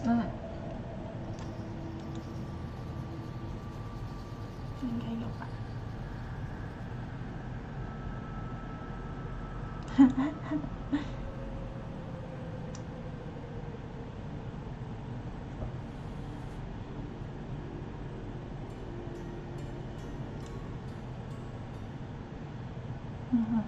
嗯，这应该有吧。哈哈哈。嗯哼。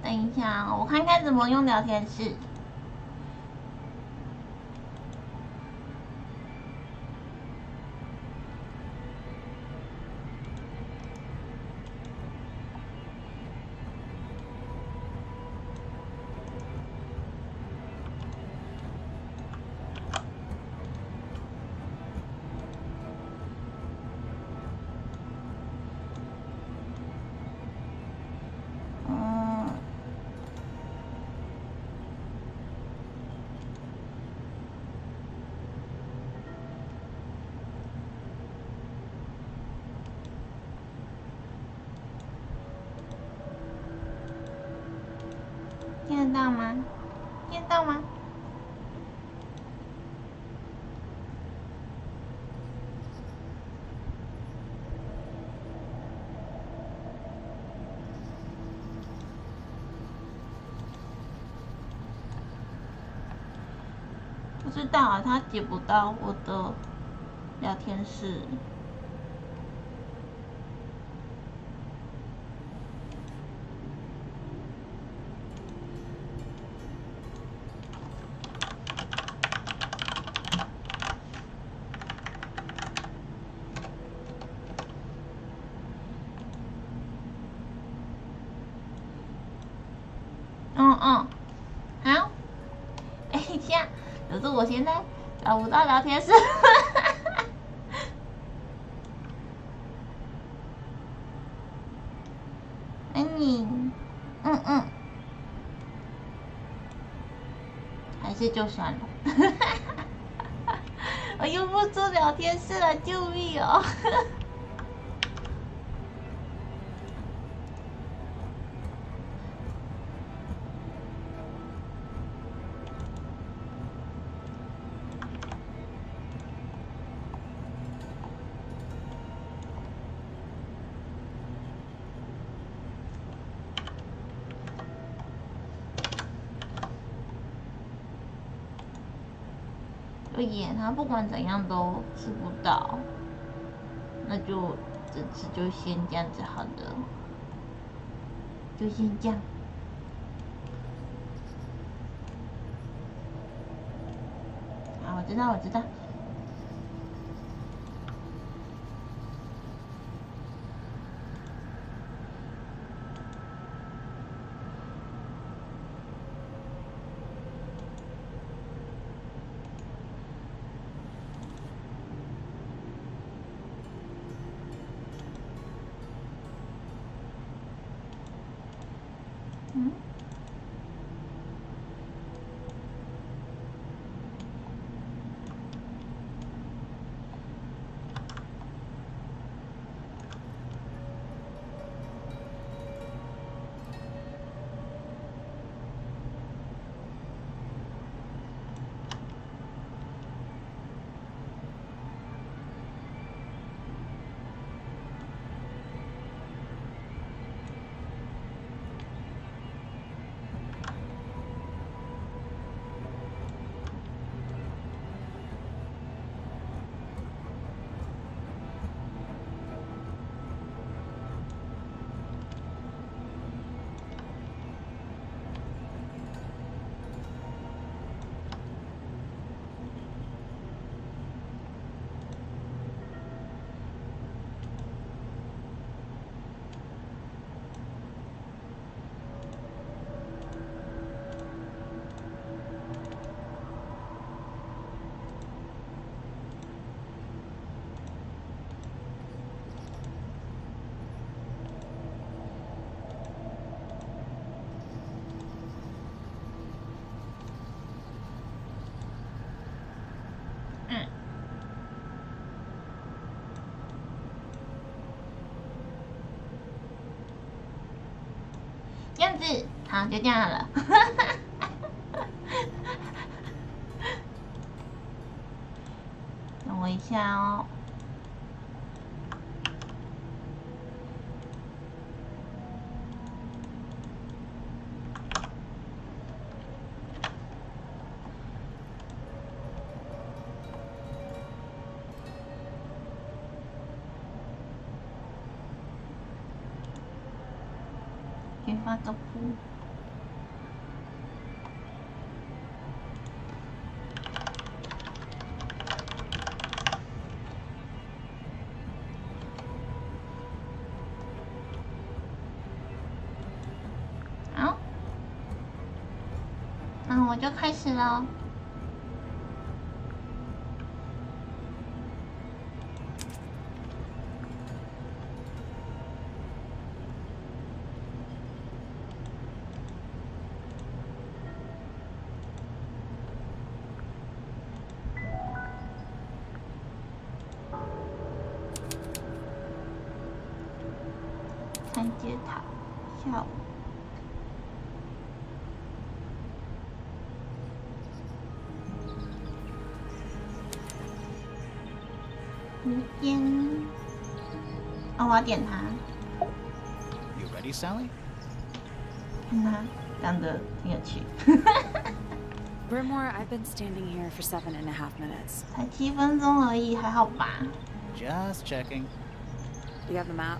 等一下，我看看怎么用聊天室。听得到吗？听得到吗？不知道啊，他接不到我的聊天室。好，等一下，可是我现在找不到聊天室。你，还是就算了。我用不出聊天室了，救命哦！对耶，他不管怎样都吃不到，那就这次就先这样子好了，就先这样。好，我知道。样子，好，就这样了。等我一下哦。先发个扑。好，那我就开始了。缠结塔，下午。明天，哦，我要点它。You ready, Sally? 看它长得挺有趣。Brimore, I've been standing here for 7.5 minutes. 才7分钟而已，还好吧？ Just checking. You have the map?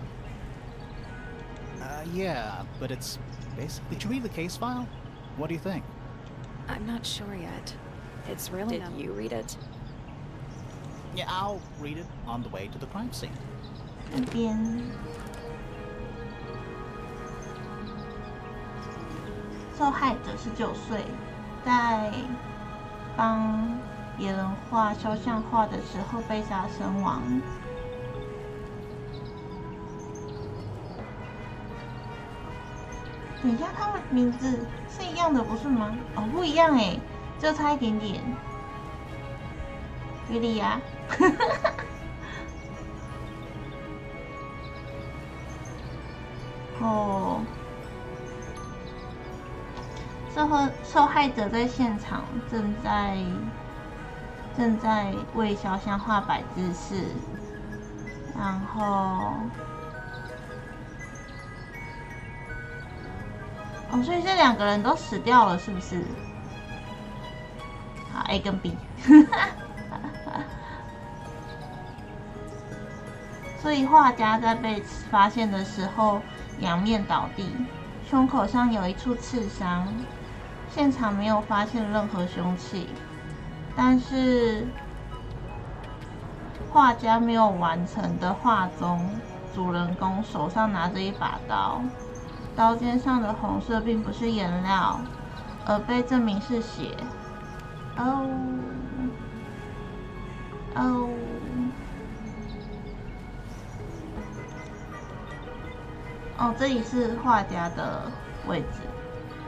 Yeah, but it's basically. Did you read the case file? What do you think? I'm not sure yet. It's really Did you read it? Yeah, I'll read it on the way to the crime scene. 这边，受害者19岁，在帮别人画肖像画的时候被杀身亡。等一下，他们名字是一样的，不是吗？哦，不一样哎，就差一点点。维利亚，哦，受害者在现场正在为肖像画摆姿势，然后。哦，所以这2个人都死掉了，是不是？好 ，A 跟 B。所以画家在被发现的时候仰面倒地，胸口上有一处刺伤，现场没有发现任何凶器，但是画家没有完成的画中，主人公手上拿着一把刀。刀尖上的红色并不是颜料，而被证明是血。哦，哦，哦，这里是画家的位置，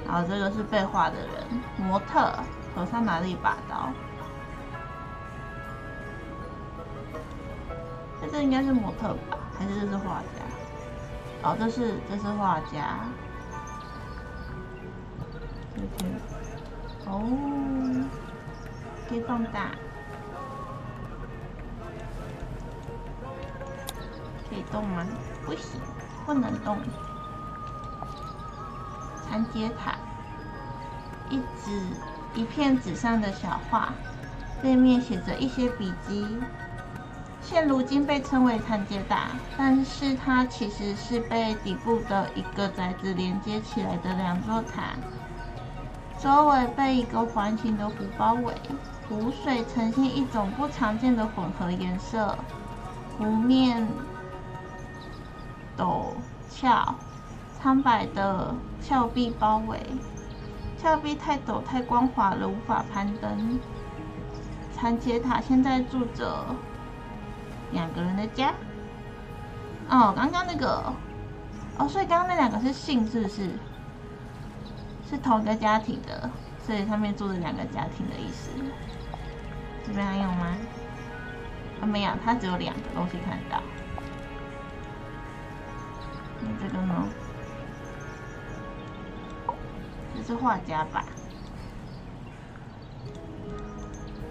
然后这个是被画的人，模特手上拿着一把刀。这应该是模特吧？还是这是画家？哦，这是画家，哦，可以放大，可以动吗？不行，不能动。缠结塔，一片纸上的小画，背面写着一些笔记。现如今被称为缠结塔，但是它其实是被底部的一个宅子连接起来的2座塔，周围被一个环形的湖包围，湖水呈现一种不常见的混合颜色，湖面陡峭，苍白的峭壁包围，峭壁太陡太光滑了，无法攀登。缠结塔现在住着2个人的家。哦，刚刚那个，哦，所以刚刚那2个是姓，是不是？是同一个家庭的，所以上面住着2个家庭的意思。这边还有吗？啊，没有，它只有2个东西看到。那这个呢？这是画家吧？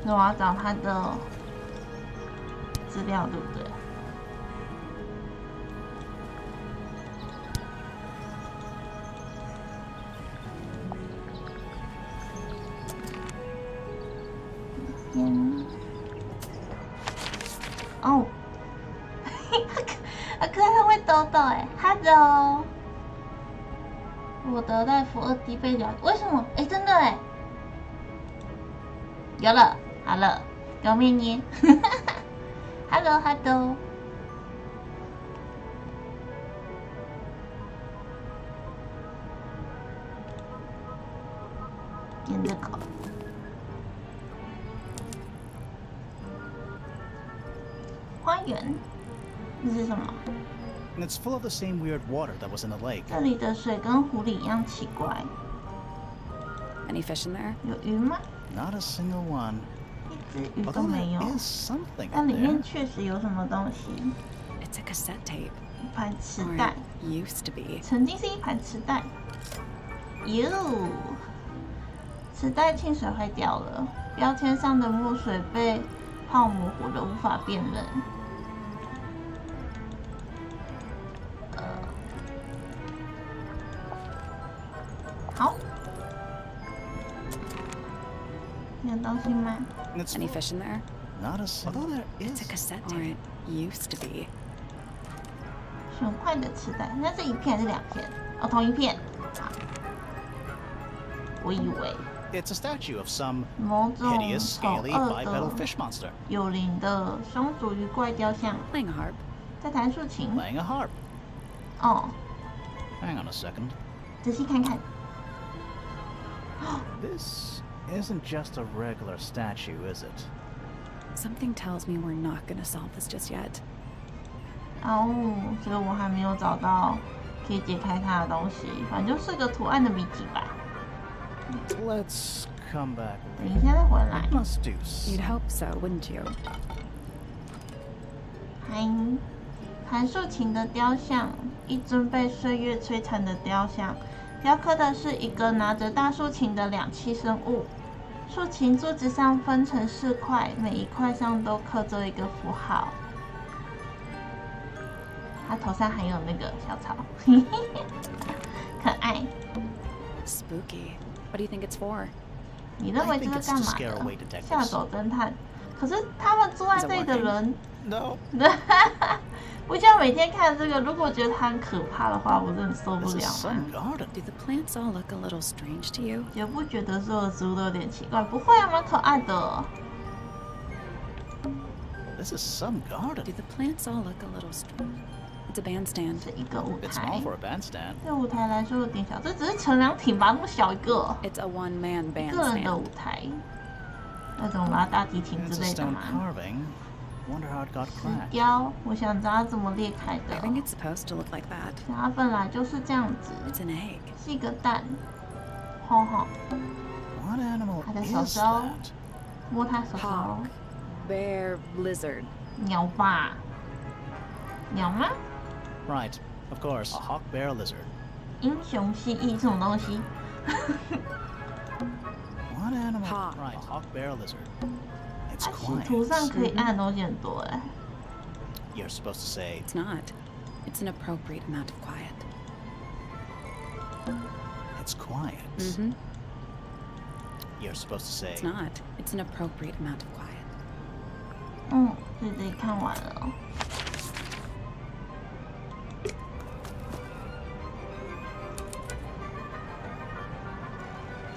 那我要找他的资料，对不对？哦，可他会抖抖哎 ，Hello， 我的赖福2D 被了，为什么？哎，真的哎，有了，好了，给我面捏，Hello，点这个。花园，这是什么？ And it's full of the same weird water that was in the lake. 这里的水跟湖里一样奇怪。Any fish in there? 有鱼吗？ Not a single one. 一只鱼都 Although 没有。 there is something 但 in 里面 there. 确实有什么东西， It's a cassette tape. 一盘磁 Or 带， it used to be. 曾经是一盘磁带。哟，磁带进水坏掉了，标签上的墨水被泡模糊了，无法辨认。好，有东西吗？ And it's Any fish in there? not a single. Although there It's is. a cassette tape. Or it used to be. 损坏的磁带，那是一片还是2片？哦，同一片。好，我以为 It's a statue of some 某种 hideous, 丑 scaly, 恶 bipedal 的 fish monster 有灵的松鼠鱼怪雕像， Playing a harp. 在弹竖琴。 playing a harp. 哦， Hang on a second. 仔细看看。 This isn't just a regular statue, is it? Something tells me we're not gonna solve this just yet. 哦，这个我还没有找到可以解开它的东西，反正就是个图案的谜题吧。 Let's come back 等 later. 一下再回来。 Must do You'd hope so, wouldn't you? Spooky. What do you think it's for? 你认为这是干嘛 I think it's to scare away 的？ detectives. 吓走侦探。可是他们住在这里的人， No. 不像每天看这个，如果觉得它很可怕的话，我真的受不 This 了 is 啊 some garden. Do the plants all look a little strange to you? 也不觉得所有植物都有点奇怪，不会啊，蛮可爱的。 This is some garden. Do the plants all look a little strange? It's a bandstand. 是一个舞 It's 台 small，for a bandstand. 对舞台来说有点小，这只是乘凉亭吧，那么小一个， It's a one-man 一个人的 bandstand. 舞台，那种拉大提琴 It's 之 a 类的 stone 嘛。 carving. Wonder how it got 石 cracked. 雕，我想知道它怎么裂开 I 的。 think it's supposed to look like that. 它本来就是这样子， It's an egg. 是一个蛋。吼吼， What animal Ada is soso. that? 摸它手手， Hawk. Bear. Lizard. 鸟吧？鸟吗？ Right. Of course. A hawk, bear, lizard. 英雄蜥蜴这种东西。 What animal? Hawk. Right. A hawk, bear, lizard. It's 它地图上 quiet. 可以按的东西很多哎。 You're supposed to say, It's not. It's an appropriate amount of quiet. it's quiet. Mm-hmm. You're supposed to say, It's not. It's an appropriate amount of quiet. 嗯，这里看完了哦。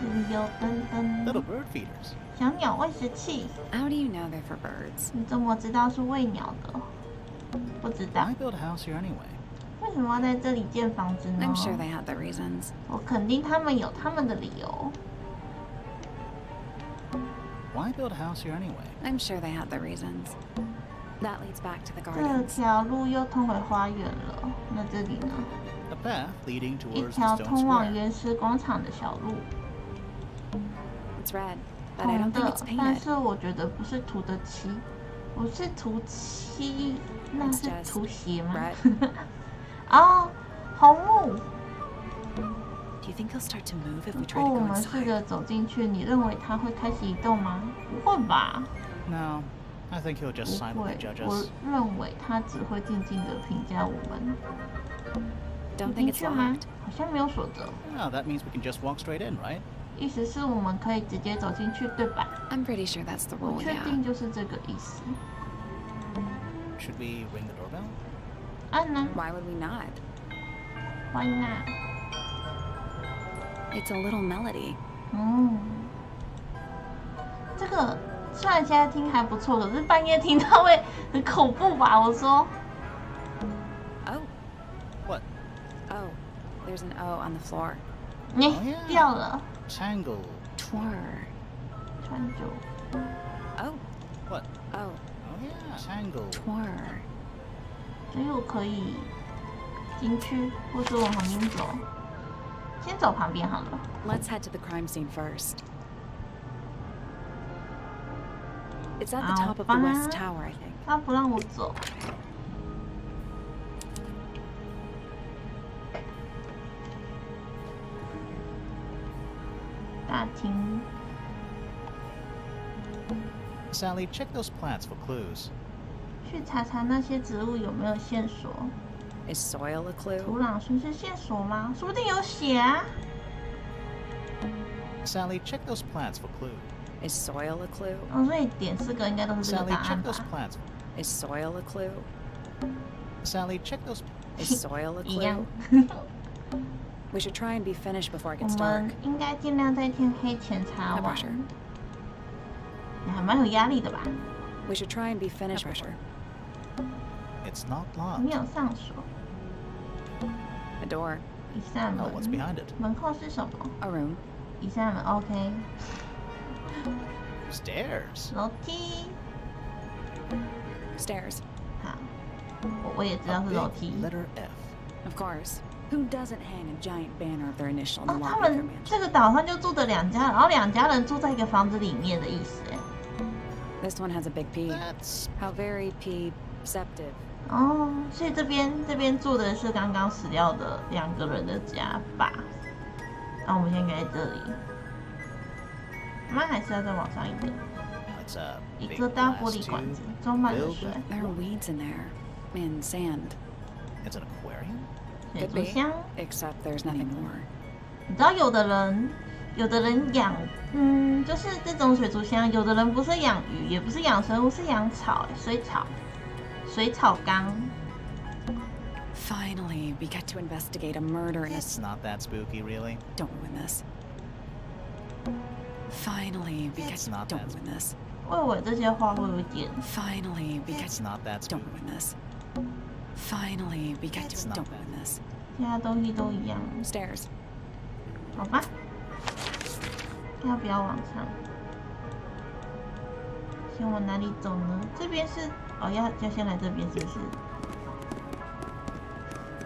这里有灯 little 灯， bird feeders. 小鸟喂食器， How do you know they're for birds? 你怎么知道是喂鸟的？不知道 Why，build a house here anyway? 为什么要在这里建房子呢 I'm sure they had their reasons. 我肯定他们有他们的理由。 Why build a house here anyway? I'm sure they had their reasons. That leads back to the 这 gardens. 条路又通回花园了，那这里呢？ A path leading 一 towards 条 the stone 通往 square. 原始广场的小路， It's red, but I 红 don't think 的 it's，但 painted. 是我觉得不是涂的漆，不是涂漆，那 It's 是 just 涂鞋吗？ red. 哦，红木， Do you think he'll start to move if we 如 try 果 to 我 go 们试 inside? 着走进去，你认为他会开始移动吗？不会吧， No, I think he'll just 不会 silently。judge 我 us. 认为他只会静静的评价我们。 Don't 进 think 去 it's 吗 locked.？好像没有锁着， No, that means we can just walk straight in, right? 意思是我们可以直接走进去，对吧？ I'm pretty sure that's the 我 rule, 确 yeah. 定就是这个意思。 Should we ring the doorbell? 按呢 Why would we not? ？Why not？ It's a little melody. 这个虽然现在听还不错，可是半夜听到会很恐怖吧？我说， Oh, What? oh, there's an O on the floor. 你、 yeah. 掉了， Tangle. Twir. 穿着。 Oh, What? oh, Oh yeah, Tangle. twir. 所以我可以进去，或是往旁边走。先走旁边好了。 Let's head to the crime scene first. It's at the top of the west tower, I think. 他不让我走。大厅。 Sally, check those plants for clues. 去查查那些植物有没有线索。 Is soil a 土 clue? 壤算是线索吗？说不定有写啊。 Sally, check those plants for clue. Is soil a clue? 哦，所以点4个应该都是这个 Sally, 答 check 案吧 those？plants. Is soil a clue? Sally, check those. Is soil a 一样 clue?。We should try and be finished before it 我 gets 们 dark. 应该尽量在天黑前查 No 完。 pressure. 你还蛮有压力的吧？ We should try and be finished. Pressure. It's not 没 locked. 有上锁， A door. 一扇 Oh, what's 门。 behind it? 门后是什么？ A room. 一扇门。OK。 Stairs. 楼梯。 Stairs. 好，我也知道 A 是楼 big 梯。 letter F. Of course. Who doesn't hang a giant banner of their initial in 哦 the，他 lobby of their 们 mansion? 这个岛上就住着2家，然后2家人住在一个房子里面的意思，哎。 This one has a big P. That's How very P-ceptive. 哦，所以这边住的是刚刚死掉的2个人的家吧？那我们先在这里。那还是要再往上一点， it's a 一 big 个大玻 glass 璃管子 tube 装满了 filled 水， with- There are weeds in there. And sand. It's an aquarium. 水 Could 族 be. 箱。 Except there's nothing more. 你知道有的人养，就是这种水族箱，有的人不是养鱼，也不是养生物，是养草，水草缸。 Finally, we get to investigate a murder in a... It's not that spooky, really. Don't ruin this. Finally, we get It's to... not Don't that- ruin this. 我以为这些话会有点， Finally, we get It's to... not that Don't spooky. ruin this. Finally, we get It's to... not Don't bad. ruin this. 其他东西都一样， Stairs. 好吧？要不要往上？先往哪里走呢？这边是哦，要先来这边是不是？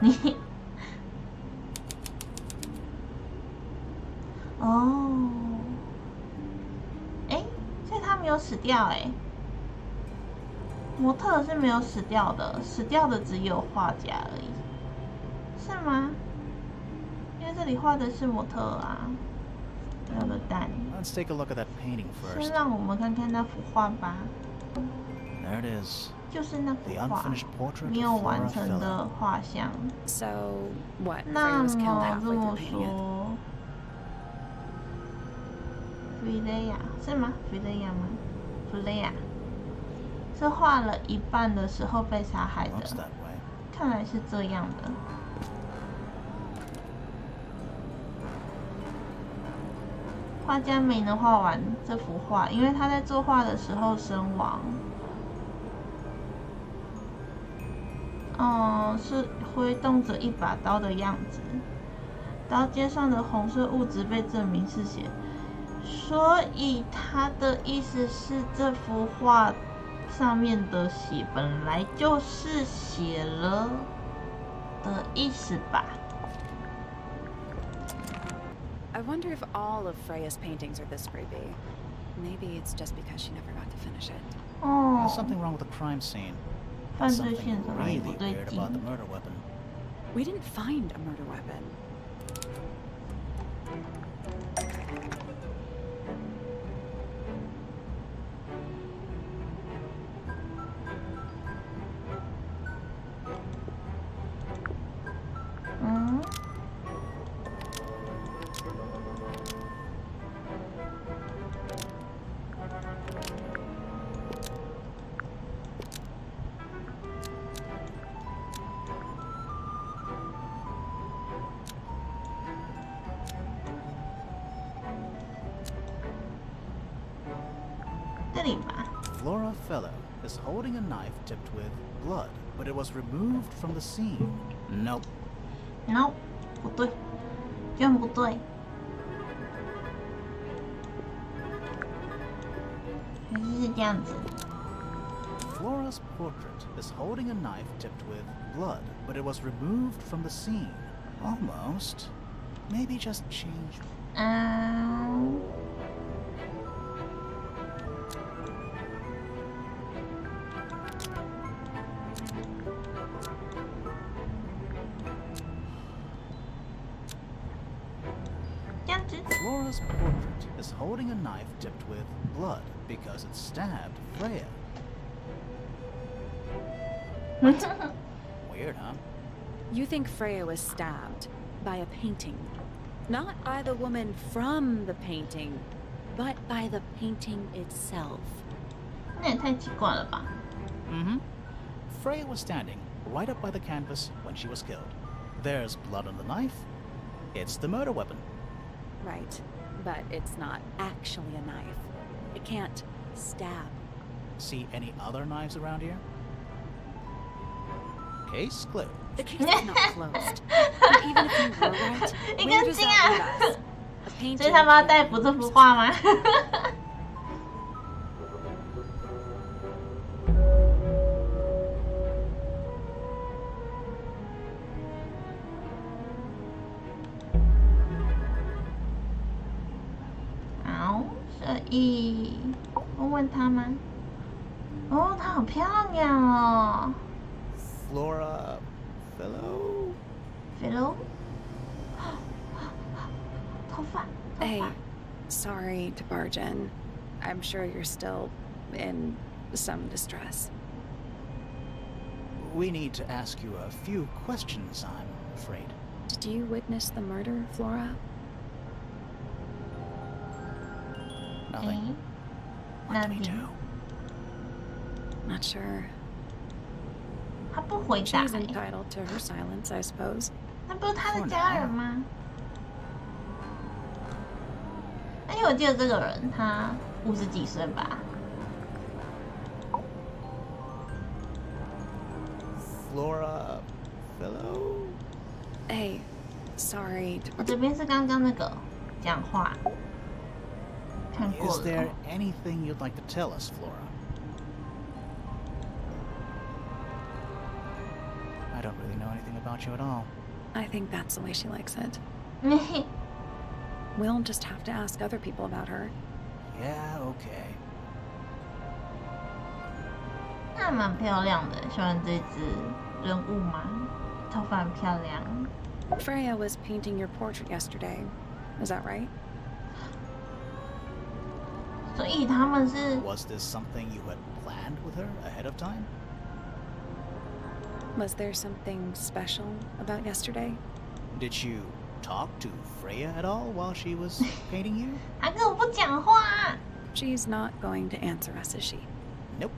你哦，哎，所以他没有死掉哎，模特是没有死掉的，死掉的只有画家而已，是吗？因为这里画的是模特啊，还有个蛋。 Let's take a look at that painting 先 first. 让我们看看那幅画吧， There it is. 就是那幅 The 画， unfinished portrait 没有 of 完 Flora 成 Phila. 的画像。 So, what? Freya 那 was killed 么 halfway 这 through 么 painting it. 说，弗雷亚是吗？弗雷亚吗？弗雷亚是画了一半的时候被杀害 Looks 的， that way. 看来是这样的。画家没能画完这幅画，因为他在作画的时候身亡。是挥动着一把刀的样子，刀尖上的红色物质被证明是血，所以他的意思是这幅画上面的血本来就是血了的意思吧。 I wonder if all of Freya's paintings are this creepy. Maybe it's just because she never got to finish it. There's 哦， something wrong with the crime scene. 犯 There's 罪 something 现场哪里不 really 对 weird 劲 about？the murder weapon. We didn't find a murder weapon. 里吧。 Flora Fellow is holding a knife tipped with blood, but it was removed from the scene. Nope. No， 不对，居然不对，还是这样子。 Flora's portrait is holding a knife tipped with blood, but it was removed from the scene. Almost. Maybe just change. 这样子。 Flora's portrait is holding a knife tipped with blood because it stabbed Freya. Weird, huh? You think Freya was stabbed by a painting? Not by the woman from the painting, but by the painting itself. 那也太奇怪了吧？ Mm-hmm. Freya was standing right up by the canvas when she was killed. There's blood on the knife. It's the murder weapon. Right, but it's not actually a knife. It can't stab. See any other knives around here? Case closed. The case is not closed. And even if you were right, 一 where 根 does 筋 that 啊 leave us? A！ 所 painting 以他们要逮 can't 捕 be 这幅 used. 画吗？好，所以问问他吗？哦，她好漂亮哦 Flora Fellow? ，Fellow，头发，头 Hey, 发。 sorry to barge in. I'm sure you're still in some distress. We need to ask you a few questions, I'm afraid. Did you witness the murder, Flora? Nothing. 哎， What 那 do we 你 do? Not sure. 他不回答 She's 欸， entitled to her silence, I suppose. 那不是他的家人吗？而且我记得这个人他50几岁吧？ Flora Fellow? Hey, sorry to 我这边是刚刚那个讲话，看过 Is there 了。 anything you'd like to tell us, Flora? I don't really know anything about you at all. I think that's the way she likes it. 嘿 We'll just have to ask other people about her. Yeah, okay. 那蛮漂亮的，喜欢这只人物吗？头发很漂亮。 Freya was painting your portrait yesterday. Is that right? 所以他们是 Was this something you had planned with her ahead of time? Was there something special about yesterday? Did you talk to Freya at all while she was painting you? 他跟我不讲话。 She's not going to answer us, is she? Nope.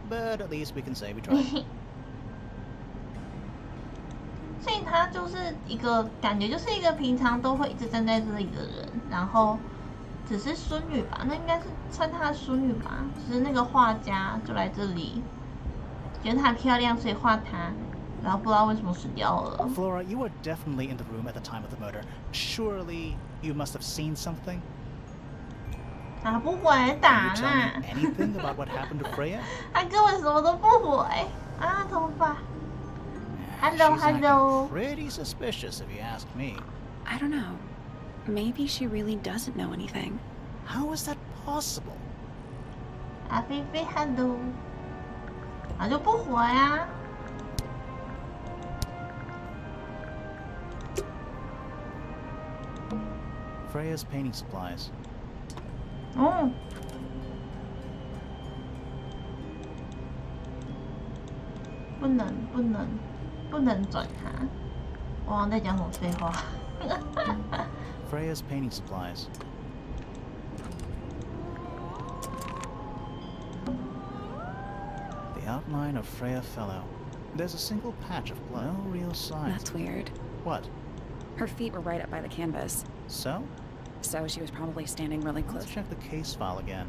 But at least we can say we tried. 所以他就是一个感觉，就是一个平常都会一直站在这里的人，然后只是孙女吧，那应该是算他的孙女吧。只是那个画家就来这里，觉得她漂亮，所以画她，然后不知道为什么死掉了。 Flora, you were definitely in the room at the time of the murder. Surely you must have seen something. 他不回 Can 答 you tell 啦 me，anything about what happened to Freya? 他根本什么都不回啊，头发。 Hello, She's hello. acting pretty suspicious if you ask me. I don't know. Maybe she really doesn't know anything. How is that possible? 啊，菲菲 hello，他就不回啊。 Freya's painting supplies. 哦，不能转他。我好像在讲什么废话。 Freya's painting supplies. The outline of Freya Fellow. There's a single patch of blood. No real signs. That's weird. What? Her feet were right up by the canvas, So? so she was probably standing really close. Let's check the case file again.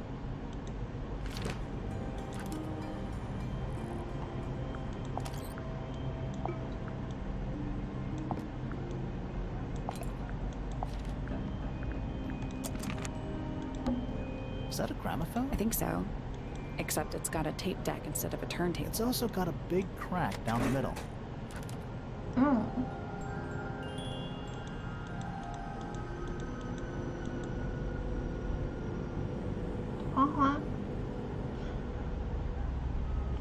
Is that a gramophone? I think so. Except it's got a tape deck instead of a turntable. It's also got a big crack down the middle. 嗯。花花，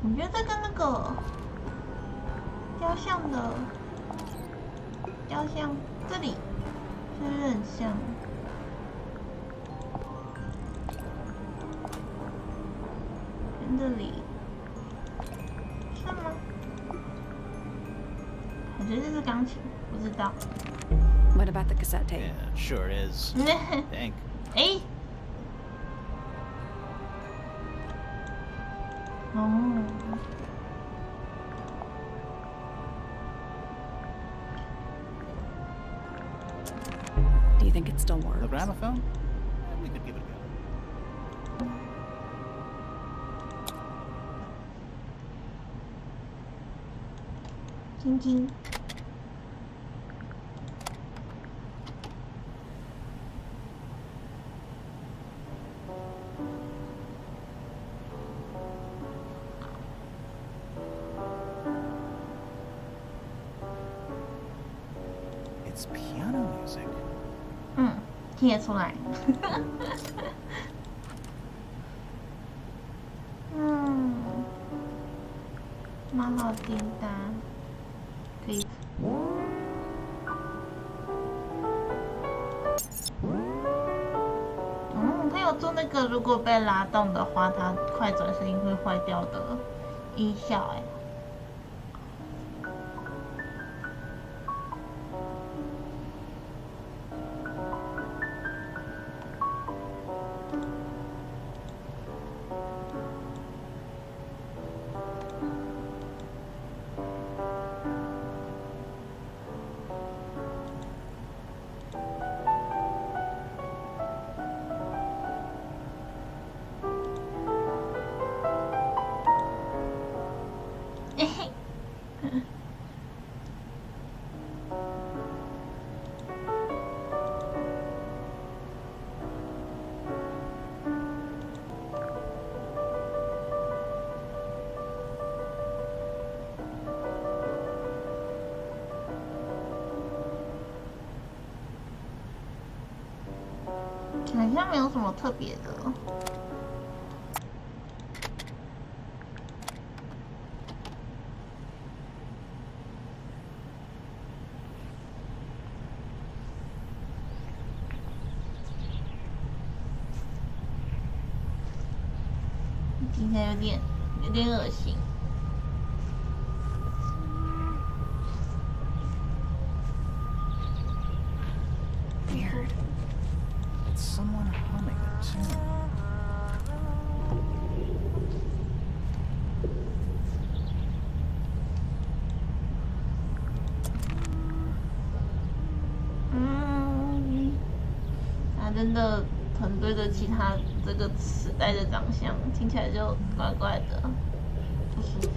我觉得这跟那个雕像这里是不是很像？跟这里是吗？我觉得这是钢琴，不知道。 What about the cassette tape? Yeah, sure is. Think. 哎。哦。Do you think it still The works? gramophone? We could give it a go. 听听。It's piano music. 嗯，听得出来。嗯，蛮好听的，可以。嗯，它有做那个，如果被拉动的话，它快转声音会坏掉的音效，哎。 好像没有什么特别的。听起来有点恶心。 Weird. It's someone humming a tune. Ah, 真的很对得起他这个时代的长相，听起来就怪怪的，不舒服。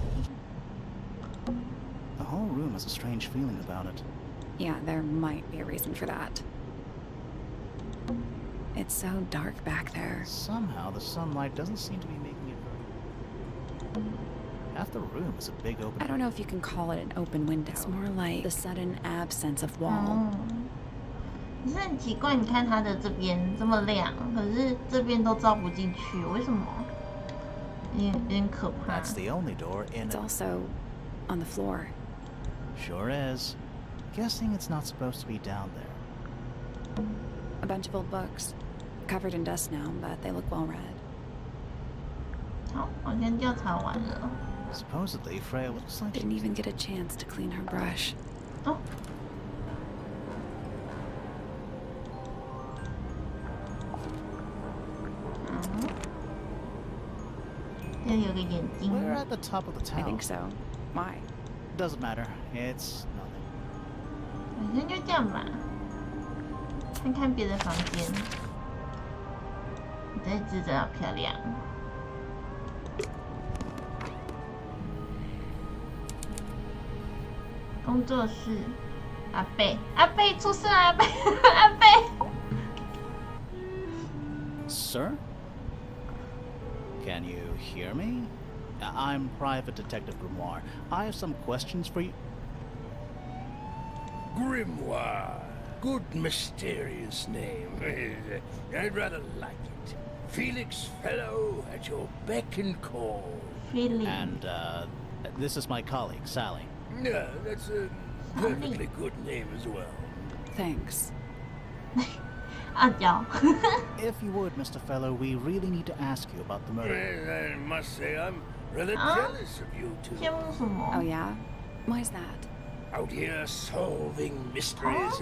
The whole room has a strange feeling about it. Yeah, there might be a reason for that. It's so dark back there. Somehow the sunlight doesn't seem to be making it very... Half the room is a big open... I don't know if you can call it an open window. It's more like the sudden absence of wall. 可是很奇怪，你看它的这边这么亮，可是这边都照不进去，为什么？有点可怕。 That's the only door in It's it. also on the floor. Sure is. Guessing it's not supposed to be down there. A bunch of old books. Covered in dust now, but they look well read. 好，好像调查完了。 Supposedly, Freya looks like Didn't even get a chance to clean her brush. 哦。这里有个眼睛。 We're at the top of the I tower. think so. Why? Doesn't matter. It's nothing. 好像就这样吧。看看别的房间。这只真好漂亮。工作室，阿贝，阿贝出事了，阿贝，阿贝。 Sir? hear me? I'm Private Detective Grimoire. I have some questions for you. Grimoire. Good mysterious name. I'd rather like it. Felix Fellow at your beck and call. Feeling. And, this is my colleague, Sally. Yeah, that's a perfectly good name as well. Thanks. 傲娇。 If you would, Mr. Fellow, we really need to ask you about the murder. I must say I'm rather Huh? jealous of you two. 羡慕什么？ Oh, yeah? Why's that? Out here solving mysteries,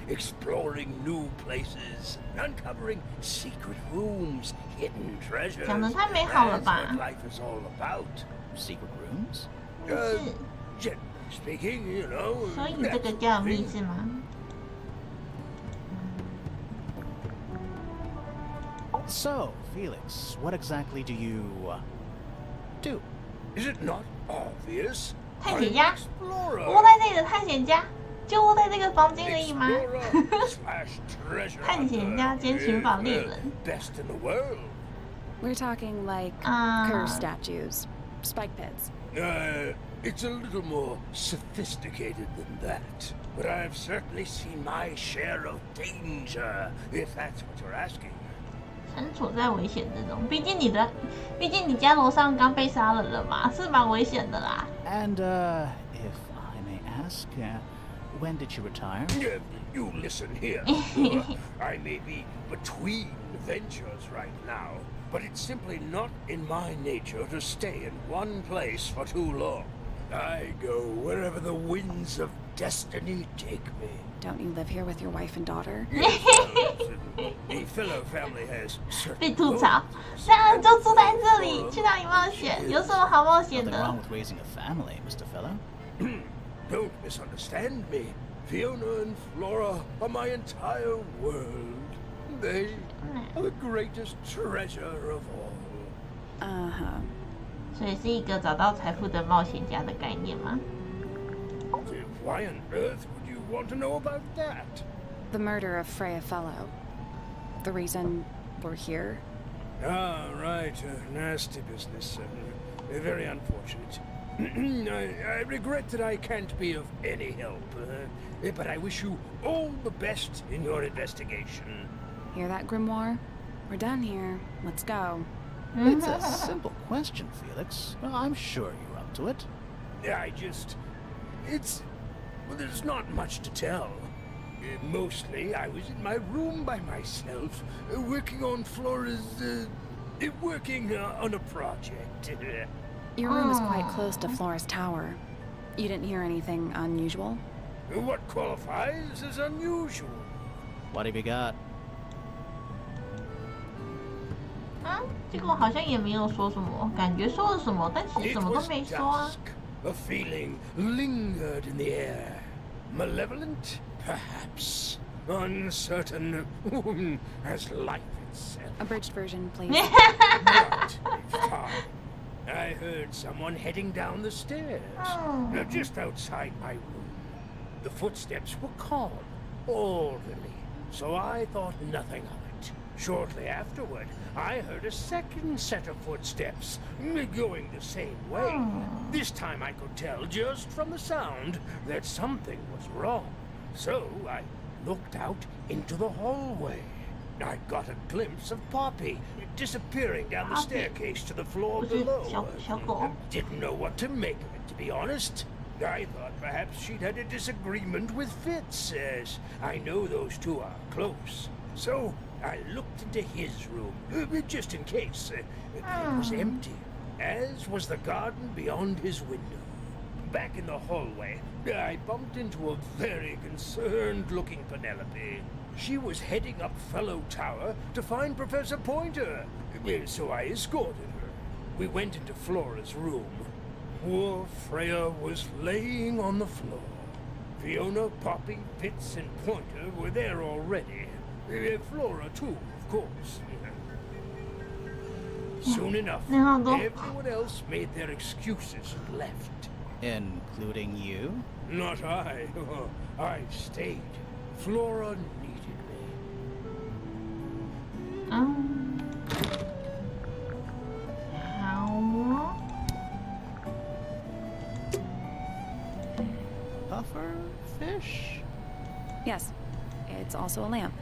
exploring new places, uncovering secret rooms, hidden treasures. 讲得太美好了 That's 吧 what life is all about. Secret rooms? 不是， Generally speaking, you know. 所以这 that's 个 the 叫密 thing. 是吗？ So, Felix, what exactly do you, do? Is it not obvious? 探险家， Explorer. 窝在这里的探险家，就窝在这个房间而已吗？ Treasure 探险家兼寻宝猎人。 Best in the world. We're talking like Ah. curse statues, spike pits. It's a little more sophisticated than that. But I've certainly seen my share of danger, if that's what you're asking. 身处在危险之中，毕竟你家楼上刚被杀人了嘛，是蛮危险的啦。 And, if I may ask, when did you retire? You listen here. I may be between ventures right now, but it's simply not in my nature to stay in one place for too long. I go wherever the winds of destiny take me. Don't you live here with your wife and daughter? The fellow family has 被 certain 吐槽 goals.，当然就住在这里，去哪里冒险？有什么好冒险 Nothing 的 wrong？with raising a family, Mr. Fellow. Don't misunderstand me. Fiona and Flora are my entire world. They are the greatest treasure of all. Uh-huh. 所以是一个找到财富的冒险家的概念吗？ Why on earth would you want to know about that? The murder of Freya Fellow. The reason we're here. Ah, right. Nasty business. Very unfortunate. I regret that I can't be of any help. But I wish you all the best in your investigation. Hear that, Grimoire? We're done here. Let's go. It's a simple question, Felix. Well, I'm sure you're up to it. Well, there's not much to tell. Mostly, I was in my room by myself, working on Flora's, working on a project. Your room is quite close to Flora's tower. You didn't hear anything unusual? What qualifies as unusual? What have you got? 啊，结果好像也没有说什么，感觉说了什么，但其实 It 什么都 was 没说啊。 dusk. A feeling lingered in the air. Malevolent, perhaps. Uncertain, as life itself. Abridged version, please. Right, fine. I heard someone heading down the stairs, just outside my room. The footsteps were calm, orderly, so I thought nothing of it. Shortly afterward, I heard a second set of footsteps, going the same way. This time I could tell just from the sound that something was wrong. So I looked out into the hallway. I got a glimpse of Poppy disappearing down the Poppy. staircase to the floor 不是 below. 小狗。 Didn't know what to make of it, to be honest. I thought perhaps she'd had a disagreement with Fitz, as I know those two are close. So I looked into his room, just in case. It was empty, as was the garden beyond his window. Back in the hallway, I bumped into a very concerned-looking Penelope. She was heading up Fellow Tower to find Professor Pointer, so I escorted her. We went into Flora's room. Poor Freya was laying on the floor. Fiona, Poppy, Fitz, and Pointer were there already. Flora, too, of course. Soon enough, everyone else made their excuses and left. Including you? Not I. I stayed. Flora needed me. 嗯， Shh. Yes, it's also a lamp,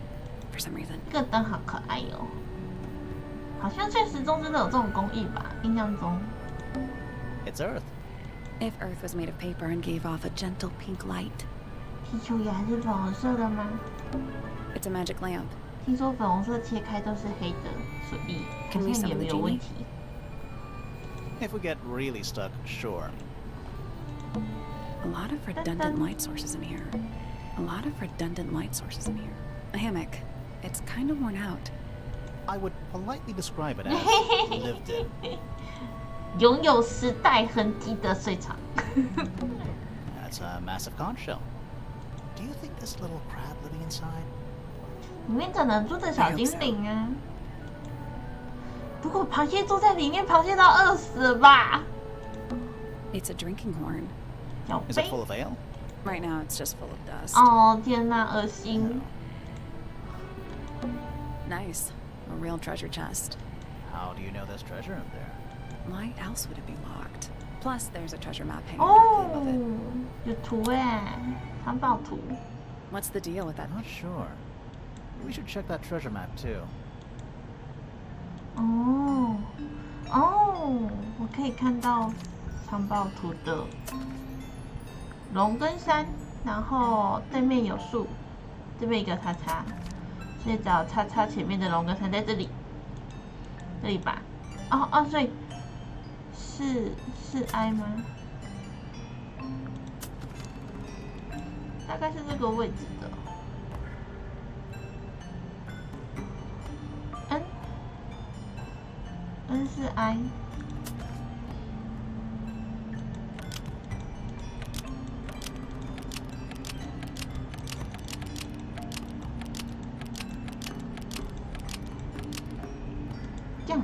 for some reason. 这个灯好可爱哟、好像现实中真的有这种工艺吧？印象中。 It's Earth. If Earth was made of paper and gave off a gentle pink light, 皮球也还是粉红色的吗？ it's a magic lamp. 听说粉红色切开都是黑的，所以好像也没有问题。 If we get really stuck, sure. A lot of redundant light sources in here. A lot of redundant light sources in here. A hammock. It's kind of worn out. I would politely describe it as lived in. 拥有时代痕迹的睡场。 That's a massive conch shell. Do you think this little crab living inside? 里面可能住着小精灵啊。如果螃蟹住在里面，螃蟹都饿死了吧？ It's a drinking horn. 小 Is 杯 it。full of ale? Right now, it's just full of dust. 哦天哪，恶心！ Nice. A real treasure chest. How do you know there's treasure up there? Why else would it be locked? Plus, there's a treasure map hanging 哦 directly above it.，有图哎，藏宝图。 What's the deal with that? I'm not sure. We should check that treasure map too. 哦哦，我可以看到藏宝图的龙跟山，然后对面有树，这边一个叉叉，所以找叉叉前面的龙跟山在这里，这里吧。哦哦，所以是 I 吗？大概是这个位置的。N 是 I。这样，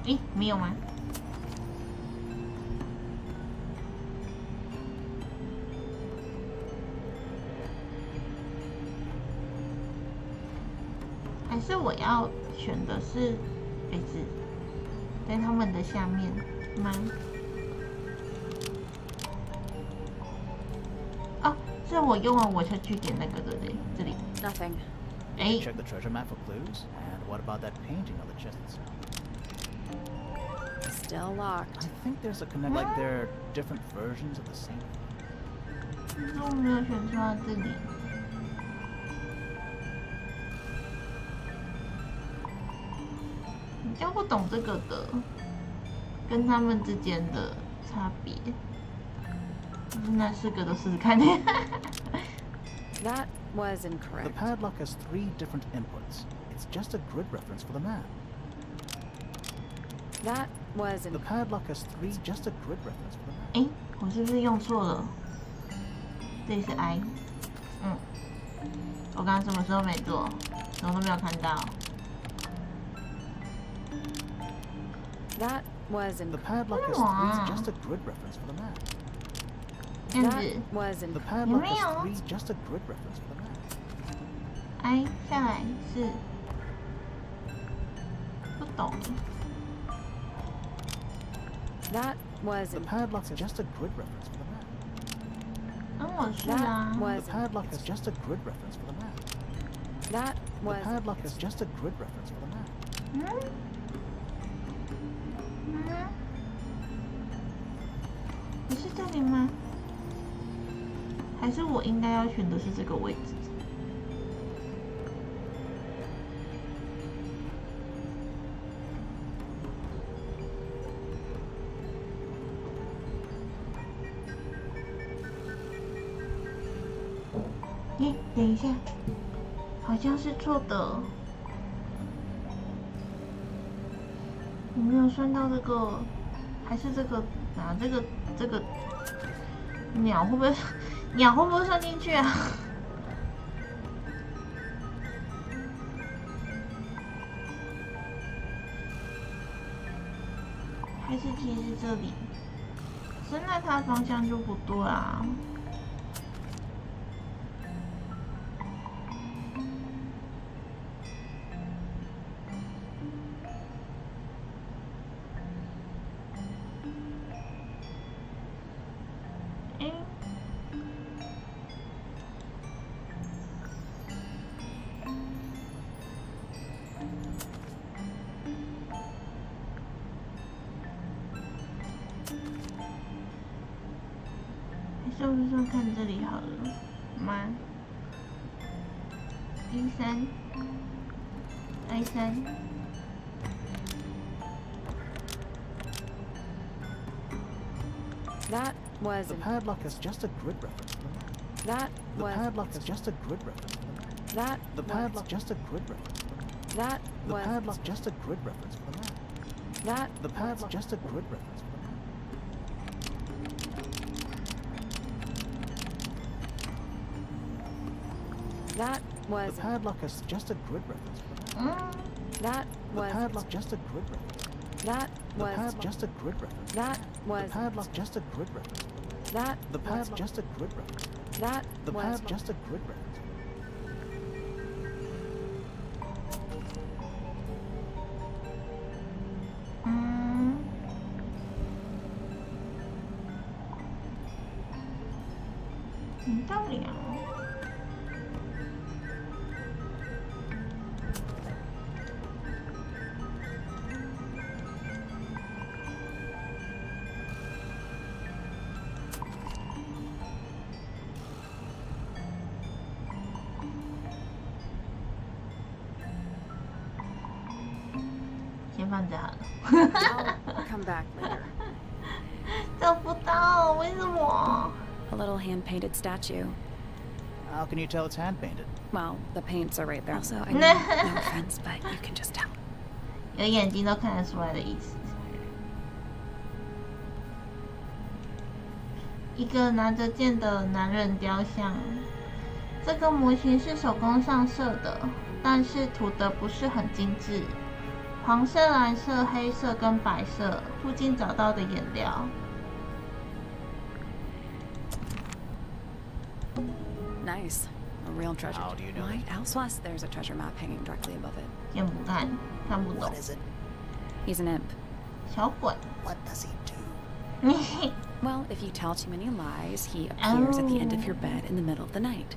诶，没有吗？还是我要选的是杯子，在他们的下面吗？哦，是我用完我就去点那个的嘞，这里。 Nothing. 哎， Check the treasure map for clues. And what about that painting on the chest? Still locked. I think there's a connect. Like there are different versions of the same. 那我没有选出来这里。比较不懂这个的，跟他们之间的差别。那4个都试试看。 That was The incorrect. padlock has 3 different inputs. It's just a grid reference for the map. That was The incorrect. padlock has 3 just a grid reference for the map. 哎，我是不是用错了？这里是 I。我刚刚什么时候没做？什么都没有看到。 That was The incorrect. padlock has Wow. 3 just a grid reference for the map. 这样 That 子 was The incorrect. padlock has Meow. 3 just a grid reference for the map. I 下来是不懂。 That was The incorrect. padlock is just a grid reference for the map. 我是啊 That。was The padlock is just a grid reference for the map. That The was padlock is just a grid reference for the map. 不是这里吗？还是我应该要选的是这个位置？耶，等一下，好像是错的。我没有算到这个，还是这个啊？这个鸟会不会算进去啊？还是其实这里？可是那它方向就不对啊。算不算看这里好了吗？E3 I3。That was The padlock is just a grid reference. that The was padlock is just a grid reference. that The was padlock just a grid reference. that The was padlock just a grid reference for the map. that The padlock just a grid reference for the map. that was The padlock is just a grid reference for the map. that The was padlock just a grid reference. that The was padlock just a grid reference. that The was padlock just a grid reference. that The was padlock just a grid reference. that The was padlock just a grid reference. 음. 진짜리야. I'll come back later. 找不到，为什么？ A little hand-painted statue. How can you tell it's hand painted? Well, the paints are right there. Also, I mean, no offense, but you can just tell. 有眼睛都看得出来的意思。一个拿着剑的男人雕像。这个模型是手工上色的，但是涂的不是很精致。黄色、蓝色、黑色跟白色，附近找到的颜料。 Nice. A real treasure. How do you know Why it? else? Plus, there's a treasure map hanging directly above it. 先不看，看不懂 What。is it? He's an imp. 小鬼。 What does he do? Well, if you tell too many lies, he appears at the end of your bed in the middle of the night.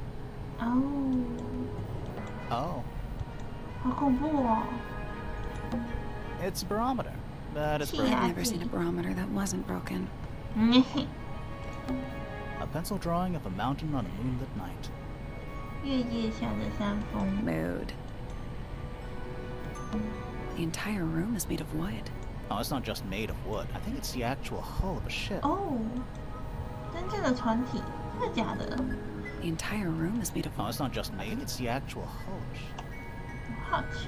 哦， Oh, 好恐怖哦！ it's a barometer. That is Yeah. I've never seen a barometer that wasn't broken. a pencil drawing of a mountain on a moonlit night. 月夜下的山峰。 Mood. The entire room is made of wood. Oh, it's not just made of wood. I think it's the actual hull of a ship. 哦，真正的船体，真的假的？ The entire room is made of Oh, it's not just made. It's the actual hull of a ship. 我好奇。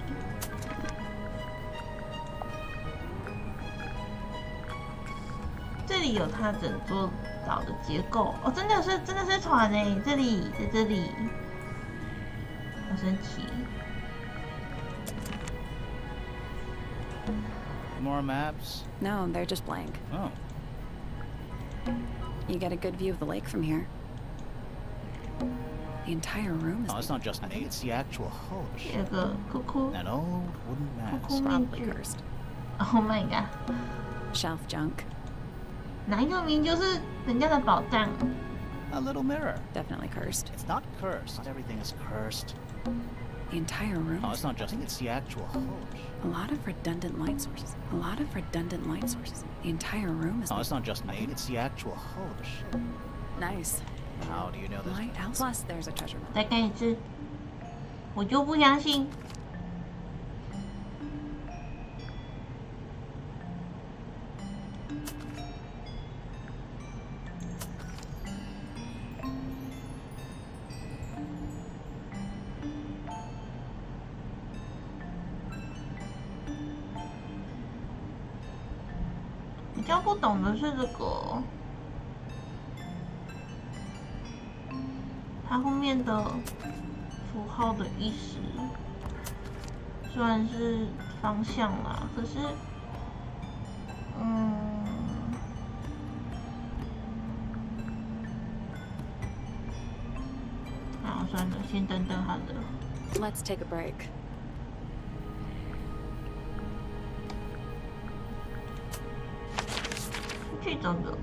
这里有它整座岛的结构哦，真的是船哎，这里在这里，好神奇。 More maps? No, they're just blank. Oh. You get a good view of the lake from here. The entire room is Oh, it's not just made. It's the actual hull of a 有 ship. 个哭哭 An old wooden 哭 mast. 哭面 probably 具 cursed. ，Oh my god， Shelf junk. 哪一个名就是人家的宝藏？ A little mirror. Definitely cursed. It's not cursed. Not everything is cursed. The entire room. Oh, it's not just. I think it's the actual hull of a ship. A lot of redundant light sources. A lot of redundant light sources. The entire room is Oh, it's not just made. It's the actual hull of a ship. nice. How do you know this? Lighthouse. Plus, there's a treasure map. 再看一次，我就不相信。比较不懂的是这个，它后面的符号的意思，虽然是方向啦，可是，好，算了，先等等好了。 Let's take a break. 出去走走。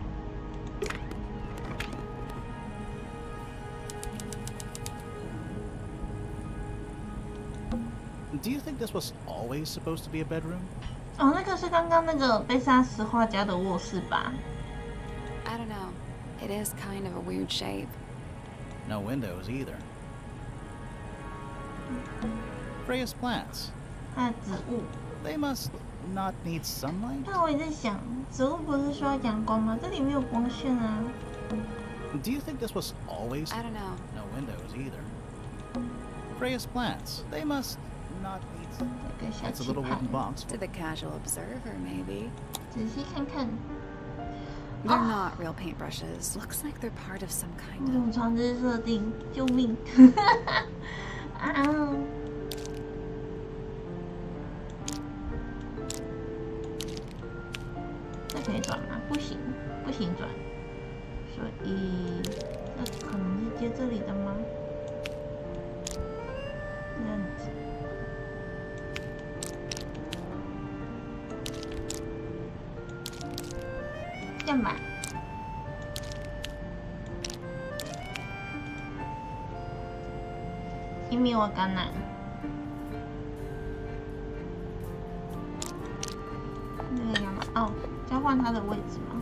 Do you think this was always supposed to be a bedroom? 哦，那个是刚刚那个被杀死画家的卧室吧？ I don't know. It is kind of a weird shape. No windows either. Freya's plants. 它的植物。 They must not need sunlight? 但我也在想，植物不是需要阳光吗？这里没有光线啊。 Do you think this was always? I don't know. No windows either. Freya's plants. They must not need sunlight. 这个小 It's a 棋 little 盘， wooden box. To the casual observer, maybe. 仔细看看。 They're not real paintbrushes. Looks like they're part of some 这 kind 种长知识设定，救命！啊！这可以转吗？不行，不行转。所以这可能是接这里的吗？这样子。这样吧。 因为我橄榄，那个样吧？哦，交换它的位置吗？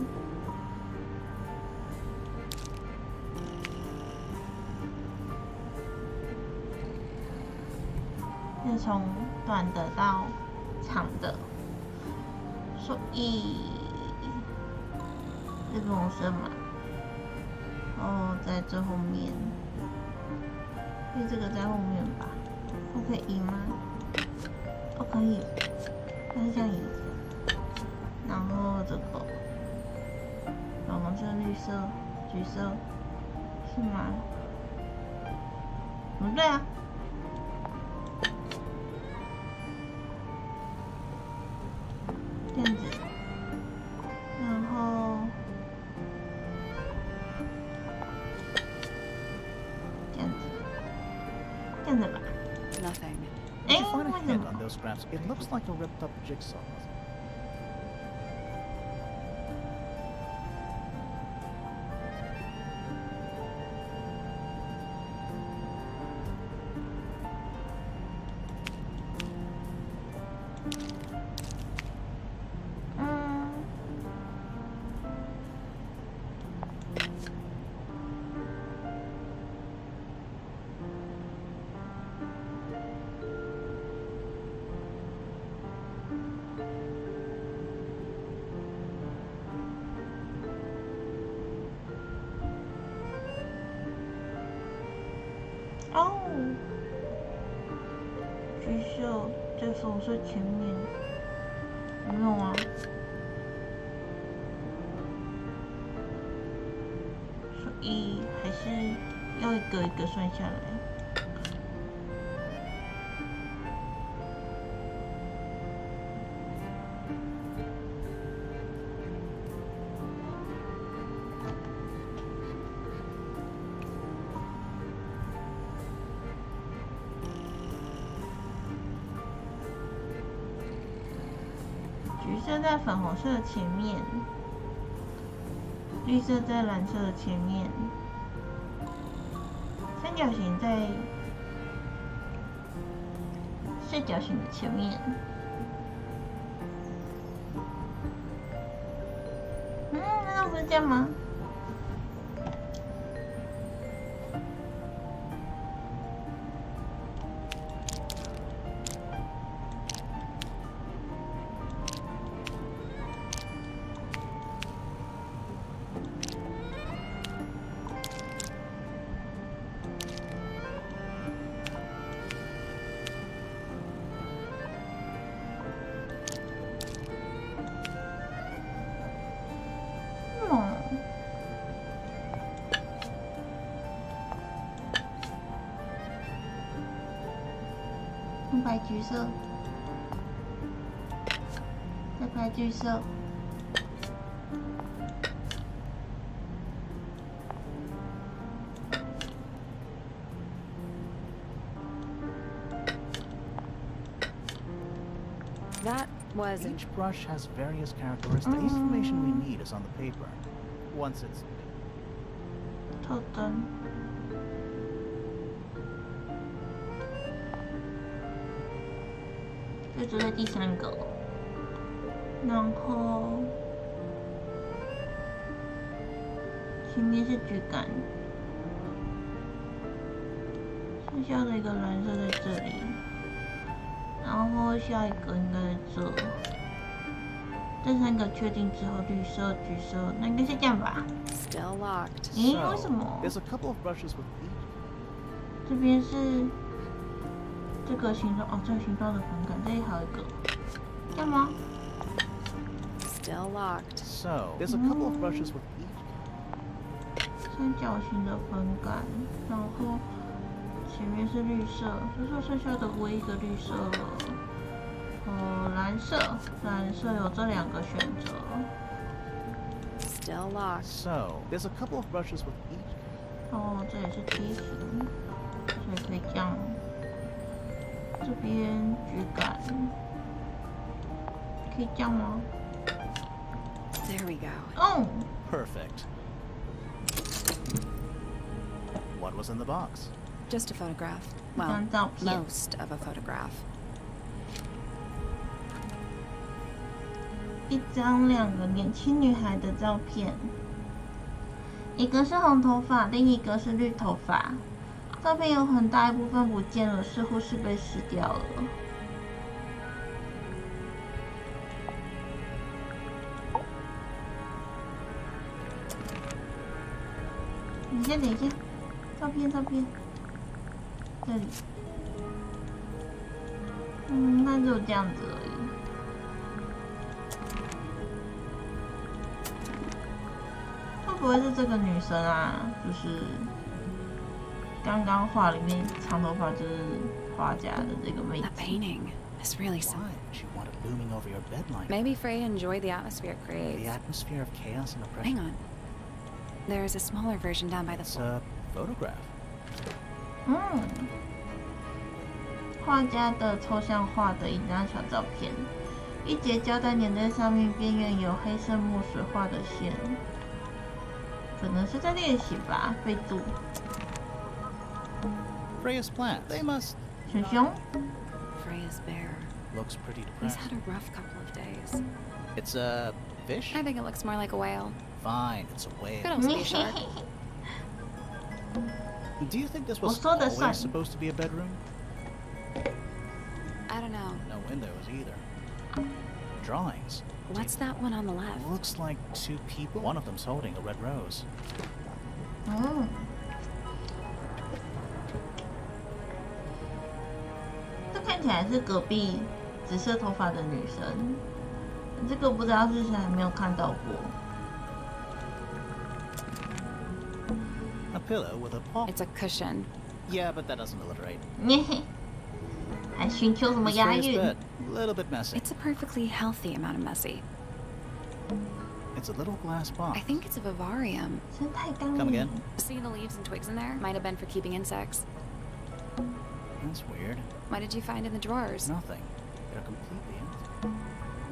是从短的到长的，所以这个红色嘛，然后在最后面。 所以这个在后面吧，我可以移吗？哦，可以，它是这样移。然后这个粉红色、绿色、橘色，是吗？不对啊。这样子，然后这样子。 这样子吧。 Nothing. Did 哎， you find a 为什 hint 么？ on those scraps? It looks like a ripped up jigsaw puzzle.哦，橘色在粉色前面，有没有啊？所以还是要一个一个算下来。橘色在粉红色的前面，绿色在蓝色的前面，三角形在四角形的前面。难道不是这样吗？白橘色，再白橘色，That wasn't. Each brush has various characteristics. The information we need is on the paper. Once it's 头灯。就坐在第三个，然后前面是菊竿，剩下的一个蓝色在这里，然后下一个应该在这。这三个确定之后，绿色、橘色，那应该是这样吧？ Still locked. 咦，为什么？ There's a couple of brushes with each. 这边是这个形状哦，这个形状的粉感，这里还有一个，这样吗？ Still locked. So, there's a couple of brushes with each. 三角形的粉感，然后前面是绿色，就是剩下的唯一一个绿色了。蓝色，蓝色有这两个选择。Still locked. So, there's a couple of brushes with each. 哦，这也是梯形，所以可以这样。这边菊竿，可以这样吗？ There we go. 哦， Perfect. What was in the box? Just a photograph. 一 Well, 张照片。 most of a photograph. 一张两个年轻女孩的照片，一个是红头发，另一个是绿头发。照片有很大一部分不见了，似乎是被撕掉了。等一下，等一下，照片，这里。那就这样子而已。会不会是这个女生啊？就是刚刚画里面长头发就是画家的这个妹子 That。painting is really Why something. would you want it looming over your bed like Maybe Freya enjoyed the atmosphere it the creates. atmosphere of chaos and oppression? Hang on. There's a smaller version down by the It's floor. a photograph. 画家的抽象画的一张小照片，一节胶带粘在上面，边缘有黑色墨水画的线，可能是在练习吧。备注： Freya's plants. They must. 熊熊， Freya's bear. Looks pretty He's depressed. had a rough couple of days. It's a fish? I think it looks more like a whale. Fine, it's a Could whale. also be a shark. Do you think this 我 was 说的算 always supposed to be a bedroom? I don't know. No windows either. Drawings. What's that one on the left? Looks like two people. One of them's holding a red rose. 这看起来是隔壁紫色头发的女生，这个不知道是谁，还没有看到过。 A pillow with a paw. It's a cushion. Yeah, but that doesn't alliterate. 还寻求什么 This 押 Freya's 韵？ bed. A little bit messy. It's a perfectly healthy amount of messy. It's a little glass box. I think it's a vivarium. 生态缸 Come 里 again? See the leaves and twigs in there? Might have been for keeping insects. That's weird. What did you find in the drawers? Nothing. They're completely empty.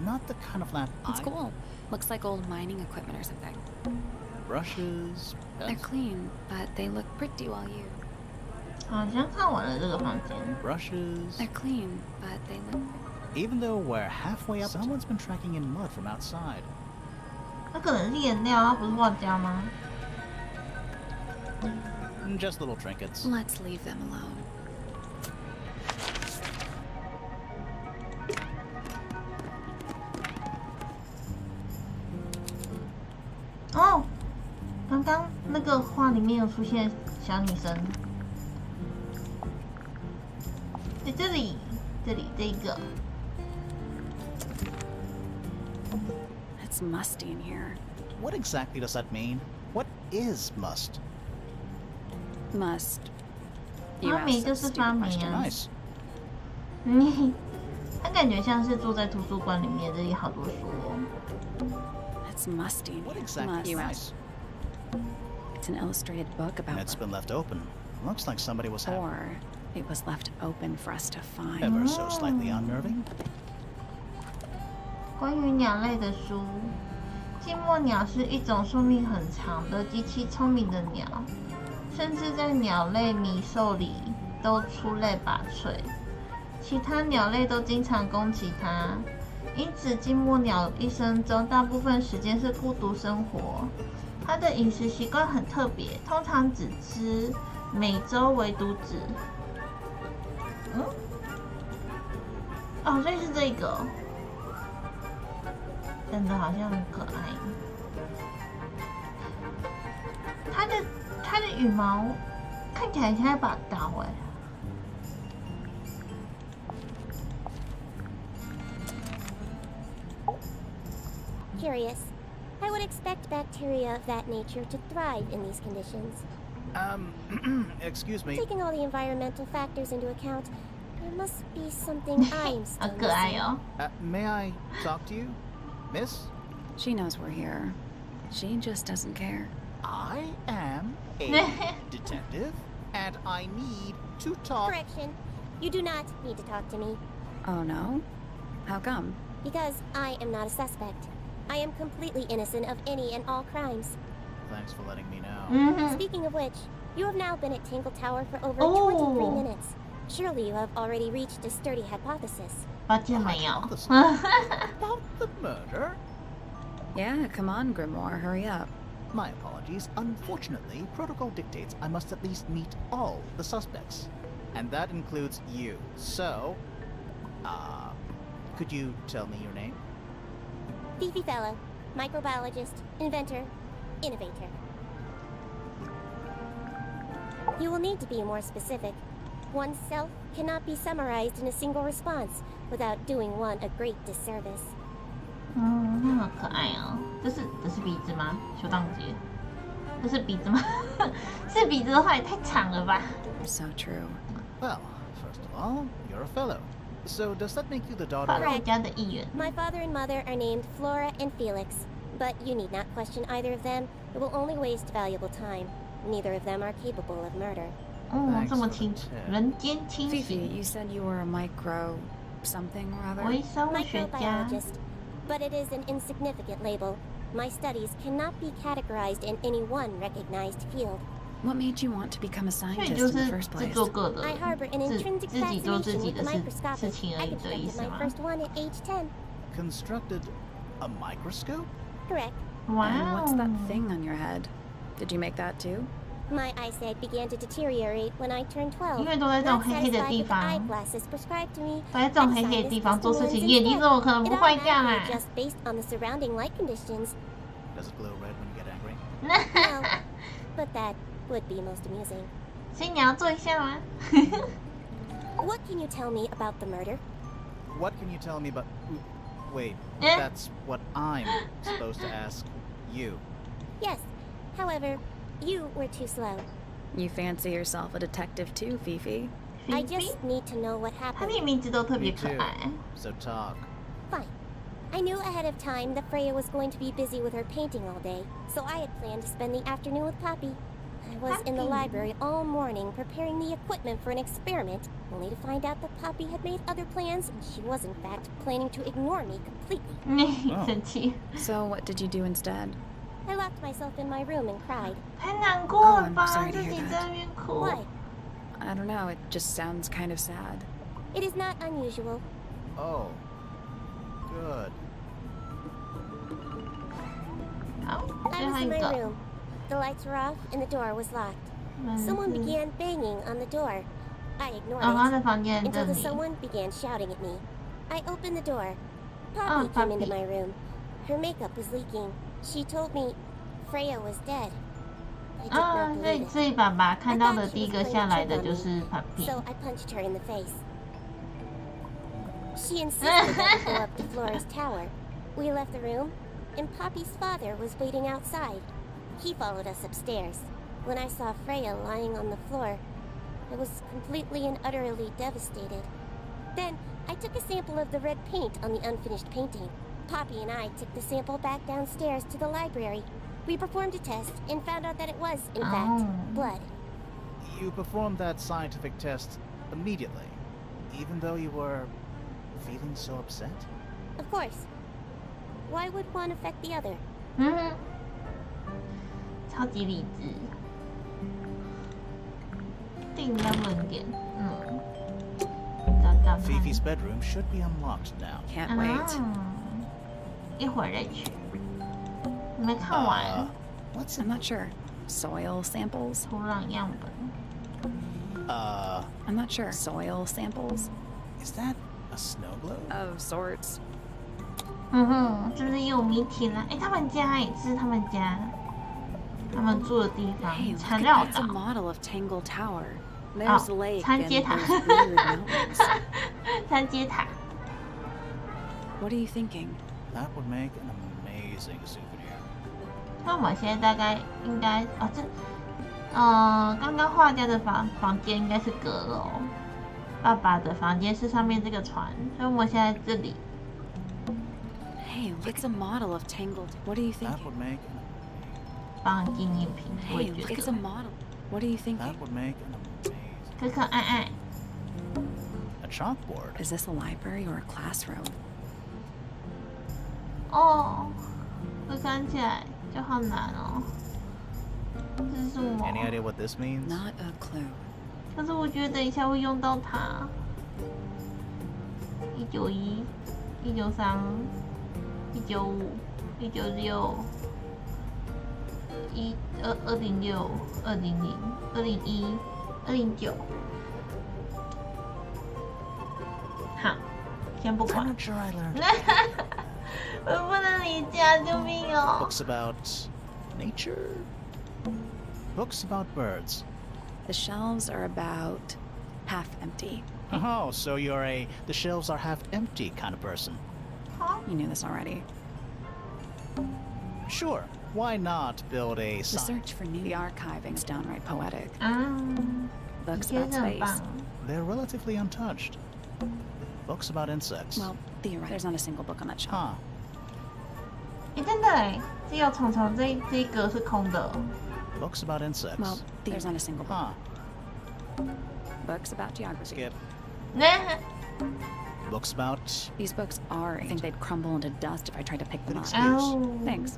Not the kind of lamp It's I... cool. Looks like old mining equipment or something. Brushes. They're Pens. clean, but they look pretty well used. 好像看完了这个房间。 Brushes. They're clean, but they look. Even though we're halfway up, someone's been tracking in mud from outside. 那可能是颜料，他不是画家吗？ Just little trinkets. Let's leave them alone. 哦，刚刚那个画里面有出现小女生，在这里，这一个。 It's musty in here. What exactly does that mean? What is must? Must. You 发霉 asked 就 that 是 stupid 发霉 question. 啊。 Nice. 他感觉像是住在图书馆里面，这里好多书哦。 It's musty in What here. exactly You is asked. nice? It's an illustrated book about It's books. been left open. Looks like somebody was having Or it was left open for us to find. ever so slightly unnerving. 关于鸟类的书，寂寞鸟是一种寿命很长的极其聪明的鸟，甚至在鸟类迷兽里都出类拔萃。其他鸟类都经常攻击它，因此寂寞鸟一生中大部分时间是孤独生活。他的饮食习惯很特别，通常只吃美洲围肚子。嗯，哦，所以是这个、哦，真的好像很可爱。它的羽毛看起来像一把刀哎。Curious. I would expect bacteria of that nature to thrive in these conditions. Excuse me. Taking all the environmental factors into account, there must be something I'm 好 still 可爱 missing. 哦。 May I talk to you, Miss? She knows we're here. She just doesn't care. I am a detective, and I need to talk. Correction. You do not need to talk to me, Oh no? How come? because I am not a suspect. I am completely innocent of any and all crimes. Thanks for letting me know. 嗯哼， Speaking of which, you have now been at Tangle Tower for over Oh. 23 minutes. Surely you have already reached a sturdy hypothesis. 抱歉没有。 About the murder? Yeah, come on, Grimoire, hurry up. My apologies. Unfortunately, protocol dictates I must at least meet all the suspects. And that includes you. So, could you tell me your name? Fifi Fellow, microbiologist, inventor, innovator. You will need to be more specific. Oneself cannot be summarized in a single response without doing one a great disservice. 嗯，那好可爱哦。这是鼻子吗？修当姐，这是鼻子吗？是鼻子的话也太长了吧。 So true. Well, first of all, you're a fellow. So does that make you the daughter 法 of... 洛家的一员。 My father and mother are named Flora and Felix, but you need not question either of them. It will only waste valuable time. Neither of them are capable of murder. 哦，这么清楚，人间清 Fifi, 醒。 you said you were a micro something or other? 微生物学家。 Microbiologist, but it is an insignificant label. My studies cannot be categorized in any one recognized field. What made you want to become a 所以 scientist 就 in the 是 first 自 place? 做各的， I harbor an 自 intrinsic 自己做自 fascination 己 with 的 the 事 microscopic. 情而 I 已的意 constructed 思 my 吗？ first one at age 10. Constructed a microscope? Correct. And what's that 哇 thing on your head? Did you make that too? My eyesight began to deteriorate when I turned 12. 因为都在这种 Not 黑黑的 satisfied 地 with the 方， eyeglasses prescribed to me, 都在这种黑黑的地方做事情，眼睛怎么可能 it 不坏掉啊？ automatically just based on the surrounding light conditions. Does it glow red when you get angry? No, but that would be most amusing. 所以你要做一下吗？ What can you tell me about the murder? What can you tell me about... Wait, Eh? that's what I'm supposed to ask you. Yes. However, you were too slow. You fancy yourself a detective too, Fifi? I 菲菲 just need to know what 他 happened. 连名字都特别 Me 可 too. 爱。 So talk. Fine. I knew ahead of time that Freya was going to be busy with her painting all day, so I had planned to spend the afternoon with Poppy. I was in the Poppy. library all morning preparing the equipment for an experiment, only to find out that Poppy had made other plans and she was in fact planning to ignore me completely. 生气， So what did you do instead? I locked myself in my room and cried. 太难过了 Oh, 吧？ I'm sorry to 自 hear 己 that. 在那边哭。 Why? I don't know, it just sounds kind of sad. It is not unusual. Oh. Good. 好， I 最 was 后 in 一 my 个。 room. The lights were off and the door was locked. 嗯 Someone 哼 began banging on the door. I ignored 哦，他 it 的房间在 until 这 the 里。 someone began shouting at me. I opened the door. Oh, Poppy came into Poppy. my room. Her makeup was leaking. She told me Freya was dead. I did 啊， not 所以 believe it. 所以爸爸看到的第一个下来的就是 Papi。 So I punched her in the face. She insisted that we go up to Flora's tower. We left the room, and Poppy's father was waiting outside. He followed us upstairs. When I saw Freya lying on the floor, I was completely and utterly devastated. Then I took a sample of the red paint on the unfinished painting. Poppy and I took the sample back downstairs to the library. We performed a test and found out that it was, in fact, Oh. blood. You performed that scientific test immediately, even though you were feeling so upset? Of course. Why would one affect the other? 嗯哼，超级理智，定要论点，嗯，找找看。 Fifi's bedroom should be unlocked now. Can't wait. 啊，一会儿再去。你没看完？ What's I'm in not sure. Soil samples? 土壤样本。 I'm not sure. Soil samples? Is that a snow globe? Of sorts. 嗯哼，是不是也有谜题啦？哎，他们家哎，这是他们家，他们住的地方 Hey, 缠 look 绕 at that's a 岛。 model of Tangle Tower. There's the lake 缠 and 结 those 塔。 weird mountains. 缠结塔。 What are you thinking? That would make an amazing souvenir. 那我们现在大概应该刚刚画家的房间应该是阁楼，爸爸的房间是上面这个船，所以我们现在这里。 Hey, it's a model of Tangle. What are you That thinking? would make 放纪念品，我 Hey, 也觉 it's 得 a model. What are you thinking? that would make an amazing 可可爱爱。 a chalkboard. Is this a library or a classroom? 哦，这看起来就好难哦。这是什么？ Any idea what this means? Not a clue. 可是我觉得等一下会用到它。191、193、195、196、206、200、201、209。好，先不 I'm 管。 not sure I learned 我不能离家，救命哦！ books about nature, books about birds. The shelves are about half empty. Oh, so you're the shelves are half empty kind of person. You knew this already. Sure, why not build a The sign? search for new archiving is downright poetic. 啊， Books 也 about 是很棒 space.。 They're relatively untouched. Books about insects. Well, theoretically, there's not a single book on that shelf. Huh. 哎，真的哎，只有虫虫这一格是空的。 Books about insects. Well, there's not a single book. Huh. Books about geography. Skip. 那 Books about These books are. I think they'd crumble into dust if I tried to pick them up. Excuse. 哦， Thanks.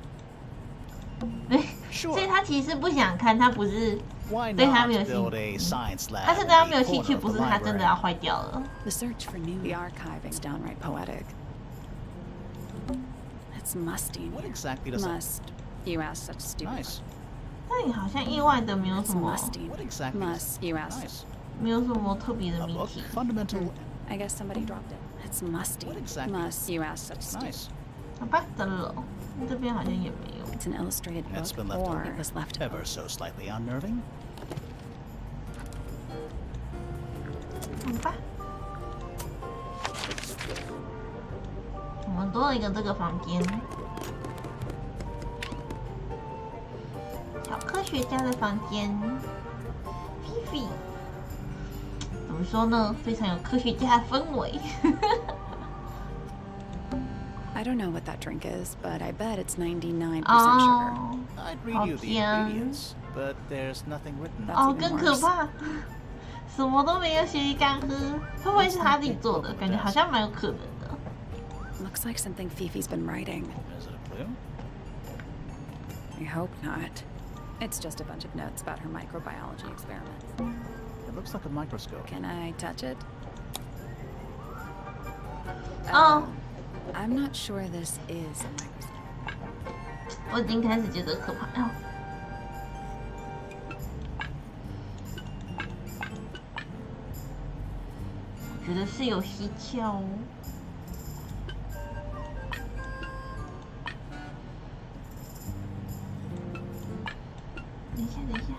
所以 Sure. 他其实不想看，他不是 Why 对他 not 没有兴 build a science lab? 他是 in 对他 the 没有兴 corner 趣， of 不 the 是他真的 library? 要坏掉了。 The search for new archiving is downright poetic. It's musty in What here. exactly does that? Must. You ask such stupid. Nice. 那你好像意外的没有 It's 什么， musty. What exactly? Must. You ask. Nice. 没有什么特别的 A 谜 book 题。 fundamental. I guess somebody dropped it. It's musty. What exactly? Must. You ask such stupid. Nice. 好吧，得了，这边好像也没有。 It's an illustrated It's book, been left or open. it was left Ever so slightly unnerving. 好吧，我们多了一个这个房间，小科学家的房间，菲菲，怎么说呢？非常有科学家的氛围。 I don't know what that drink is, but I bet it's 99% sugar. 哦 I'd read you the yeah. ingredients, but there's nothing written. That's 哦， even 更可 worse. 怕，什么都没有，血液干喝，会不会是他自己做的？感觉好像蛮有可能的。 Looks like something Fifi's been writing. Is it a clue? I hope not. It's just a bunch of notes about her microbiology experiments. It looks like a microscope. Can I touch it? Oh. I'm not sure this is a microscope. 我已经开始觉得可怕了。我觉得是有蹊跷哦。等一下，等一下。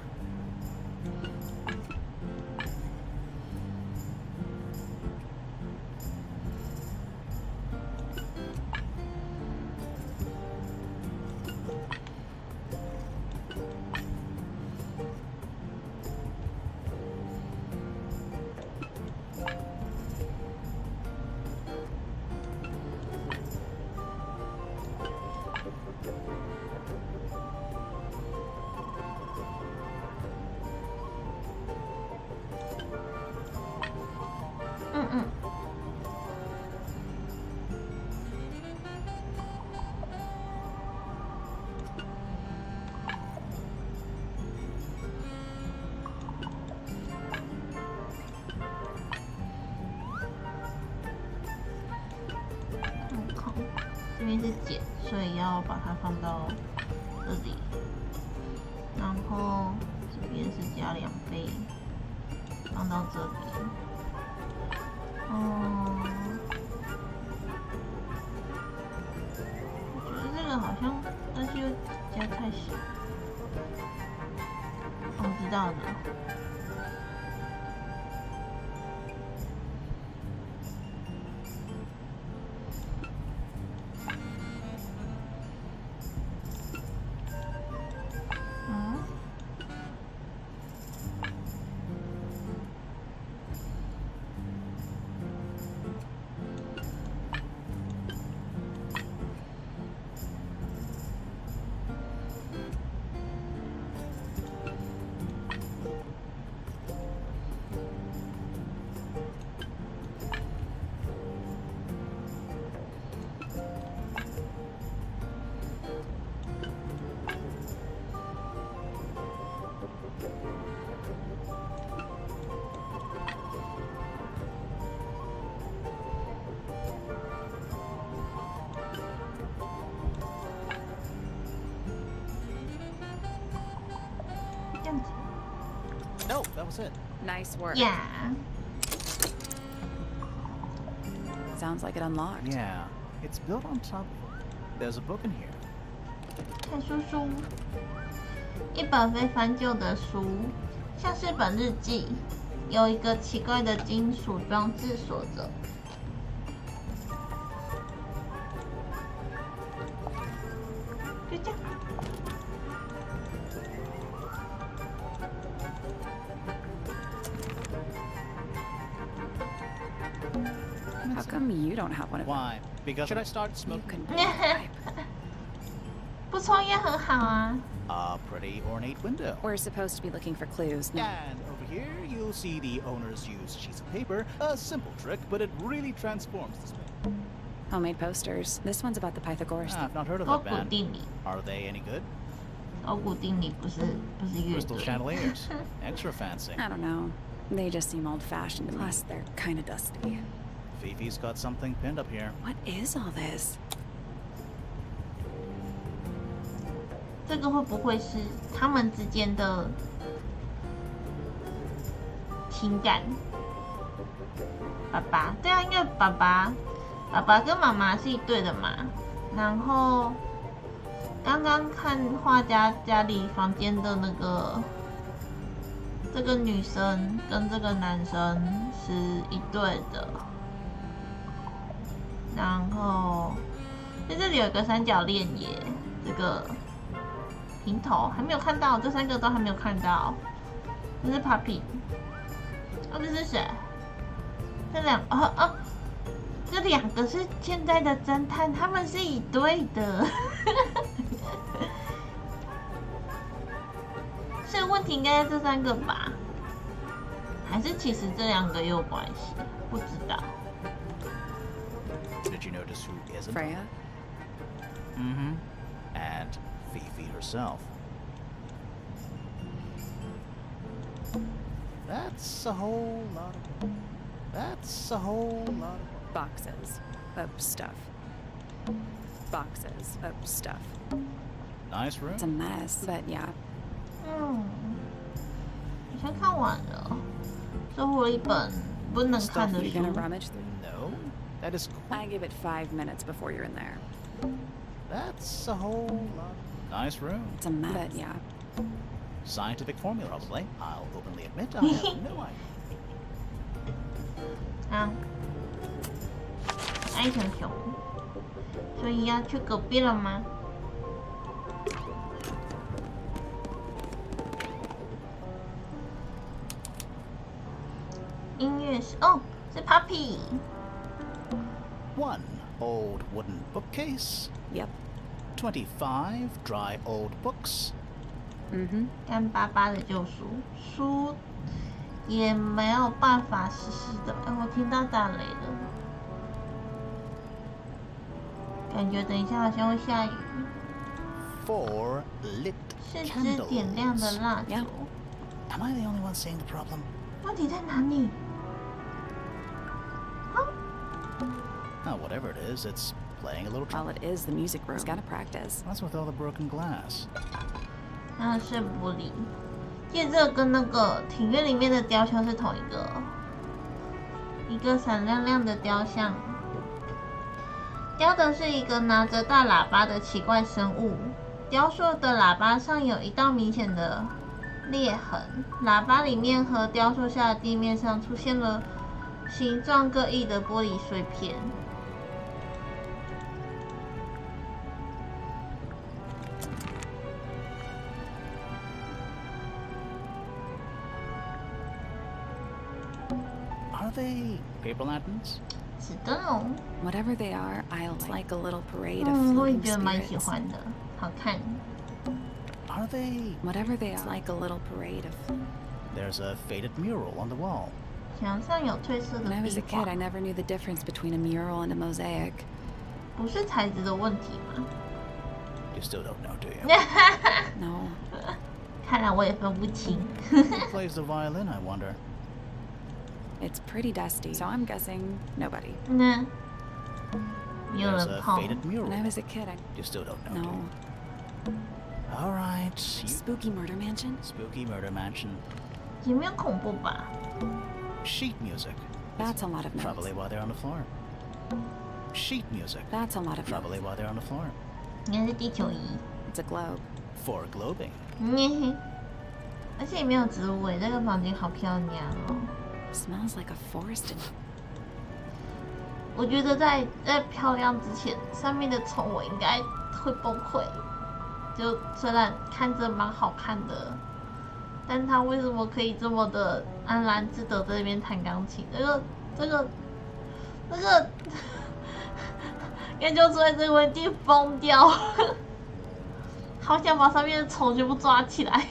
嗯嗯。这边是碱，所以要把它放到这里。然后这边是加2倍，放到这里。我觉得这个好像，但是又加太小。我知道了。No, that was it. Nice work. Yeah. Sounds like it unlocked. Yeah, it's built on top of it. There's a book in here. 看书，一本非翻旧的书，像是本日记，有一个奇怪的金属装置锁着。就这样。How come you don't have one of them? Why? Because should I start You smoking? can. 不抽烟很好啊。A pretty ornate window. We're supposed to be looking for clues. No. And over here, you'll see the owner's used sheets of paper. A simple trick, but it really transforms the space. Homemade posters. This one's about the Pythagoras. I've not heard of 勾 that 股 band. 定理， Are they any good? 勾股定理不是乐 Crystal 队。 chandeliers. Extra fancy. I don't know. They just seem old-fashioned to me. Plus, they're kind of dusty. Fifi's got something pinned up here. What is all this? 这个会不会是他们之间的情感？爸爸，对啊，因为爸爸跟妈妈是一对的嘛。然后刚刚看画家家里房间的那个，这个女生跟这个男生是一对的。然后在这里有一个三角恋耶，这个。平头还没有看到，这3个都还没有看到。这是 Puppy， 这是谁？这2个是现在的侦探，他们是一对的。所以问题应该在这3个吧？还是其实这2个也有关系？不知道。Did you notice who isn't? Freya? Mm-hmm. And Fifi herself. That's a whole lot of... That's a whole lot of... Boxes of stuff. Boxes of stuff. Nice room. It's a mess, but yeah. 好像看完了，收获了一本不能看 Stuff 的 you're 书 gonna。rummage through? No, that is... I give it 5 minutes before you're in there. That's a whole lot... Nice room. It's a mess, but yeah. Scientific formula, probably. I'll openly admit I have no idea. 啊，爱熊熊，所以要去隔壁了吗？音乐是哦，是 Puppy。 1 old wooden bookcase. Yep. 25 dry old books. Mm-hmm. 干巴巴的旧书，书也没有办法湿湿的。哎，我听到打雷了，感觉等一下好像会下雨。 4 lit 是只点亮的 candles. 蜡烛。 Yeah. Am I the only one seeing the problem? 问题在哪里？ Oh, whatever it is, it's playing a little Well, trouble. it is the music room. It's gotta practice. What's with all the broken glass? 还有睡玻璃。记得这个跟那个庭院里面的雕像是同一个，一个闪亮亮的雕像，雕的是一个拿着大喇叭的奇怪生物。雕塑的喇叭上有一道明显的裂痕，喇叭里面和雕塑下的地面上出现了形状各异的玻璃碎片。Are they paper lanterns? 纸灯笼， Whatever they are, I'll like a little parade of 我也 floating 觉得蛮喜 spirits. 欢的，好看。 Are they? Whatever they are, like a little parade of. There's a faded mural on the wall. 墙上有褪色的 When I was 壁 a kid, 画 I， never knew the difference between a mural and a mosaic. 不是材质的问题吗？ You still don't know, do you? No. 看来我也分不清。 Who plays the violin, I wonder? It's pretty dusty, so I'm guessing nobody. 那没有 There's 人 a 碰。 faded mural. When I was a kid, I. You still don't know, do No. you? All right. You... Spooky murder mansion? Spooky murder mansion. 也没有恐怖吧？ Sheet music. That's a lot of notes. Probably why they're on the floor. Sheet music. That's a lot of Probably notes. why they're on the floor. 应该是地球仪。 It's a globe. For globing. 而且也没有植物诶，这个房间好漂亮哦。 Smells like a forest in. 我觉得在漂亮之前，上面的虫我应该会崩溃。就虽然看着蛮好看的，但他为什么可以这么的安然自得在那边弹钢琴？这个，研究出来这个问题疯掉。好想把上面的虫全部抓起来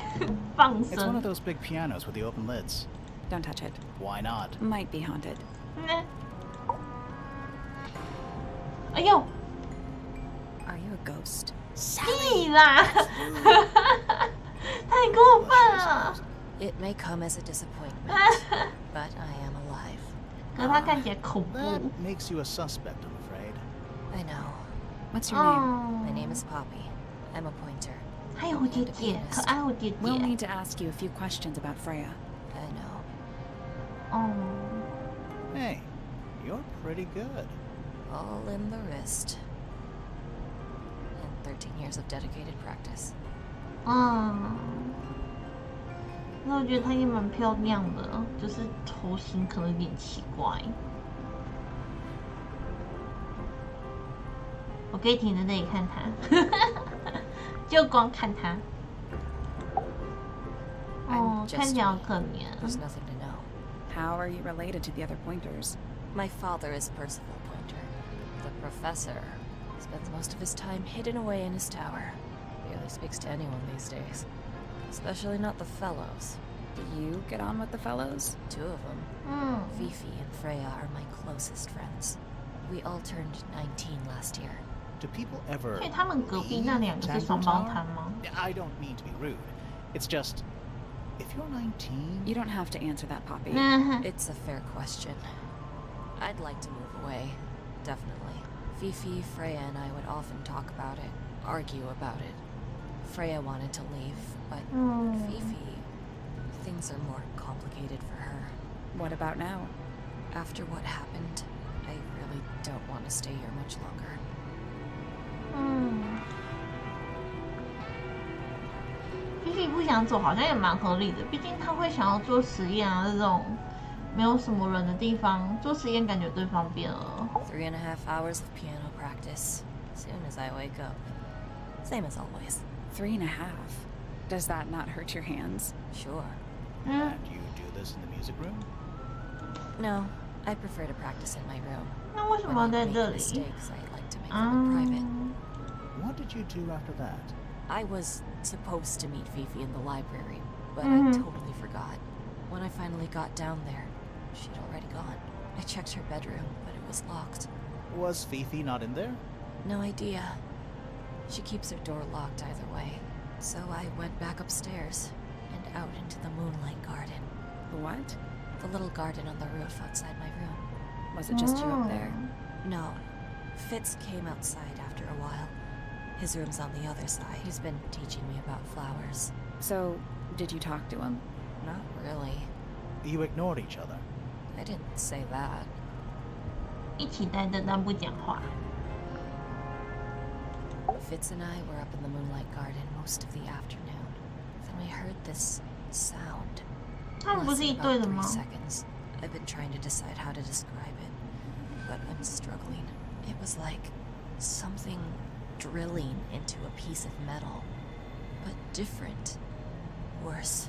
放 It's one 生 of。those big pianos with the open lids. Don't touch it. Why not? Might be haunted. 哎呦， Are you a ghost? 屁啦！太过分了。 It may come as a disappointment, but I am alive. 可是他看起来恐怖。 That makes you a suspect, I'm afraid. I know. What's your name? 哦 My name is Poppy. I'm a pointer. 还有姐姐，可爱有姐 We'll 姐。 need to ask you a few questions about Freya. I know. 哦， Hey, you're pretty good. All in the wrist. And 13 years of dedicated practice. 那我觉得她也蛮漂亮的，就是头型可能有点奇怪。我可以停在那里看她，就光看她。哦， I'm just 看起来好可怜。 There's nothing to know. How are you related to the other pointers? My father is Percival Pointer. The professor spends most of his time hidden away in his tower. Barely speaks to anyone these days. Especially not the fellows. Do you get on with the fellows? 2 of them. 嗯， Fifi and Freya are my closest friends. We all turned 19 last year. Do people ever 所以他们隔壁 leave 那两个是 Tangle 双胞 Tower? 胎吗？ I don't mean to be rude. It's just, if you're 19, You don't have to answer that, Poppy. 嗯 It's a fair question. I'd like to move away. Definitely. Fifi, Freya, and I would often talk about it, argue about it. Freya wanted to leave, but 嗯， Fifi, things are more complicated for her. What about now? After what happened, I really don't want to stay here much longer. 嗯，菲菲不想走，好像也蛮合理的。毕竟他会想要做实验啊，这种没有什么人的地方做实验，感觉最方便了。 3.5 hours of piano practice. Soon as I wake up. Same as always. 3.5. Does that not hurt your hands? Sure. 嗯 and you do this in the music room? No, I prefer to practice in my room. 那为什 When 么 I 要在 make 这里？ mistakes, I like to make them in private. 嗯， What did you do after that? I was supposed to meet Fifi in the library, but Mhm. I totally forgot. When I finally got down there, she'd already gone. I checked her bedroom, but it was locked. Was Fifi not in there? No idea. She keeps her door locked either way. So I went back upstairs and out into the moonlight garden. What? The little garden on the roof outside my room. Was it just you up there? No. Fitz came outside after a while. His room's on the other side. He's been teaching me about flowers. So, did you talk to him? Not really. You ignored each other. I didn't say that. 一起待着但不讲话。 Fitz and I were up in the moonlight garden most of the afternoon. Then we heard this sound. 他们不是一对的 Lasted 吗 about 3 seconds. I've been trying to decide how to describe it, but I'm struggling. It was like something drilling into a piece of metal, but different. Worse.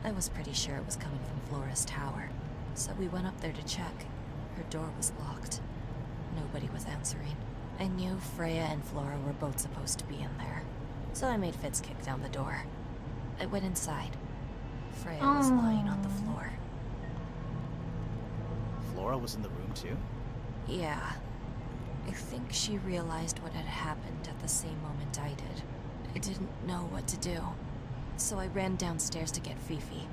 I was pretty sure it was coming from Flora's tower, so we went up there to check. Her door was locked. Nobody was answering. I knew Freya and Flora were both supposed to be in there, so I made Fitz kick down the door. I went inside. Freya was lying on the floor. Flora was in the room too? Yeah. I think she realized what had happened at the same moment I did. I didn't know what to do, so I ran downstairs to get Fifi.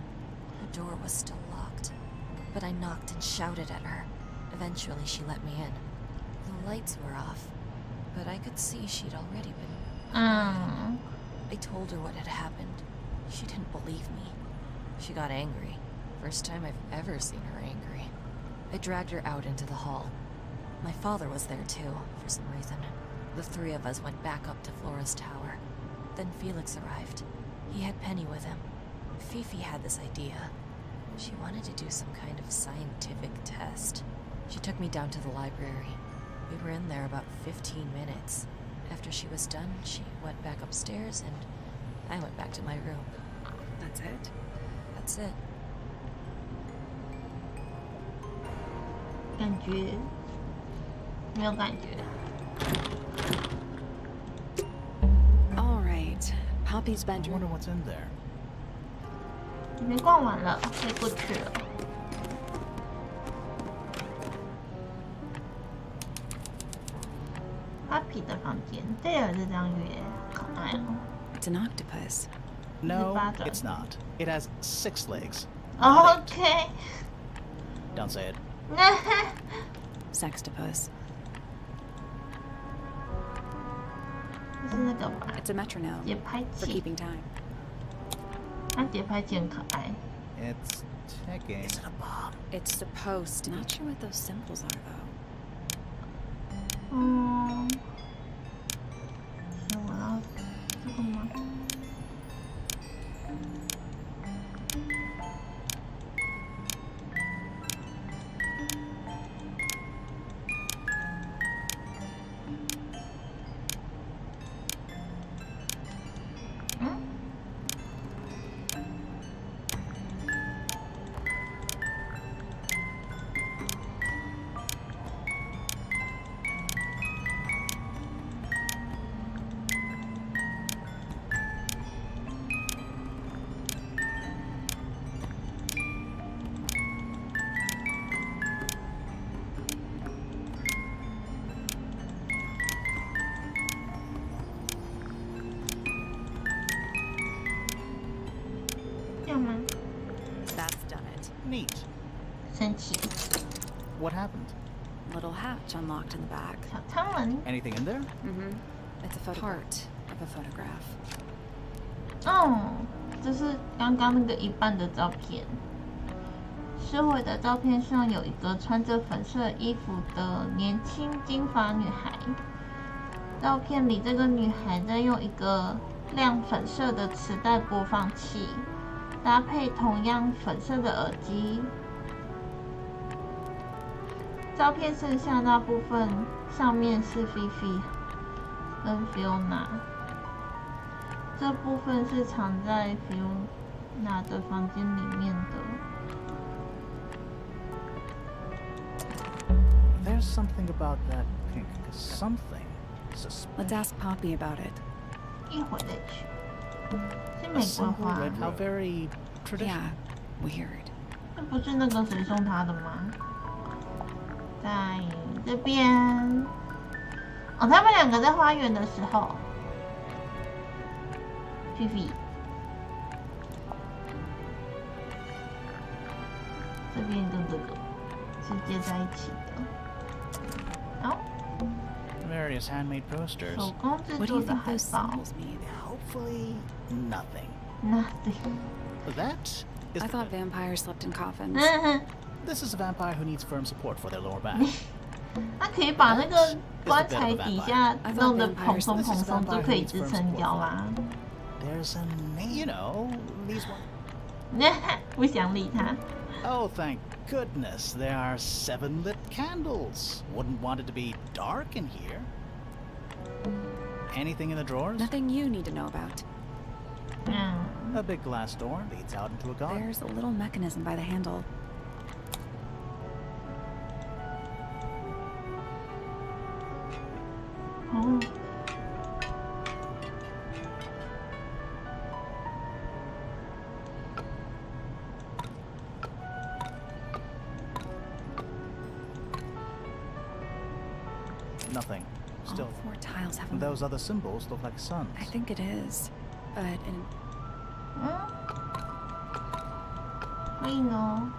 Her door was still locked, but I knocked and shouted at her. Eventually, she let me in. The lights were off, but I could see she'd already been crying. I told her what had happened. She didn't believe me. She got angry. First time I've ever seen her angry. I dragged her out into the hall. My father was there too, for some reason. The three of us went back up to Flora's tower. Then Felix arrived. He had Penny with him. Fifi had this idea. She wanted to do some kind of scientific test. She took me down to the library. We were in there about 15 minutes. After she was done, she went back upstairs and I went back to my room. That's it? That's it. 感觉没有感觉。 All right. Poppy's I bedroom. wonder what's in there. 你们逛完了，可以过去了。Happy 的房间，对了，这张月可爱哦。 It's an octopus. No, bad. it's not. It has 6 legs. OK， Don't say it. Sextopus. 这是那个吧？ It's a metronome 节拍 for 器， keeping time. 它节拍器很可爱。 It's ticking. Is it a bomb? It's supposed to. Not sure what those symbols are, though. 嗯，是我要这个吗？嗯。这样吗？ That's done it. Neat. 神奇， What happened? Little hatch unlocked in the back. 小舱门。 Anything in there? Mm-hmm. It's a part of a photograph. 哦，这是刚刚那个一半的照片。收回的照片上有一个穿着粉色衣服的年轻金发女孩。照片里，这个女孩在用一个亮粉色的磁带播放器，搭配同样粉色的耳机。照片剩下那部分上面是菲菲跟 Fiona， 这部分是藏在 Fiona 的房间里面的。 There's something about that pink. Something suspicious. Let's ask Poppy about it. 一会再去。是 A 玫瑰 simple 花， red. How very traditional. Yeah, weird. 这不是那个谁送他的吗？在这边。哦，他们两个在花园的时候，菲菲，这边跟这个是接在一起的。好， Very various handmade posters. 手工制 What do 作 you 的 think 海 those 报 symbols mean? Hopefully, nothing.，nothing。 That is. I the thought bit. vampires slept in coffins. This is a vampire who needs firm support for their lower back. 它可以把那个棺材底下弄得蓬松蓬松，就可以支撑腰啦。There's a name. You know, these ones. 不想理他。 Oh, thank goodness, there are 7 lit candles. Wouldn't want it to be dark in here. Anything in the drawers? Nothing you need to know about. 嗯， A big glass door leads out into a garden. There's a little mechanism by the handle. 哦， Nothing. Still, All 4 tiles have a those other symbols look like suns. I think it is, but in 嗯，可以呢。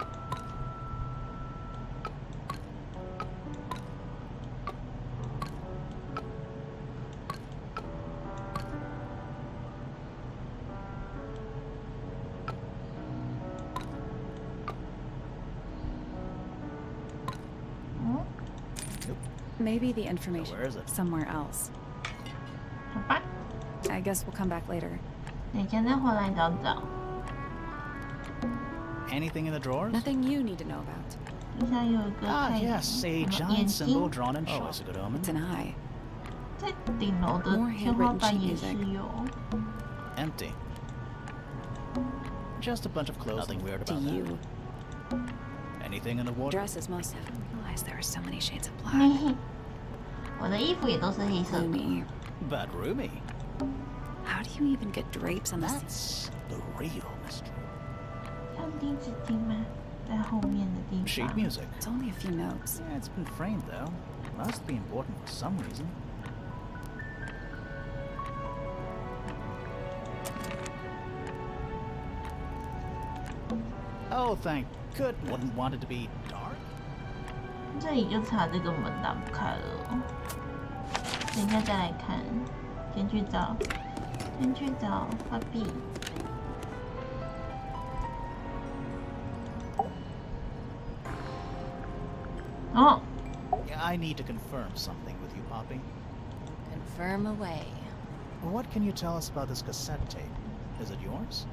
maybe the information Where is it? somewhere else. 好吧， I guess we'll come back later. 等一下再回来找找。 Anything in the drawers? Nothing you need to know about. 底下有一个 Ah, 太阳， yes, a 什么眼 giant symbol 睛， drawn in chalk. Oh, it's a good omen. It's an eye. 在顶楼的 More 天花 handwritten 板 sheet 也是 music. 有。 Empty. Just a bunch of clothes. Nothing weird To about you. that. Anything in the wardrobe? Dresses most have. I realize there are so many shades of black. 我的衣服也都是黑色的。 Gloomy. But roomy. How do you even get drapes on the ceiling? That's the real mystery. 像钉子钉吗？在后面的地 Sheet 方。 music. It's only a few notes. Yeah, it's been framed though. Must be important for some reason. Oh, thank goodness. Wouldn't want it to be dark? 这里就差这个门打不开了。等一下再来看，先去找花币。哦， Yeah, I need to confirm something with you, Poppy. Confirm away. What can you tell us about this cassette tape? Is it yours?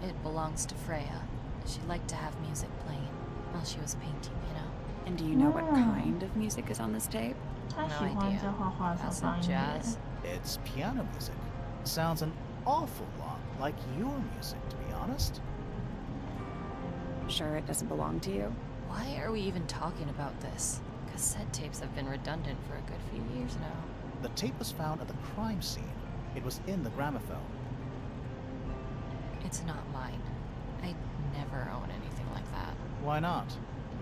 It belongs to Freya. She liked to have music playing while she was painting, you know. And do you know what Mm. kind of music is on this tape? 他喜欢在画画上 Has 放 some 音乐。 jazz. It's piano music. Sounds an awful lot like your music, to be honest. Sure, it doesn't belong to you. Why are we even talking about this? Cassette tapes have been redundant for a good few years now. The tape was found at the crime scene. It was in the gramophone. It's not mine. I'd never own anything like that. Why not?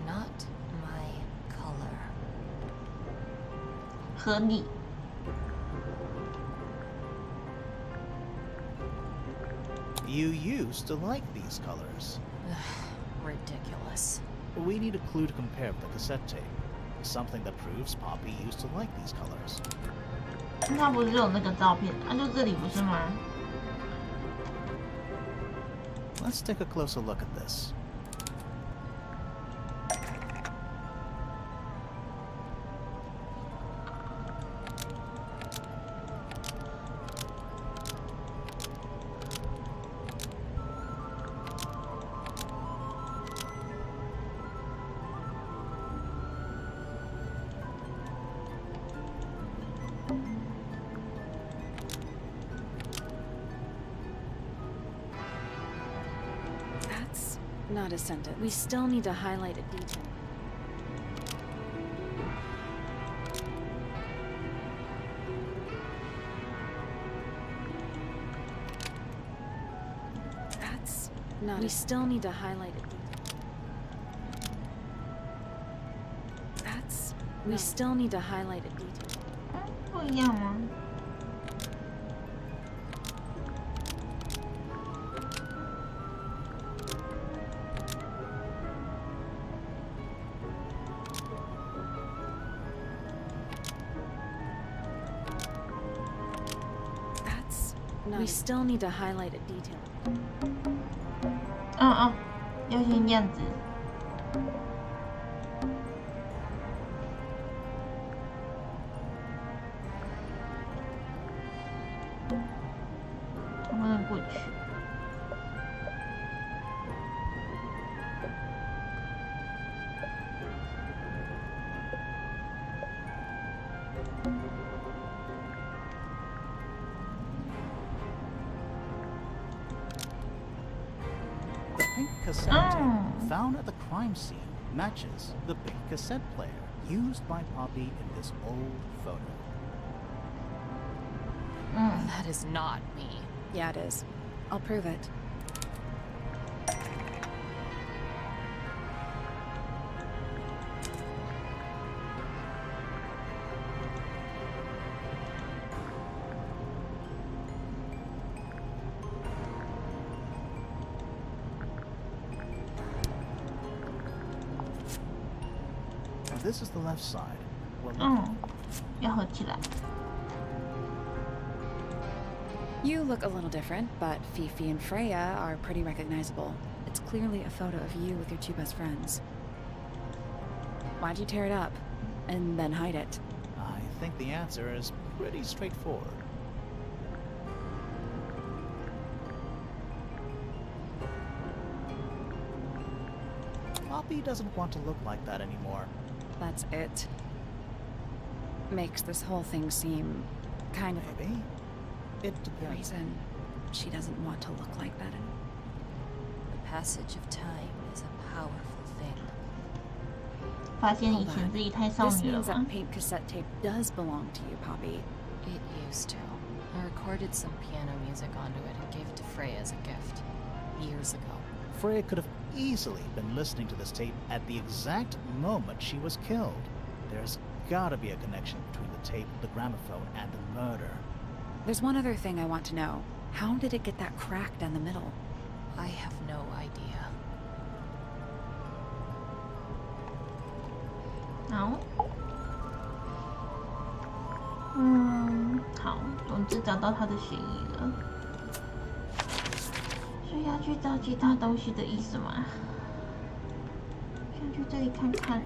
Not my color. 合理。 You used to like these colors. Ridiculous. We need a clue to compare with the cassette tape. Something that proves Poppy used to like these colors. 他不是有那个照片，啊，就这里不是吗？ Let's take a closer look at this. That's not a sentence. We still need to highlight a detail. That's not. We still need to highlight a detail. That's. We still need to highlight a detail. 不一样吗？ We still need to highlight a detail. 要先这样子。能不能过去？The pink cassette tape found at the crime scene matches the pink cassette player used by Poppy in this old photo. That is not me. Yeah, it is. I'll prove it. This is the left side. Well, 要合起来。 You look a little different, but Fifi and Freya are pretty recognizable. It's clearly a photo of you with your two best friends. Why'd you tear it up? And then hide it? I think the answer is pretty straightforward. Poppy doesn't want to look like that anymore. That's it. Makes this whole thing seem kind of Maybe. It a depends. reason she doesn't want to look like that anymore. The passage of time is a powerful thing. 发现以前自己太少 This 女了 means 吗 that pink cassette tape does belong to you, Poppy. It used to. I recorded some piano music onto it and gave it to Freya as a gift. Years ago. Freya could have easily been listening to this tape at the exact moment she was killed. There's gotta be a connection between the tape, the gramophone, and the murder. There's one other thing I want to know. How did it get that crack down the middle? I have no idea. 好，好，总之找到他的嫌疑了，所以要去找其他东西的意思吗？先去这里看看。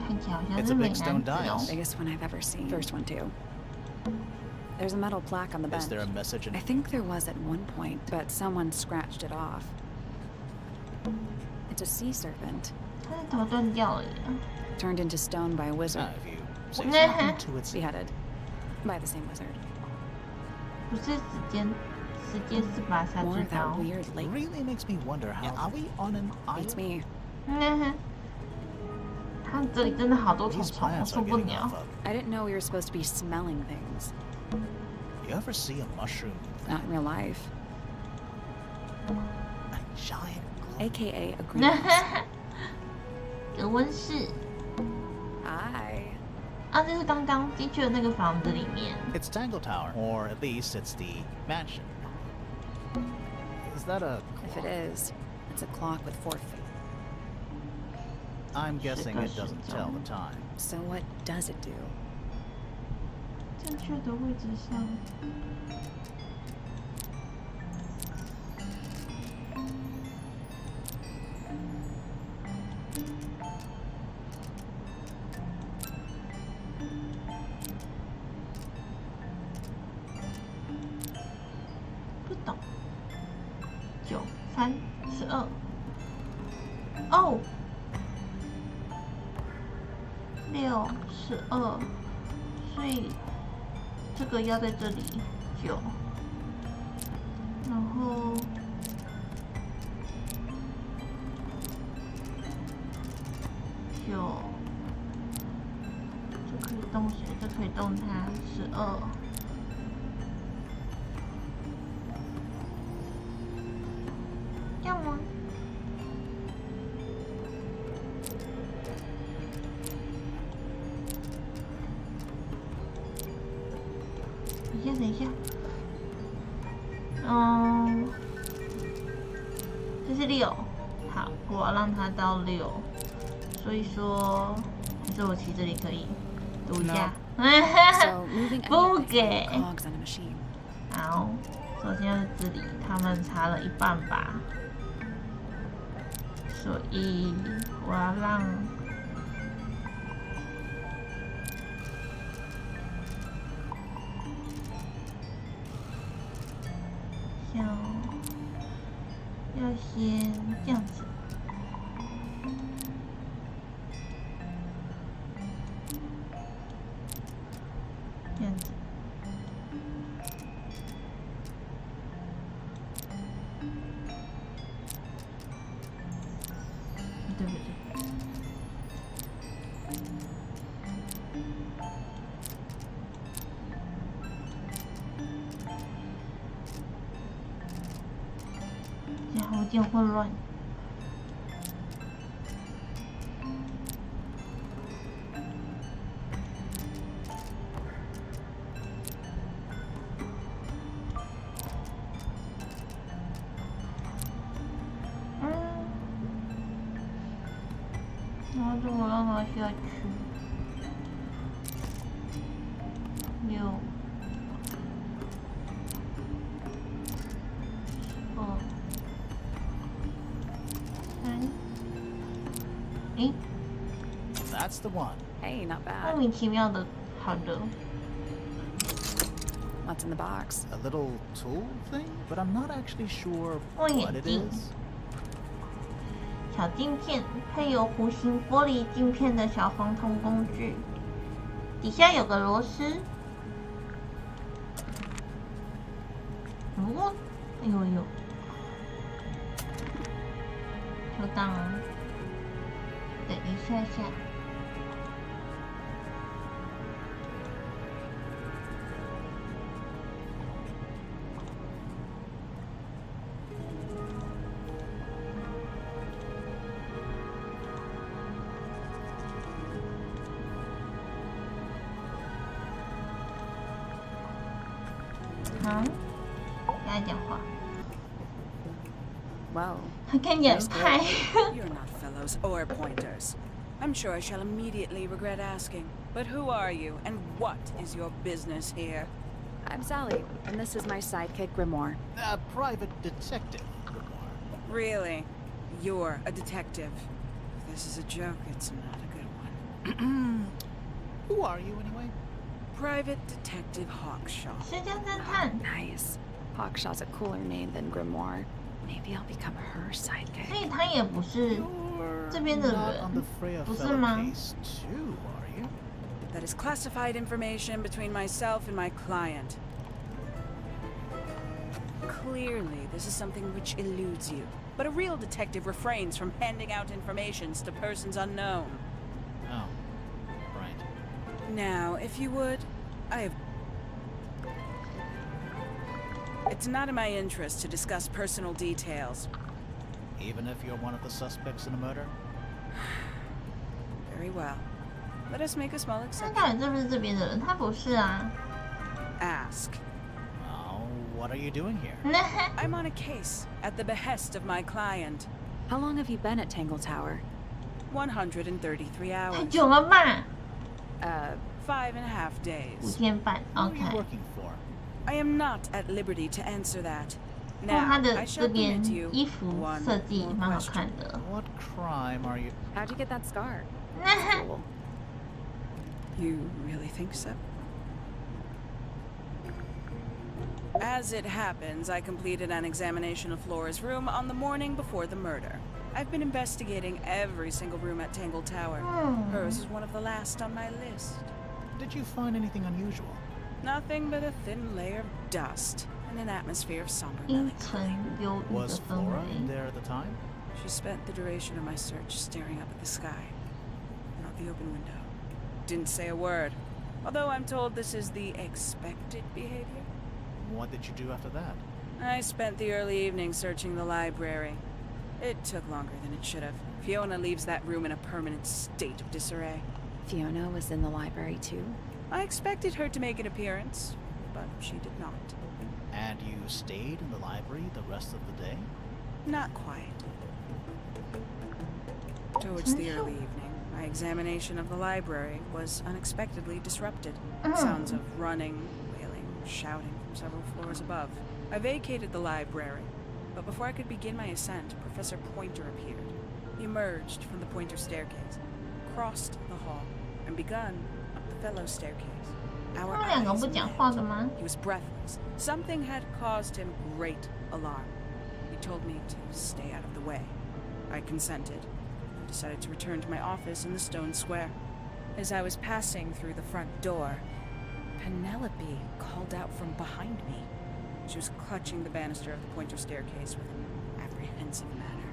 看起来好像 It's 是 a 美 big 男 stone 子哦 dial.。 Biggest one I've ever seen. First one, too. There's a metal plaque on the bench. Is there a message in I think there was at one point, but someone scratched it off. It's a sea serpent, 他的头断掉了耶。 turned into stone by a wizard, If you say something to its beheaded by the same wizard. 不是时间是把杀 More 知 of 道 that。weird lake. really makes me wonder how are we on an It's island? me. 他这里真的好多虫 These 虫，我 plants 受 are 不 getting 了 off。up. I didn't know we were supposed to be smelling things. You ever see a mushroom? Not in real life. A giant glow. AKA a greenhouse. 有温室 Hi. 啊，这是刚刚进去的那个房子里面。 It's Tangle Tower, or at least it's the mansion. Is that a If clock? it is, it's a clock with 4 feet. I'm guessing it doesn't 是的， tell the time. So what does it do? 正确的位置上。不懂。9、3、12。哦。6、12，所以这个要在这里9，然后9，这可以动谁？这可以动它。12，这样吗？等一下，这是6，好，我要让它到6，所以说，还是我骑这里可以读一下。 So moving 不 anything 给。 cogs on a machine. 好，首先是这里，他们查了一半吧，所以我要让要先这样子，这样子。 对不对？这样有点混乱。然后这我要拿下去，6、2、3，诶， That's the one. Hey, not 莫 bad. 名其妙的好的， What's in the box? A little tool thing? But I'm not actually sure Oh, yeah, what it ding. is. 小镜片，配有弧形玻璃镜片的小黄铜工具，底下有个螺丝。哦，哎呦呦，就当等一下下。好，跟他讲话。 Well, 他看起来很派。 you're not fellows or pointers. I'm sure I shall immediately regret asking. But who are you, and what is your business here? I'm Sally, and this is my sidekick Grimoire. A private detective. Lamar. Really? You're a detective. If this is a joke, it's not a good one. Who are you anyway? Private Detective Hawkshaw. 私家侦探， Nice. Hawkshaw's a cooler name than Grimoire. Maybe I'll become her 所 sidekick. 以他也不是 You're 这边的 not on the 人， Freya 不是 fellow 吗？ case too, are you? That is classified information between myself and my client. Clearly, this is something which eludes you. But a real detective refrains from handing out informations to persons unknown. Oh, right. Now, if you would, It's not in my interest to discuss personal details. Even if you're one of the suspects in a murder? Very well. Let us make a small 他 exception. 到底是不是这边的人？他不是啊。 Ask. Oh, what are you doing here? I'm on a case at the behest of my client. How long have you been at Tangle Tower? 133 太 hours. 久了吧？ 5.5 5 days. 天半 Who are ，OK。 you working for? I am not at liberty to answer that. 看他 Now, 的 I 这 shall 边 permit you 衣服 one 设计 more 蛮好 question. 看的。 What crime are you... How'd you get that scar? Cool. You really think so? As it happens, I completed an examination of Flora's room on the morning before the murder. I've been investigating every single room at Tangle Tower. Hers is one of the last on my list. Did you find anything unusual? Nothing but a thin layer of dust and an atmosphere of somber 阴 melancholy. 沉忧郁的 Was 氛 Flora 围 in。there at the time? She spent the duration of my search staring up at the sky and out the open window. Didn't say a word, although I'm told this is the expected behavior. What did you do after that? I spent the early evening searching the library. It took longer than it should have. Fiona leaves that room in a permanent state of disarray. Fiona was in the library too. I expected her to make an appearance, but she did not. And you stayed in the library the rest of the day? Not quite. Towards the early evening, My examination of the library was unexpectedly disrupted. Sounds of running, wailing, shouting from several floors above. I vacated the library, but before I could begin my ascent, Professor Pointer appeared. He emerged from the Pointer staircase, crossed the hall, and begun up the fellow staircase. Our 他们两个 eyes 不讲 met. 话的吗？ He was breathless. Something had caused him great alarm. He told me to stay out of the way. I consented. I decided to return to my office in the stone square. As I was passing through the front door, Penelope called out from behind me. She was clutching the banister of the Pointer staircase with an apprehensive manner.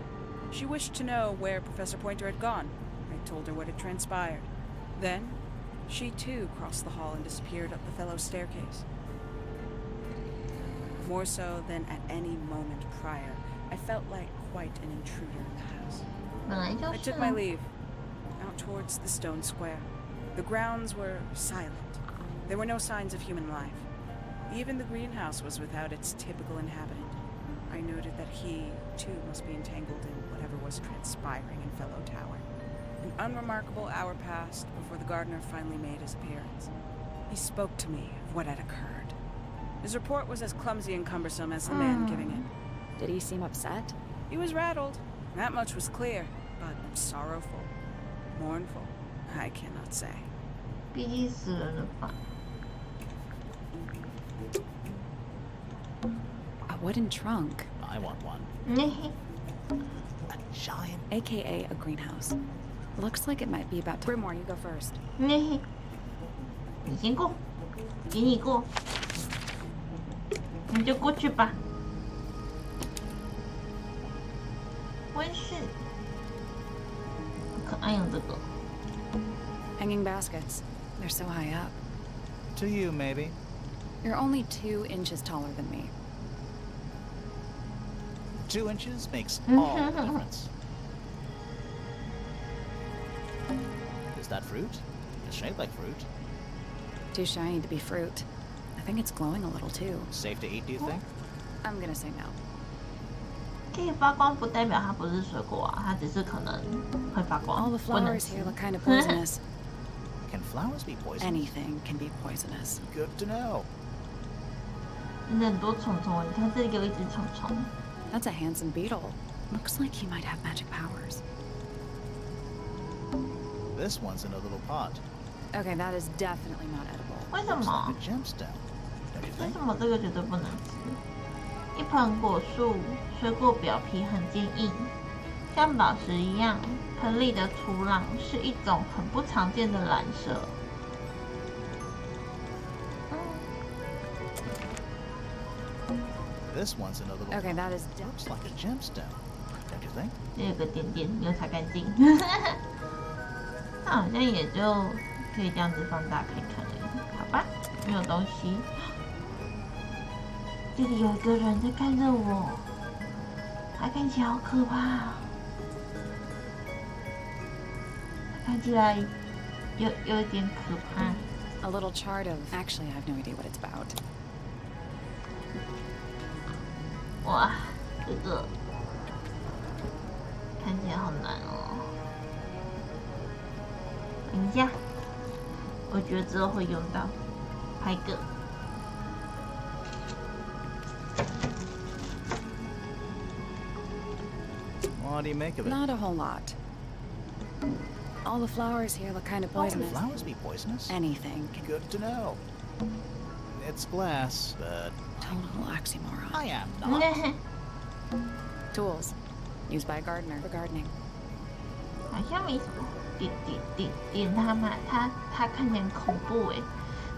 She wished to know where Professor Pointer had gone. I told her what had transpired. Then, she too crossed the hall and disappeared up the fellow staircase. More so than at any moment prior, I felt like quite an intruder in the house. 本来就 I 是 took my leave, out towards the stone square. The grounds were silent. There were no signs of human life. Even the greenhouse was without its typical inhabitant. I noted that he, too, must be entangled in whatever was transpiring in Fellow Tower. An unremarkable hour passed before the gardener finally made his appearance. He spoke to me of what had occurred. His report was as clumsy and cumbersome as the man giving it. Did he seem upset? He was rattled. That much was clear, but sorrowful, mournful, I cannot say. 毕竟死人了吧？ A wooden trunk, I want one. 嘿嘿 A giant. aka a greenhouse. Looks like it might be about to. Grimoire, you go first. 嘿嘿，你先过，给你过，你就过去吧。温室，可爱用这个。 Hanging baskets. They're so high up. To you, maybe. You're only 2 inches taller than me. 2 inches makes all the difference. Is that fruit? It's shaped like fruit. Too shiny to be fruit. I think it's glowing a little too. Safe to eat, do you think? I'm gonna say no. 可以发光不代表它不是水果啊，它只是可能会发光， All the 不能 flowers 吃 here look kind of poisonous. Can flowers be poisonous? Anything can be poisonous. Good to know. 真的很多虫虫，你看这里有一只虫虫。 That's a handsome beetle. Looks like he might have magic powers. This one's in a little pot. Okay, that is definitely not edible. 为什 Looks 么 like？a gemstone. Don't you 为 think? 什么这个绝对不能吃？一盆果树，水果表皮很坚硬，像宝石一样。盆里的土壤是一种很不常见的蓝色。 This one's in a little Okay, pot. that is Looks like a gemstone. Don't you think? 这有个点点，没有擦干净。那好像也就可以这样子放大看看而已，好吧？没有东西。这里有一个人在看着我，他看起来好可怕。他看起来有一点可怕。 a little chart of. Actually, I have no idea what it's about. 哇，这个看起来好难哦。等一下，我觉得之后会用到，拍个。 What do you make of it? Not a whole lot. All the flowers here look kind of Can poisonous. flowers be poisonous? Anything can. Good to know. It's glass, but Total oxymoron. I am not. Tools used by a gardener for gardening. 好像没什么，点他嘛，他看起来很恐怖哎，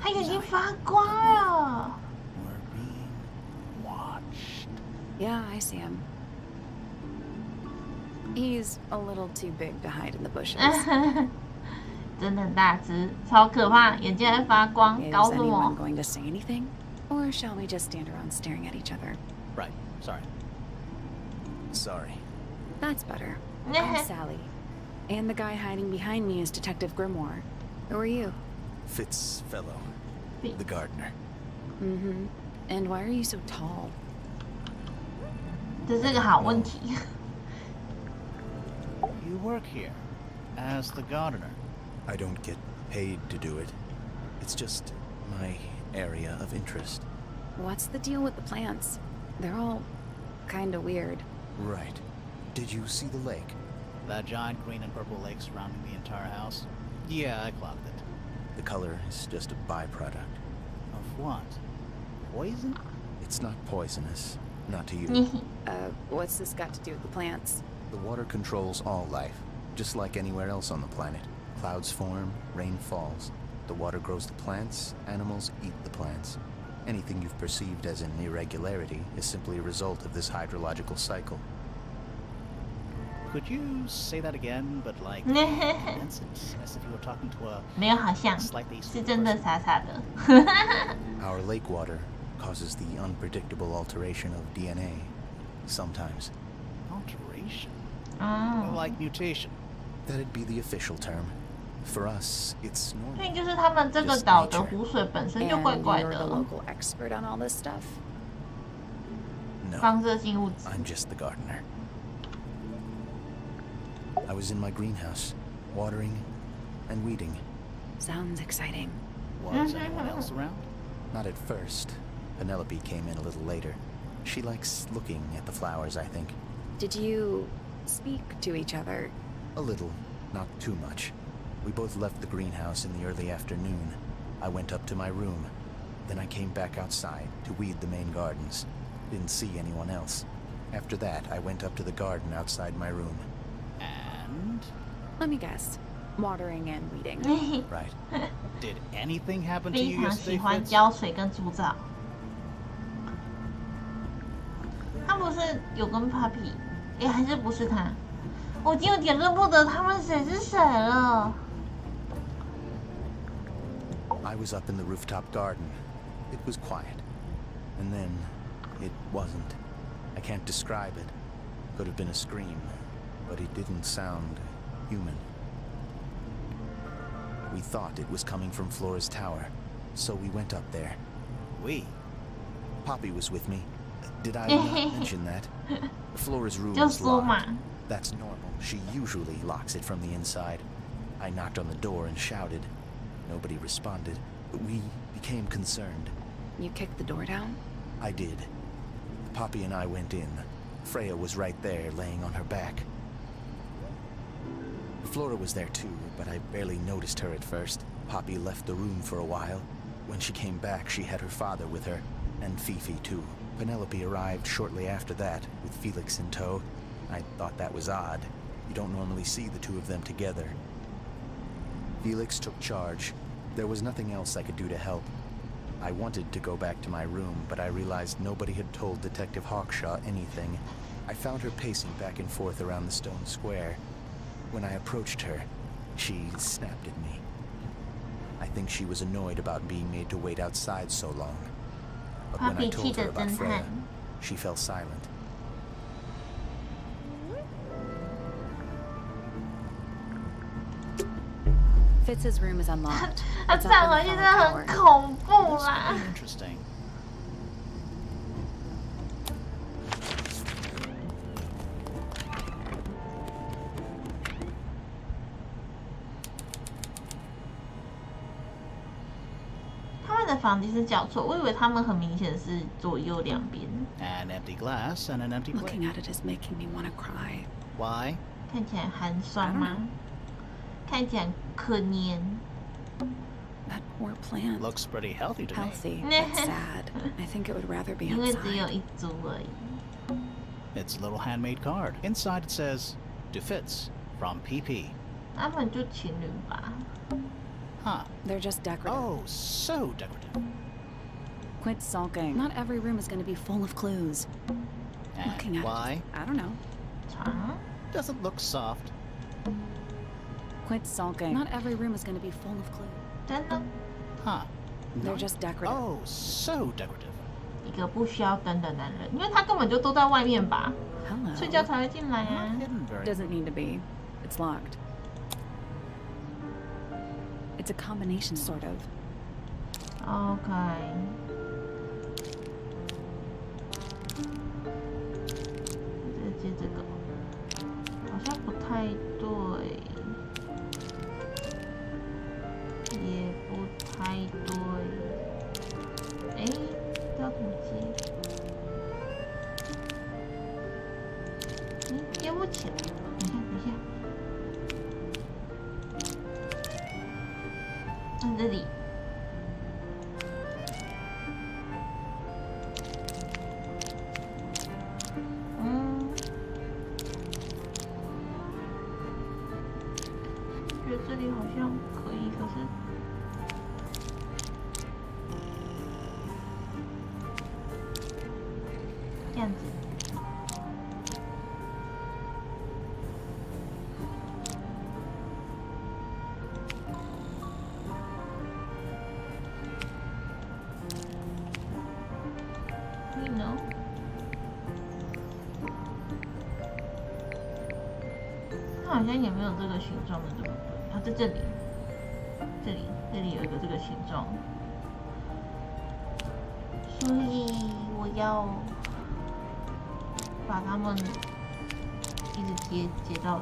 他眼睛发光了。 We're being watched. Yeah, I see him. He's a little too big to hide in the bushes. 真的很大只，超可怕，眼睛还发光， Is 搞什 anyone 么？ going to say anything? Or shall we just stand around staring at each other? Right. Sorry. Sorry. That's better. I'm Sally. And the guy hiding behind me is Detective Grimoire. Who are you? Fitzfellow, the gardener. Mm-hmm. And why are you so tall? 这是个好问题。 You work here. as the gardener? I don't get paid to do it. It's just my area of interest. What's the deal with the plants? They're all kinda weird. Right. Did you see the lake? That giant green and purple lake surrounding the entire house? Yeah, I clocked it. The color is just a byproduct. Of what? Poison? It's not poisonous. Not to you. What's this got to do with the plants? The water controls all life, just like anywhere else on the planet. Clouds form, rain falls. The water grows the plants, animals eat the plants. Anything you've perceived as an irregularity is simply a result of this hydrological cycle. Could you say that again, but like condense it, as if you were talking to a 没有好像 slightly 是真的傻傻的。 Our lake water causes the unpredictable alteration of DNA. Sometimes. alteration? 哦， Like mutation. That'd be the official term. For us, it's 所 normal. 以就是他们这个岛的湖水本身就 And 怪怪 you're the 的， local expert on all this stuff? No, 放射性物质。 I'm just the gardener. I was in my greenhouse, watering and weeding. Sounds exciting. Was anyone else around? Not at first. Penelope came in a little later. She likes looking at the flowers, I think. Did you speak to each other? A little, not too much. We both left the greenhouse in the early afternoon. I went up to my room. Then I came back outside to weed the main gardens. Didn't see anyone else. After that, I went up to the garden outside my room. And Let me guess. Watering and weeding. Right. did anything happen to 非 you 常喜 yesterday, 欢 Fitz? 浇水跟除草。他不是有跟 Papi， 还是不是他？我已经有点认不得他们谁是谁了。 I was up in the rooftop garden. It was quiet. And then, it wasn't. I can't describe it. Could have been a scream, but it didn't sound human. We thought it was coming from Flora's tower, so we went up there. We. Poppy was with me. Did I not mention that? Flora's room 就 is 说嘛 locked. That's normal. She usually locks it from the inside. I knocked on the door and shouted. Nobody responded. We became concerned. You kicked the door down? I did. Poppy and I went in. Freya was right there, laying on her back. Flora was there too, but I barely noticed her at first. Poppy left the room for a while. When she came back, she had her father with her, and Fifi too. Penelope arrived shortly after that, with Felix in tow. I thought that was odd. You don't normally see the two of them together. Felix took charge. There was nothing else I could do to help. I wanted to go back to my room, but I realized nobody had told Detective Hawkshaw anything. I found her pacing back and forth around the stone square. When I approached her, she snapped at me. I think she was annoyed about being made to wait outside so long. But when I told her about Freya, she fell silent. Fitz's room is unlocked. 他 It's 站 up 回 in 去 the 真的 front 很 tower. 恐怖 This 啦 could be interesting. "他们的房间是交错，我以为他们很明显是左右两边， An empty glass and an empty Looking plate. at it is making me want to cry. Why? 看起来寒酸吗？看起来很可怜。 That poor plant. Looks pretty healthy to me. Healthy, but sad. I think it would rather be 因为只有 outside. 一株而已。 It's a little handmade card. Inside it says, to Fitz, from PP. 他们就情侣吧？ Huh. They're just decorative. Oh, so decorative. Quit sulking. Not every room is going to be full of clues. Looking And at why? it. I don't know. 床 Doesn't look soft. Quit sulking. Not every room is going to be full of clues. 真的 Huh. They're just decorative. Oh, so decorative. 一个不需要灯的男人，因为他根本就都在外面吧， Hello. 睡觉才会进来 Not 啊。 hidden very Doesn't need to be. It's locked. It's a combination, sort of. OK，接这个好像不太对。这里。觉得这里好像可以，可是这样子。可以呢？它好像也没有这个形状的，对不对？它在这里，这里有一个这个形状，所以我要把它们一直接到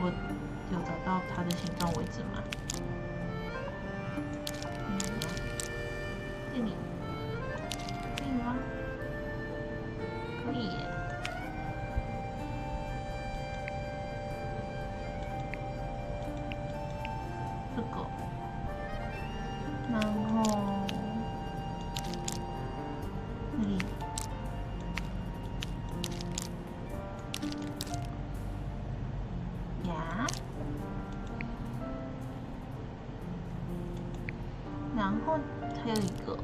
我有找到它的形状为止嘛。这里可以吗？可以耶。这个，然后这里，呀，然后还有一个，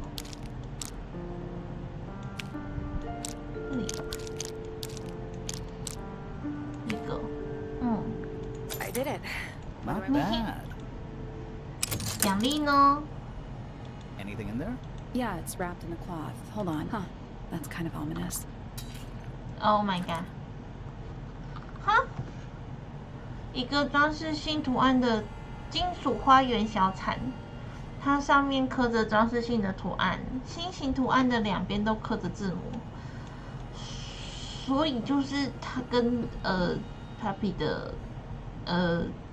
这里，一个，I did it. Not bad. 奖励呢？ Anything in there? Yeah, it's wrapped in a cloth. Hold on. Huh. That's kind of ominous. Oh my god！ 哈，一个装饰性图案的金属花园小铲，它上面刻着装饰性的图案，心形图案的两边都刻着字母，所以就是它跟Papi 的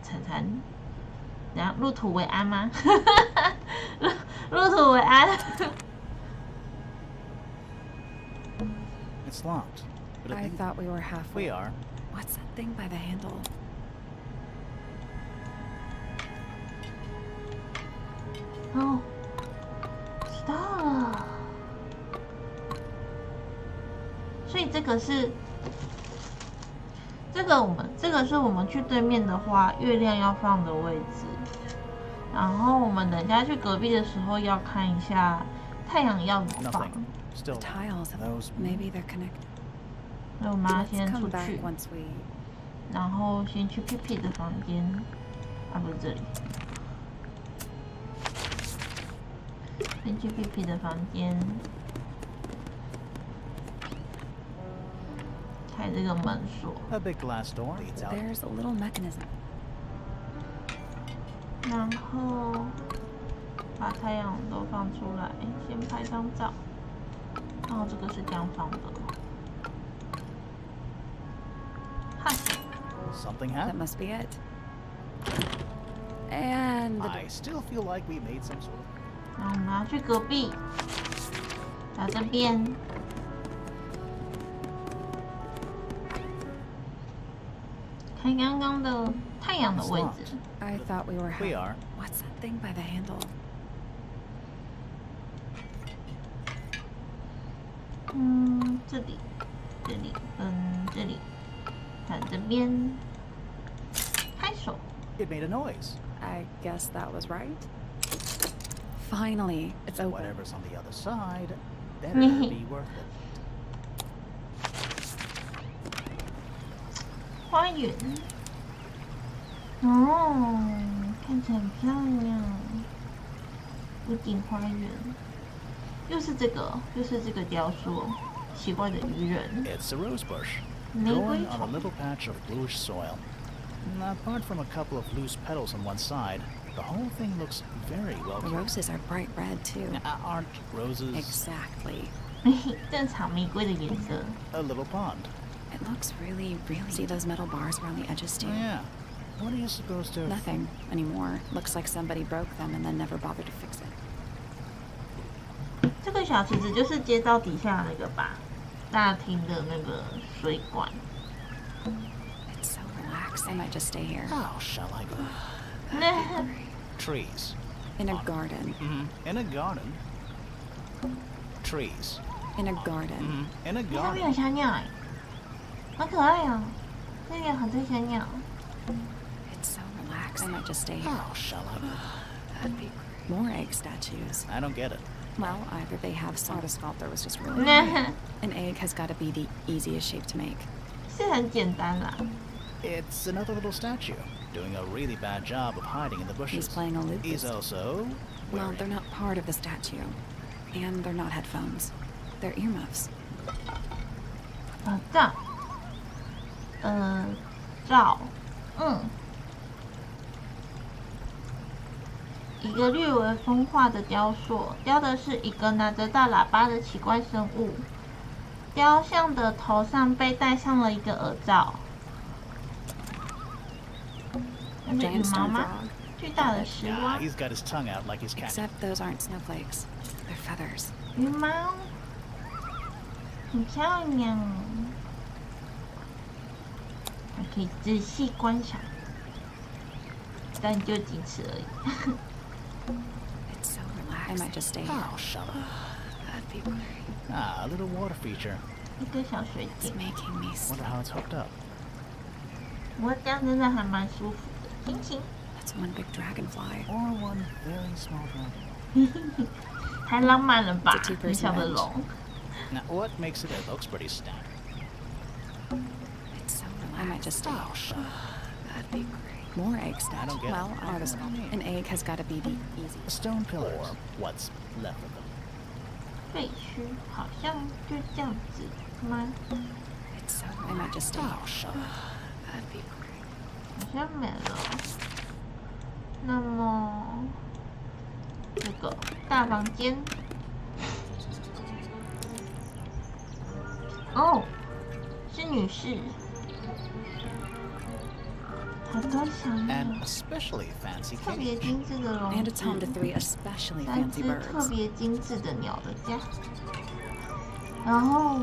铲铲，然后入土为安吗？入土为安。It's locked. But I thought we were halfway. We are. What's that thing by the handle? 哦，知道了。所以这个是，这个是我们去对面的话，月亮要放的位置。然后我们等下去隔壁的时候要看一下太阳要怎么放。 Nothing. Still. The tiles. Those. Maybe they're connected. 所以我们要 Let's 先出 come back 去， once we. 然后先去 Pipi 的房间，啊不是这里，先去 Pipi 的房间，开这个门锁， A big glass door leads out. There's a little mechanism. 然后把太阳都放出来，先拍张照，然后这个是这样放的，哈。 Something That happened. must be it. And the I door. still feel like we made some sort of. 然后我们要去隔壁，到这边，看刚刚的太阳的位置。 I thought we were. We are. What's that thing by the handle? 这里，这里，这里，看这边，拍手。 It made a noise. I guess that was right. Finally, it's open. Whatever's on the other side, better be worth it. 花园，哦，看起来很漂亮。屋顶花园，又是这个雕塑，奇怪的鱼人。 It's a rose bush, 玫瑰 growing on a 草， little patch of bluish soil. Apart from a couple of loose petals on one side, the whole thing looks very well The kept. roses are bright red too. Aren't roses Exactly. 正常玫瑰的颜色。 a little pond? It looks really. See those metal bars around the edges too? Oh, yeah. What are you supposed to? Nothing anymore. Looks like somebody broke them and then never bothered to fix it. 这个小池子就是接到底下那个吧，大厅的那个水管。 It's so relaxing. I might just stay here. How shall I go? Trees. In a garden. In a garden. Trees. In a garden. In a 上面有 garden. 小鸟哎，好可爱哦！这里有很多小鸟。 It's so relaxing. I might just stay here. Oh, shall I? That'd be great. More egg statues. I don't get it. Well, either they have some, or the sculptor was just really good. An egg has got to be the easiest shape to make. 是很简单啦。 It's another little statue, doing a really bad job of hiding in the bushes. He's playing aloof. He's also Well, wearing- they're not part of the statue. And they're not headphones. They're earmuffs. 照，照，一个略微风化的雕塑，雕的是一个拿着大喇叭的奇怪生物。雕像的头上被戴上了一个耳罩。那是羽 Giant 毛 stone 吗？ frog. 巨大的石 Yeah, 蛙， he's got his tongue out like he's catching. Except those aren't snowflakes. They're feathers. 羽毛，很漂亮。还可以仔细观赏，但就仅此而已。 It's so relaxing. I might just stay here. Oh, shut up. That'd be great. Ah, a little water feature. 一个小水 It's 晶， making me Wonder how it's hooked up. 我这样真的还蛮舒服的，心情 That's one big dragonfly. Or one very small dragon. 太浪漫了吧 It's a two-person 很小的 bench. 龙， Now, what makes it? It looks pretty standard. It's so relaxing. I might just stay Oh, here. shut up. That'd be great. More egg I don't statues. get it. Well, I are the don't know what you mean. An egg has got to be the The easiest. stone pillars. Or what's left of them. 废墟好像就这样子吗？ It's so. I might just stay Oh, here. shut up. That'd be great. 好像没了。那么这个大房间，哦，是女士，好多小鸟 An，especially fancy 特别 cage. 精致的笼 And it's home to 子， 3 especially 3 fancy 只特 birds. 别精致的鸟的家，然后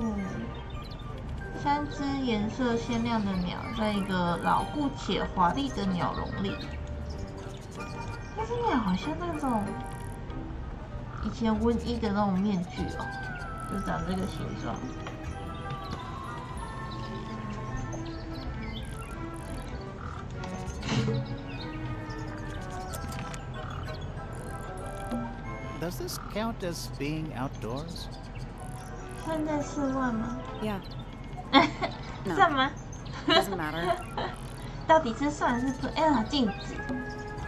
3只颜色鲜亮的鸟在一个牢固且华丽的鸟笼里。那只鸟好像那种以前瘟疫的那种面具哦，就长这个形状。Does this count as being outdoors? 算在室外吗？ Yeah. 算吗？ Doesn't matter. 到底是算还是不？哎呀，镜子，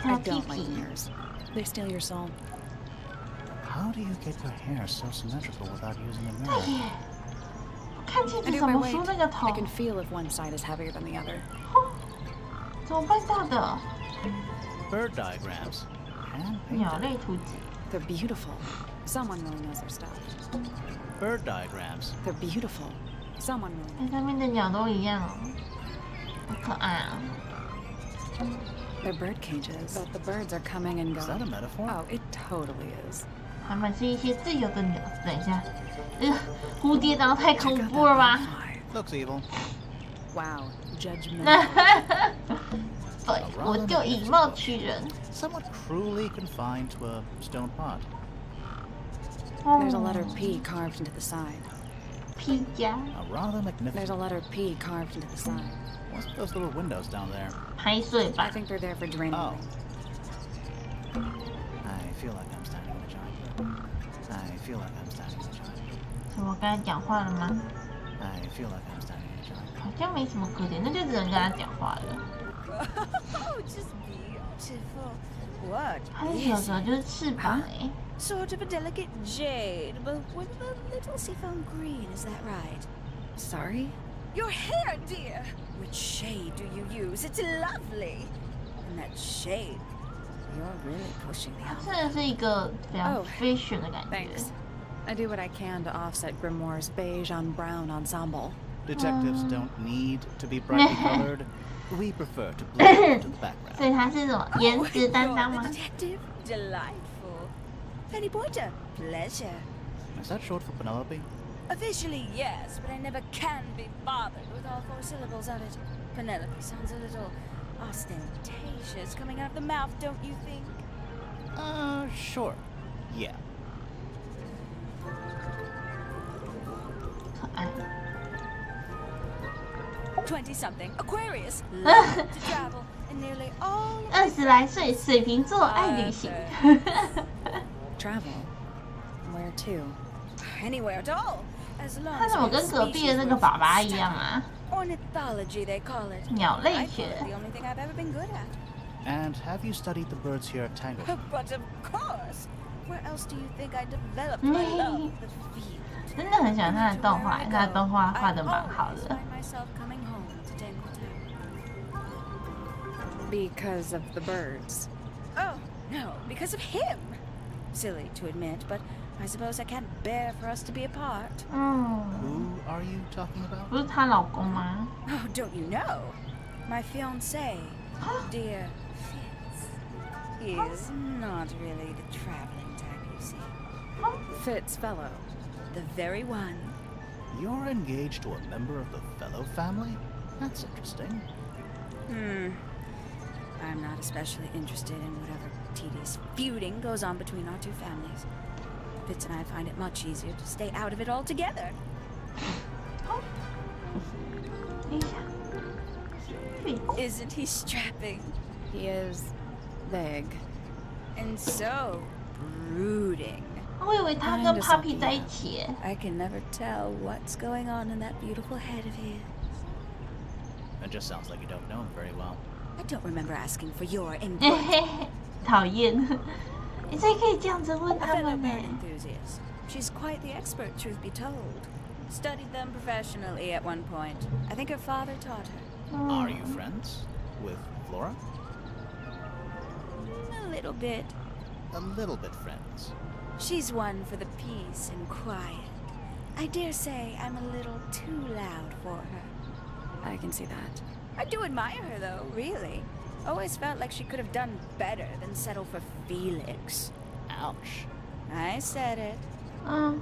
还 I 有屁 don't like 屁。 mirrors. They steal your soul. How do you get your hair so symmetrical without using a 对 mirror? 耶，看镜 I 子 do 怎 my 么 weight. 梳那个头 I？can feel if one side is heavier than the other. 怎么办到的？ Bird diagrams. Hand 鸟 painted. 类图纸， They're beautiful. Someone really knows their stuff. Bird diagrams. They're beautiful. Someone really 那上面的鸟都一样哦，好可爱啊！ They're bird cages. But the birds are coming and Is that a going. metaphor? Oh, it totally is. 还蛮是一些自由的鸟。等一下，蝴蝶长得太 Check 恐 out 怖了 that 吧？ butterfly. Looks evil. Wow. Judgmental. 对，我就以貌取人。 Somewhat cruelly confined to a stone pot. There's a 哦 letter P carved into the side. P 加 A rather There's a magnificent. letter P carved into the side. What's those little windows down there? 排水 I 吧。 think they're there for draining. Oh. rain. I feel like I'm standing in a giant. I feel like I'm standing in a giant. 什么？跟他讲话了吗？ I feel like I'm standing in a giant. 好像没什么可点，那就只能跟他讲话了。 Oh, just beautiful. What 它的 is 小时候就是翅膀哎、 Sort of a delicate jade, but with a little seafoam green, is that right? Sorry? Your hair, dear! Which shade do you use? It's lovely! And that shade, you're really pushing the 它 envelope. 真的是一个非常 Oh, fashion 的感觉。 Thanks. I do what I can to offset Grimoire's beige on brown ensemble. Detectives don't need to be brightly colored. We prefer to blend into the background. 所以它是什么颜值担当 you're 吗 the？detective? Delightful. Penny Pointer, pleasure. Is that short for Penelope? Officially, yes, but I never can be bothered with all 4 syllables of it. Penelope sounds a little ostentatious coming out of the mouth, don't you think? Sure. Yeah. 可爱。 20-something Aquarius love to travel, and nearly all 20来岁，水瓶座爱旅行。 Travel? Where to? anywhere at all, as long 他 as 怎么 we 跟 have 隔壁的 species 那个 worth 爸爸一 studying. 样啊？ Ornithology, they call it. 鸟类 I 学 call it the only thing I've ever been good at. And have you studied the birds here at Tangle? But of course, where else do you think I developed my love of the field? 真的很喜欢他的动画，他的动画画的蛮好 I always 的。 find myself coming home to Tangle Tower. Because of the birds. Oh, no, because of him. Silly to admit, but I suppose I can't bear for us to be apart. 嗯， Who are you talking about? 不是她老公吗？ Oh, don't you know? My fiancé, dear Fitz. He is not really the traveling type, you see. Fitz fellow. The very one. You're engaged to a member of the Fellow family? That's interesting. I'm not especially interested in whatever tedious feuding goes on between our two families. Fitz and I find it much easier to stay out of it altogether. 等一下，对， Isn't he strapping? He is big. And so brooding. 我以为他跟 Papi 在一起耶。 I can never tell what's going on in that beautiful head of his. It just sounds like you don't know him very well. I don't remember asking for your 嘿 input. 嘿嘿，讨厌！你才可以这样子问 A 他 fellow 们呢 bird。enthusiast. She's quite the expert, truth be told. Studied them professionally at one point. I think her father taught her. Are you friends with Flora? A little bit. A little bit friends. She's one for the peace and quiet. I dare say I'm a little too loud for her. I can see that. I do admire her, though, really. Always felt like she could have done better than settle for Felix. Ouch. I said it. 嗯，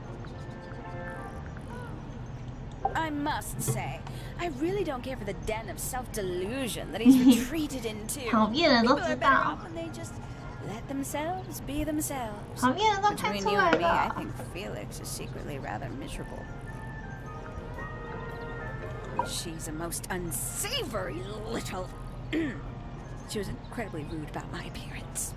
I must say, I really don't care for the den of self-delusion that he's retreated into. 讨厌人都 People 知 are better 道 off，when they just let themselves be themselves. 讨厌人都看 Between 出 you 来 and me, I 了。 think Felix is secretly rather miserable. She's a most unsavory little... She was incredibly rude about my appearance.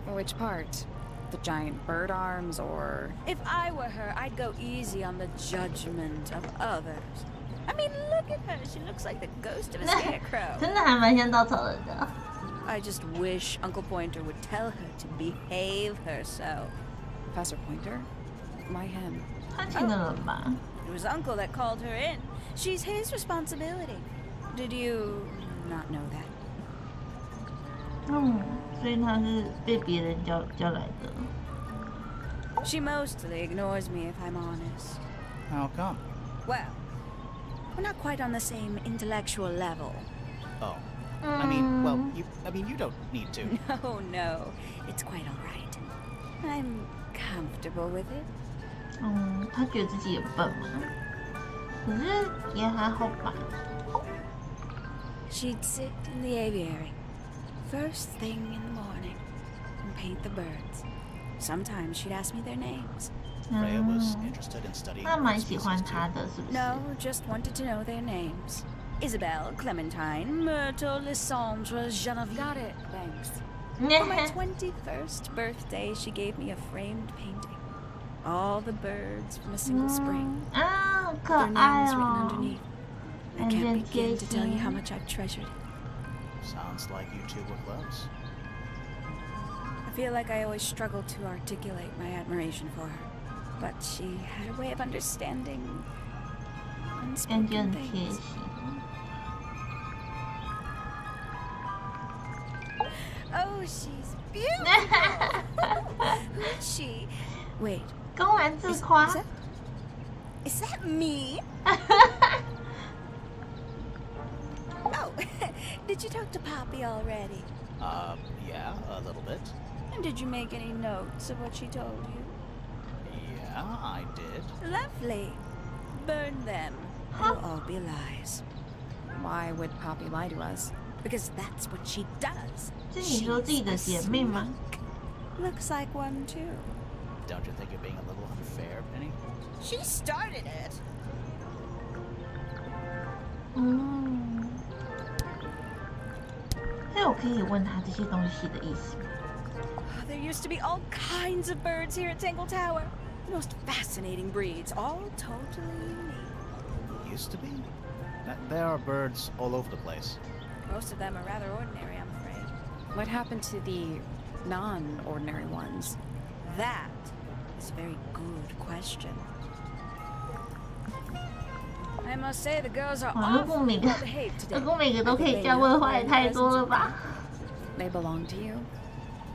Which part? The giant bird arms or... If I were her, I'd go easy on the judgment of others. I mean, look at her. She looks like the ghost of a scarecrow. 真的还蛮像稻草人的。 I just wish Uncle Pointer would tell her to behave herself. Professor Pointer? Why him? 他请的人吧？ It was Uncle that called her in. She's his responsibility. Did you not know that? 嗯，所以他是被别人叫来的。 She mostly ignores me, if I'm honest. How come? Well, we're not quite on the same intellectual level. Oh. I mean, well, you don't need to. No, no. It's quite all right. I'm comfortable with it. 嗯，他觉得自己也笨嘛，可是也还好吧。 She'd sit in the aviary, first thing in the morning, and paint the birds. Sometimes she'd ask me their names. Freya was interested in studying 他蛮 bird 喜欢 species 他 too. 的，是不是？ No, just wanted to know their names. Isabelle, Clementine, Myrtle, Lysandre, Genevieve. Got it, thanks. For my 21st birthday, she gave me a framed painting. All the birds from a single spring. 啊，好可 Their 爱 names written 哦！ underneath. I 很 can't 贴 begin to tell you 心 how。much I've treasured it. Sounds like you two were close. I feel like I always struggled to articulate my admiration for her. But she had a way of understanding 感觉 unspoken 很贴 things. 心。 Oh, she's beautiful. Who is she? Wait, 公然自 is, 夸 is that me? Oh, did you talk to Poppy already? Yeah, a little bit. And did you make any notes of what she told you? Yeah, I did. Lovely. Burn them. They'll all be lies. Why would Poppy lie to us? Because that's what she does. 是你说自己的姐妹吗？ Looks like one too. Don't you think you're being a little unfair, Penny? She started it. 所以我可以问他这些东西的意思吗？ There used to be all kinds of birds here at Tangle Tower. The most fascinating breeds, all totally unique. Used to be? There are birds all over the place. Most of them are rather ordinary, I'm afraid. What happened to the non-ordinary ones? That is a very good question. I must say the girls are 哇，二姑 awfully 每个 well behaved 二 today. 姑每个都可以教会的话也太多了吧？ They belong to you?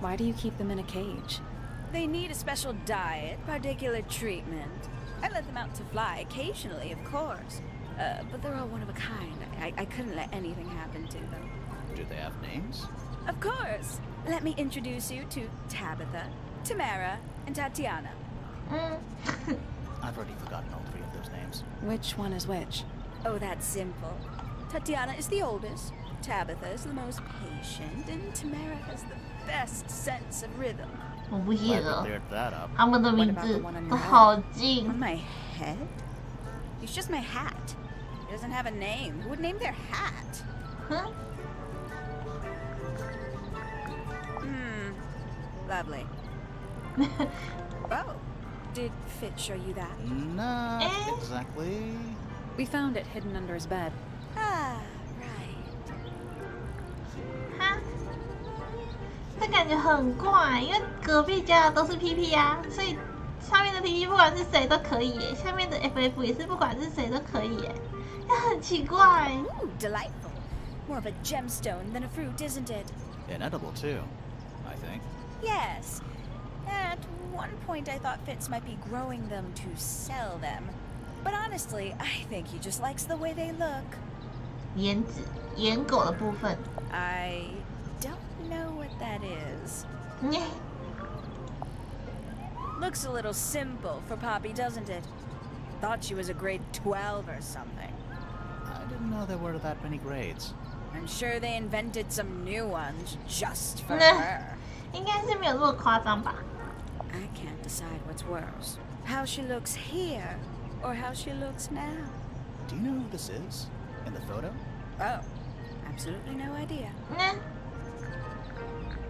Why do you keep them in a cage? They need a special diet, particular treatment. I let them out to fly occasionally, of course. But they're all one of a kind. I couldn't let anything happen to them. Do they have names? Of course. Let me introduce you to Tabitha, Tamara, and Tatiana. 嗯， I've already forgotten all three of those names. Which one is which? Oh, that's simple. Tatiana is the oldest, Tabitha is the most patient, and Tamara has the best sense of rhythm. 我不记 Glad 得 we cleared that up. 他们的名 What about 字 the one on your 都 head? 好近 On。my head? He's just my hat. He doesn't have a name. Who would name their hat? 哼， Lovely. Oh, did Fit show you that? Not Eh? exactly. We found it hidden under his bed. Ah, right. 哈，这感觉很怪，因为隔壁家的都是 PP 啊，所以上面的 PP 不管是谁都可以耶，下面的 FF 也是不管是谁都可以耶，那很奇怪。 Ooh, delightful. More of a gemstone than a fruit, isn't it? Inedible, too, I think. Yes. At one point, I thought Fitz might be growing them to sell them. But honestly, I think he just likes the way they look. 颜值颜狗的部分， I don't know what that is. 耶， Looks a little simple for Poppy, doesn't it? Thought she was a grade 12 or something. I didn't know there were that many grades. I'm sure they invented some new ones just for Nah. her. 应该是没有这么夸张吧？ I can't decide what's worse. How she looks here, or how she looks now. Do you know who this is? In the photo? Oh, absolutely no idea. 那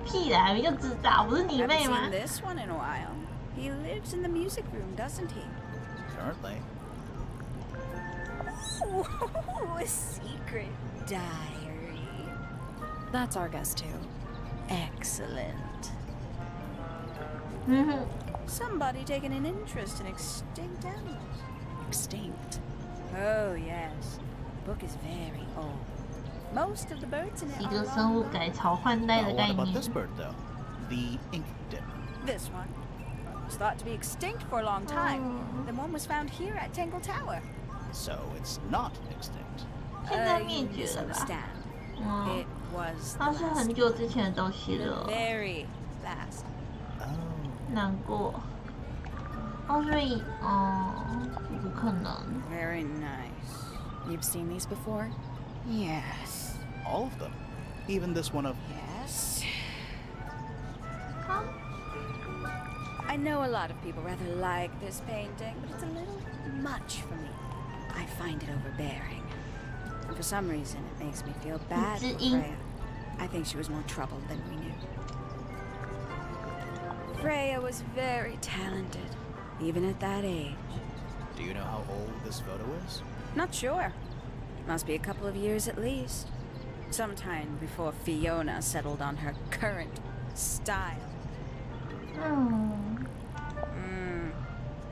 屁啦，你就知道，不是你 Haven't 妹吗 seen？ this one in a while. He lives in the music room, doesn't he? Currently. Ooh, a secret diary. That's our guess too. Excellent. 嗯哼， Somebody taking an interest in extinct animals. Extinct. Oh, yes. The book is very old. Most of the birds in it 一 are 个生物 long 改朝换代 Now, 的 what 概 about 念 this。bird, though? The ink dip. gone. This one was thought to be extinct for a long time. Then one was found here at Tangle Tower. So it's not extinct. 现在 You 灭绝了吧？ misunderstand. 嗯 It，was 它 the 是 last. 很久之前的东西 The 了， very last. Oh. 难过。哦，所以，哦，不可能。 Very nice. You've seen these before? Yes. All of them. Even this one of... Yes. 啊， I know a lot of people rather like this painting, but it's a little much for me. I find it overbearing. And for some reason, it makes me feel bad for Freya. I think she was more troubled than we knew. Freya was very talented, even at that age. Do you know how old this photo is? Not sure. Must be a couple of years at least. Sometime before Fiona settled on her current style. 嗯，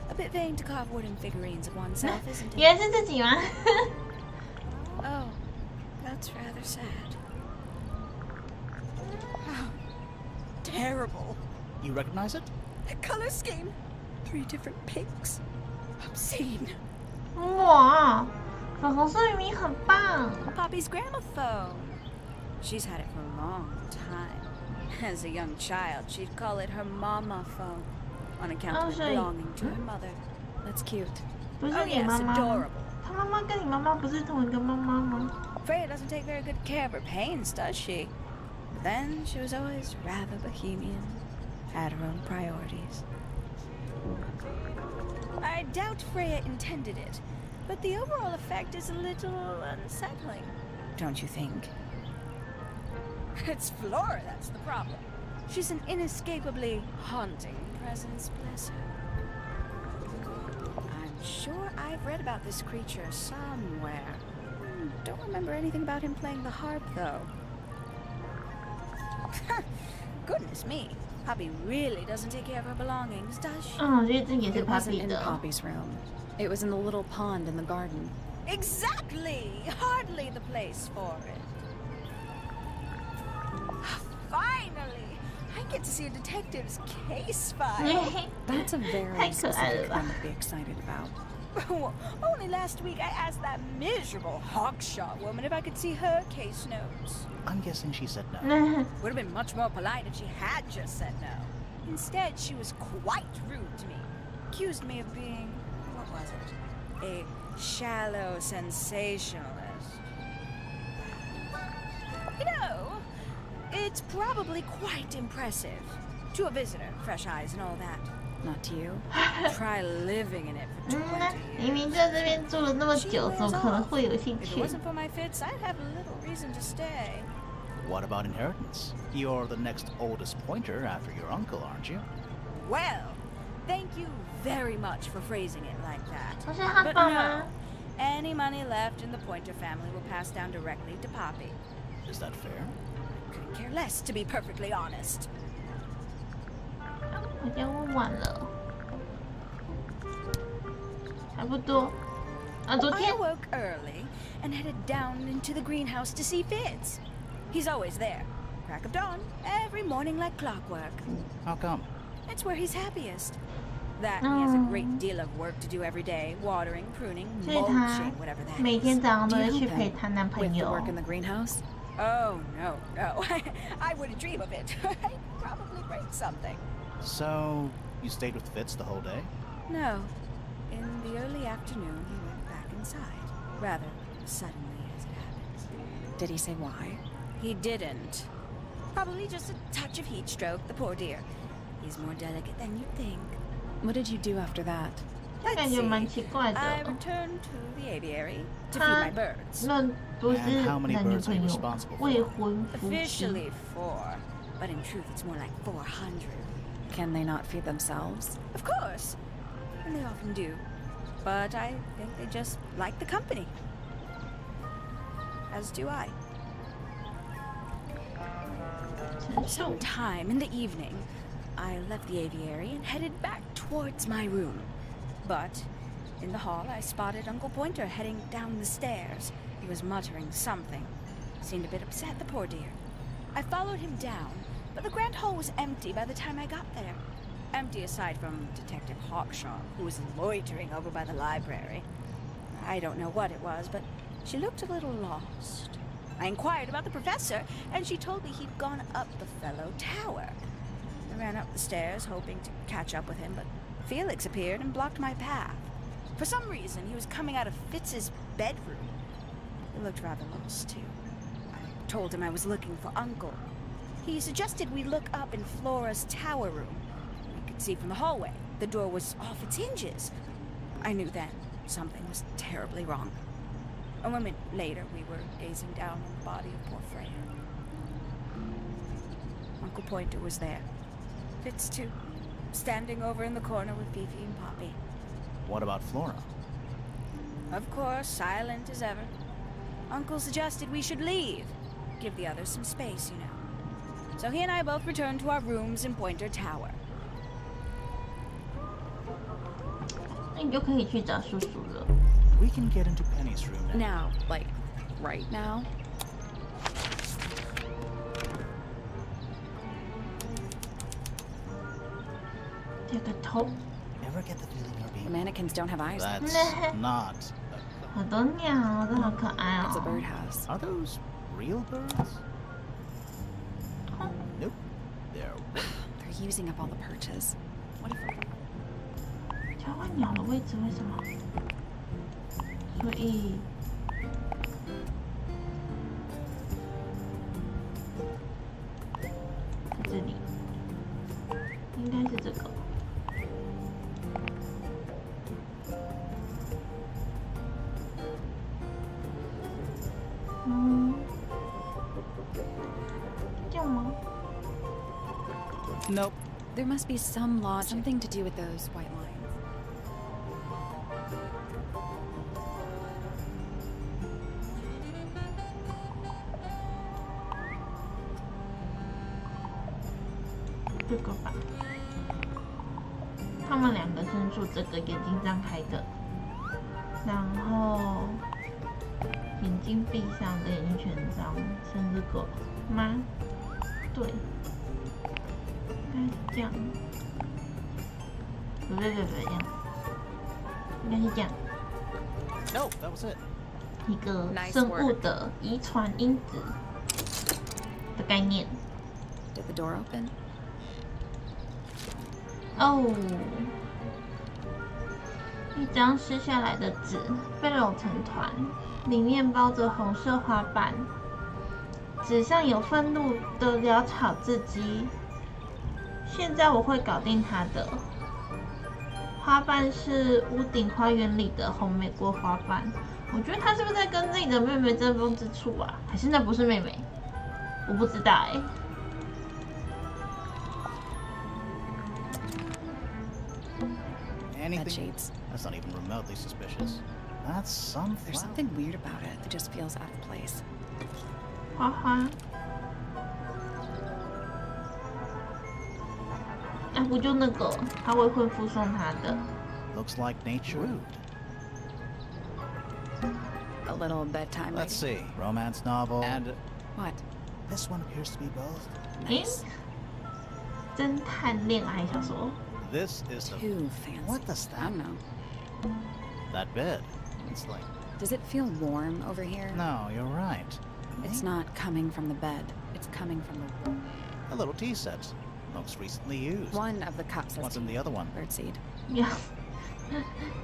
A bit vain to carve wooden figurines of oneself, isn't it? 原来是自己吗？ Oh, that's rather sad. Oh, terrible. You recognize it? The color scheme. 3 different pinks. Obscene. 哇，粉红色明明很棒。 Poppy's gramophone. She's had it for a long time. As a young child, she'd call it her mama phone on account Oh, of it so- belonging to her mother. That's cute. 不是 Oh 你 yes, 妈妈吗？ adorable. 她妈妈跟你妈妈不是同一个妈妈吗？ Freya doesn't take very good care of her pains, does she? But then she was always rather bohemian. had her own priorities. I doubt Freya intended it, but the overall effect is a little unsettling, don't you think? It's Flora that's the problem. She's an inescapably haunting presence, bless her. I'm sure I've read about this creature somewhere. Don't remember anything about him playing the harp, though. Goodness me, Poppy really doesn't take care of her belongings, does she? 嗯，我觉得这也是 It wasn't Poppy in 的。 Poppy's room. It was in the little pond in the garden. Exactly! Hardly the place for it. Finally! I get to see a detective's case file. That's a very 太可爱了 specific 吧 one to be excited about. Only last week I asked that miserable hawkshaw woman if I could see her case notes. I'm guessing she said no. Would have been much more polite if she had just said no. Instead, she was quite rude to me. Accused me of being, what was it? A shallow sensationalist. You know, it's probably quite impressive. To a visitor, fresh eyes and all that. Not to you. Try living in it for 20 嗯，明 years. 明在这边住了那么 She 久， wears 怎么可能 off. 会有兴 If it 趣？ wasn't for my fits, I'd have little reason to stay. What about inheritance? You're the next oldest pointer after your uncle, aren't you? Well, thank you very much for phrasing it like that. 不是他 But 爸吗 no,？any money left in the Pointer family will pass down directly to Poppy. Is that fair? Couldn't care less, to be perfectly honest. 好像问完了，差不多。啊，昨 I 天 awoke early and headed down into the greenhouse to see Fitz. He's always there, crack of dawn, every morning like clockwork. How come? It's where he's happiest. That he has a great deal of work to do every day, watering, pruning, 所以她 mulching, whatever that 每 is. 天早上都 Do 会 you 去 help 陪 him 她男 with 朋 the 友。 work in the greenhouse? Oh, no. I wouldn't dream of it. I'd probably break something. So, you stayed with Fitz the whole day? No. In the early afternoon, he went back inside. Rather suddenly, as it happens. Did he say why? He didn't. Probably just a touch of heat stroke, the poor dear. He's more delicate than you'd think. What did you do after that? 这感觉蛮奇怪 I 的。 returned to the aviary to feed 他 my birds. 论不是 And how many 男女 birds are 朋 you 友 responsible，for？ 未婚夫妻。 Officially 4, but in truth it's more like 400. Can they not feed themselves? Of course. And they often do. But I think they just like the company. As do I. 陈述 Sometime in the evening, I left the aviary and headed back towards my room. But in the hall, I spotted Uncle Pointer heading down the stairs. He was muttering something. Seemed a bit upset, the poor dear. I followed him down, but the grand hall was empty by the time I got there. Empty aside from Detective Hawkshaw, who was loitering over by the library. I don't know what it was, but she looked a little lost. I inquired about the professor, and she told me he'd gone up the fellow tower. I ran up the stairs, hoping to catch up with him, but Felix appeared and blocked my path. For some reason, he was coming out of Fitz's bedroom. He looked rather lost, too. I told him I was looking for Uncle. He suggested we look up in Flora's tower room. We could see from the hallway. The door was off its hinges. I knew then something was terribly wrong. A moment later, we were gazing down on the body of poor Freya. Uncle Pointer was there. Fitz, too, standing over in the corner with Fifi and Poppy. What about Flora? Of course, silent as ever. Uncle suggested we should leave. Give the others some space, you know. So he and I both returned to our rooms in Pointer Tower. 那你就可以去找叔叔了。 We can get into Penny's room now. Now, like, right now? 这个头， Ever get the feeling you're The being... mannequins don't have eyes. That's not... 好多鸟都好可爱 It's a 哦。 birdhouse. Are those real birds? Nope. They're... They're using up all the perches. What if... 交换鸟的位置为什么？所以在这里。应该是这个。这样吗？ Nope. There must be some logic, something to do with those white lines. 这个吧，他们两个伸出这个眼睛张开的，然后眼睛闭上的眼睛全张，伸这个吗？对，应该是这样，不对，这样，应该是这样。 No, that was it. 一个生物的遗传因子的概念。 Did the door open? 哦，一张撕下来的纸被揉成团，里面包着红色花瓣，纸上有愤怒的潦草字迹。现在我会搞定它的。花瓣是屋顶花园里的红玫瑰花瓣。我觉得他是不是在跟自己的妹妹争风吃醋啊？还是那不是妹妹？我不知道哎。 Anything? Bed sheets. That's not even remotely suspicious. That's some There's flower. something weird about it that just feels out of place. 花花，哎，不就那个他未婚夫送他的？ Looks like nature. A little bedtime. Let's see. Romance novel. And What? this one appears to be both. 诶，侦探恋爱小说。 This is the... Too fancy. What does I that... don't know. That bed. It's like... Does it feel warm over here? No, you're right. It's not coming from the bed. It's coming from the wall. A little tea set. Looks recently used. One of the cups has What's in tea. the other one? Birdseed. 鸟，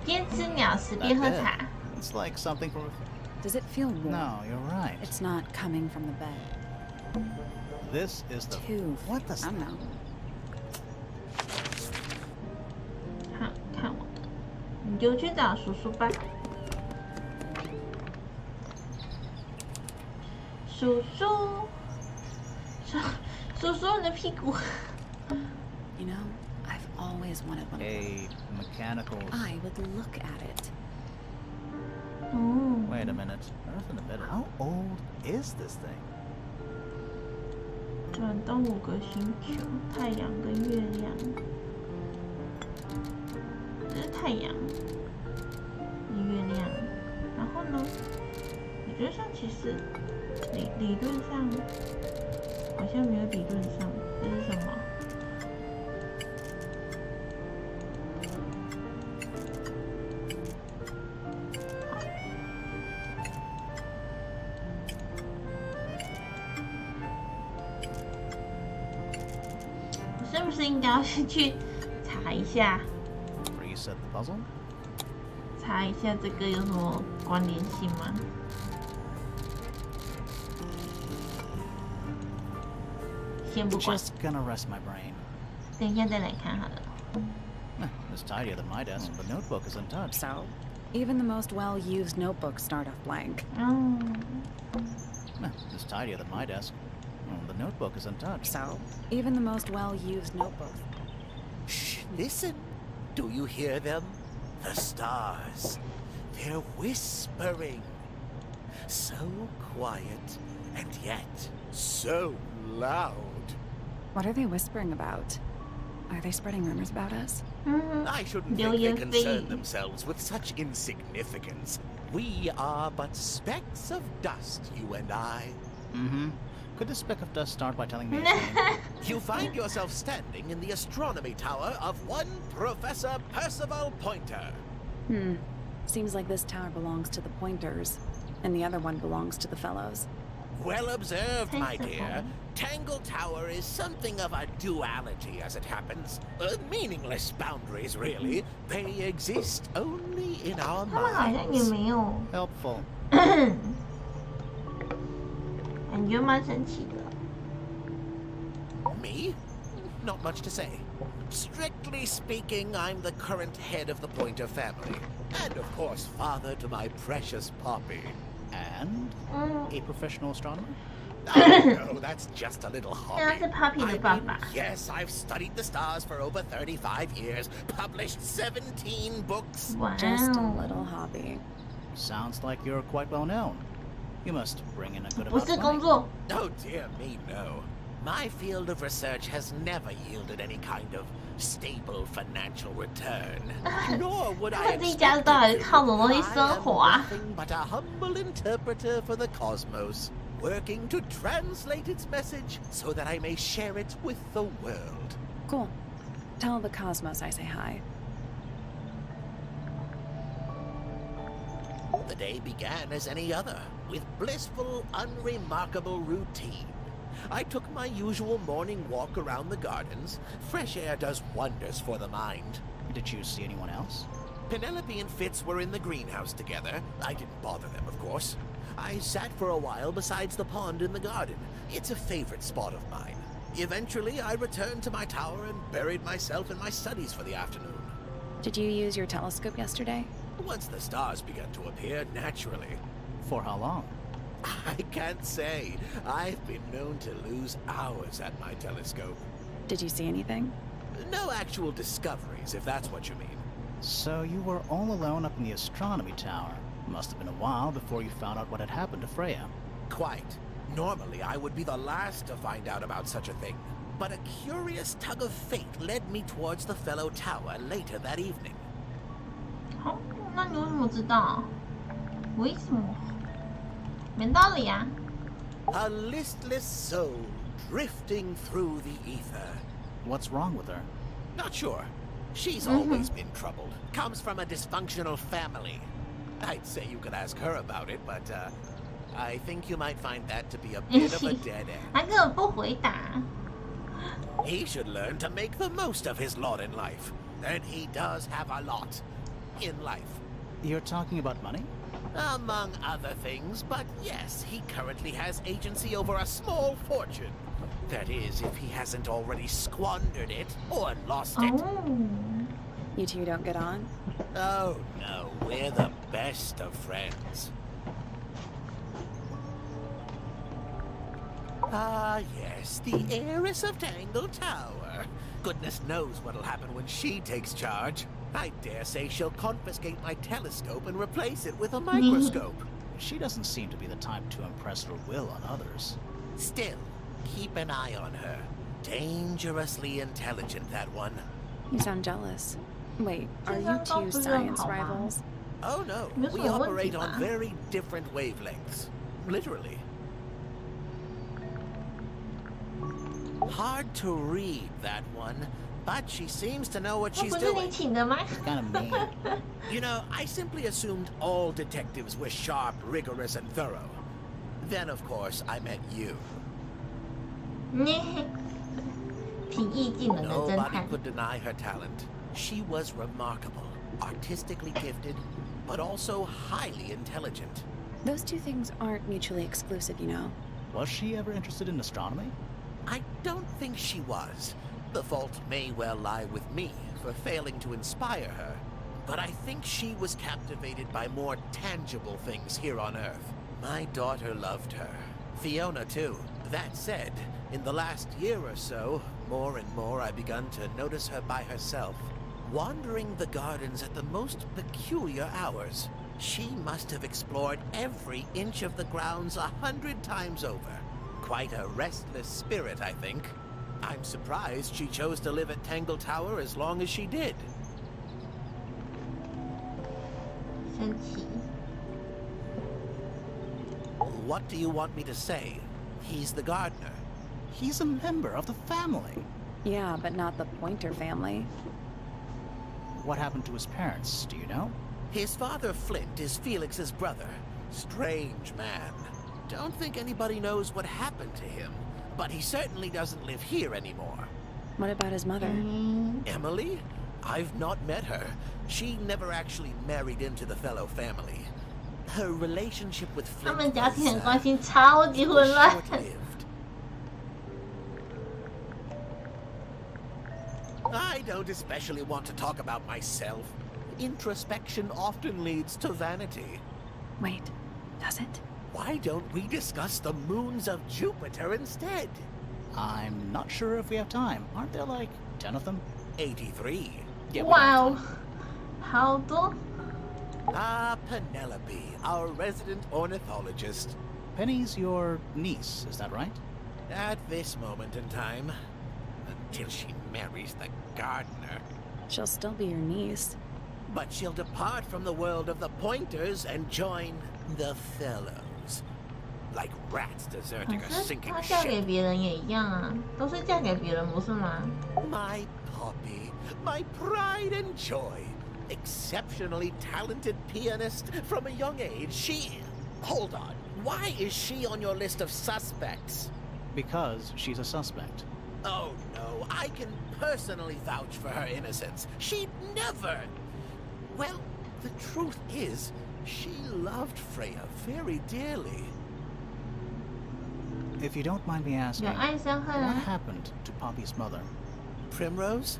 边吃鸟食 That 边喝 bed. 茶。 It's like something from... a... Does it feel warm? No, you're right. It's not coming from the bed. This is the... Too. What does... I don't know. 好，看我的，你就去找叔叔吧。叔叔，叔叔，你的屁股。 You know, I've always wanted one of A those. mechanical... I would look at it. 哦， Wait a minute. Earth in the bed. How old is this thing? 转动5个星球，太阳跟月亮。这是太阳，月亮。然后呢，理论上其实理论上好像没有理论上，这是什么？我是不是应该要先去查一下？ Reset the puzzle? 查一下这个有什么关联性吗？先不管， Just gonna rest my brain. 等一下再来看好了。 It's tidier than my desk. The notebook is untouched. So, even the most well-used notebooks start off blank. 嗯， It's tidier than my desk. The notebook is untouched. So, even the most well-used notebooks. Shh, listen. Do you hear them? The stars. They're whispering. So quiet, and yet so loud. What are they whispering about? Are they spreading rumors about us? 嗯 I shouldn't 流 think they 言蜚 concern 语。 themselves with such insignificance. We are but specks of dust, you and I. Mm-hmm. Could this speck of dust start by telling me his name? You find yourself standing in the astronomy tower of one Professor Percival Pointer. Seems like this tower belongs to the Pointers, and the other one belongs to the Fellows. Well observed, my Percival. dear. Tangle Tower is something of a duality, as it happens. Meaningless boundaries, really. They exist only in our 他们好像也 minds. 没有， Helpful. 感觉蛮神奇的。 Me? not much to say. Strictly speaking, I'm the current head of the Pointer family. And of course, father to my precious Poppy. And a professional astronomer? Oh, no, that's just a little hobby. 那是 Poppy 的爸爸。 Yes, I've studied the stars for over 35 years, published 17 books. Wow. Just a little hobby. Sounds like you're quite well known. You must bring in a good 不 amount 是 of 工 money. 作。 Oh dear me, no. My field of research has never yielded any kind of stable financial return. Nor would 他 I 们自己家 expect 到底 it 靠 to. 什么东西 I 生 am 活啊？ nothing but a humble interpreter for the cosmos, working to translate its message so that I may share it with the world. Cool. Tell the cosmos I say hi. The day began as any other, with blissful, unremarkable routine. I took my usual morning walk around the gardens. Fresh air does wonders for the mind. Did you see anyone else? Penelope and Fitz were in the greenhouse together. I didn't bother them, of course. I sat for a while besides the pond in the garden. It's a favorite spot of mine. Eventually, I returned to my tower and buried myself in my studies for the afternoon. Did you use your telescope yesterday? Once the stars began to appear, naturally. For how long? I can't say. I've been known to lose hours at my telescope. Did you see anything? No actual discoveries, if that's what you mean. So you were all alone up in the astronomy tower. Must have been a while before you found out what had happened to Freya. Quite. Normally, I would be the last to find out about such a thing. But a curious tug of fate led me towards the fellow tower later that evening. 好，那你为什么知道？为什么？没道理啊！ A listless soul drifting through the ether. What's wrong with her? Not sure. She's always been troubled. Comes from a dysfunctional family. I'd say you could ask her about it, but I think you might find that to be a bit of a dead end. 他根本不回答。 He should learn to make the most of his lot in life. And he does have a lot in life. You're talking about money? Among other things, but yes, he currently has agency over a small fortune. That is, if he hasn't already squandered it or lost it. 哦， You two don't get on? Oh no, we're the best of friends. Ah yes, the heiress of Tangle Tower. Goodness knows what'll happen when she takes charge. I dare say she'll confiscate my telescope and replace it with a microscope. She doesn't seem to be the type to impress her will on others. Still, keep an eye on her. Dangerously intelligent, that one. You sound jealous. Wait, are you 这张都 two 不是 science 好吗？ rivals? Oh no, 有什 we 么问题 operate 吗？ on very different wavelengths. Literally. Hard to read, that one. But she seems to know what 那 she's 不是你 doing. 请的吗？ Kind of mean. You know, I simply assumed all detectives were sharp, rigorous, and thorough. Then, of course, I met you. 平易近人的侦 Nobody 探。 could deny her talent. She was remarkable, artistically gifted, but also highly intelligent. Those two things aren't mutually exclusive, you know. Was she ever interested in astronomy? I don't think she was. The fault may well lie with me for failing to inspire her. But I think she was captivated by more tangible things here on Earth. My daughter loved her. Fiona, too. That said, in the last year or so, more and more I've begun to notice her by herself, wandering the gardens at the most peculiar hours. She must have explored every inch of the grounds 100 times over. Quite a restless spirit, I think. I'm surprised she chose to live at Tangle Tower as long as she did. 生气。 What do you want me to say? He's the gardener. He's a member of the family. Yeah, but not the Pointer family. What happened to his parents, do you know? His father, Flint, is Felix's brother. Strange man. Don't think anybody knows what happened to him, but he certainly doesn't live here anymore. What about his mother? Emily? I've not met her. She never actually married into the fellow family. Her relationship with 他 Flint 们家庭 was, 关系超级混 was 乱。 short-lived. I don't especially want to talk about myself. Introspection often leads to vanity. Wait, does it? Why don't we discuss the moons of Jupiter instead? I'm not sure if we have time. Aren't there like 10 of them? 83. Yeah, we don't have Wow. time. 好多。 Ah, Penelope, our resident ornithologist. Penny's your niece, is that right? At this moment in time, until she marries the gardener. She'll still be your niece. But she'll depart from the world of the pointers and join the fellows. Like rats 可 deserting a 是 sinking 她嫁给 ship. 别人也一样啊，都是嫁给别人不是吗？ My Poppy, my pride and joy. Exceptionally talented pianist from a young age. She... Hold on. Why is she on your list of suspects? Because she's a suspect. Oh no, I can personally vouch for her innocence. She'd never... Well, the truth is, she loved Freya very dearly. If you don't mind me 有 asking, 爱生恨 what 啊。 happened to Poppy's mother? Primrose?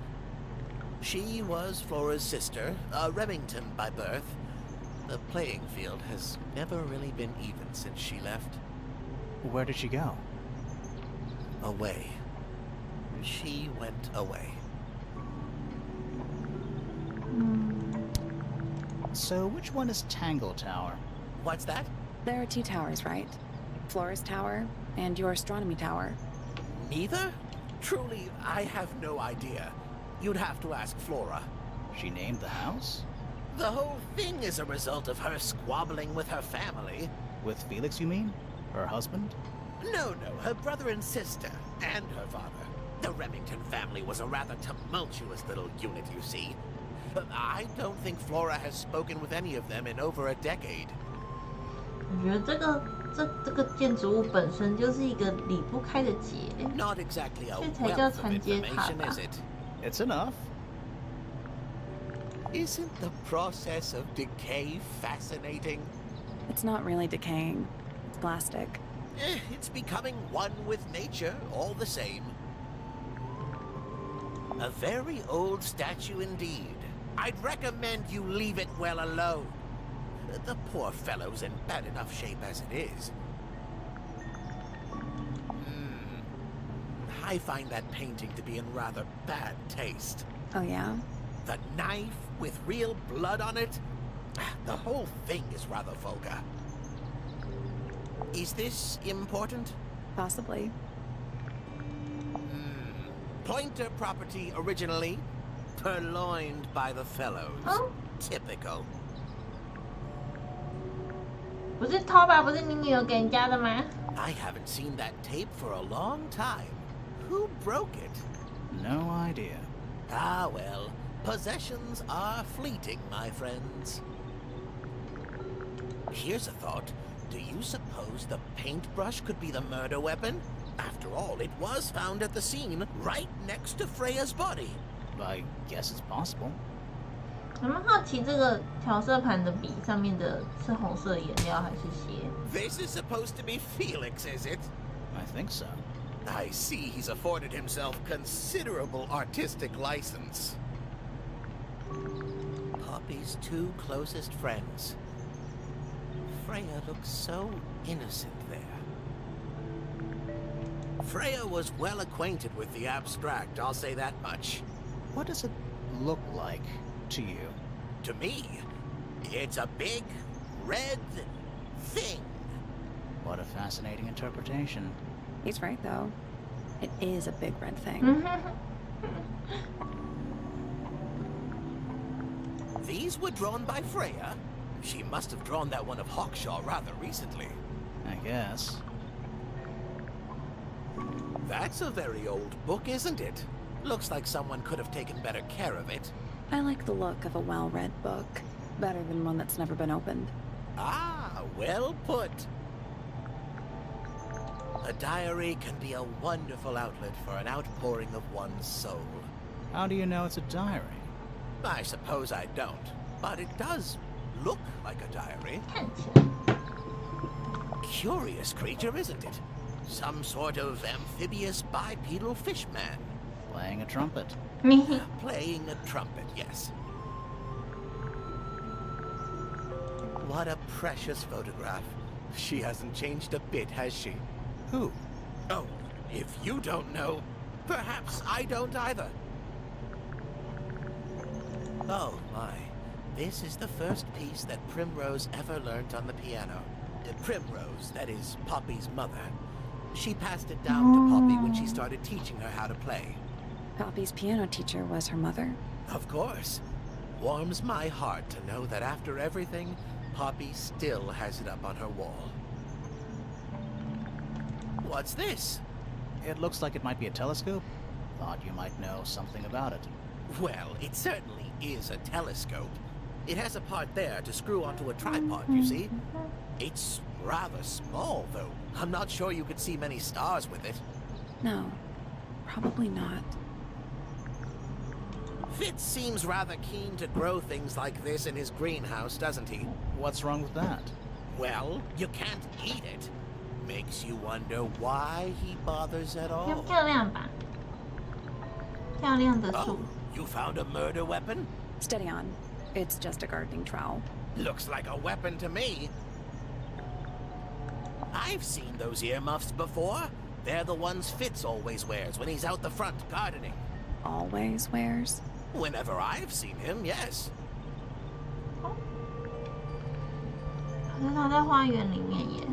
She was Flora's sister, a Remington by birth. The playing field has never really been even since she left. Where did she go? Away. She went away. So which one is Tangle Tower? What's that? There are 2 towers, right? Flora's tower and your astronomy tower. Neither? Truly, I have no idea. You'd have to ask Flora. She named the house? The whole thing is a result of her squabbling with her family. With Felix, you mean? Her husband? No, her brother and sister, and her father. The Remington family was a rather tumultuous little unit, you see. I don't think Flora has spoken with any of them in over a decade. 我觉得这个建筑物本身就是一个离不开的结。 Not exactly a 这才叫 wealth of 缠结塔 information, 吧 is it? It's enough. Isn't the process of decay fascinating? It's not really decaying. It's plastic. It's becoming one with nature, all the same. A very old statue indeed. I'd recommend you leave it well alone. The poor fellow's in bad enough shape as it is. I find that painting to be in rather bad taste. Oh yeah? The knife with real blood on it? The whole thing is rather vulgar. Is this important? Possibly. Pointer property originally, purloined by the fellows. Oh. Typical. 不是偷吧？不是你女儿给人家的吗？ I haven't seen that tape for a long time. Who broke it? No idea. Ah, well, possessions are fleeting, my friends. Here's a thought. Do you suppose the paintbrush could be the murder weapon? After all, it was found at the scene, right next to Freya's body. I guess it's possible. 我蛮好奇这个调色盘的笔上面的是红色颜料还是血？ This is supposed to be Felix, is it? I think so. I see he's afforded himself considerable artistic license. Poppy's 2 closest friends. Freya looks so innocent there. Freya was well acquainted with the abstract, I'll say that much. What does it look like to you? To me, it's a big, red thing. What a fascinating interpretation. He's right, though. It is a big red thing. These were drawn by Freya. She must have drawn that one of Hawkshaw rather recently. I guess. That's a very old book, isn't it? Looks like someone could have taken better care of it. I like the look of a well-read book. Better than one that's never been opened. Ah, well put. A diary can be a wonderful outlet for an outpouring of one's soul. How do you know it's a diary? I suppose I don't, but it does look like a diary. 看起来 Curious creature, isn't it? Some sort of amphibious bipedal fishman. Playing a trumpet. Playing a trumpet, yes. What a precious photograph. She hasn't changed a bit, has she? Who? Oh, if you don't know, perhaps I don't either. Oh, my. This is the first piece that Primrose ever learnt on the piano. Primrose, that is Poppy's mother. She passed it down to Poppy when she started teaching her how to play. Poppy's piano teacher was her mother? Of course. Warms my heart to know that after everything, Poppy still has it up on her wall. What's this? It looks like it might be a telescope. Thought you might know something about it. Well, it certainly is a telescope. It has a part there to screw onto a tripod, you see. It's rather small, though. I'm not sure you could see many stars with it. No, probably not. Fitz seems rather keen to grow things like this in his greenhouse, doesn't he? What's wrong with that? Well, you can't eat it. Makes you wonder why he bothers at all. 漂亮吧？漂亮的树 Oh,。you found a murder weapon? Steady on. It's just a gardening trowel. Looks like a weapon to me. I've seen those earmuffs before. They're the ones Fitz always wears when he's out the front gardening. Always wears? Whenever I've seen him, yes. 可是他在花园里面耶。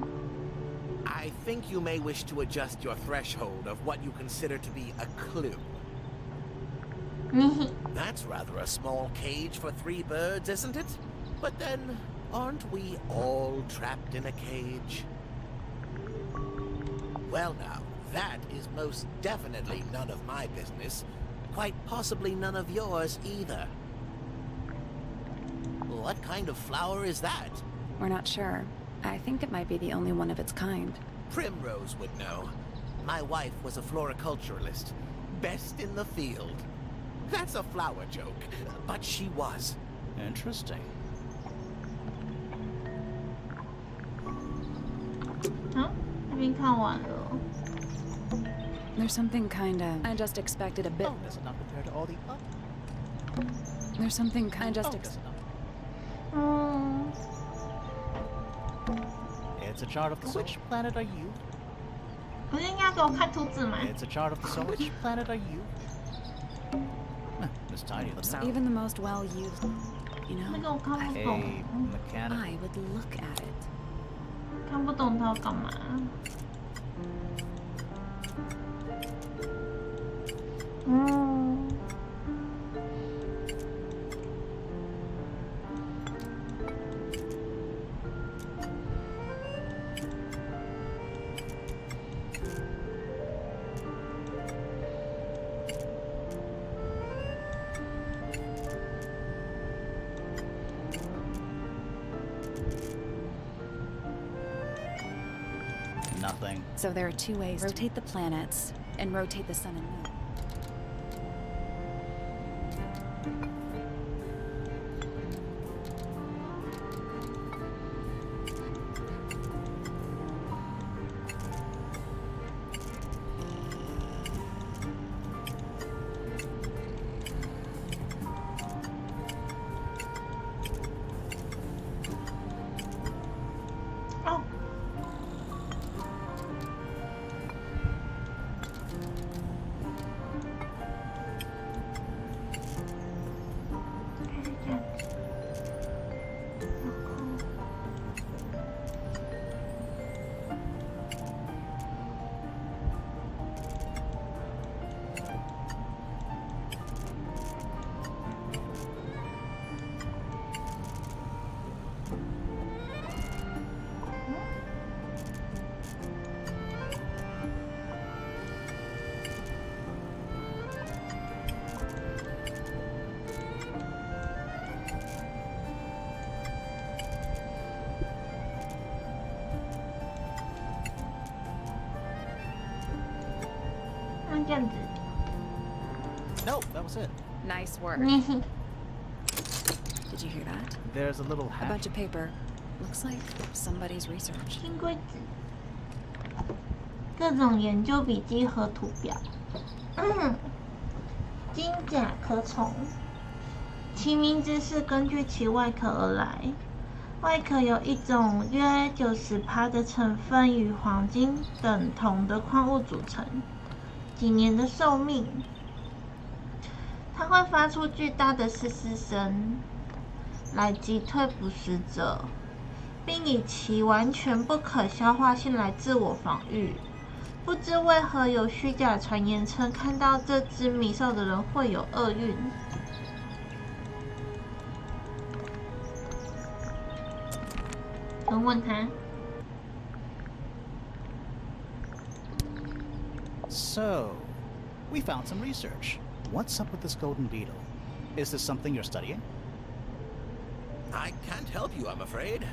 I think you may wish to adjust your threshold of what you consider to be a clue. That's rather a small cage for 3 birds, isn't it? But then, aren't we all trapped in a cage? Well now, that is most definitely none of my business. Quite possibly none of yours either. What kind of flower is that? We're not sure. I think it might be the only one of its kind. Primrose would know. My wife was a floriculturalist. Best in the field. That's a flower joke, but she was. Interesting. 啊，那边看完了。 There's something kinda... I just expected a bit... Oh, does it not compare to all the other? There's something kinda... Oh, does it not? 嗯， It's a chart of the Which planet are you? 不是应该给我看图纸吗？ It's a chart of the soul. Which planet are you? This tiny little Even the most well-used... You 那 know, 个我看不 a 懂， mechanical. I would look at it. 看不懂它要干嘛。嗯， Nothing. So there are 2 ways to rotate the planets and rotate the sun and moon.这样子。 No, that was it. Nice work. Did you hear that? There's a little A hatch. bunch of paper. Looks like somebody's research. 新规则，各种研究笔记和图表。金甲壳虫，其名字是根据其外壳而来。外壳有一种约90%的成分与黄金等同的矿物组成，几年的寿命。它会发出巨大的嘶嘶声来击退捕食者，并以其完全不可消化性来自我防御。不知为何有虚假传言称看到这只迷兽的人会有厄运。问他。So, we found some research. What's up with this golden beetle? Is this something you're studying? I can't help you, I'm afraid.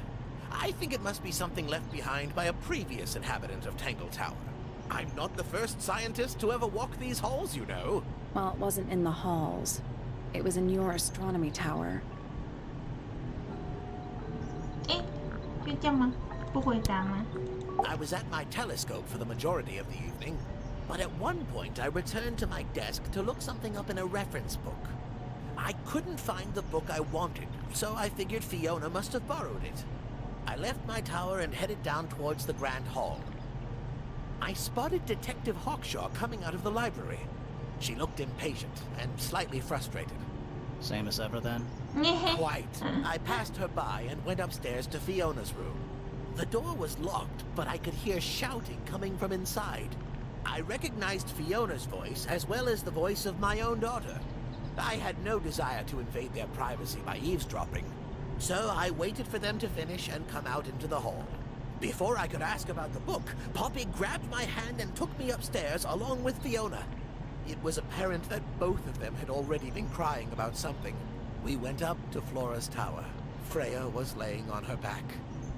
I think it must be something left behind by a previous inhabitant of Tangle Tower. I'm not the first scientist to ever walk these halls, you know. Well, it wasn't in the halls. It was in your astronomy tower. 就这样吗？不回答吗？ I was at my telescope for the majority of the evening, but at one point I returned to my desk to look something up in a reference book. I couldn't find the book I wanted, so I figured Fiona must have borrowed it. I left my tower and headed down towards the Grand Hall. I spotted Detective Hawkshaw coming out of the library. She looked impatient and slightly frustrated. Same as ever then? Quite. I passed her by and went upstairs to Fiona's room. The door was locked, but I could hear shouting coming from inside. I recognized Fiona's voice as well as the voice of my own daughter. I had no desire to invade their privacy by eavesdropping, so I waited for them to finish and come out into the hall. Before I could ask about the book, Poppy grabbed my hand and took me upstairs along with Fiona. It was apparent that both of them had already been crying about something. We went up to Flora's tower. Freya was laying on her back,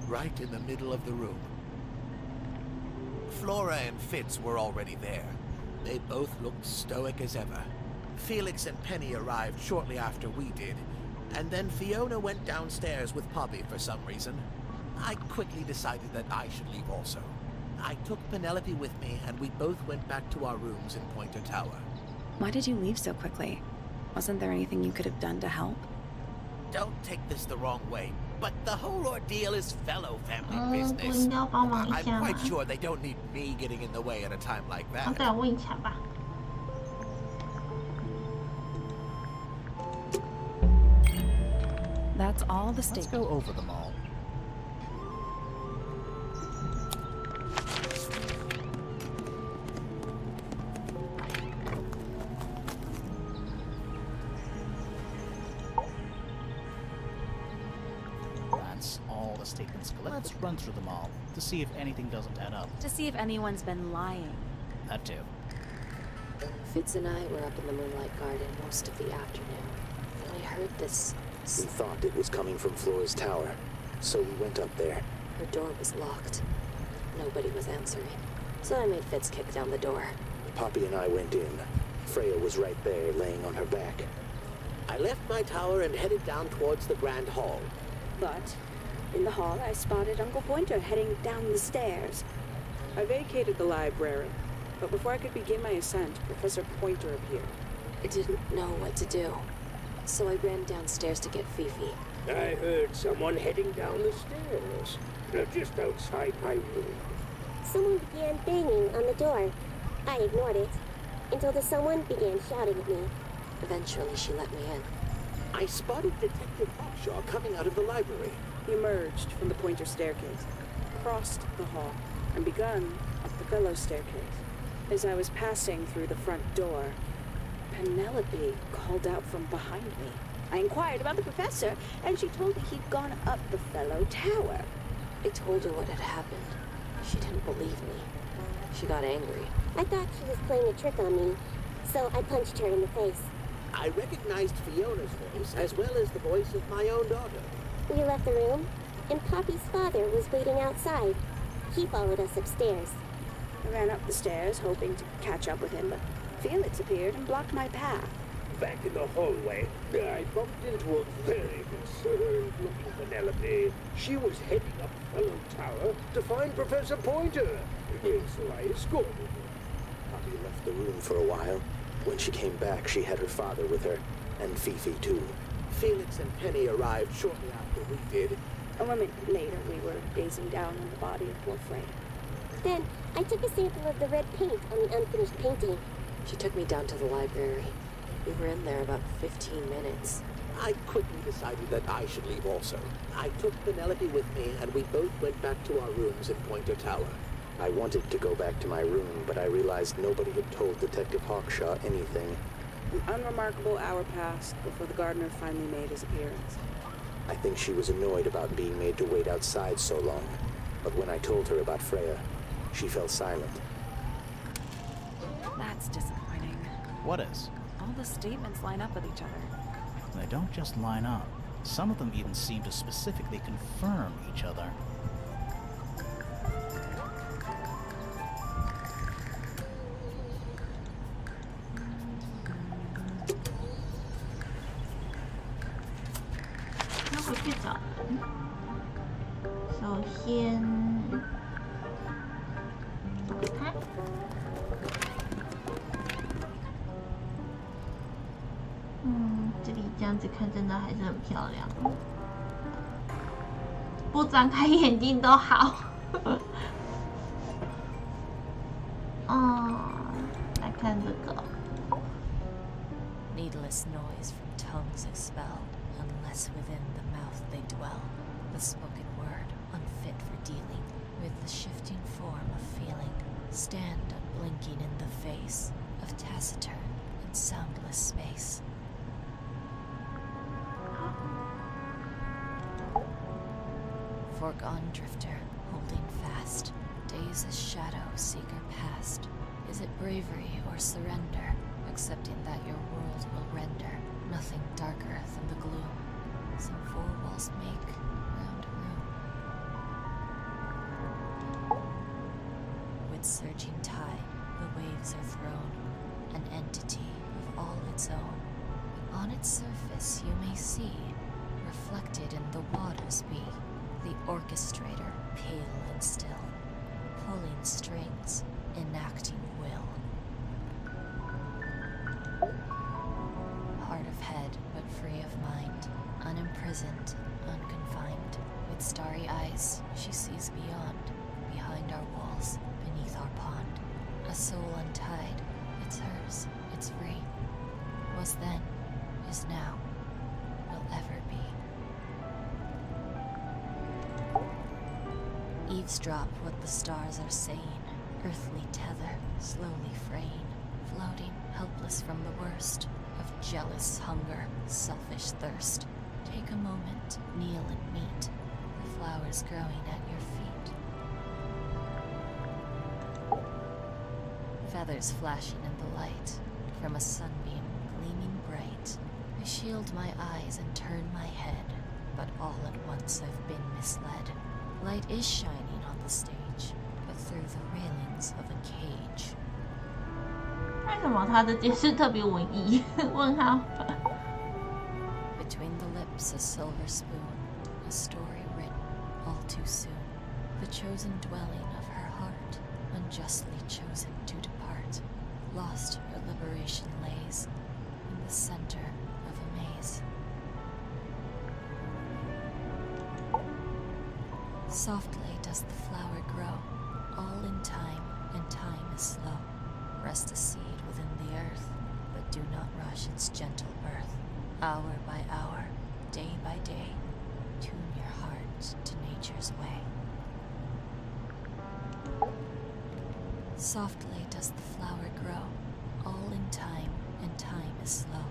right in the middle of the room. Flora and Fitz were already there. They both looked stoic as ever. Felix and Penny arrived shortly after we did, and then Fiona went downstairs with Poppy for some reason. I quickly decided that I should leave also. I took Penelope with me, and we both went back to our rooms in Pointer Tower. Why did you leave so quickly? Wasn't there anything you could have done to help? Don't take this the wrong way, but the whole ordeal is fellow family 不 business. 应该要帮忙一 I'm 下吗 quite sure they don't need me getting in the way at a time like 我 that. 再问一下吧。 That's all the Let's state. go over them all. That's all the statements. Let's run through them all to see if anything doesn't add up. To see if anyone's been lying. That too. Fitz and I were up in the Moonlight Garden most of the afternoon, and we heard this. We thought it was coming from Flora's tower, so we went up there. Her door was locked. Nobody was answering, so I made Fitz kick down the door. Poppy and I went in. Freya was right there, laying on her back. I left my tower and headed down towards the Grand Hall. But in the hall, I spotted Uncle Pointer heading down the stairs. I vacated the library, but before I could begin my ascent, Professor Pointer appeared. I didn't know what to do, so I ran downstairs to get Fifi. I heard someone heading down the stairs, just outside my room. Someone began banging on the door. I ignored it until the someone began shouting at me. Eventually, she let me in. I spotted Detective Hawkshaw coming out of the library. He emerged from the Pointer staircase, crossed the hall, and begun up the fellow staircase. As I was passing through the front door, Penelope called out from behind me. I inquired about the professor, and she told me he'd gone up the fellow tower. I told her what had happened. She didn't believe me. She got angry. I thought she was playing a trick on me, so I punched her in the face. I recognized Fiona's voice as well as the voice of my own daughter. We left the room, and Poppy's father was waiting outside. He followed us upstairs. I ran up the stairs, hoping to catch up with him, but Felix appeared and blocked my path. Back in the hallway, I bumped into a very concerned-looking Penelope. She was heading up Fellow Tower to find Professor Pointer, so I escorted her. Poppy left the room for a while, When she came back, she had her father with her, and Fifi too. Felix and Penny arrived shortly after we did. A moment later, we were gazing down on the body of poor Freya. Then, I took a sample of the red paint on the unfinished painting. She took me down to the library. We were in there about 15 minutes. I quickly decided that I should leave also. I took Penelope with me, and we both went back to our rooms in Pointer Tower. I wanted to go back to my room, but I realized nobody had told Detective Hawkshaw anything. An unremarkable hour passed before the gardener finally made his appearance. I think she was annoyed about being made to wait outside so long. But when I told her about Freya, she fell silent. That's disappointing. What is? All the statements line up with each other. They don't just line up. Some of them even seem to specifically confirm each other.这里这样子看真的还是很漂亮，不张开眼睛都好。来看这个。Needless noise from tongues expel, unless within the mouth they dwell. The spoken word, unfit for dealing with the shifting form of feeling, stand unblinking in the face of taciturn and soundless space. Foregone drifter, holding fast, days as shadow seeker past. Is it bravery or surrender, accepting that your world will render nothing darker than the gloom some four walls make round a room? With surging tide, the waves are thrown, an entity of all its own. But on its surface you may see, reflected in the waters be, the orchestrator, pale and still, pulling strings, enacting will. Hard of head, but free of mind, unimprisoned, unconfined. With starry eyes, she sees beyond, behind our walls, beneath our pond. A soul untied, it's hers, it's free. Was then, is now, will ever be. Eavesdrop what the stars are saying, earthly tether, slowly fraying, floating, helpless from the worst of jealous hunger, selfish thirst. Take a moment, kneel and meet the flowers growing at your feet. Feathers flashing in the light, from a sunbeam gleaming bright. I shield my eyes and turn my head, but all at once I've been misled. Light is shining on the stage, but through the railings of a cage. 为什么他的解释特别文艺？问号。Between the lips a silver spoon, a story written all too soon. The chosen dwelling of her heart, unjustly chosen to depart. Lost her liberation lays in the center of a maze. Softly does the flower grow, all in time, and time is slow. Rest a seed within the earth, but do not rush its gentle birth. Hour by hour, day by day, tune your heart to nature's way. Softly does the flower grow, all in time, and time is slow.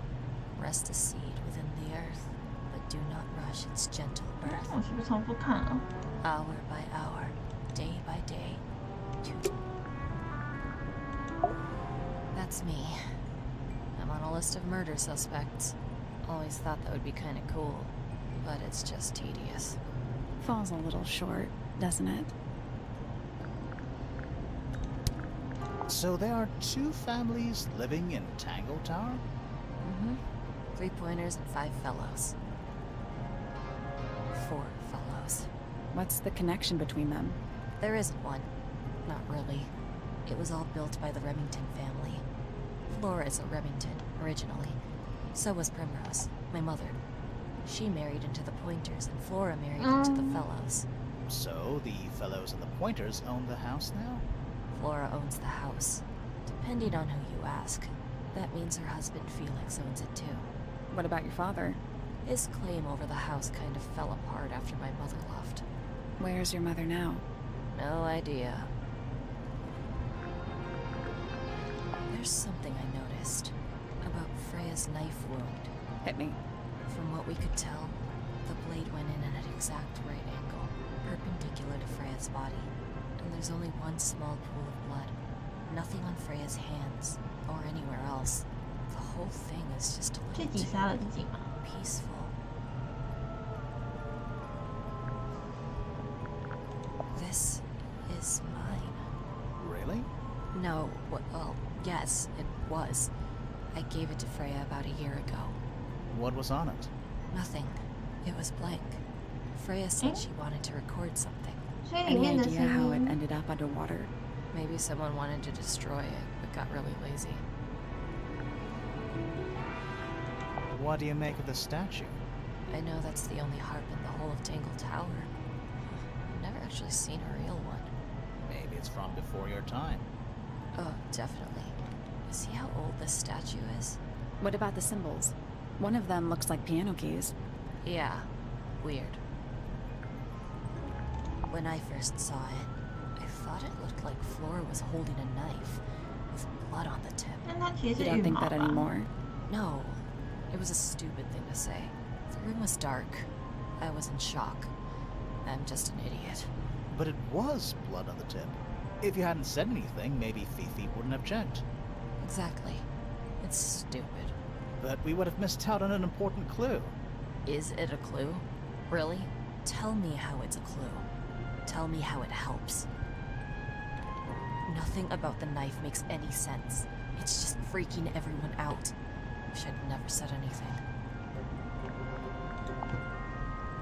Rest a seed within the earth, but do not rush its gentle birth. 我是不是重复看了？ Hour by hour, day by day, That's me. I'm on a list of murder suspects. Always thought that would be kind of cool, but it's just tedious. Falls a little short, doesn't it? So there are two families living in Tangle Tower? Mm-hmm. 3 pointers and 5 fellows. 4 fellows. What's the connection between them? There isn't one. Not really. It was all built by the Remington family. Flora is a Remington, originally. So was Primrose, my mother. She married into the Pointers, and Flora married into the Fellows. So, the Fellows and the Pointers own the house now? Flora owns the house. Depending on who you ask, that means her husband Felix owns it too. What about your father? His claim over the house kind of fell apart after my mother left. Where's your mother now? No idea. There's something I noticed about Freya's knife wound. Hit me. From what we could tell, the blade went in at an exact right angle, perpendicular to Freya's body. And there's only one small pool of blood. Nothing on Freya's hands, or anywhere else. The whole thing is just a 自 little 己 too 杀了自己吗？ peaceful. This is mine. Really? No, well, yes, it was. I gave it to Freya about a year ago. What was on it? Nothing. It was blank. Freya said she wanted to record something. 所以里 Any 面的 idea 声 how it 音， ended up underwater? Maybe someone wanted to destroy it, but got really lazy. What do you make of the statue? I know that's the only harp in the whole of Tangle Tower. I've never actually seen a real one. Maybe it's from before your time. Oh, definitely. See how old this statue is? What about the symbols? One of them looks like piano keys. Yeah, weird. When I first saw it, I thought it looked like Flora was holding a knife, with blood on the tip. 但它其 You 实是羽 don't think 毛 that 吧？ anymore? No, it was a stupid thing to say. The room was dark. I was in shock. I'm just an idiot. But it was blood on the tip. If you hadn't said anything, maybe Fifi wouldn't have checked. Exactly. It's stupid. But we would have missed out on an important clue. Is it a clue? Really? Tell me how it's a clue. Tell me how it helps. Nothing about the knife makes any sense. It's just freaking everyone out. Wish I'd never said anything.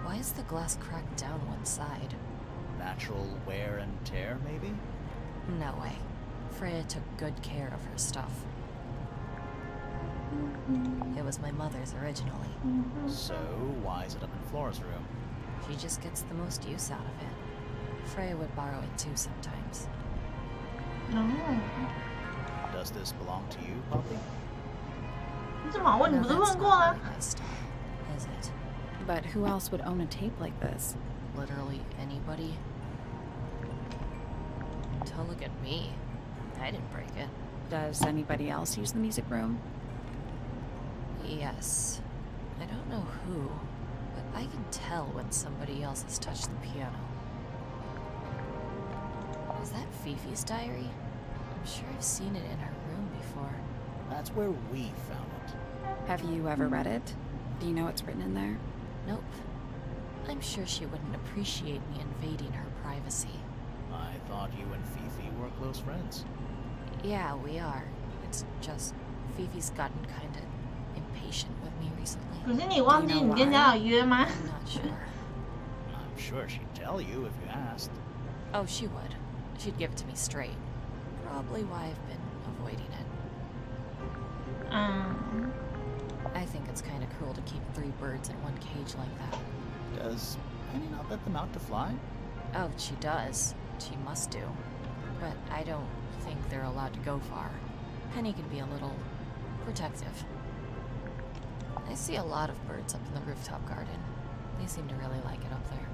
Why is the glass cracked down one side? Natural wear and tear, maybe? No way. Freya took good care of her stuff. It was my mother's originally. So, why is it up in Flora's room? She just gets the most use out of it. Freya would borrow it too sometimes. 哦， Does this belong to you, Poppy? 你怎么好问？你 No, 不是 that's 问过 not 了 really？my style, is it? But who else would own a tape like this? Literally anybody? Don't look at me. I didn't break it. Does anybody else use the music room? Yes. I don't know who, but I can tell when somebody else has touched the piano. Is that Fifi's diary? I'm sure I've seen it in her room before. That's where we found it. Have you ever read it? Do you know what's written in there? Nope. I'm sure she wouldn't appreciate me invading her privacy. I thought you and Fifi were close friends. Yeah, we are. It's just Fifi's gotten kinda impatient with me recently. 可是你忘记你跟人家有约吗？ I'm not sure. I'm sure she'd tell you if you asked. Oh, she would. She'd give it to me straight. Probably why I've been avoiding it. 嗯， I think it's kinda cruel to keep 3 birds in one cage like that. Does Penny not let them out to fly? Oh, she does. She must do. But I don't think they're allowed to go far. Penny can be a little protective. I see a lot of birds up in the rooftop garden. They seem to really like it up there.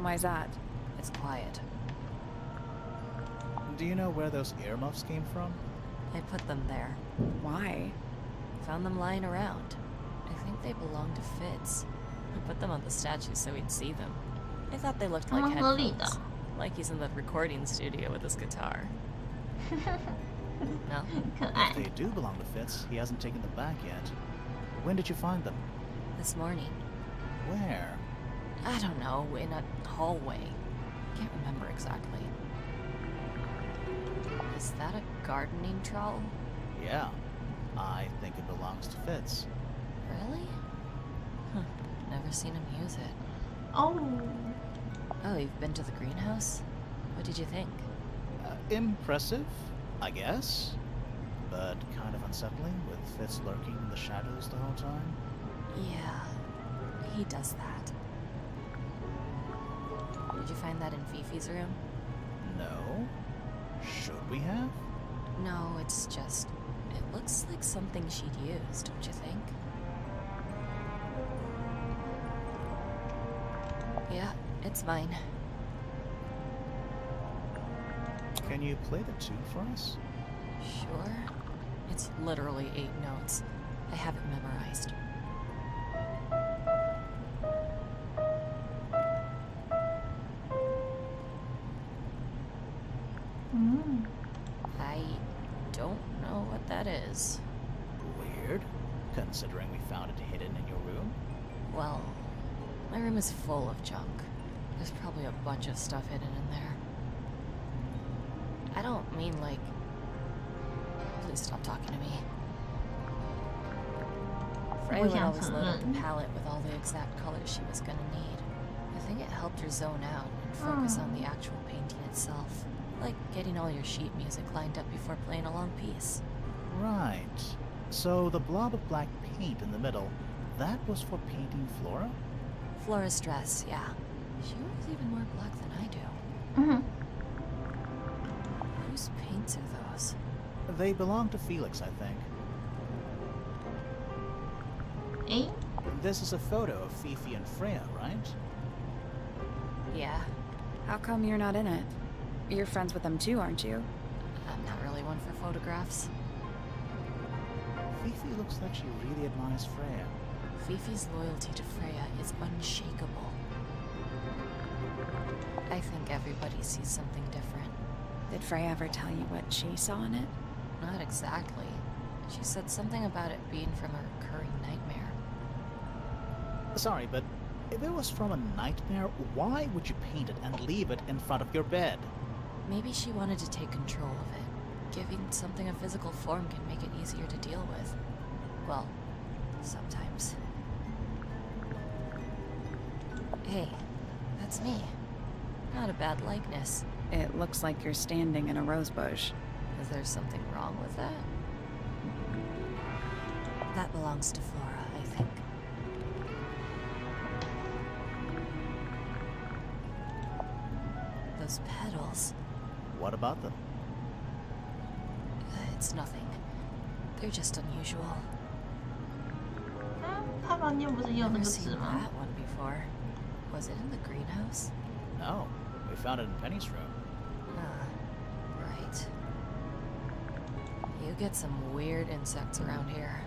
Why's that? It's quiet. Do you know where those earmuffs came from? I put them there. Why? Found them lying around. I think they belong to Fitz. I put them on the statue so he'd see them. I thought they looked like 蛮合理 headphones. 的。 Like he's in the recording studio with his guitar. No? 可 If 爱。 they do belong to Fitz, he hasn't taken them back yet. When did you find them? This morning. Where? I don't know, in a hallway. Can't remember exactly. Is that a gardening trowel? Yeah. I think it belongs to Fitz. Really? Huh. Never seen him use it. 哦， Oh, you've been to the greenhouse? What did you think? Impressive, I guess. but kind of unsettling, with Fitz lurking in the shadows the whole time. Yeah, he does that. Did you find that in Fifi's room? No? Should we have? No, it's just... It looks like something she'd use, don't you think? Yeah, it's mine. Can you play the tune for us? Sure. It's literally 8 notes. I have it memorized. I don't know what that is. Weird, considering we found it hidden in your room. Well, my room is full of junk. There's probably a bunch of stuff hidden in there. I don't mean like... Please stop talking to me. Freya would always load up the palette with all the exact colors she was gonna need. I think it helped her zone out and focus on the actual painting itself. Like getting all your sheet music lined up before playing a long piece. Right. So the blob of black paint in the middle, that was for painting Flora? Flora's dress, yeah. She wears even more black than I do. Whose paints are those? They belong to Felix, I think. Eh? This is a photo of Fifi and Freya, right? Yeah. How come you're not in it? You're friends with them too, aren't you? I'm not really one for photographs. Fifi looks like she really admires Freya. Fifi's loyalty to Freya is unshakable. I think everybody sees something different. Did Freya ever tell you what she saw in it? Not exactly. She said something about it being from a recurring nightmare. Sorry, but if it was from a nightmare, why would you paint it and leave it in front of your bed? Maybe she wanted to take control of it. Giving something a physical form can make it easier to deal with. Well, sometimes. Hey, that's me. Not a bad likeness. It looks like you're standing in a rose bush. Is there something wrong with that? That belongs to Flora, I think. Those petals. What about them? It's nothing. They're just unusual. 他房间不是也有那 Never 个 seen 纸吗？ that one before. Was it in the greenhouse? No, we found it in Penny's room. Right. You get some weird insects around here,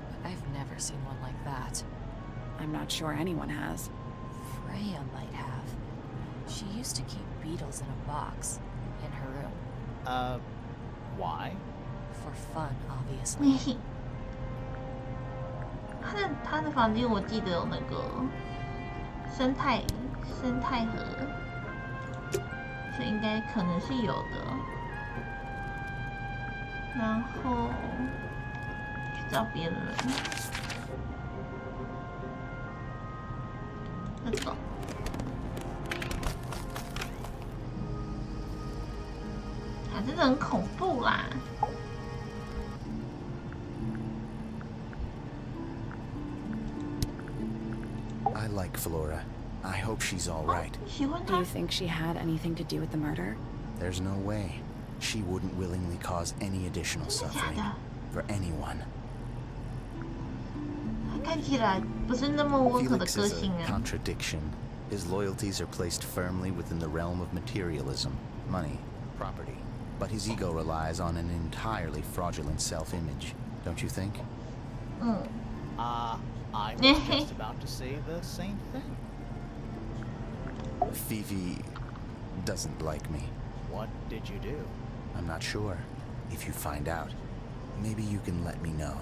but I've never seen one like that. I'm not sure anyone has. Freya might have. She used to keep beetles in a box in her room. Why? For fun, obviously. 他的房间我记得有那个生态盒，所以应该可能是有的。然后去找别人，这种。啊，真的很恐怖啦！ I like Flora. I hope she's all right. 喜欢 Do 他 you think she had anything to do with the murder? There's no way. She wouldn't willingly cause any additional suffering for anyone. 他看起来不是那么温和的 Felix 个 is 性 a 啊。 contradiction. His loyalties are placed firmly within the realm of materialism, money, property. But his ego relies on an entirely fraudulent self-image, don't you think? I was just about to say the same thing. Fifi doesn't like me. What did you do? I'm not sure. If you find out, maybe you can let me know.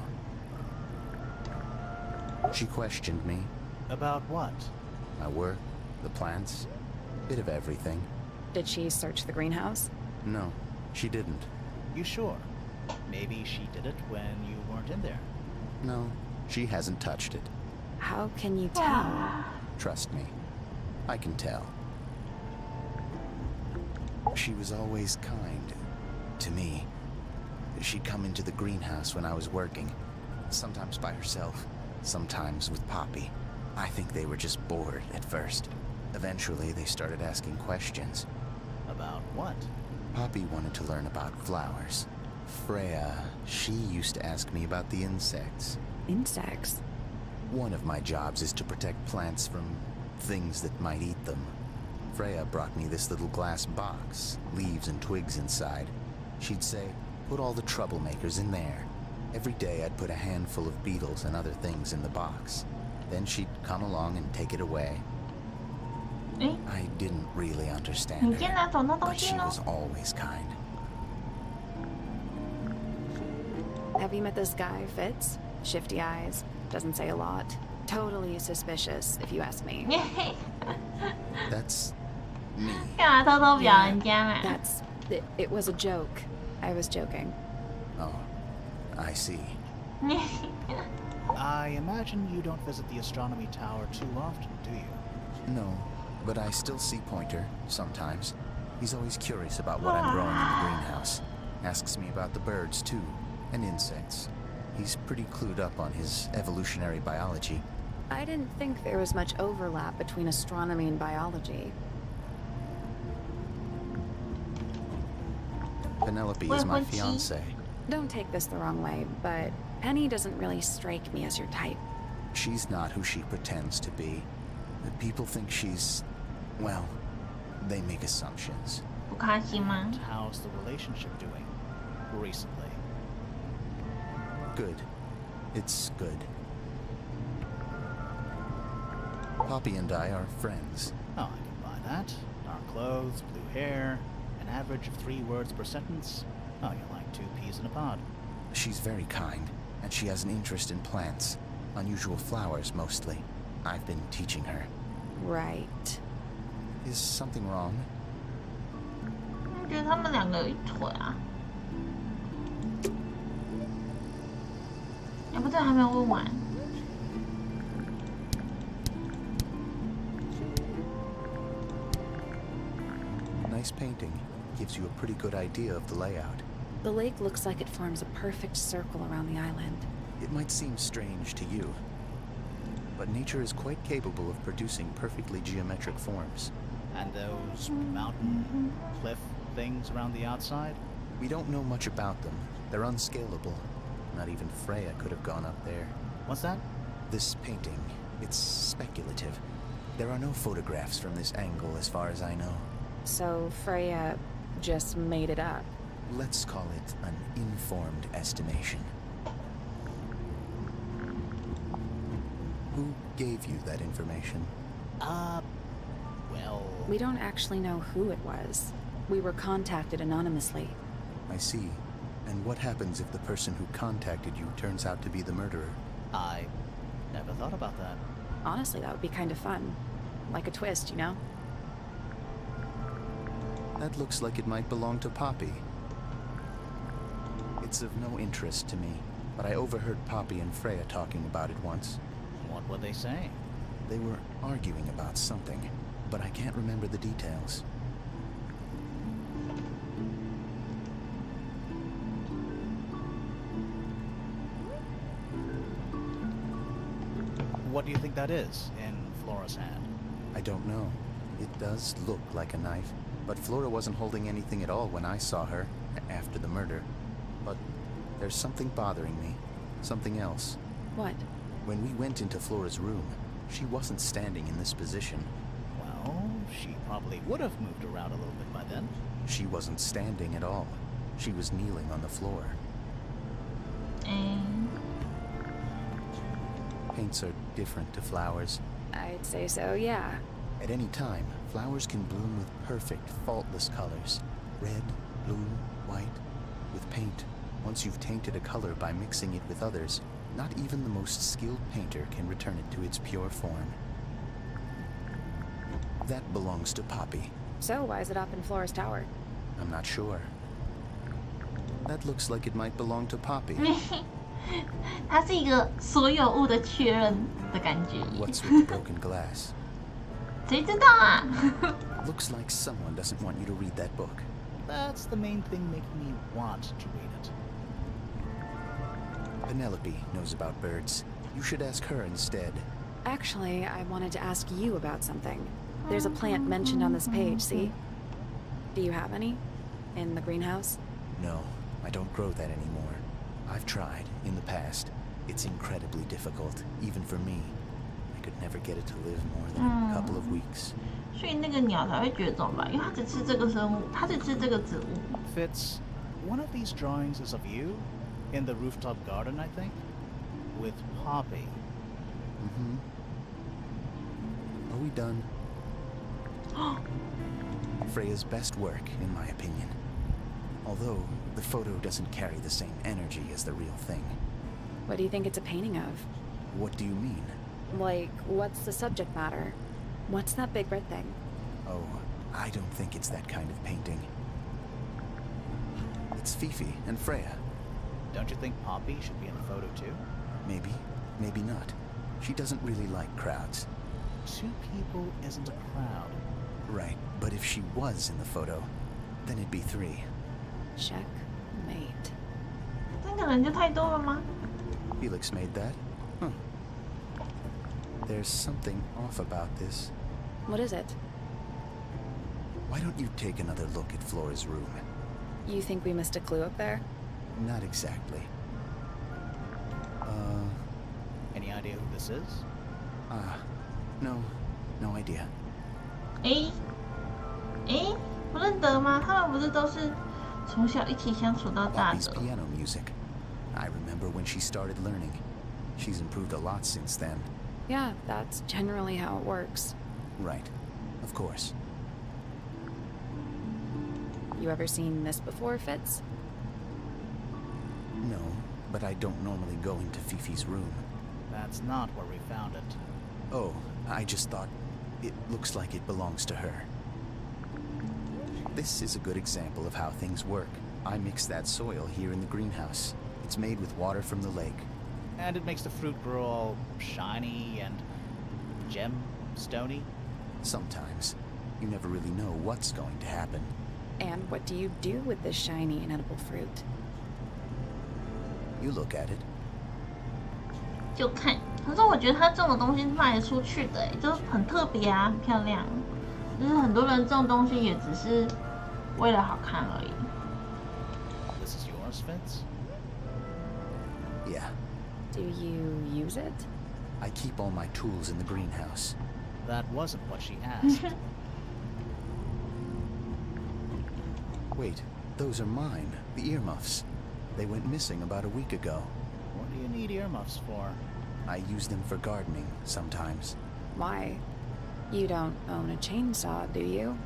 She questioned me. About what? My work, the plants, bit of everything. Did she search the greenhouse? No, she didn't. You sure? Maybe she did it when you weren't in there. No, she hasn't touched it. How can you tell? Trust me, I can tell. She was always kind to me. She'd come into the greenhouse when I was working, sometimes by herself, sometimes with Poppy. I think they were just bored at first. Eventually, they started asking questions. About what? Poppy wanted to learn about flowers. Freya, she used to ask me about the insects. Insects? One of my jobs is to protect plants from things that might eat them. Freya brought me this little glass box, leaves and twigs inside. She'd say, put all the troublemakers in there. Every day I'd put a handful of beetles and other things in the box. Then she'd come along and take it away. I didn't really understand her, but she was always kind. Have you met this guy, Fitz? Shifty eyes, doesn't say a lot. Totally suspicious, if you ask me. That's me. 干嘛偷偷表人家啊？ It was a joke. I was joking. Oh, I see. I imagine you don't visit the astronomy tower too often, do you? No, but I still see Pointer, sometimes. He's always curious about what I'm growing in the greenhouse. Asks me about the birds, too, and insects. He's pretty clued up on his evolutionary biology. I didn't think there was much overlap between astronomy and biology. Penelope is my fiancée. Don't take this the wrong way, but Penny doesn't really strike me as your type. She's not who she pretends to be. People think she's... well, they make assumptions. 不开心吗？ How's the relationship doing recently? Good. It's good. Poppy and I are friends. Oh, I can buy that. Dark clothes, blue hair, an average of 3 words per sentence. Oh, you're like 2 peas in a pod. She's very kind, and she has an interest in plants. Unusual flowers, mostly. I've been teaching her. Right. Is something wrong? 我觉得他们两个有一腿啊。哎，不对，还没有问完。 Nice painting. Gives you a pretty good idea of the layout. The lake looks like it forms a perfect circle around the island. It might seem strange to you, but nature is quite capable of producing perfectly geometric forms. And those mountain, cliff things around the outside? We don't know much about them. They're unscalable. Not even Freya could have gone up there. What's that? This painting, it's speculative. There are no photographs from this angle as far as I know. So Freya just made it up. Let's call it an informed estimation. Who gave you that information? Well... We don't actually know who it was. We were contacted anonymously. I see. And what happens if the person who contacted you turns out to be the murderer? I never thought about that. Honestly, that would be kind of fun. Like a twist, you know? That looks like it might belong to Poppy. It's of no interest to me, but I overheard Poppy and Freya talking about it once. What were they saying? They were arguing about something, but I can't remember the details. What do you think that is in Flora's hand? I don't know. It does look like a knife, but Flora wasn't holding anything at all when I saw her after the murder. But there's something bothering me. Something else. What? When we went into Flora's room, she wasn't standing in this position. Well, she probably would have moved around a little bit by then. She wasn't standing at all. She was kneeling on the floor. Paints are different to flowers. I'd say so, yeah. At any time, flowers can bloom with perfect, faultless colors. Red, blue, white. With paint, once you've tainted a color by mixing it with others, not even the most skilled painter can return it to its pure form. That belongs to Poppy. So why is it up in Flora's tower? I'm not sure. That looks like it might belong to Poppy. 它是一个所有物的确认的感觉。 What's with the broken glass? 谁知道啊？ Looks like someone doesn't want you to read that book. That's the main thing making me want to read it. Penelope knows about birds. You should ask her instead. Actually, I wanted to ask you about something. There's a plant mentioned on this page, see? Do you have any? In the greenhouse? No, I don't grow that anymore. I've tried, in the past. It's incredibly difficult, even for me. I could never get it to live more than a couple of weeks. 所以那个鸟才会绝种吧，因为它只吃这个生物，它只吃这个植物。Fitz, one of these drawings is of you in the rooftop garden, I think, with Poppy. Mm-hmm. Are we done? Freya's best work, in my opinion. Although, the photo doesn't carry the same energy as the real thing. What do you think it's a painting of? What do you mean? Like, what's the subject matter? What's that big red thing? Oh, I don't think it's that kind of painting. It's Fifi and Freya. Don't you think Poppy should be in the photo too? Maybe, maybe not. She doesn't really like crowds. 2 people isn't a crowd. Right, but if she was in the photo, then it'd be 3. Checkmate. 3个人就太多了吗？ Felix made that? Huh. There's something off about this. What is it? Why don't you take another look at Flora's room? You think we missed a clue up there? Not exactly. Any idea who this is? No idea. 不认得吗？他们不是都是从小一起相处到大 Poppy's 的？ piano music. I remember when she started learning. She's improved a lot since then. Yeah, that's generally how it works. Right. Of course. You ever seen this before, Fitz? No, but I don't normally go into Fifi's room. That's not where we found it. Oh, I just thought it looks like it belongs to her. This is a good example of how things work. I mix that soil here in the greenhouse. It's made with water from the lake. And it makes the fruit grow all shiny and gem-stony. Sometimes. You never really know what's going to happen. And what do you do with this shiny, inedible fruit? You look at it. 就看。可是我觉得它这种东西卖得出去的，就是很特别啊，很漂亮。就是很多人这种东西也只是为了好看而已。This is yours, Fitz? Yeah. Do you use it? I keep all my tools in the greenhouse. That wasn't what she asked. Wait, those are mine. The earmuffs. They went missing about a week ago. What do you need earmuffs for? I use them for gardening sometimes. Why? You don't own a chainsaw, do you?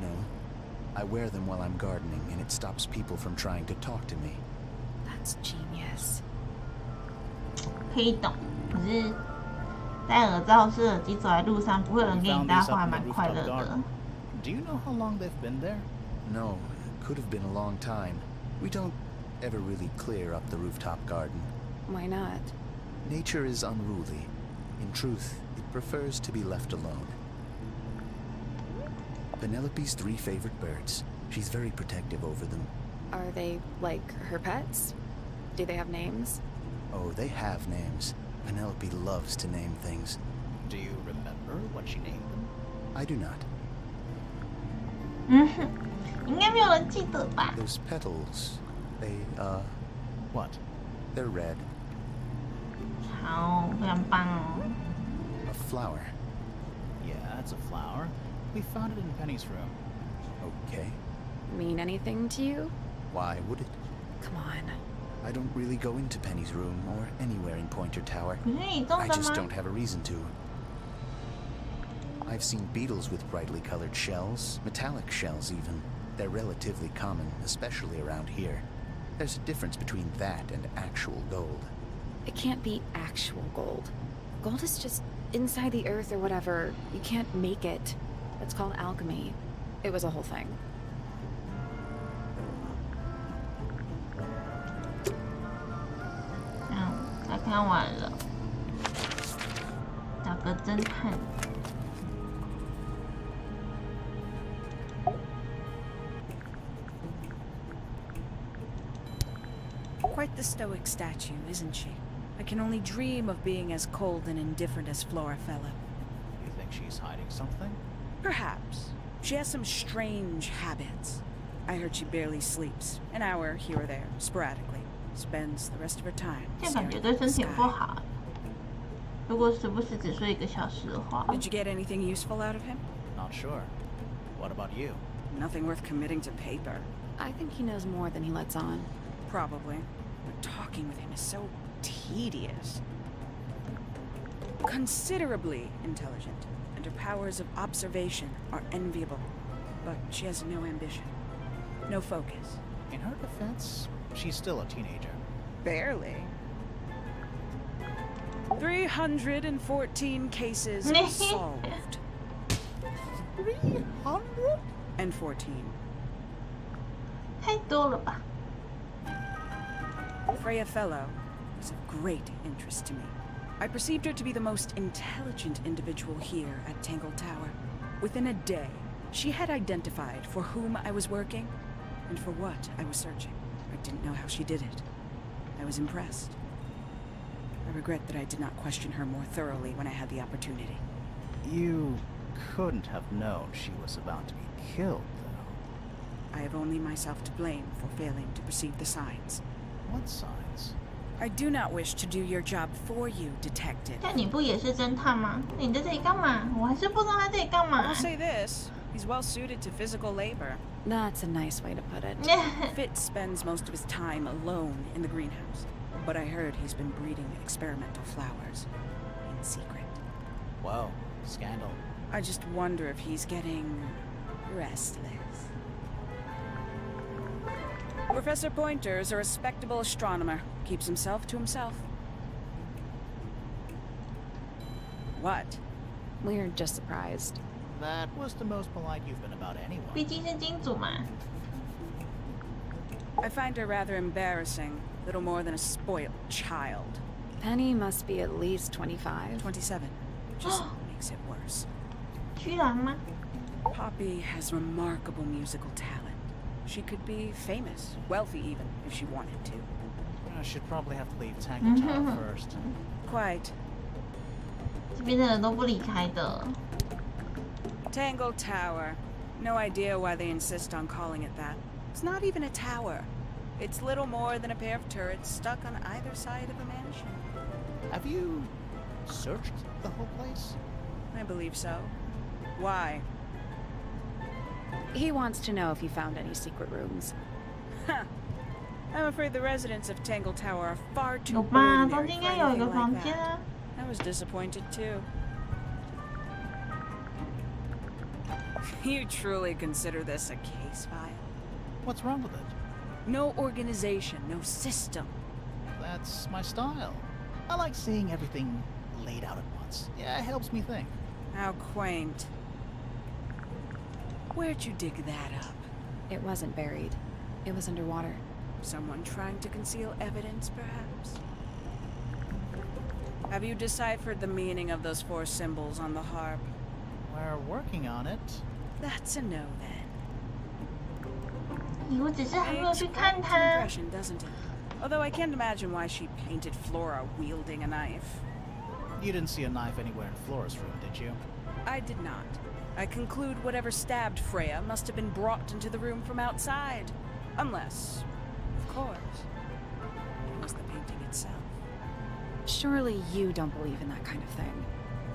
No. I wear them while I'm gardening, and it stops people from trying to talk to me. That's genius. 可以懂，可是戴耳罩式耳机走在路上，不会有人 We 给你 found 搭 these 话， up in 蛮 the 快 rooftop 乐的 garden.。Do you know how long they've been there? No, could have been a long time. We don't ever really clear up the rooftop garden. Why not? Nature is unruly. In truth, it prefers to be left alone. Penelope's 3 favorite birds. She's very protective over them. Are they like her pets? Do they have names? Oh, they have names. Penelope loves to name things. Do you remember what she named them? I do not. 应该没有人记得吧？ Those petals, they, What? they're red. 好，非常棒哦。 A flower. Yeah, it's a flower. We found it in Penny's room. Okay. Mean anything to you? Why would it? Come on. I don't really go into Penny's room or anywhere in Pointer Tower. 可是你种 I 的 just 吗 don't？ have a reason to. I've seen beetles with brightly colored shells, metallic shells even. They're relatively common, especially around here. There's a difference between that and actual gold. It can't be actual gold. Gold is just inside the earth or whatever. You can't make it. It's called alchemy. It was a whole thing. 他看完了，找个侦探。Quite the stoic statue, isn't she? I can only dream of being as cold and indifferent as Flora Fellow. You think she's hiding something? Perhaps. She has some strange habits. I heard she barely sleeps, an hour here or there, sporadically. Spends the rest of her time 这感 staring 觉 at 对 the 身体 sky. 不好。如果时不时只睡1个小时的话， Did you get anything useful out of him? Not sure. What about you? Nothing worth committing to paper. I think he knows more than he lets on. Probably. But talking with him is so tedious. Considerably intelligent, and her powers of observation are enviable. But she has no ambition. No focus. In her defense, she's still a teenager. Barely. 314 cases solved. 314. 太多了吧？ Freya Fellow was of great interest to me. I perceived her to be the most intelligent individual here at Tangle Tower. Within a day, she had identified for whom I was working and for what I was searching. I didn't know how she did it. I was impressed. I regret that I did not question her more thoroughly when I had the opportunity. You couldn't have known she was about to be killed, though. I have only myself to blame for failing to perceive the signs. What signs? I do not wish to do your job for you, detective. 但你不也是侦探吗？你在这里干嘛？我还是不知道他在这里干嘛 I'll。say this. He's well suited to physical labor. That's a nice way to put it. Fitz spends most of his time alone in the greenhouse. But I heard he's been breeding experimental flowers. In secret. Whoa, scandal. I just wonder if he's getting restless. Professor Pointer's a respectable astronomer. Keeps himself to himself. What? We're just surprised. That was the most polite you've been about anyone. 毕竟是金主嘛。 I find her rather embarrassing. Little more than a spoiled child. Penny must be at least 25. 27. Just makes it worse. 居然吗？ Poppy has remarkable musical talent. She could be famous, wealthy even, if she wanted to. I should probably have to leave Tangle Tower first. Quite. 这边的人都不离开的。 Tangle Tower. No idea why they insist on calling it that. It's not even a tower. It's little more than a pair of turrets stuck on either side of a mansion. Have you searched the whole place? I believe so. Why? He wants to know if you found any secret rooms. Huh. I'm afraid the residents of Tangle Tower are far too 有吧？中 ordinary 间应 for 该有一个 anything 房 like 间 that. 啊。 I was disappointed too. You truly consider this a case file? What's wrong with it? No organization, no system. That's my style. I like seeing everything laid out at once. Yeah, it helps me think. How quaint. Where'd you dig that up? It wasn't buried. It was underwater. Someone trying to conceal evidence, perhaps? Have you deciphered the meaning of those 4 symbols on the harp? We're working on it. That's a no, then. 我只是还没有 Makes 去 quite 看 an 他。 impression, doesn't it? Although I can't imagine why she painted Flora wielding a knife. You didn't see a knife anywhere in Flora's room, did you? I did not. I conclude whatever stabbed Freya must have been brought into the room from outside. Unless, of course, it was the painting itself. Surely you don't believe in that kind of thing.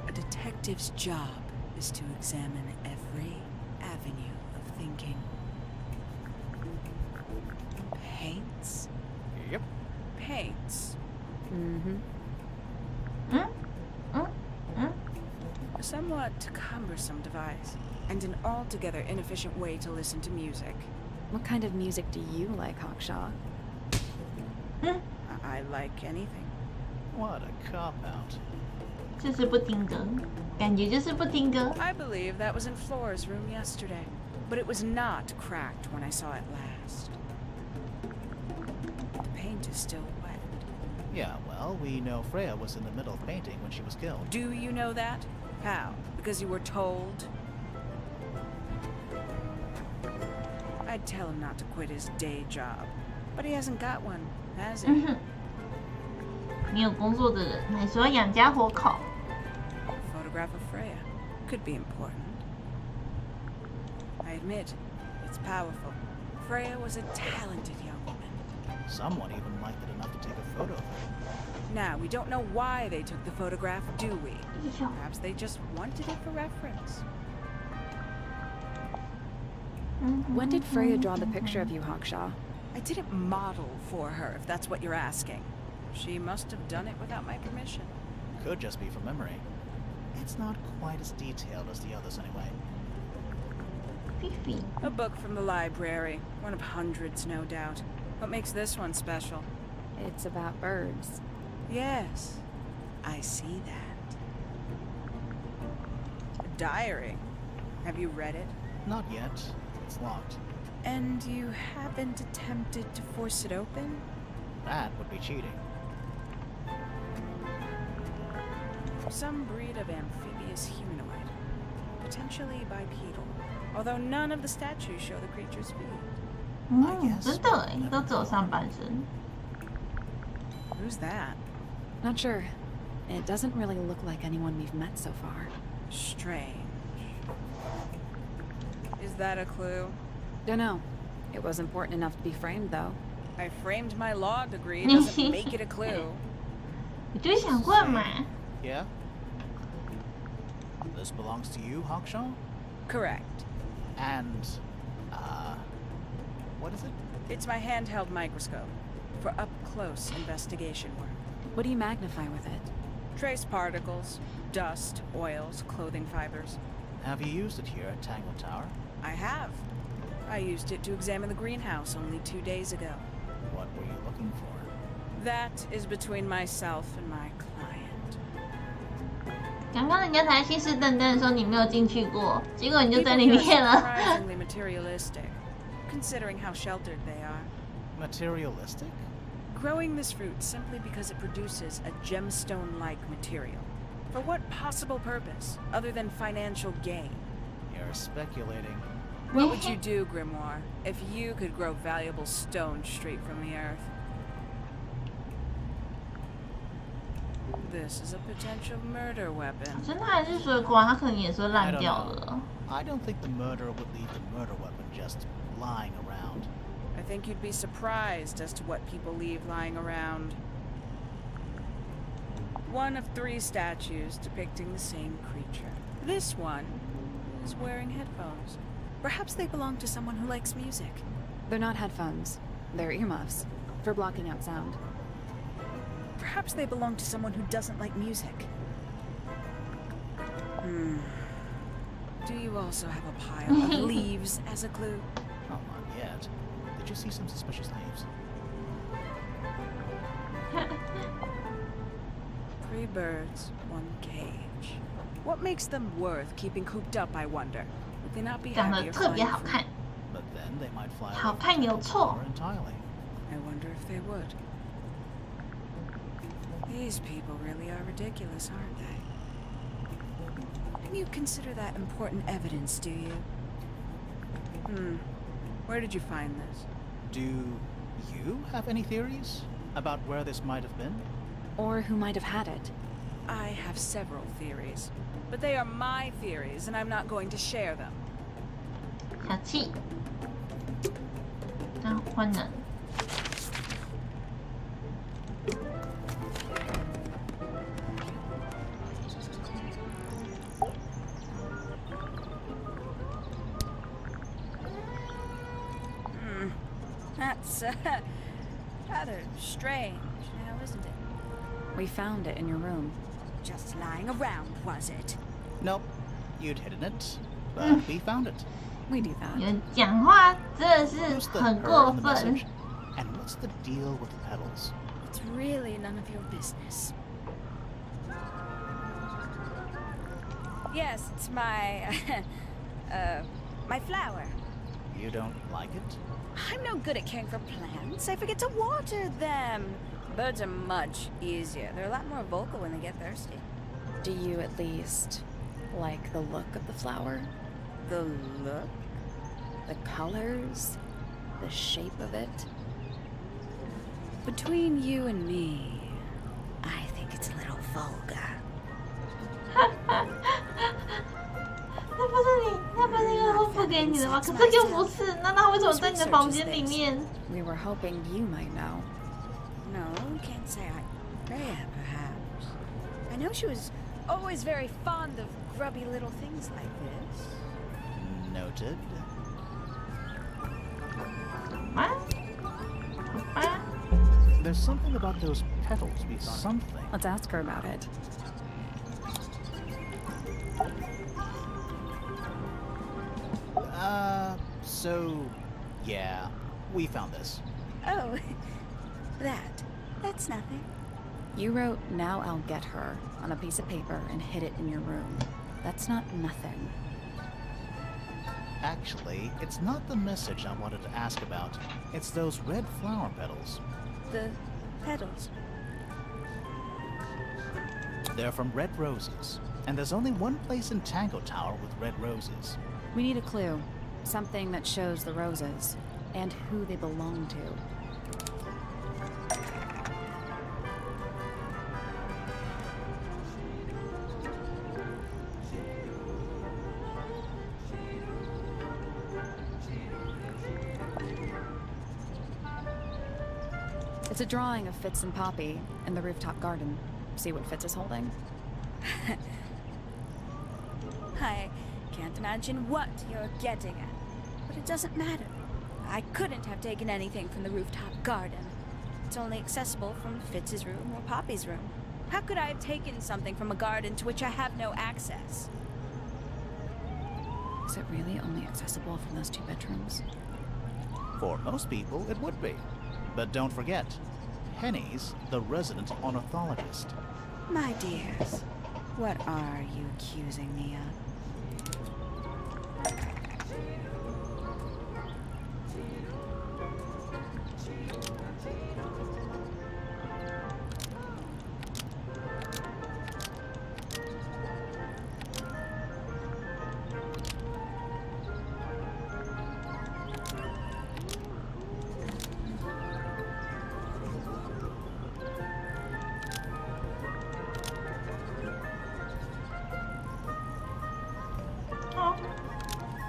A detective's job is to examine every avenue of thinking. Paints? Yep. Paints. Mm-hmm. 嗯嗯嗯， A somewhat cumbersome device, and an altogether inefficient way to listen to music. What kind of music do you like, Hawkshaw? I like anything. What a cop-out. 就是不听歌，感觉就是不听歌。 I believe that was in Flora's room yesterday, but it was not cracked when I saw it last. The paint is still wet. Yeah, well, we know Freya was in the middle of painting when she was killed. Do you know that? How? Because you were told? I'd tell him not to quit his day job, But he hasn't got one, has 嗯 he? 哼，没有工作的人还说要养家活口。 A photograph of Freya could be important. I admit, it's powerful. Freya was a talented young woman. Someone even liked it enough to take a photo of it. Now, we don't know why they took the photograph, do we? 哎呦， Perhaps they just wanted it for reference. 嗯哼 When did Freya draw the picture of you, Hawkshaw? I didn't model for her, if that's what you're asking. She must have done it without my permission. Could just be from memory. It's not quite as detailed as the others anyway. Fifi， A book from the library. One of hundreds, no doubt. What makes this one special? It's about birds. Yes, I see that. A diary. Have you read it? Not yet. It's locked. And you haven't attempted to force it open? That would be cheating. Some breed of amphibious humanoid. Potentially bipedal. Although none of the statues show the creature's feet. 嗯，真的哎，都只有上半身。 Who's that? Not sure. It doesn't really look like anyone we've met so far. Strange. Is that a clue? Dunno. It was important enough to be framed, though. I framed my law degree. Doesn't make it a clue. 我就想问嘛， Yeah? This belongs to you, Hawkshaw? Correct. And, what is it? It's my handheld microscope for up-close investigation work. What do you magnify with it? Trace particles, dust, oils, clothing fibers. Have you used it here at Tangle Tower? I have. I used it to examine the greenhouse only 2 days ago. What were you looking for? That is between myself and my client. 刚刚人家才信誓旦旦说你没有进去过，结果你就 People 在里 here are 面了。 surprisingly materialistic, considering how sheltered they are. Materialistic? Growing this fruit simply because it produces a gemstone-like material. For what possible purpose, other than financial gain? You're speculating. What would you do, Grimoire, if you could grow valuable stone straight from the earth? This is a potential murder weapon. 真的还是水果，它可能也是烂 I don't 掉 know. 了。 I don't think the murderer would leave the murder weapon just lying around. I think you'd be surprised as to what people leave lying around. One of 3 statues depicting the same creature. This one is wearing headphones. Perhaps they belong to someone who likes music. They're not headphones. They're earmuffs. For blocking out sound. Perhaps they belong to someone who doesn't like music. Do you also have a pile of leaves as a clue? Oh, not yet. Did you see some suspicious leaves? 3 birds, 1 cage. What makes them worth keeping cooped up, I wonder? Would they not be 长得 happier 特别 flying 好 free? 看， But then they might fly 好 away 看 from 有 Tangle 错。 Tower entirely. I wonder if they would. These people really are ridiculous, aren't they? You consider that important evidence, do you? Where did you find this? Do you have any theories about where this might have been? Or who might have had it. I have several theories, but they are my theories, and I'm not going to share them. 小气。然后换人。 That's rather strange now, isn't it? We found it in your room. Just lying around, was it? Nope. You'd hidden it, but we found it. We do that. 有人讲话真的 Who's 是 the 很 her 过 in the 分 message?。And what's the deal with the petals? It's really none of your business. Yes, it's my, my flower. You don't like it? I'm no good at caring for plants. I forget to water them. Birds are much easier. They're a lot more vocal when they get thirsty. Do you at least like the look of the flower? The look? The colors? The shape of it? Between you and me, I think it's a little vulgar. 那不是你，那不是因为会付给你的吗？可是又不是，那他为什么在你的房间里面？ We were hoping you might know. No, can't say I. Freya, perhaps. I know she was always very fond of grubby little things like this. Noted. There's something about those petals we found. Something. Let's ask her about it. So, yeah, we found this. Oh, that's nothing. You wrote, "Now I'll get her," on a piece of paper and hid it in your room. That's not nothing. Actually, it's not the message I wanted to ask about. It's those red flower petals. The petals. They're from red roses. And there's only one place in Tangle Tower with red roses. We need a clue. Something that shows the roses. And who they belong to. It's a drawing of Fitz and Poppy in the rooftop garden. See what Fitz is holding? I can't imagine what you're getting at, but it doesn't matter. I couldn't have taken anything from the rooftop garden. It's only accessible from Fitz's room or Poppy's room. How could I have taken something from a garden to which I have no access? Is it really only accessible from those 2 bedrooms? For most people, it would be. But don't forget, Penny's the resident ornithologist. My dears, what are you accusing me of?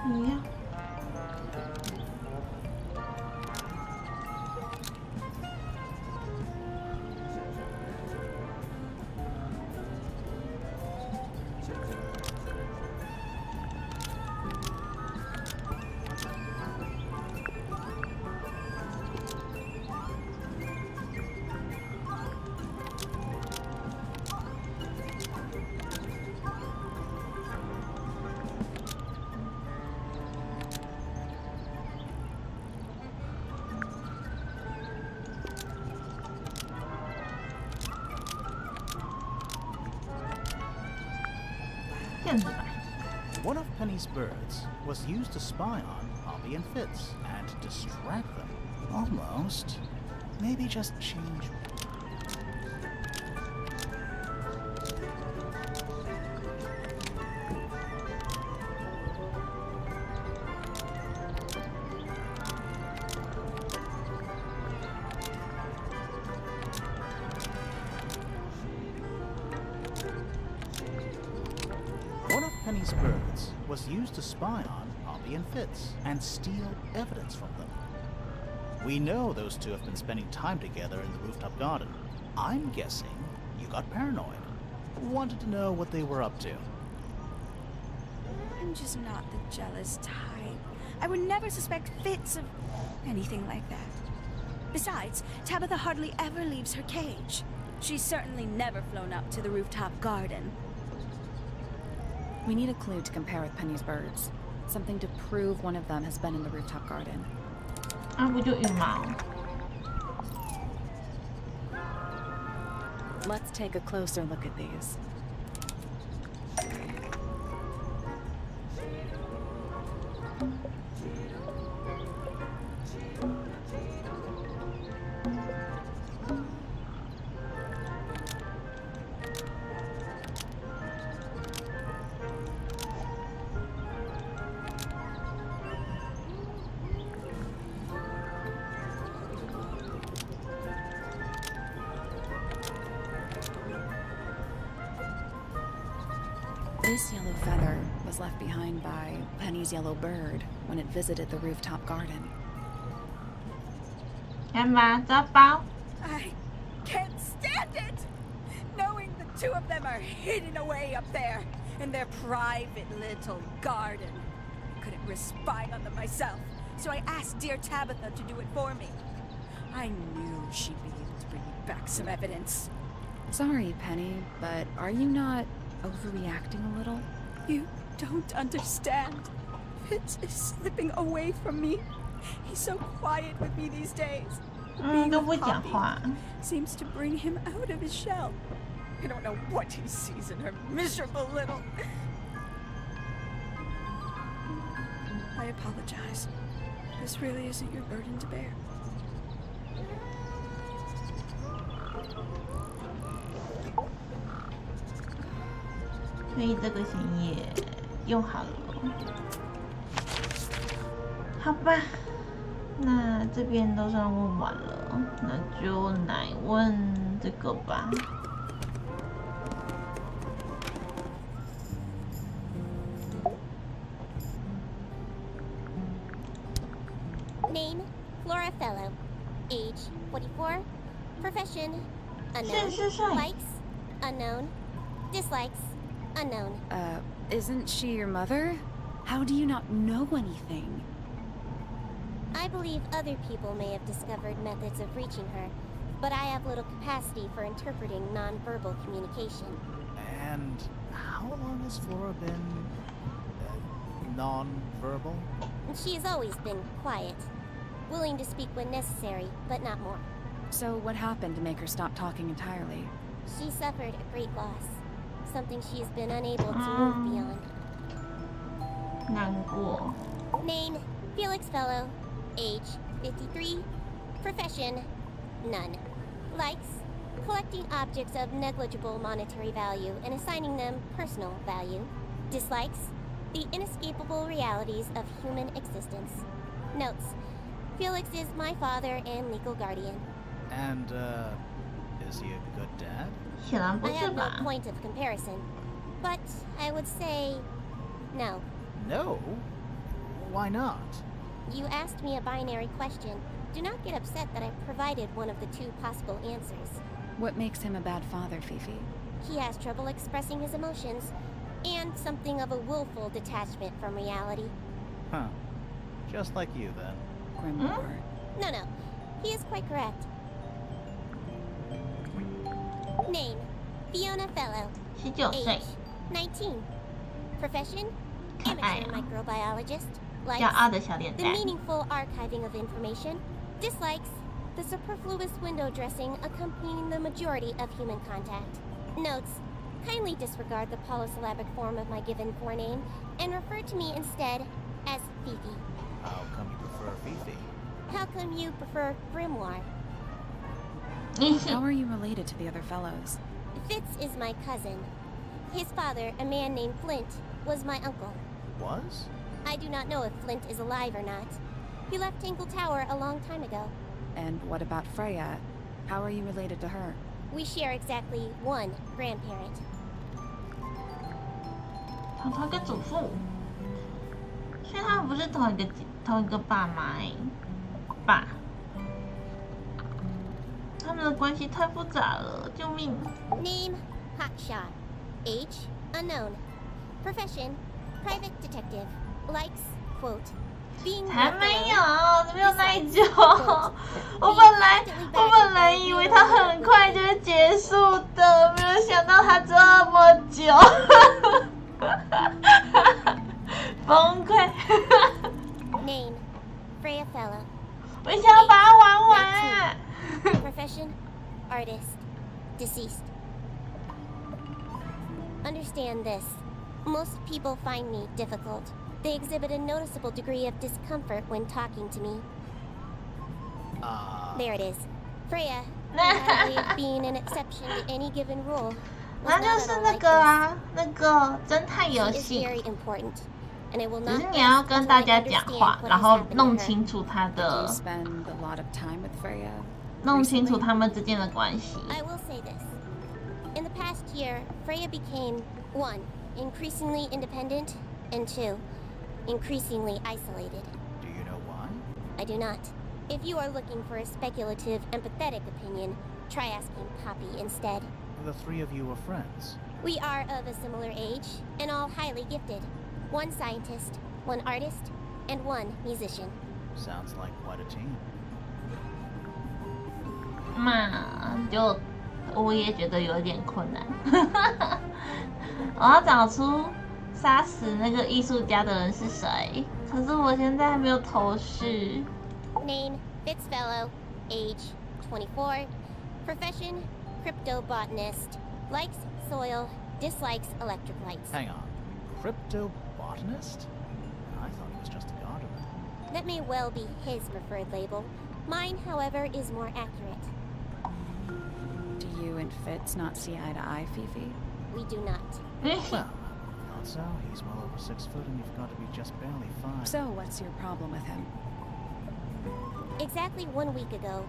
Yeah. One of Penny's birds was used to spy on Poppy and Fitz and distract them. Almost. Maybe just change. One of Penny's birds was used to spy on Poppy and Fitz and steal evidence from them. We know those 2 have been spending time together in the rooftop garden. I'm guessing you got paranoid. Wanted to know what they were up to. I'm just not the jealous type. I would never suspect Fitz of anything like that. Besides, Tabitha hardly ever leaves her cage. She's certainly never flown up to the rooftop garden. We need a clue to compare with Penny's birds. Something to prove one of them has been in the rooftop garden. 啊，不就羽毛？ Let's take a closer look at these. This yellow feather was left behind by Penny's yellow bird when it visited the rooftop garden. 看吧，抓包。 I can't stand it! Knowing the two of them are hidden away up there in their private little garden. I couldn't risk spying on them myself, so I asked dear Tabitha to do it for me. I knew she'd be able to bring me back some evidence. Sorry, Penny, but are you not overreacting a little? You don't understand. Fitz is slipping away from me. He's so quiet with me these days. 都不讲话。 Seems to bring him out of his shell. I don't know what he sees in her miserable little... I apologize. This really isn't your burden to bear. 所以这个钱也用好了。好吧，那这边都算问完了，那就来问这个吧。 Name, Flora Fellow. Age, 44. Profession, unknown. Likes, unknown. Dislikes, unknown. Isn't she your mother? How do you not know anything? I believe other people may have discovered methods of reaching her, but I have little capacity for interpreting nonverbal communication. And how long has Flora been non-verbal? She has always been quiet, willing to speak when necessary, but not more. So what happened to make her stop talking entirely? She suffered a great loss, something she has been unable to move beyond. 难过。 Name, Felix Fellow. Age, 53. Profession, none. Likes, collecting objects of negligible monetary value and assigning them personal value. Dislikes, the inescapable realities of human existence. Notes, Felix is my father and legal guardian. And, is he a good dad? 显然不 I 是 have no 吧？ point of comparison, but I would say no. No? Why not? You asked me a binary question. Do not get upset that I provided one of the two possible answers. What makes him a bad father, Fifi? He has trouble expressing his emotions, and something of a willful detachment from reality. Huh. Just like you, then. Grimoire. No, he is quite correct. Name, Fiona Fellow. 19岁 Age, 19. Profession, 可爱 amateur 啊， microbiologist. 骄 Likes, 傲的小脸 the 蛋。 meaningful archiving of information. Dislikes, the superfluous window dressing accompanying the majority of human contact. Notes, kindly disregard the polysyllabic form of my given forename and refer to me instead as Fifi. How come you prefer Fifi? How come you prefer Grimoire? How are you related to the other fellows? Fitz is my cousin. His father, a man named Flint, was my uncle. Was? I do not know if Flint is alive or not. He left Tangle Tower a long time ago. And what about Freya? How are you related to her? We share exactly one grandparent. 同一个祖父，所以他们不是同一个爸妈哎，爸，他们的关系太复杂了，救命！ Name, Hotshot. Age, unknown. Profession, private detective. Likes, quote, being 还 left 没 alone. 有，没有那久。我本来以为他很快就会结束的，没有想到他这么久，崩溃。 Name, Freya Fellow. 我想要把它玩完。 Profession, artist. Deceased. Understand this. Most people find me difficult. They exhibit a noticeable degree of discomfort when talking to me. There it is. Freya, who had a way of being an exception to any given rule, 那 was 就 not 是 at all 那 like 个 this. 啊，那个侦探游 She is 戏， very important, and I will 只 not 是你要 rest 跟 until 大 I 家讲 understand 话， what 然 has 后 happened 弄 to her. 清楚他 Do 的 you，spend a lot of time with Freya? 弄清楚 recently? 他们之间的关系。 I will say this. In the past year, Freya became, 1. increasingly independent, and 2, increasingly isolated. Do you know why? I do not. If you are looking for a speculative, empathetic opinion, try asking Poppy instead. The 3 of you are friends. We are of a similar age, and all highly gifted. 1 scientist, 1 artist, and 1 musician. Sounds like quite a team. 嘛，就我也觉得有点困难。我要找出杀死那个艺术家的人是谁，可是我现在还没有头绪。Name, Fitzfellow. Age, 24. Profession, cryptobotanist. Likes soil, dislikes electric lights. Hang on. Cryptobotanist? I thought he was just a gardener. That may well be his preferred label. Mine, however, is more accurate. Do you and Fitz not see eye to eye, Fifi? We do not. Well, not so. He's well over 6 foot and you've got to be just barely 5. So what's your problem with him? Exactly 1 week ago,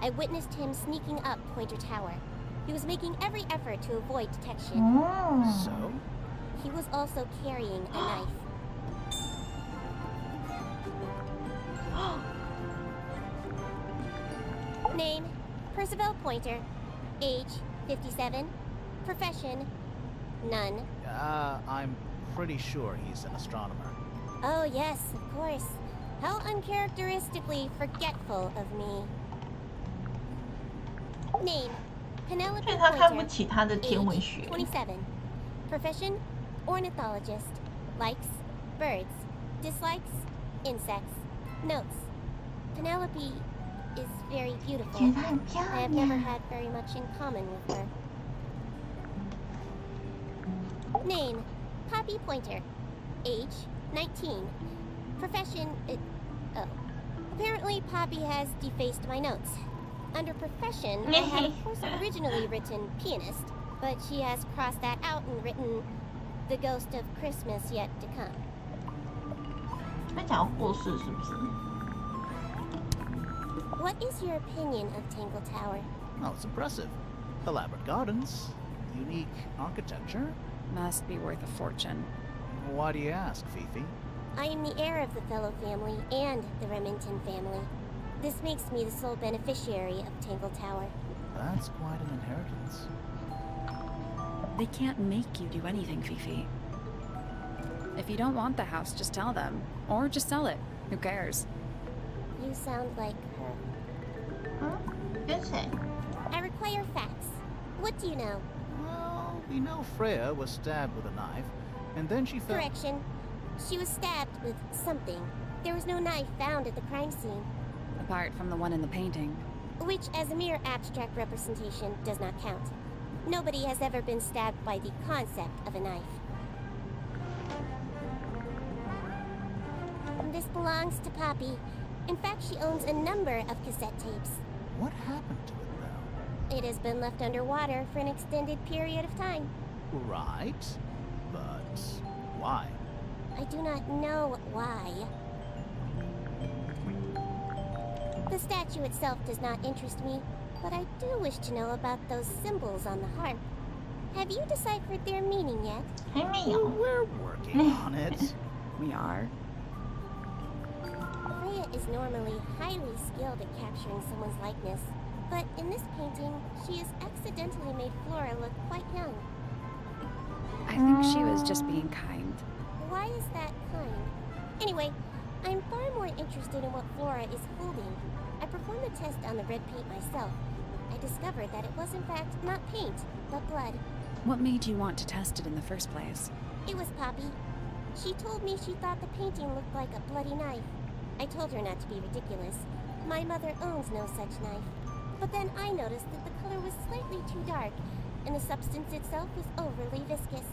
I witnessed him sneaking up Pointer Tower. He was making every effort to avoid detection. So? He was also carrying a knife. Name, Percival Pointer. Age, 57. Profession, none. I'm pretty sure he's an astronomer. Oh yes, of course. How uncharacteristically forgetful of me. Name, Penelope 所以他看不 Pointer. 起他的天文 Age, 学。 27. Profession, ornithologist. Likes, birds. Dislikes, insects. Notes, Penelope is very 觉 beautiful. 得很漂 I have never 亮。 had very much in common with her. Name, Poppy Pointer. Age, 19. Profession, oh. Apparently Poppy has defaced my notes. Under profession, I had of course originally written pianist, but she has crossed that out and written the ghost of Christmas yet to come. 他讲过世是不是？ What is your opinion of Tangle Tower? Oh, it's impressive. Elaborate gardens, unique architecture. Must be worth a fortune. Why do you ask, Fifi? I am the heir of the Fellow family and the Remington family. This makes me the sole beneficiary of Tangle Tower. That's quite an inheritance. They can't make you do anything, Fifi. If you don't want the house, just tell them. Or just sell it. Who cares? You sound like her. 跟谁？ I require facts. What do you know? Well, we know Freya was stabbed with a knife, and then she fell. Correction. She was stabbed with something. There was no knife found at the crime scene, Apart from the one in the painting. which as a mere abstract representation does not count. Nobody has ever been stabbed by the concept of a knife. This belongs to Poppy. In fact, she owns a number of cassette tapes. What happened to it, though? It has been left underwater for an extended period of time. Right, but why? I do not know why. The statue itself does not interest me, but I do wish to know about those symbols on the harp. Have you deciphered their meaning yet? 还没有。 We're working on it. We are. Freya is normally highly skilled at capturing someone's likeness, but in this painting, she has accidentally made Flora look quite young. I think she was just being kind. Why is that kind? Anyway, I'm far more interested in what Flora is holding. I performed the test on the red paint myself. I discovered that it was in fact not paint, but blood. What made you want to test it in the first place? It was Poppy. She told me she thought the painting looked like a bloody knife. I told her not to be ridiculous. My mother owns no such knife. But then I noticed that the color was slightly too dark, and the substance itself was overly viscous.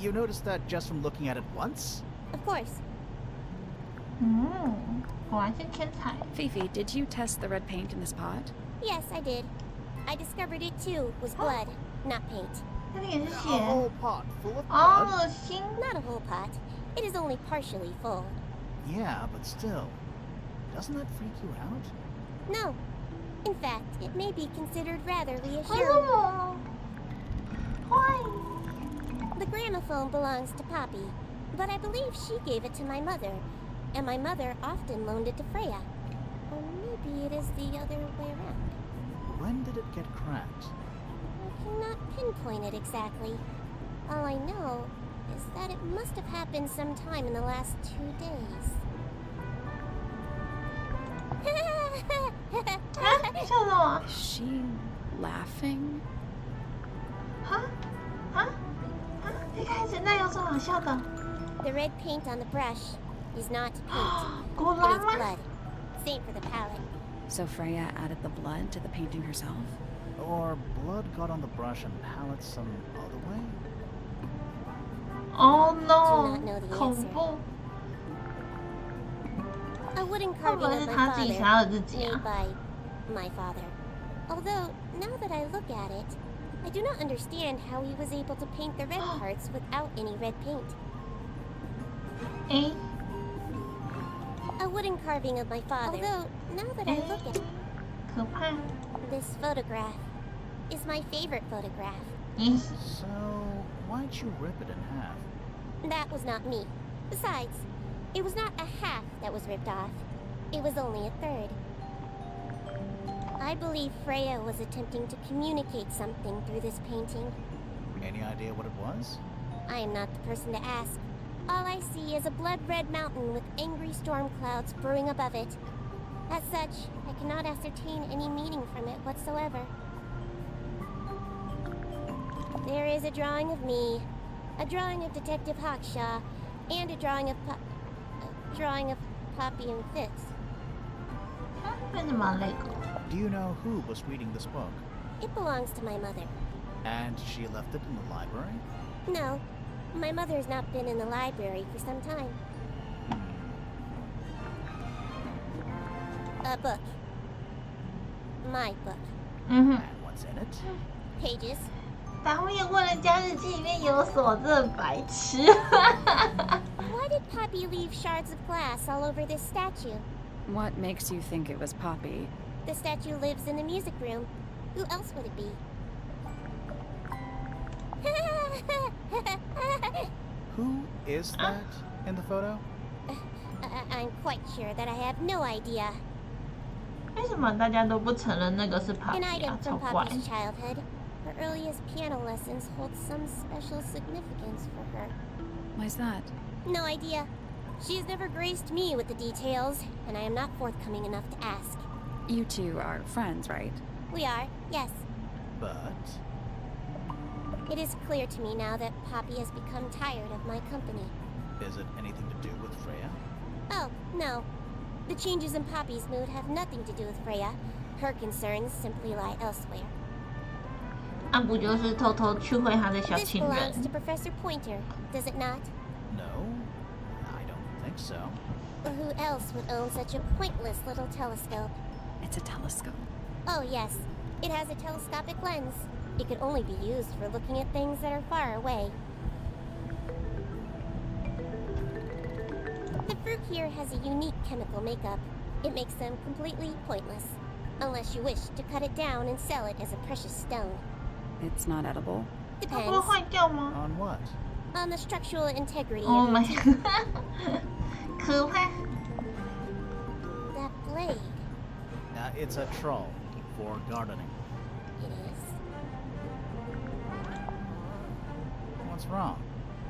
You noticed that just from looking at it once? Of course. 果然是天才。 Fifi, did you test the red paint in this pot? Yes, I did. I discovered it too was blood, not paint. 这里也是 A 血。 whole pot full of 好 blood? 恶心。 Not a whole pot. It is only partially full. Yeah, but still. Doesn't that freak you out? No. In fact, it may be considered rather 为什 reassuring. 么？坏。The gramophone belongs to Poppy, but I believe she gave it to my mother, and my mother often loaned it to Freya. Or maybe it is the other way around. When did it get cracked? I cannot pinpoint it exactly. All I know is that it must have happened sometime in the last 2 days. 啊，笑什么？ Is she laughing? 啊啊啊！一开始那有什么好笑的？ The red paint on the brush is not paint. 果 It 然 is 吗？ blood. Same for the palette. So Freya added the blood to the painting herself? Or blood got on the brush and palette some other way? Oh Do no！ not know the 恐 answer. 怖！ A wooden 会 carving 不会 of 是 my 他自己 father, 想要的自己 made 啊？ by my father. Although, now that I look at it, I do not understand how he was able to paint the red parts without any red paint. 诶， A wooden carving of my father. Although, now that I look at 可怕！ this photograph, is my favorite photograph. 咦， So, why'd you rip it in half? That was not me. Besides, it was not a half that was ripped off. It was only a third. I believe Freya was attempting to communicate something through this painting. Any idea what it was? I am not the person to ask. All I see is a blood-red mountain with angry storm clouds brewing above it. As such, I cannot ascertain any meaning from it whatsoever. There is a drawing of me, a drawing of Detective Hawkshaw, and a drawing of Poppy and Fitz. 为什么那个？ Do you know who was reading this book? It belongs to my mother. And she left it in the library? No, my mother has not been in the library for some time. A book. My book. 嗯哼， And what's in it? Pages. 导演问人家日记里面有锁，这白痴。 Why did Poppy leave shards of glass all over this statue? What makes you think it was Poppy? The statue lives in the music room. Who else would it be? Who is that in the photo? I'm quite sure that I have no idea. 为什么大家都不承认那个是 An Poppy 啊？ item 超 from 怪！ Poppy's childhood. Her earliest piano lessons hold some special significance for her. Why's that? No idea. She has never graced me with the details, and I am not forthcoming enough to ask. You two are friends, right? We are, yes. But It is clear to me now that Poppy has become tired of my company. is it anything to do with Freya? Oh, no. The changes in Poppy's mood have nothing to do with Freya. Her concerns simply lie elsewhere. 啊，不就是偷偷去会他的小 This 情 belongs 人 to？ Professor Pointer, does it not? No, I don't think so. Well, who else would own such a pointless little telescope? It's a telescope. Oh, yes. It has a telescopic lens. It could only be used for looking at things that are far away. The fruit here has a unique chemical makeup. It makes them completely pointless. Unless you wish to cut it down and sell it as a precious stone. It's not edible. 它不会 Depends 坏掉吗 On what? on the structural integrity ？Oh of my， it. 可怕！ That blade. It's a troll for gardening. It is. What's wrong?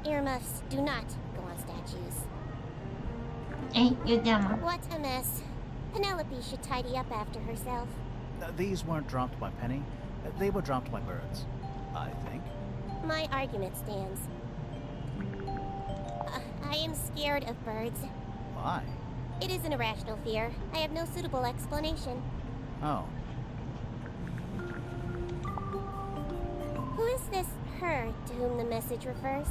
Earmuffs do not go on statues. 哎，又这样吗？ What a mess. Penelope should tidy up after herself. These weren't dropped by Penny. They were dropped by birds, I think. My argument stands. I am scared of birds. Why? It is an irrational fear. I have no suitable explanation. Oh, Who is this her to whom the message refers?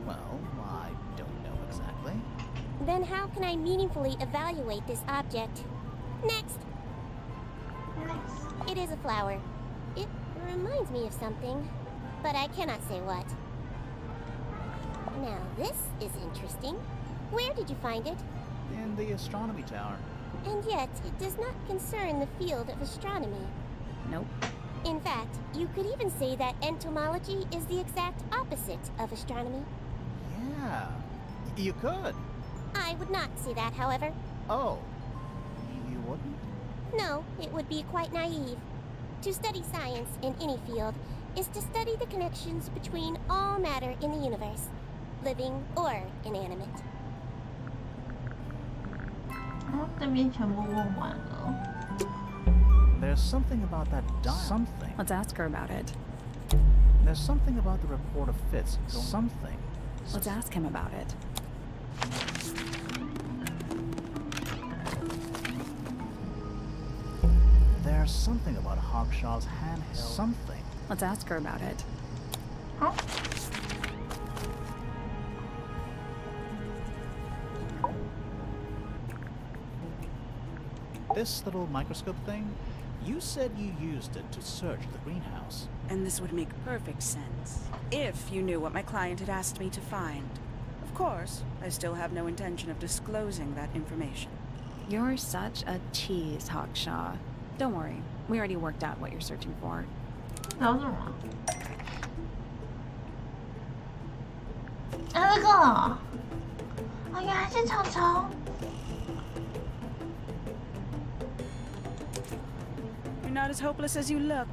well, I don't know exactly. Then how can I meaningfully evaluate this object? Next. It is a flower. It reminds me of something, but I cannot say what. Now this is interesting. Where did you find it? In the astronomy tower. And yet it does not concern the field of astronomy. Nope. In fact, you could even say that entomology is the exact opposite of astronomy. Yeah, you could. I would not say that, however. Oh, you wouldn't? No, it would be quite naive. To study science in any field is to study the connections between all matter in the universe, living or inanimate. 这边全部问完了。 There's something about that dial. Something. Let's ask her about it. There's something about the report of Fitz. Something. Let's ask him about it. There's something about Hawkshaw's handheld. Something. Let's ask her about it. Huh? This little microscope thing, you said you used it to search the greenhouse. And this would make perfect sense, if you knew what my client had asked me to find. Of course, I still have no intention of disclosing that information. You're such a tease, Hawkshaw. Don't worry, we already worked out what you're searching for. 聊什么？啊，这个哦，哦，原来是虫虫。 You're not as hopeless as you look.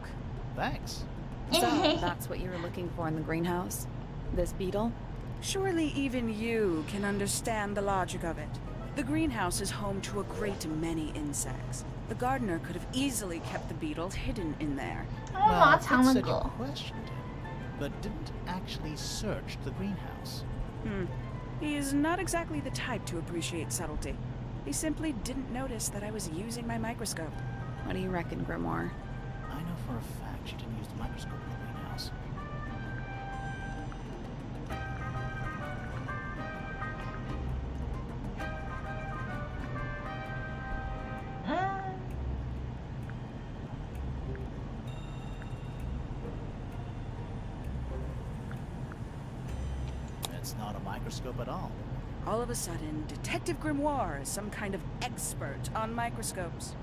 Thanks. So, that's what you were looking for in the greenhouse? This beetle? Surely even you can understand the logic of it. The greenhouse is home to a great many insects. The gardener could have easily kept the beetle hidden in there. 为什么要 Fitz 藏那 said you 个？ questioned him, but didn't actually search the greenhouse. He is not exactly the type to appreciate subtlety. He simply didn't notice that I was using my microscope. What do you reckon, Grimoire? I know for a fact she didn't use the microscope in the greenhouse. It's not a microscope at all. All of a sudden, Detective Grimoire is some kind of expert on microscopes.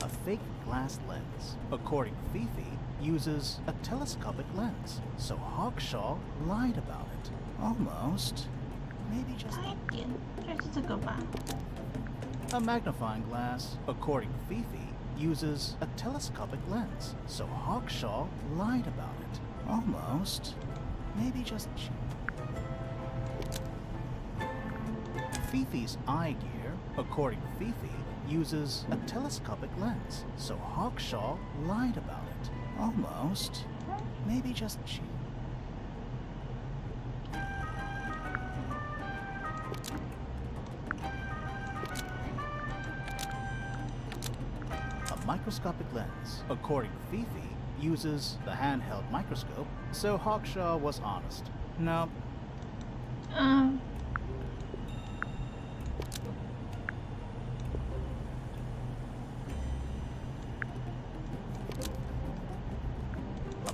A fake glass lens, according to Fifi, uses a telescopic lens. So Hawkshaw lied about it. Almost. Maybe just 差一点，就是这个吧。 a magnifying glass, according to Fifi, uses a telescopic lens. So Hawkshaw lied about it. Almost. Maybe just Fifi's eye gear, according to Fifi, uses a telescopic lens. So Hawkshaw lied about it. Almost. Maybe just A microscopic lens, according to Fifi, uses the handheld microscope, so Hawkshaw was honest. No. A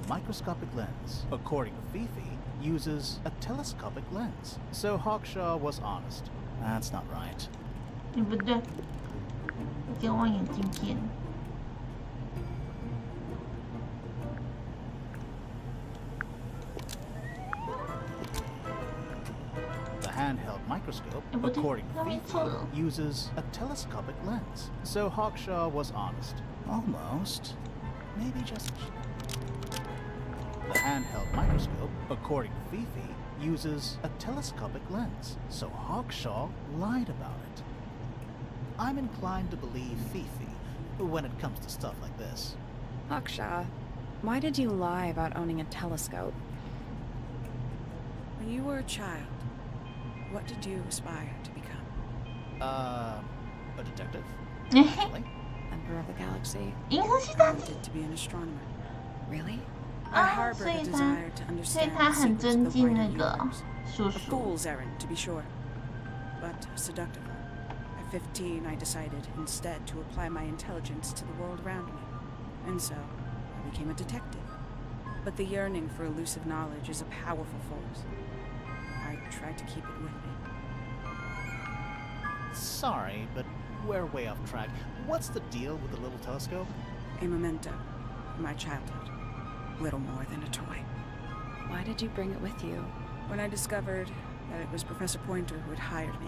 microscopic lens, according to Fifi, uses a telescopic lens, so Hawkshaw was honest. That's not right. 不对，有点望远镜片。 The handheld microscope, according to Fifi, uses a telescopic lens, so Hawkshaw was honest. Almost. Maybe just The handheld microscope, according to Fifi, uses a telescopic lens, so Hawkshaw lied about it. I'm inclined to believe Fifi when it comes to stuff like this. Hawkshaw, why did you lie about owning a telescope? When you were a child, what did you aspire to become? A detective? Really? Emperor of the Galaxy. 银河系大 I 帝 wanted to be an astronomer. Really? I 啊， harbored 所 a 以他 desire to 所以 understand 他 the 很 secrets 尊 of the 敬 wider 那个 universe. 叔 A 叔。 fool's errand, to be sure, but a seductive one. At 15, I decided instead to apply my intelligence to the world around me, and so I became a detective. But the yearning for elusive knowledge is a powerful force. I tried to keep it with me. Sorry, but we're way off track. What's the deal with the little telescope? A memento of my childhood. Little more than a toy. Why did you bring it with you? When I discovered that it was Professor Pointer who had hired me,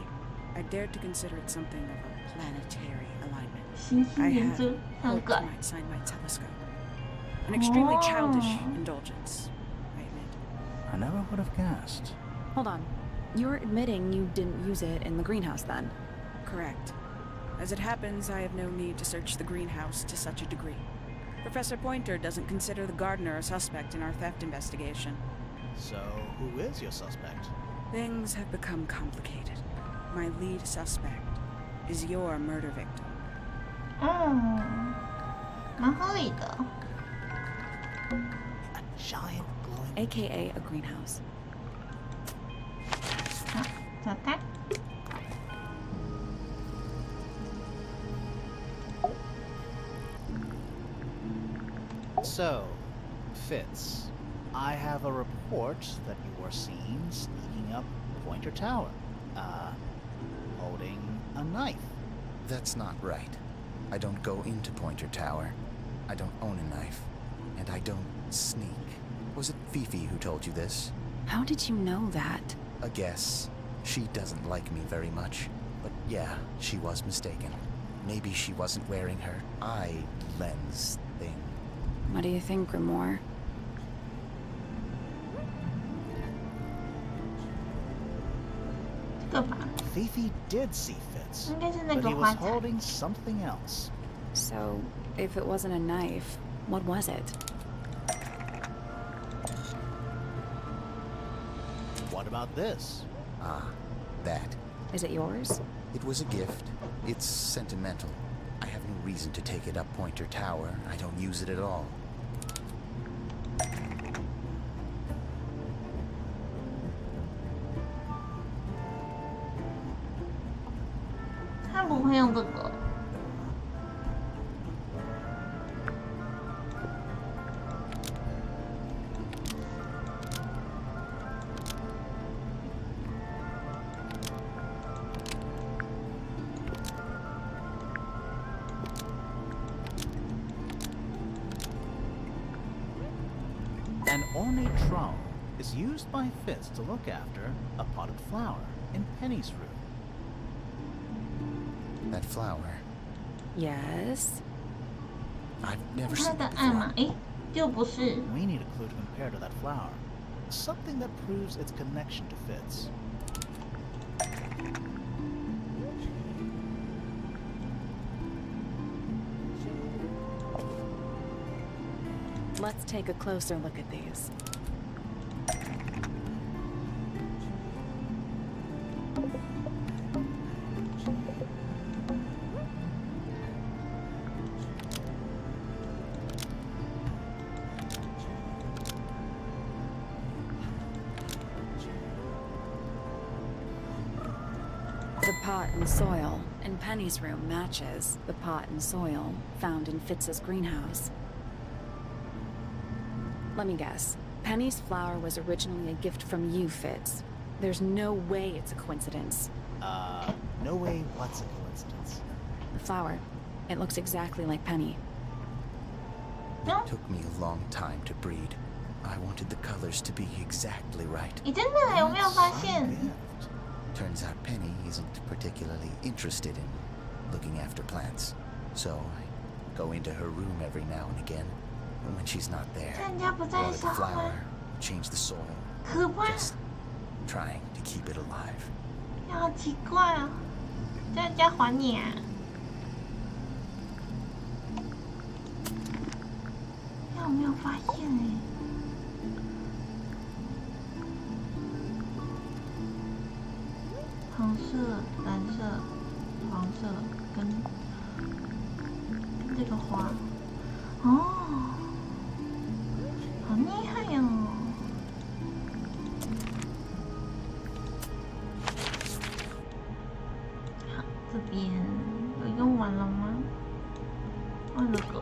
I dared to consider it something of a planetary alignment. 星星 I 连 had 珠很 hoped 可 he 爱。 might sign my telescope. An extremely childish Oh. indulgence, I admit. I never would have guessed. Hold on. You're admitting you didn't use it in the greenhouse then? Correct. As it happens, I have no need to search the greenhouse to such a degree. Professor Pointer doesn't consider the gardener a suspect in our theft investigation. So, who is your suspect? Things have become complicated. My lead suspect is your murder victim. 嗯，蛮合理的。 A giant glowing... AKA a greenhouse. 好，找他。 So, Fitz, I have a report that you were seen sneaking up Pointer Tower, holding a knife. That's not right. I don't go into Pointer Tower. I don't own a knife. And I don't sneak. Was it Fifi who told you this? How did you know that? A guess. She doesn't like me very much. But yeah, she was mistaken. Maybe she wasn't wearing her eye lens thing. What do you think, Grimoire? Fifi did see Fitz, 应该是那 but 个 he 花 was 彩。 holding something else. So, if it wasn't a knife, what was it? What about this? Ah, that. Is it yours? It was a gift. It's sentimental. I have no reason to take it up Pointer Tower. I don't use it at all. 他不会用这个。An ornate trowel is used by Fitz to look after a potted flower in Penny's room. That flower. Yes. I've never 他 seen 的 it 爱嘛， before. 诶，就不是。 We need a clue to compare to that flower. Something that proves its connection to Fitz. Let's take a closer look at these. The pot and soil in Penny's room matches the pot and soil found in Fitz's greenhouse. Let me guess. Penny's flower was originally a gift from you, Fitz. There's no way it's a coincidence. No way what's a coincidence. The flower. It looks exactly like Penny. It took me a long time to breed. I wanted the colors to be exactly right. 你真的有没有发现？ Gift. Turns out Penny isn't particularly interested in looking after plants. So I go into her room every now and again, when she's not there. 在人家不在 Water 的时 the 候吗？ flower, change the soil, 可怕， just trying to keep it alive. 好奇怪哦，叫人家还你啊！我没有发现哎。红色、蓝色、黄色跟这个花，哦，好厉害哦！好，这边有用完了吗？忘了个。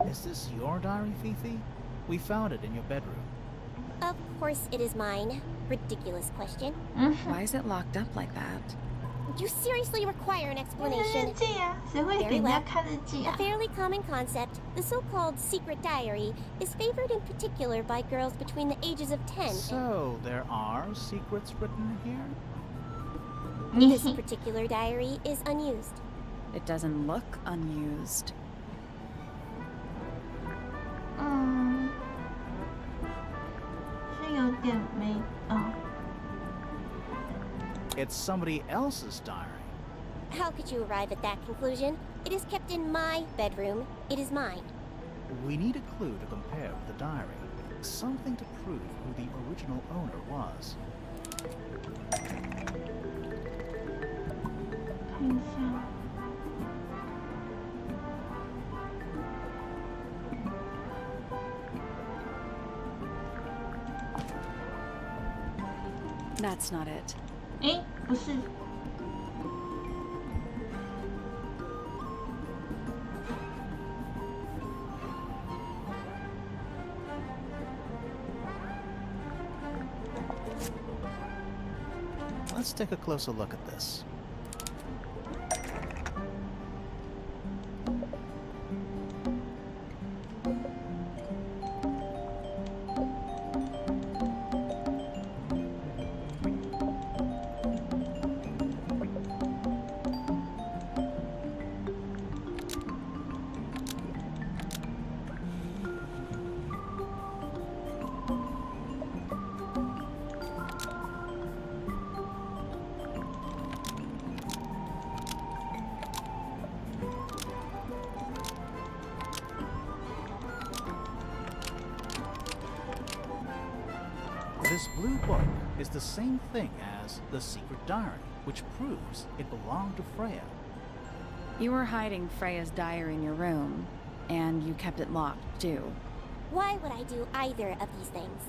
Is this your diary, Fifi? We found it in your bedroom. Of course it is mine. Ridiculous question. Why is it locked up like that? You seriously require an 日 explanation? 记啊，谁会给人家看日记 A 啊？ fairly common concept, the so-called secret diary, is favored in particular by girls between the ages of 10. So, there are secrets written here? This particular diary is unused. It doesn't look unused. 嗯，是有点没哦。 It's somebody else's diary. How could you arrive at that conclusion? It is kept in my bedroom. It is mine. We need a clue to compare with the diary. Something to prove who the original owner was. 看一下。 That's not it. 诶，不是， Let's take a closer look at this. This blue book is the same thing as the secret diary, which proves it belonged to Freya. You were hiding Freya's diary in your room, and you kept it locked, too. Why would I do either of these things?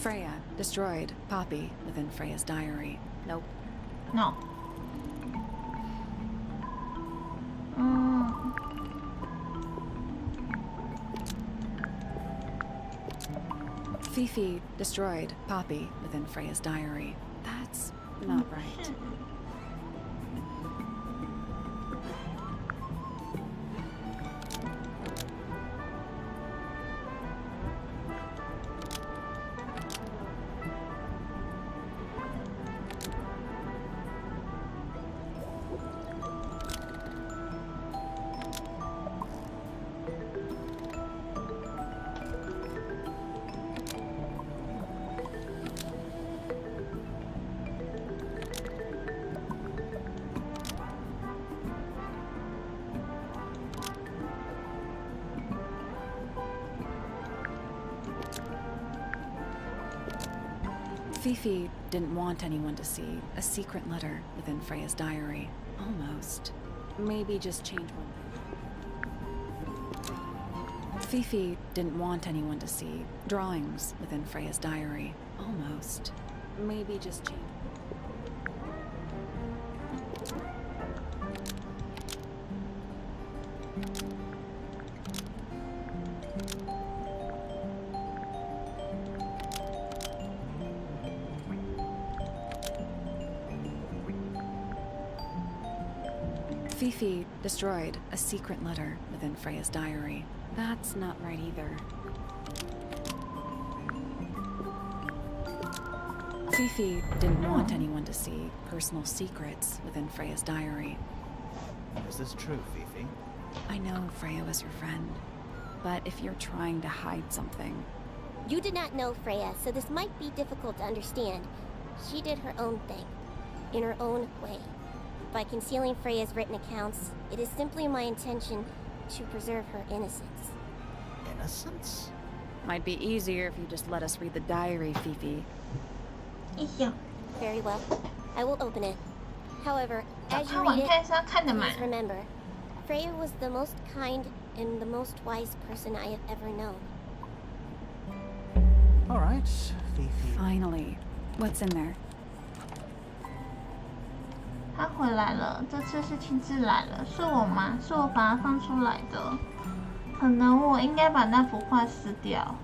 Freya destroyed Poppy within Freya's diary. Nope. No. Fifi destroyed Poppy within Freya's diary. That's not right. Fifi didn't want anyone to see a secret letter within Freya's diary. Almost. Maybe just change one thing. Fifi didn't want anyone to see drawings within Freya's diary. Almost. Maybe just change. Fifi destroyed a secret letter within Freya's diary. That's not right either. Fifi didn't want anyone to see personal secrets within Freya's diary. Is this true, Fifi? I know Freya was your friend, but if you're trying to hide something... You did not know Freya, so this might be difficult to understand. She did her own thing, in her own way. By concealing Freya's written accounts, it is simply my intention to preserve her innocence. Innocence? Might be easier if you just let us read the diary, Fifi. Yeah. Very well. I will open it. However, as you 看 read 完 it, 看是要看的嘛。 please remember, Freya was the most kind and the most wise person I have ever known. All right, Fifi. Finally. What's in there? 他回来了，这次是亲自来了，是我吗？是我把它放出来的。可能我应该把那幅画撕掉。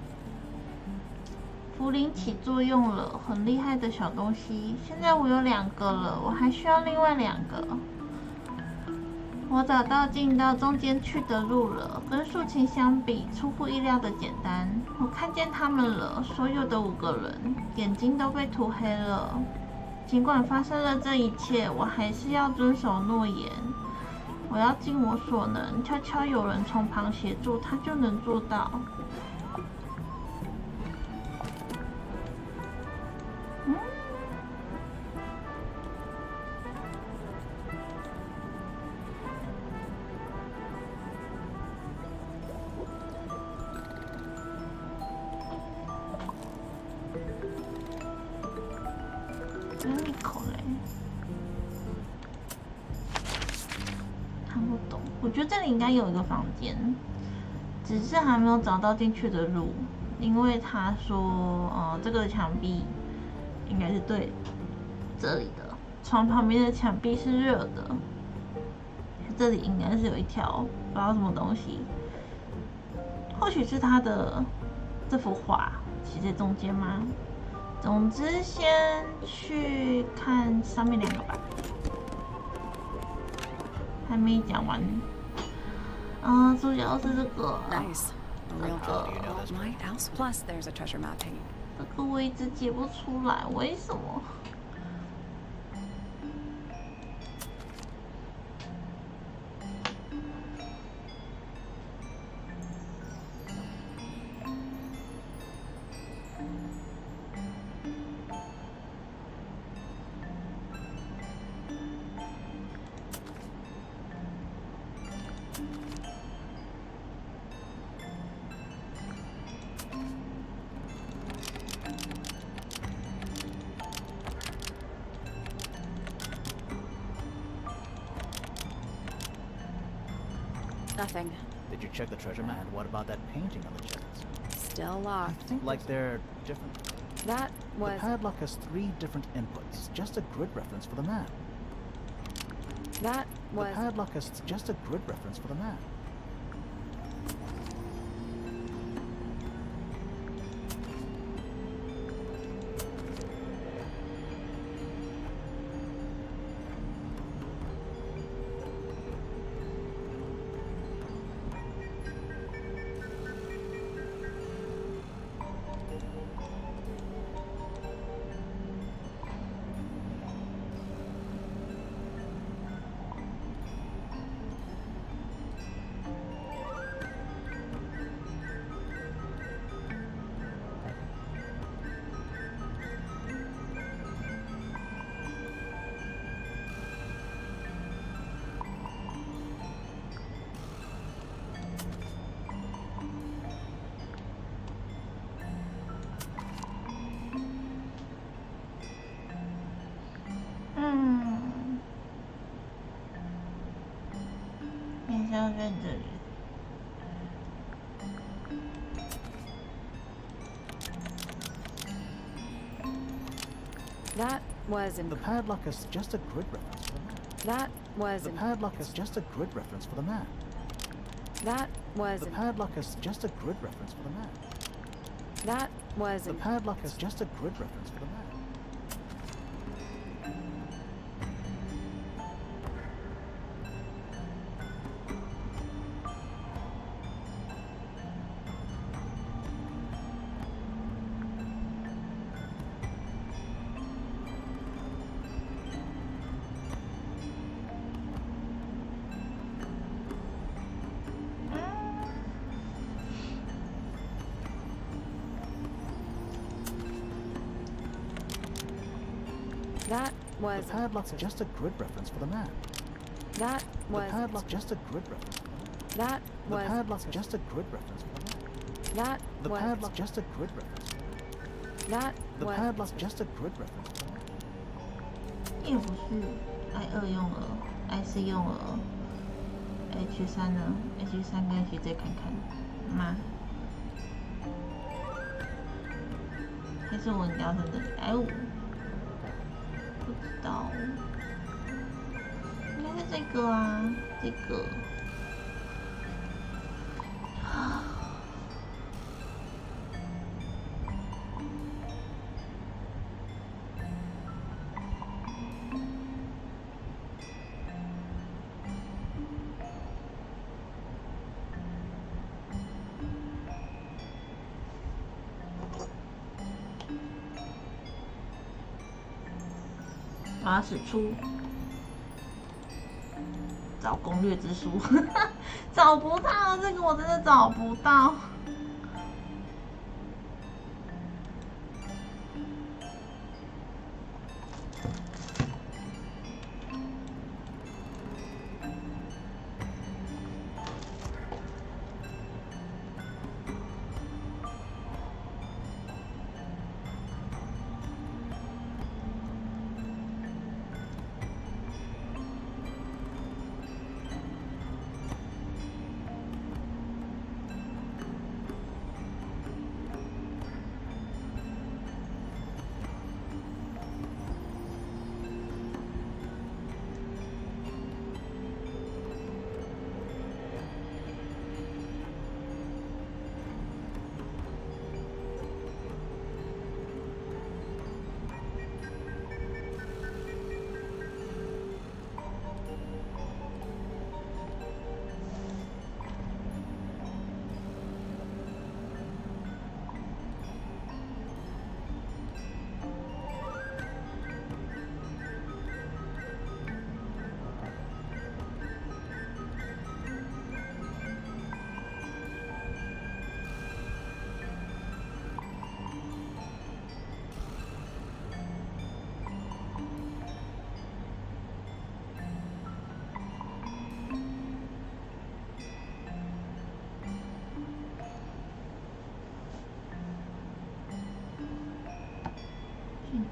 茯苓起作用了，很厉害的小东西。现在我有2个了，我还需要另外2个。我找到进到中间去的路了，跟竖琴相比，出乎意料的简单。我看见他们了，所有的5个人，眼睛都被涂黑了。尽管发生了这一切，我还是要遵守诺言。我要尽我所能，悄悄有人从旁协助，他就能做到。一口嘞，看不懂。我觉得这里应该有一个房间，只是还没有找到进去的路。因为他说，这个墙壁应该是对这里的，床旁边的墙壁是热的，这里应该是有一条不知道什么东西，或许是他的这幅画骑在中间吗？总之，先去看上面2个吧。还没讲完。主角是这个。Nice. A real lighthouse. Plus, there's a treasure map hanging. 这个我一直解不出来，为什么？Nothing. Did you check the treasure map? And what about that painting on the chest? Still I locked. think like they're different. That was... The padlock has 3 different inputs. Just a grid reference for the map. That was... The padlock has just a grid reference for the map. That was The padlock is just a grid reference for the map. That was The padlock is just a grid reference for the map. That was The padlock is just a grid reference for the map. That was The padlock is just a grid reference for the map. That was The padlock is just a grid reference for the map. That The was padlock just a grid reference for the map. That The was padlock just a grid reference for the map. That The was padlock just a grid reference for the map. That The was padlock just a grid reference for the map. 并不是 I2用了 I4用了 H3呢 H3跟 H 再看看吗？还是我聊成这里？I5不知道，应该是这个啊，这个。我要使出找攻略之书，找不到这个，我真的找不到。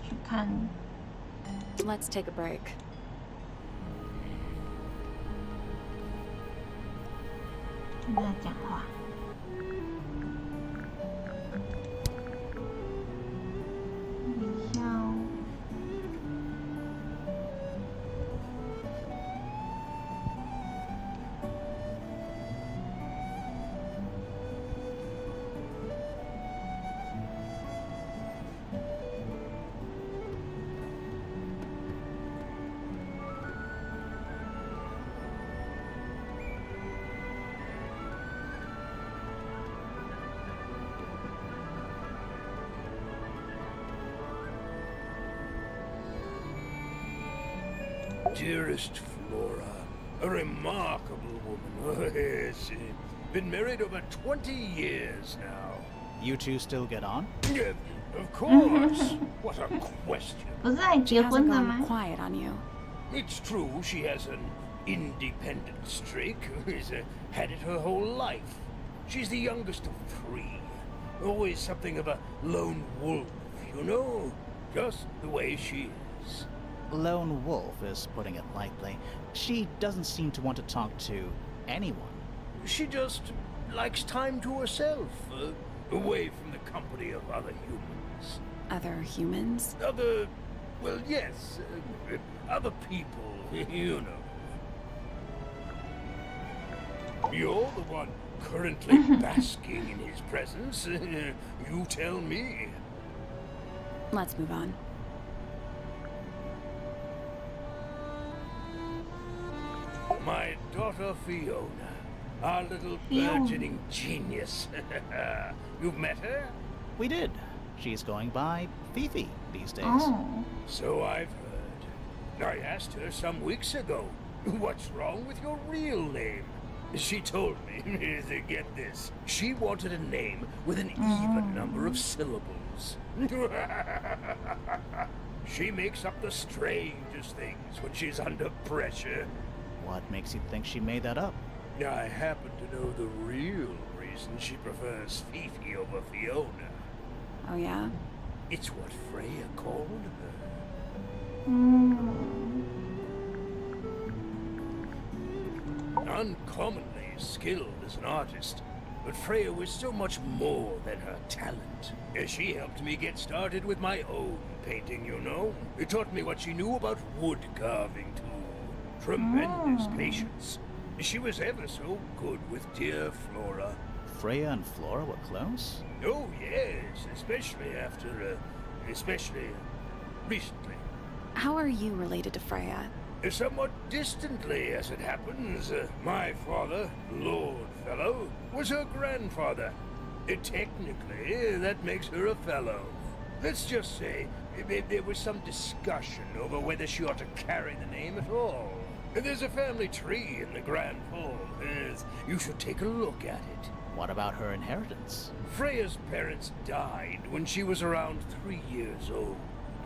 去看。Let's take a break. 听他讲话。等一下哦。Dearest Flora, a remarkable woman. Oh, yes. Been married over 20 years now. You two still get on? Of course. What a question. 不是还 She 结 hasn't 婚的 gone 吗？ quiet on you. It's true she has an independent streak. She's had it her whole life. She's the youngest of 3. Always something of a lone wolf, you know? Just the way she is. Lone wolf is putting it lightly. She doesn't seem to want to talk to anyone. She just likes time to herself, away from the company of other humans. Other humans? Well, yes, other people, you know. You're the one currently basking in his presence. You tell me. Let's move on. My daughter Fiona, our little burgeoning genius. You've met her? We did. She's going by Fifi these days. Oh. So I've heard. I asked her some weeks ago, what's wrong with your real name? She told me, to get this, she wanted a name with an even number of syllables. She makes up the strangest things when she's under pressure. What makes you think she made that up? I happen to know the real reason she prefers Fifi over Fiona. Oh, yeah? It's what Freya called her. Uncommonly skilled as an artist, but Freya was so much more than her talent. She helped me get started with my own painting, you know. It taught me what she knew about wood carving, too. Tremendous patience. She was ever so good with dear Flora. Freya and Flora were close? Oh, yes, especially recently. How are you related to Freya? Somewhat distantly, as it happens. My father, Lord Fellow, was her grandfather. Technically, that makes her a fellow. Let's just say there was some discussion over whether she ought to carry the name at all. There's a family tree in the Grand Hall. You should take a look at it. What about her inheritance? Freya's parents died when she was around 3 years old.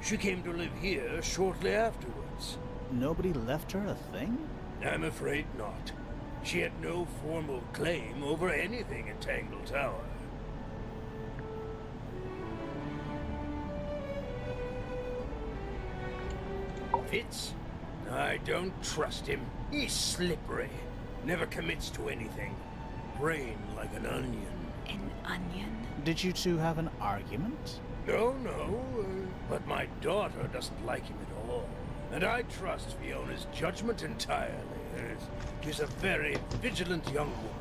She came to live here shortly afterwards. Nobody left her a thing? I'm afraid not. She had no formal claim over anything in Tangle Tower. Fitz? I don't trust him. He's slippery. Never commits to anything. Brain like an onion. An onion? Did you two have an argument? No, but my daughter doesn't like him at all. And I trust Fiona's judgment entirely. She's a very vigilant young woman.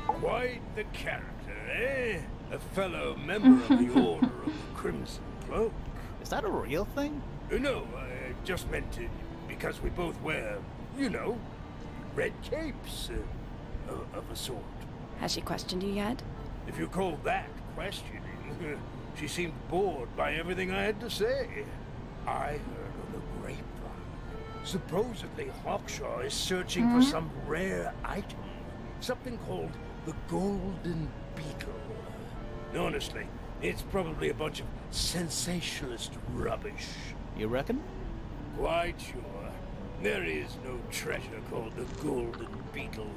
Quite the character, eh? A fellow member of the Order of the Crimson Cloak. Is that a real thing? No, I just meant it because we both wear, you know, red capes of a sort. Has she questioned you yet? If you call that questioning, she seemed bored by everything I had to say. I heard on the grapevine. Supposedly Hawkshaw is searching for some rare item. Something called the Golden Beetle. Honestly, it's probably a bunch of sensationalist rubbish. You reckon? Quite sure. There is no treasure called the Golden Beetle.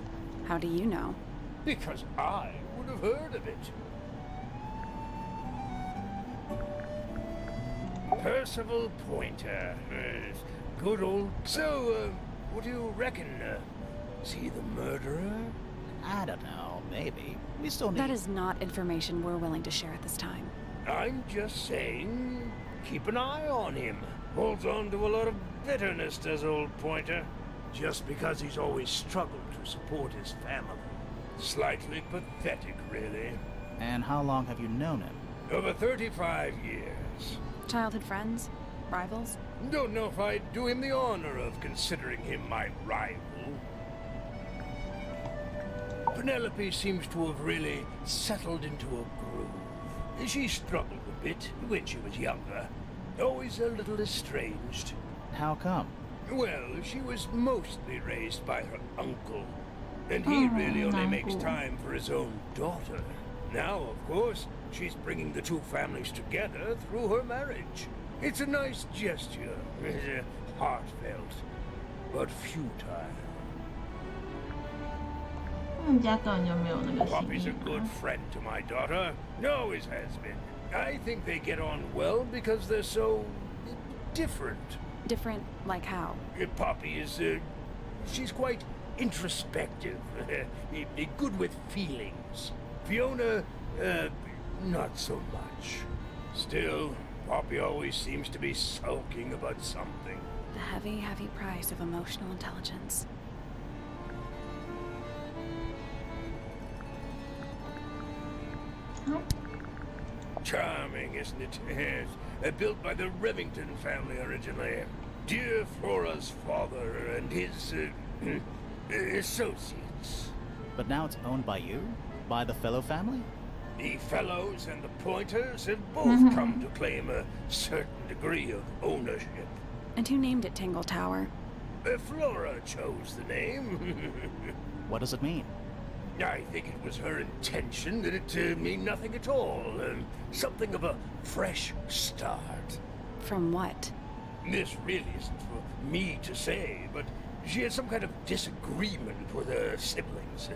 How do you know? Because I would have heard of it. Percival Pointer. Good old... So, what do you reckon? Is he the murderer? I don't know, maybe. We still need... That is not information we're willing to share at this time. I'm just saying, keep an eye on him. Holds on to a lot of bitterness, does old Pointer. Just because he's always struggled to support his family. Slightly pathetic, really. And how long have you known him? Over 35 years. Childhood friends? Rivals? Don't know if I'd do him the honor of considering him my rival. Penelope seems to have really settled into a groove. She struggled a bit when she was younger. Always a little estranged. How come? Well, she was mostly raised by her uncle. And he really only makes time for his own daughter. Now, of course, she's bringing the two families together through her marriage. It's a nice gesture, heartfelt, but futile. Poppy's a good friend to my daughter. Always has been. I think they get on well because they're so... different. Different like how? Poppy is, she's quite introspective. Good with feelings. Fiona, not so much. Still, Poppy always seems to be sulking about something. The heavy, heavy price of emotional intelligence. Charming, isn't it? Yes. Built by the Remington family originally. Dear Flora's father and his associates. But now it's owned by you? By the Fellow family? The Fellows and the Pointers have both come to claim a certain degree of ownership. And who named it Tangle Tower? Flora chose the name. What does it mean? I think it was her intention that it mean nothing at all. Something of a fresh start. From what? This really isn't for me to say, but she had some kind of disagreement with her siblings.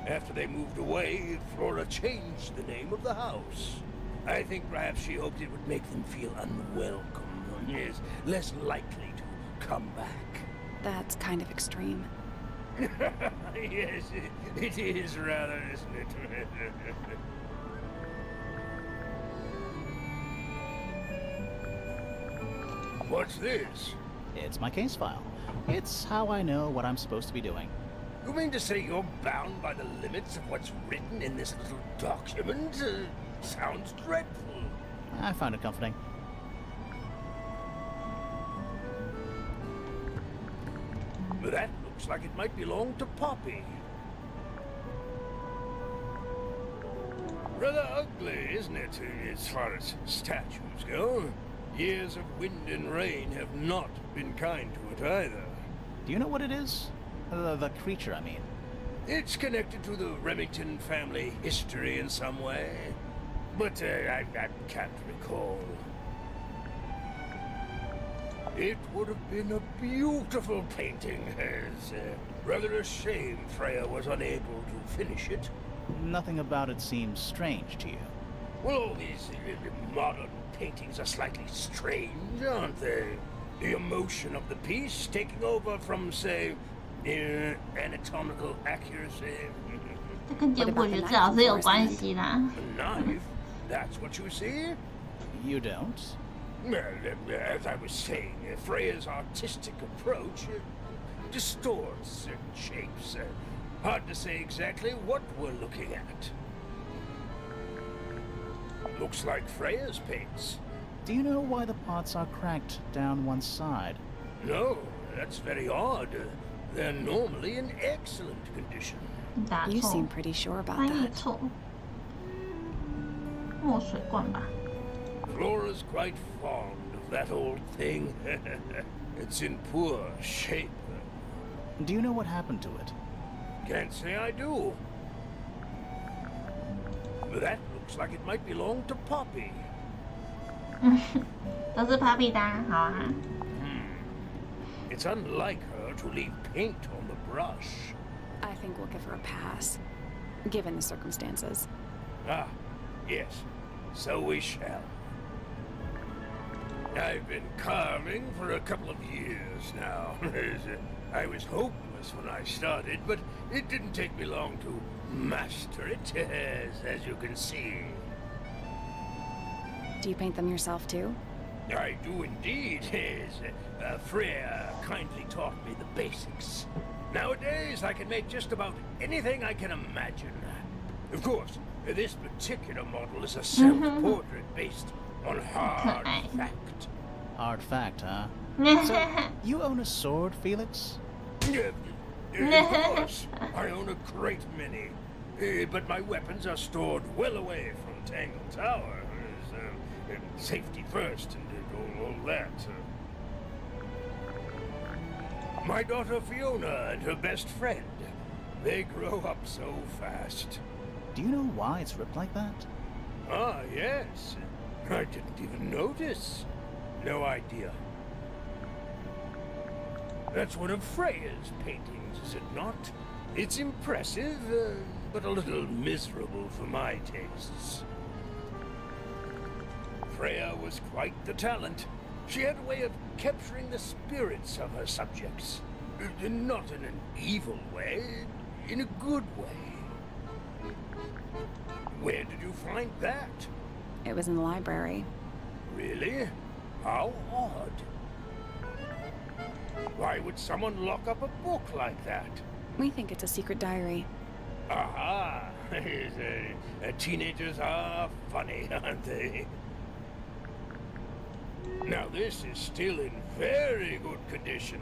After they moved away, Flora changed the name of the house. I think perhaps she hoped it would make them feel unwelcome, yes, less likely to come back. That's kind of extreme. Yes, it is rather, isn't it? What's this? It's my case file. It's how I know what I'm supposed to be doing. You mean to say you're bound by the limits of what's written in this little document? Sounds dreadful. I find it comforting. That looks like it might belong to Poppy. Rather ugly, isn't it, as far as statues go? Years of wind and rain have not been kind to it either. Do you know what it is? The creature, I mean. It's connected to the Remington family history in some way, but I can't recall. It would have been a beautiful painting. It's rather a shame Freya was unable to finish it. Nothing about it seems strange to you. Well, all these modern paintings are slightly strange, aren't they? The emotion of the piece taking over from, say, anatomical accuracy. 这跟柬埔寨最好是有关系啦。 A knife? That's what you see? You don't? Well, as I was saying, Freya's artistic approach distorts certain shapes. Hard to say exactly what we're looking at. Looks like Freya's paints. Do you know why the pots are cracked down one side? No, that's very odd. They're normally in excellent condition. 打 You 错 seem pretty sure about 翻译 that. 错，墨水罐吧。 Flora's quite fond of that old thing. It's in poor shape. Do you know what happened to it? Can't say I do. That looks like it might belong to Poppy. 都是 Papi 的啊，好啊。 It's unlike her to leave paint on the brush. I think we'll give her a pass, given the circumstances. Ah, yes. So we shall. I've been carving for a couple of years now. I was hopeless when I started, but it didn't take me long to master it, as you can see. Do you paint them yourself too? I do indeed, Freya kindly taught me the basics. Nowadays, I can make just about anything I can imagine. Of course, this particular model is a self-portrait based on hard fact. Hard fact, huh? So, you own a sword, Felix? Of course, I own a great many. But my weapons are stored well away from Tangle Tower. Safety first and all that. My daughter Fiona and her best friend. They grow up so fast. Do you know why it's ripped like that? Ah, yes. I didn't even notice. No idea. That's one of Freya's paintings, is it not? It's impressive, but a little miserable for my tastes. Freya was quite the talent. She had a way of capturing the spirits of her subjects. Not in an evil way, in a good way. Where did you find that? It was in the library. Really? How odd. Why would someone lock up a book like that? We think it's a secret diary. Aha! Teenagers are funny, aren't they? Now this is still in very good condition.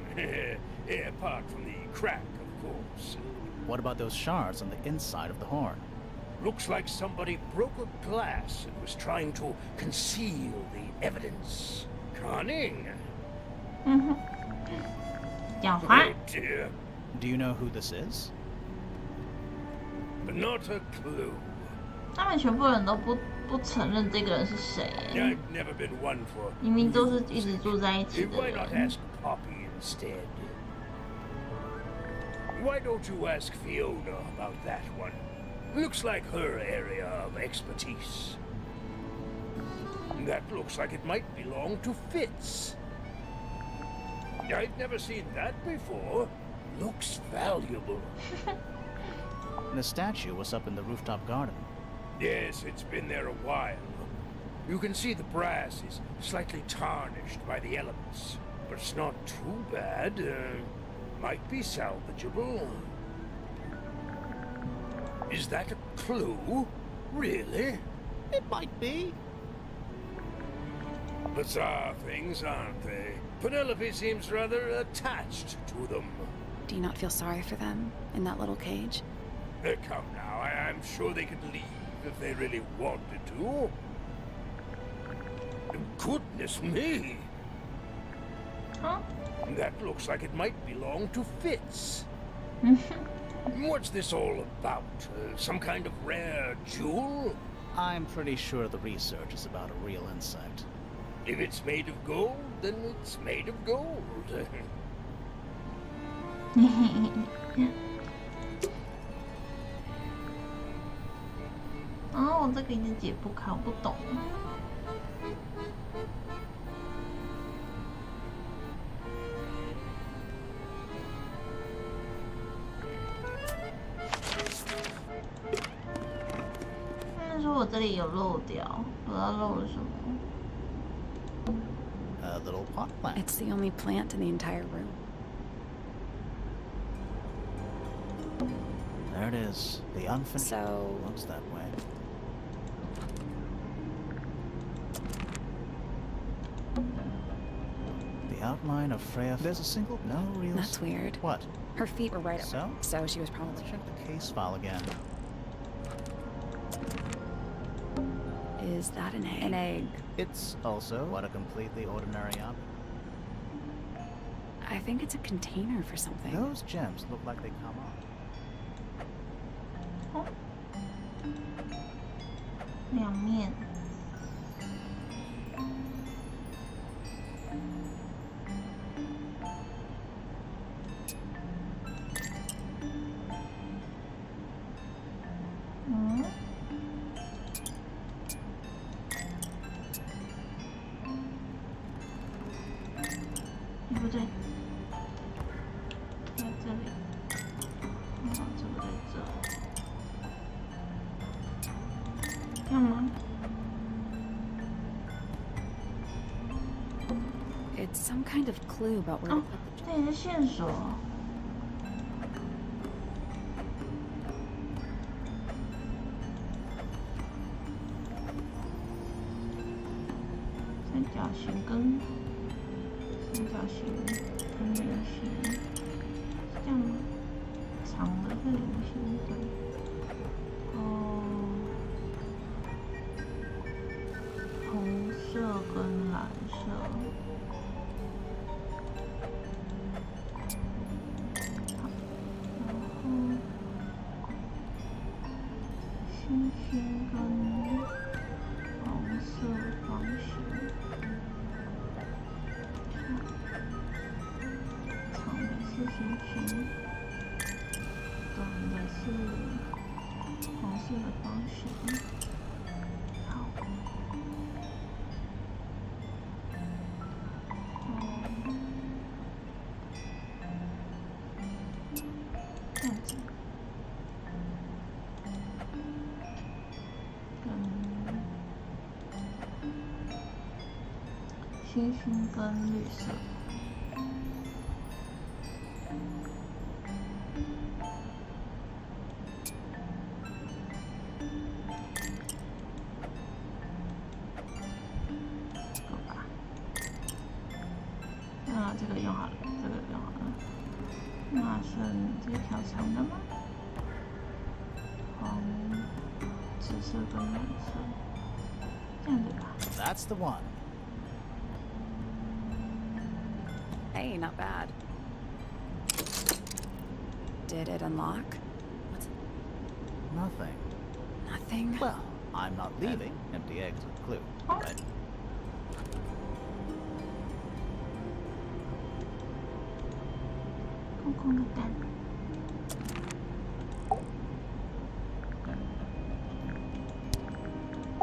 Apart from the crack, of course. What about those shards on the inside of the horn? Looks like somebody broke a glass and was trying to conceal the evidence. Cunning.狡猾。 Oh dear. Do you know who this is? Not a clue. 他们全部人都不承认这个人是谁， I've never been one for. 明明都是一直住在一起的 Why not 人。 ask Poppy instead? Why don't you ask Fiona about that one? Looks like her area of expertise. That looks like it might belong to Fitz. I've never seen that before. Looks valuable. The statue was up in the rooftop garden. Yes, it's been there a while. You can see the brass is slightly tarnished by the elements, but it's not too bad. Might be salvageable. Is that a clue? Really? It might be. Bizarre things, aren't they? Penelope seems rather attached to them. Do you not feel sorry for them in that little cage? Come now, I'm sure they could leave if they really wanted to. Goodness me! Huh? That looks like it might belong to Fitz. What's this all about? Some kind of rare jewel? I'm pretty sure the research is about a real insect. If it's made of gold, then it's made of gold. 哦，这个一直解不开，我不懂。他们说我这里有漏掉，不知道漏了什么。 A little pot plant. It's the only plant in the entire room. There it is. The unfinished. So- Looks that way. The outline of Freya. There's a single. No real. That's weird. What? Her feet were right So? up. So she was probably. Let's check the case file again. Is that an egg? An egg. It's also what a completely ordinary object. I think it's a container for something. Those gems look like they come off. 两面。嗯。不对，在这里。这个在这。 要吗？ It's some kind of clue about where 哦 to put the 这也是线索。三角形跟三角形跟圆形，是这样吗？长的是圆形的。哦。 红色跟蓝色，好，然后星星跟红色方形，长的是星星，短的是红色的方形，好。 这样子，跟星星跟绿色。这个用好了，这个用好了。那剩这条长的吗？黄、紫色跟蓝色，这样子吧。That's the one. Hey, not bad. Did it unlock? What's it? Nothing. Nothing? Well, I'm not leaving. Empty eggs with clue, right?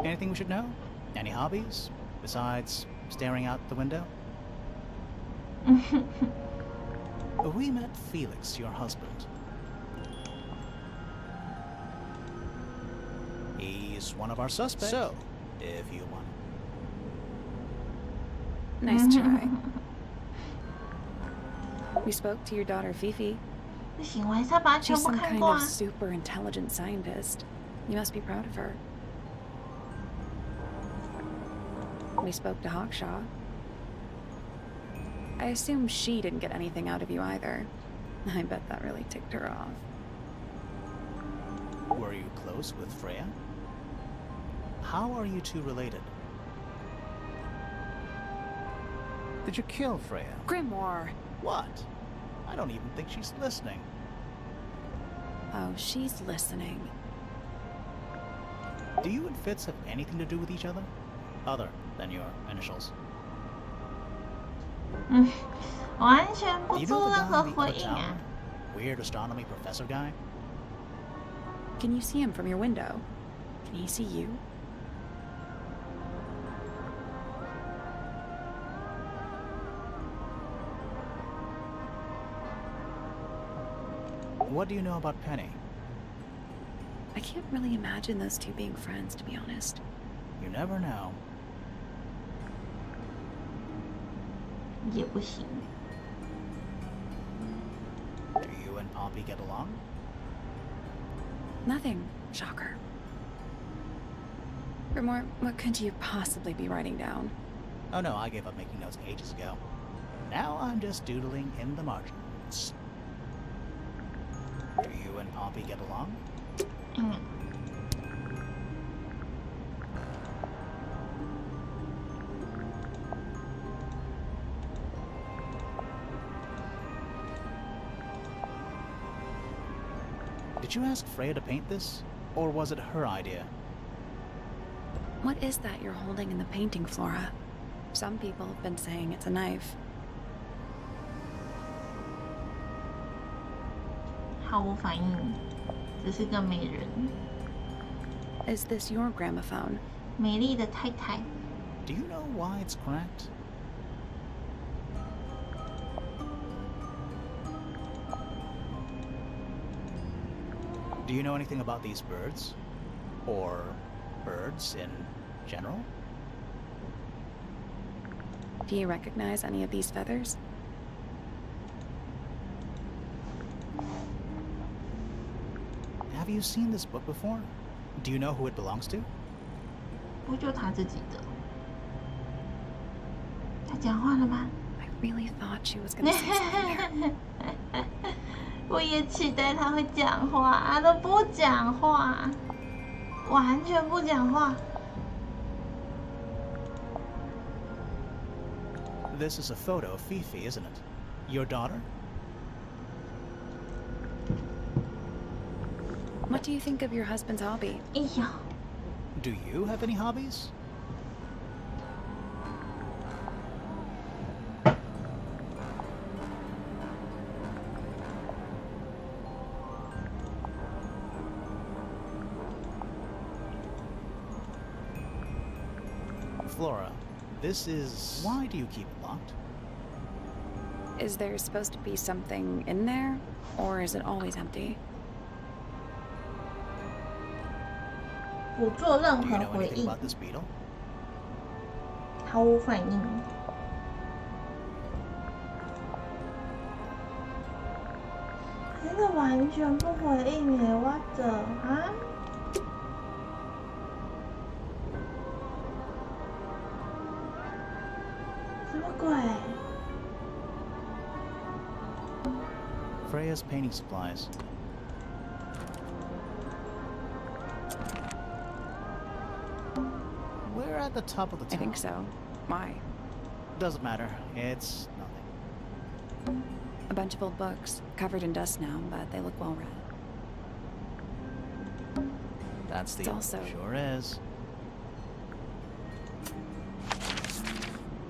Anything we should know? Any hobbies? Besides staring out the window? We met Felix, your husband. He's one of our suspects. So, if you want. Nice try. We spoke to your daughter Fifi. 不行，我还是要把它全 She's 部 some 看 kind 过 of 啊。 super intelligent scientist. You must be proud of her. We spoke to Hawkshaw. I assume she didn't get anything out of you either. I bet that really ticked her off. Were you close with Freya? How are you two related? Did you kill Freya? Grimoire! What? I don't even think she's listening. Oh, she's listening. Do you and Fitz have anything to do with each other? Other than your initials? 完全不 You 做 know the 任何 guy in the 回 other 应啊 tower?！ Weird astronomy professor guy? Can you see him from your window? Can he see you? What do you know about Penny? I can't really imagine those two being friends, to be honest. You never know. 也不行。 Do you and Poppy get along? Nothing. Shocker. Grimoire, what could you possibly be writing down? Oh no, I gave up making notes ages ago. Now I'm just doodling in the margins. Do you and Poppy get along? 嗯。 Did you ask Freya to paint this? Or was it her idea? What is that you're holding in the painting, Flora? Some people have been saying it's a knife. 毫无反应，只是个美人， Is this your gramophone? 美丽的太太。 Do you know why it's cracked? Do you know anything about these birds? Or birds in general? Do you recognize any of these feathers? Have you seen this book before? Do you know who it belongs to? 不就他自己的？他讲话了吗？ I really thought she was gonna say something there. 我也期待他会讲话，他都不讲话，完全不讲话。 This is a photo of Fifi, isn't it? Your daughter? What do you think of your husband's hobby? 哎呀， Do you have any hobbies? Flora, this is... Why do you keep it locked? Is there supposed to be something in there? Or is it always empty? 不做任 Do you 何 know 回 anything 应， about this beetle? 毫无反应。真的完全不回应耶！我的啊！什么鬼？ Freya's painting supplies. We're at the top of the tower. I think so. Why? Doesn't matter. It's nothing. A bunch of old books, covered in dust now, but they look well read. That's the It's also- sure is.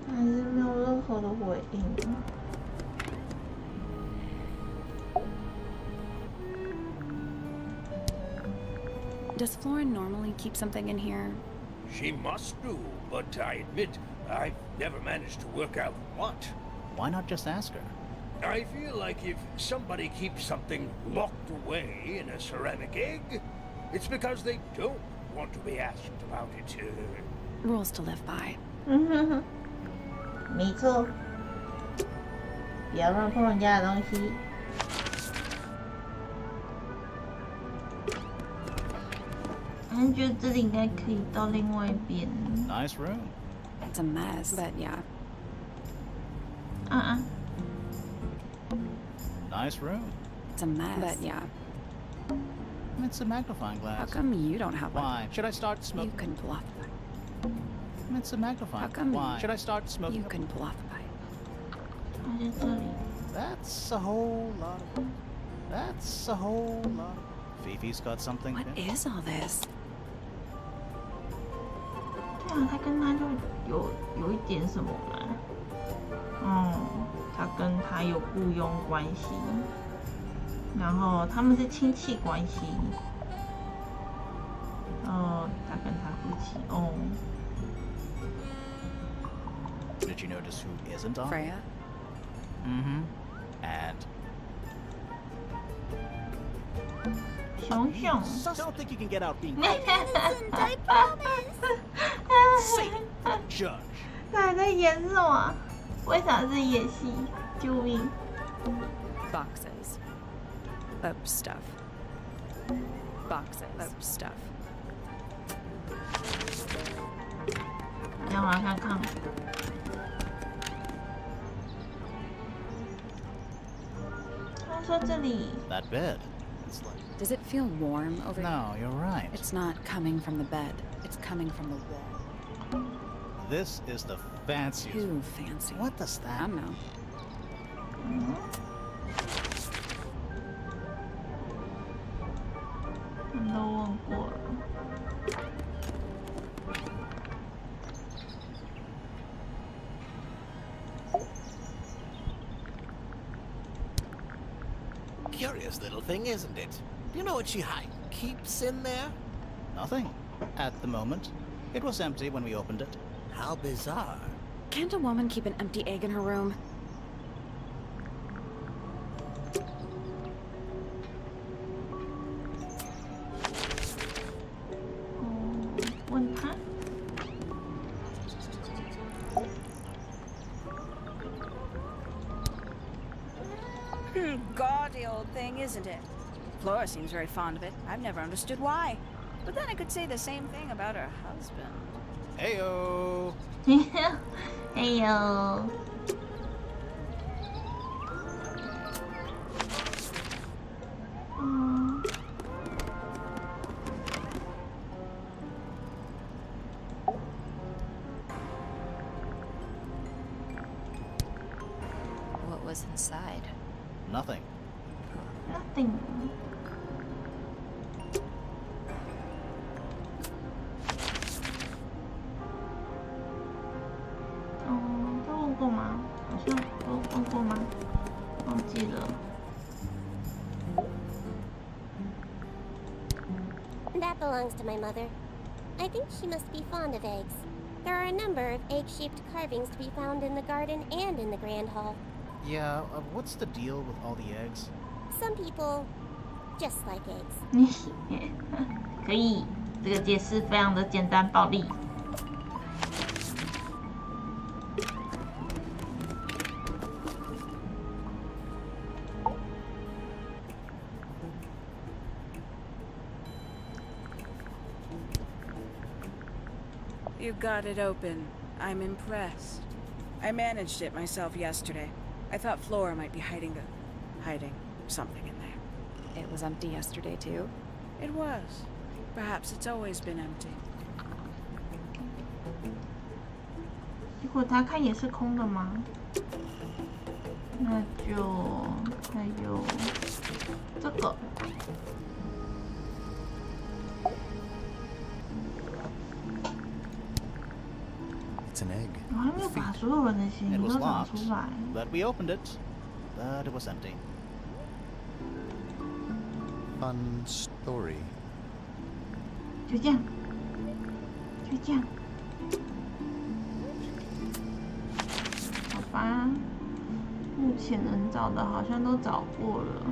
还是没有任何的回应。 Does Florin normally keep something in here? She must do, but I admit I've never managed to work out what. Why not just ask her? I feel like if somebody keeps something locked away in a ceramic egg, it's because they don't want to be asked about it. Rules to live by. 没错，不要乱碰人家的东西。觉得这里应该可以到另外一边。Nice room. It's a mess, but yeah. Nice room. It's a mess, but yeah. It's a magnifying glass. How come you don't have one? Why? Should I start You smoking? can pull off the pipe. It's a magnifying How come Why? Should I start smoking? You can pull off the pipe. 它在这里。 That's a whole lot of... That's a whole lot of... Fifi's got something. What is all this? 对啊，他跟他就有一点什么嘛。他跟他有雇佣关系，然后他们是亲戚关系。他跟他夫妻Did you notice who isn't on? Freya? Mm-hmm. And... 熊熊。 Don't think you can get out being... I Judge. 他还在演什么？为啥是演戏？救命！ Boxes. Of stuff. Boxes. Of stuff. 让我来看看。他说这里 That bed. It's like... Does it feel warm over here? No, you're right. It's not coming from the bed. It's coming from the wall. This is the fanciest... Too fancy. What does I that... don't know. 我们都问过了。Curious little thing, isn't it? Do you know what she keeps in there? Nothing. At the moment. It was empty when we opened it. How bizarre. Can't a woman keep an empty egg in her room? 问他。Gaudy old thing, isn't it? Flora seems very fond of it. I've never understood why. But then I could say the same thing about her husband. Heyo. 哎呦！ What was inside? Nothing. Nothing.哦，都问过吗？好像都问过吗？忘记了。 That belongs to my mother. I think she must be fond of eggs. There are a number of egg-shaped carvings to be found in the garden and in the Grand Hall. Yeah, what's the deal with all the eggs? Some people just like eggs. 可以，这个解释非常的简单暴力。You got it open. I'm impressed. I managed it myself yesterday. I thought Flora might be hiding something in there. It was empty yesterday, too. It was. Perhaps it's always been empty. 结果他看也是空的吗？那就还有这个。It's an egg. 我还没有把所有人的嫌 It 疑 was 都找 locked, 出来。 but we opened it. But it was empty. Fun story. 就这样，就这样。好吧，目前能找的好像都找过了。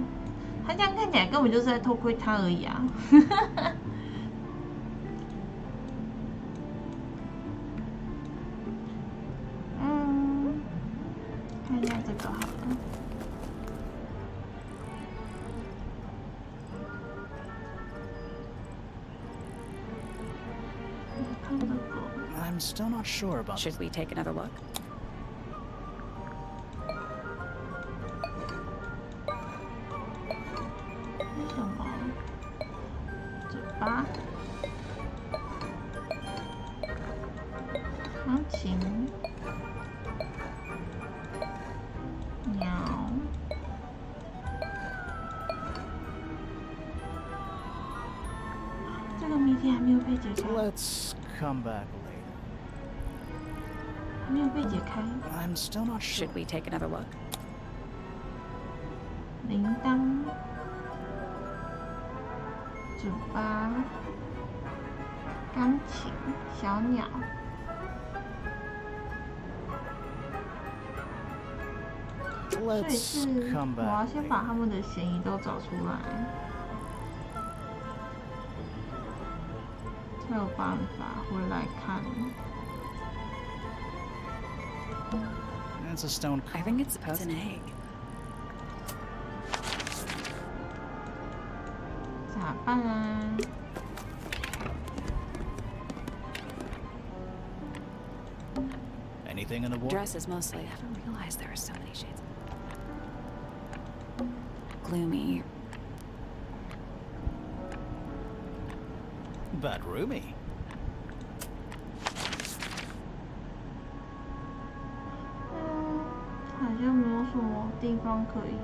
他这样看起来根本就是在偷窥他而已啊！看一下这个好了。看这个。 I'm still not sure about Should we take another look? 是什么？嘴巴。钢琴。鸟。这个谜题还没有被解开。 Let's come back later. 还没有被解开。 I'm still not sure. Should we take another look? 铃铛。嘴巴。钢琴。小鸟。 所以是 Let's come 我要 back 先 later. 把他们的嫌疑都找出来，才有办法回来看。 It's a stone I think it's supposed to be an egg. 咋办啊？ Anything in the wall? Dresses mostly. I haven't realized there are so many shades. Gloomy. But roomy. 好像没有什么地方可以。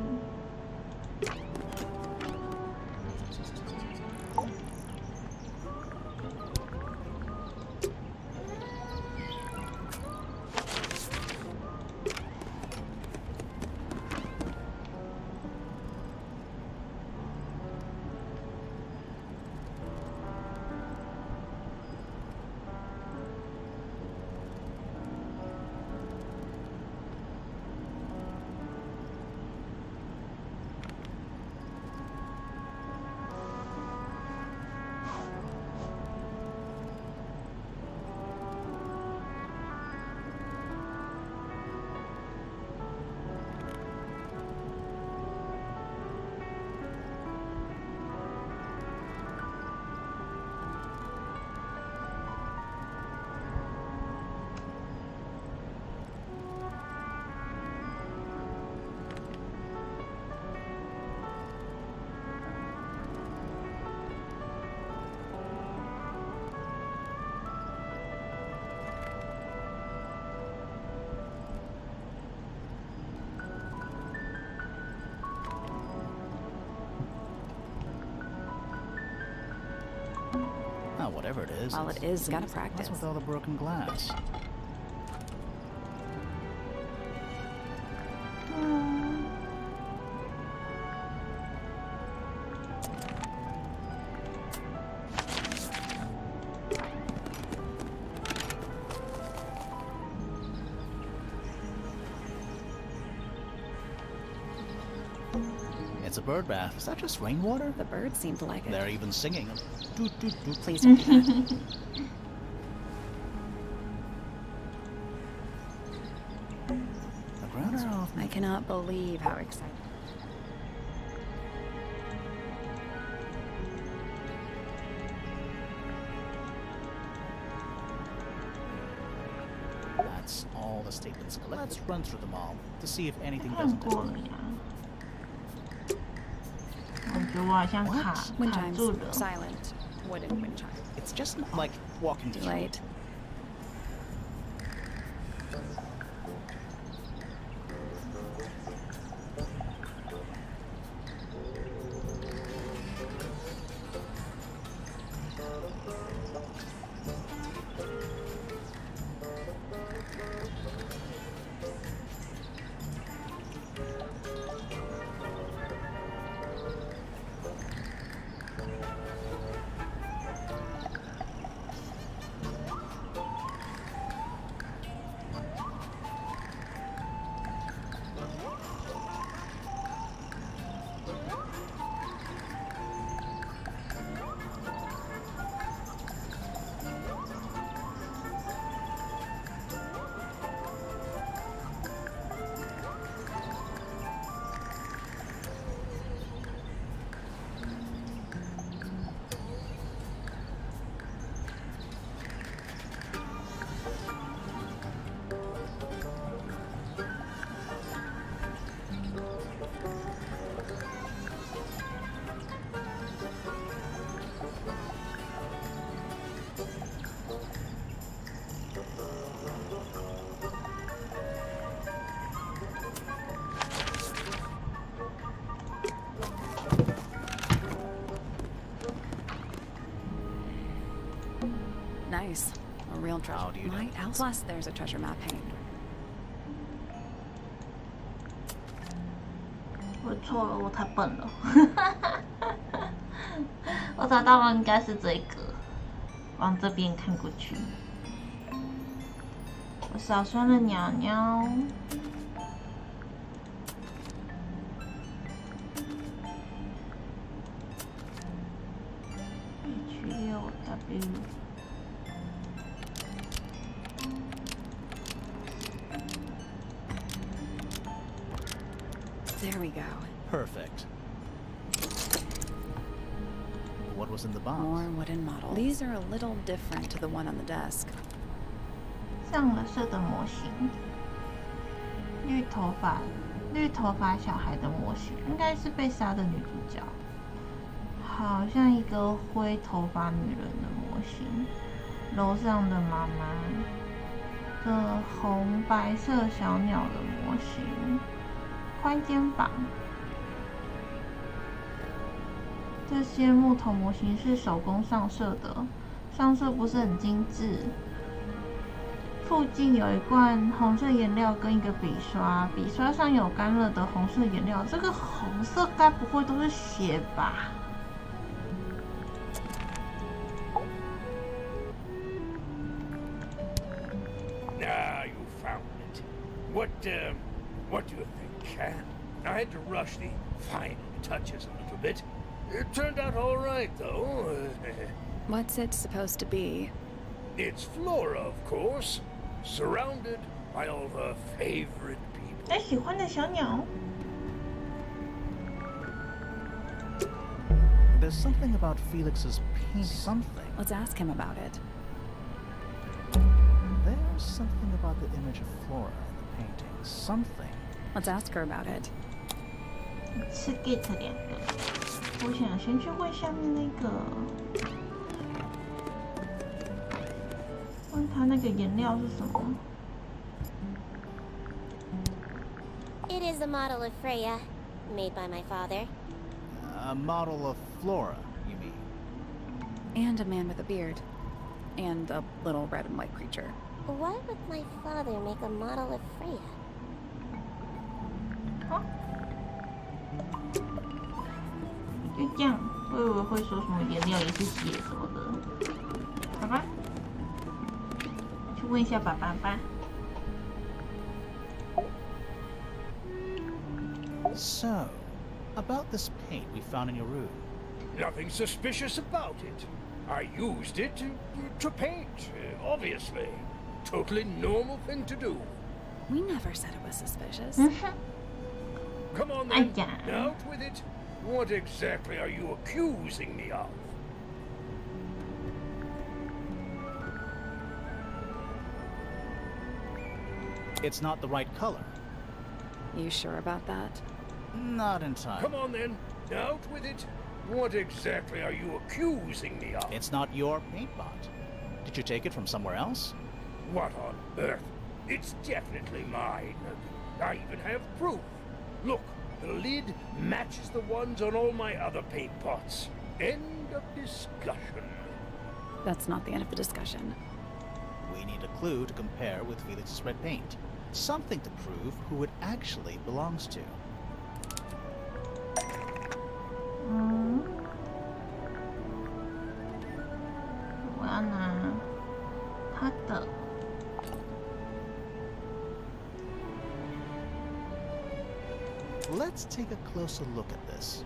Oh, whatever it is. Well, it is gotta practice. What's with all the broken glass? 嗯。 It's a bird bath. Is that just rainwater? The birds seem to like it. They're even singing. Doot, doot, doot. Please don't do that. The grounds are off. I cannot believe how excited. That's all the statements collect. Let's run through them all to see if anything 看 doesn't 过 add 了呀。我觉得我好像卡 Wind 卡 chimes. 住了。 Silent. Wooden wind chime. It's just not like walking Too through. late. Nice. A real treasure. How do you know? My else. Plus, there's a treasure map hanging. 我错了，我太笨了。我找到了，应该是这个，往这边看过去。我少算了鸟鸟。H6W。There we go. Perfect. What was in the box? More wooden models. These are a little different to the one on the desk. 上了色的模型，绿头发小孩的模型，应该是被杀的女主角，好像一个灰头发女人的模型，楼上的妈妈的红白色小鸟的模型，宽肩膀。这些木头模型是手工上色的，上色不是很精致。附近有一罐红色颜料跟一个笔刷，笔刷上有干了的红色颜料。这个红色该不会都是血吧？ Ah, you found it. What do you think? I had to rush the final touches a little bit. It turned out all right, though. What's it supposed to be? It's Flora, of course, surrounded by all her favorite people. 哎，喜欢的小鸟。 There's something about Felix's painting. Something. Let's ask him about it. There's something about the image of Flora in the painting. Something. Let's ask her about it. 是 get 2个。我想先去问下面那个，问他那个颜料是什么。 It is a model of Freya, made by my father. A model of Flora, you mean? And a man with a beard. And a little red and white creature. Why would my father make a model of Freya? 哦，就这样，我以为会说什么颜料也是血什么的。好吧，去问一下爸爸吧。 So, about this paint we found in your room. Nothing suspicious about it. I used it to paint, obviously. Totally normal thing to do. We never said it was suspicious. Come on then, yeah. out with it. What exactly are you accusing me of? It's not the right color. You sure about that? Not entirely. Come on then, out with it. What exactly are you accusing me of? It's not your paint pot. Did you take it from somewhere else? What on earth? It's definitely mine. I even have proof. Look, the lid matches the ones on all my other paint pots. End of discussion. That's not the end of the discussion. We need a clue to compare with Felix's red paint. Something to prove who it actually belongs to.我要拿它的。Let's take a closer look at this.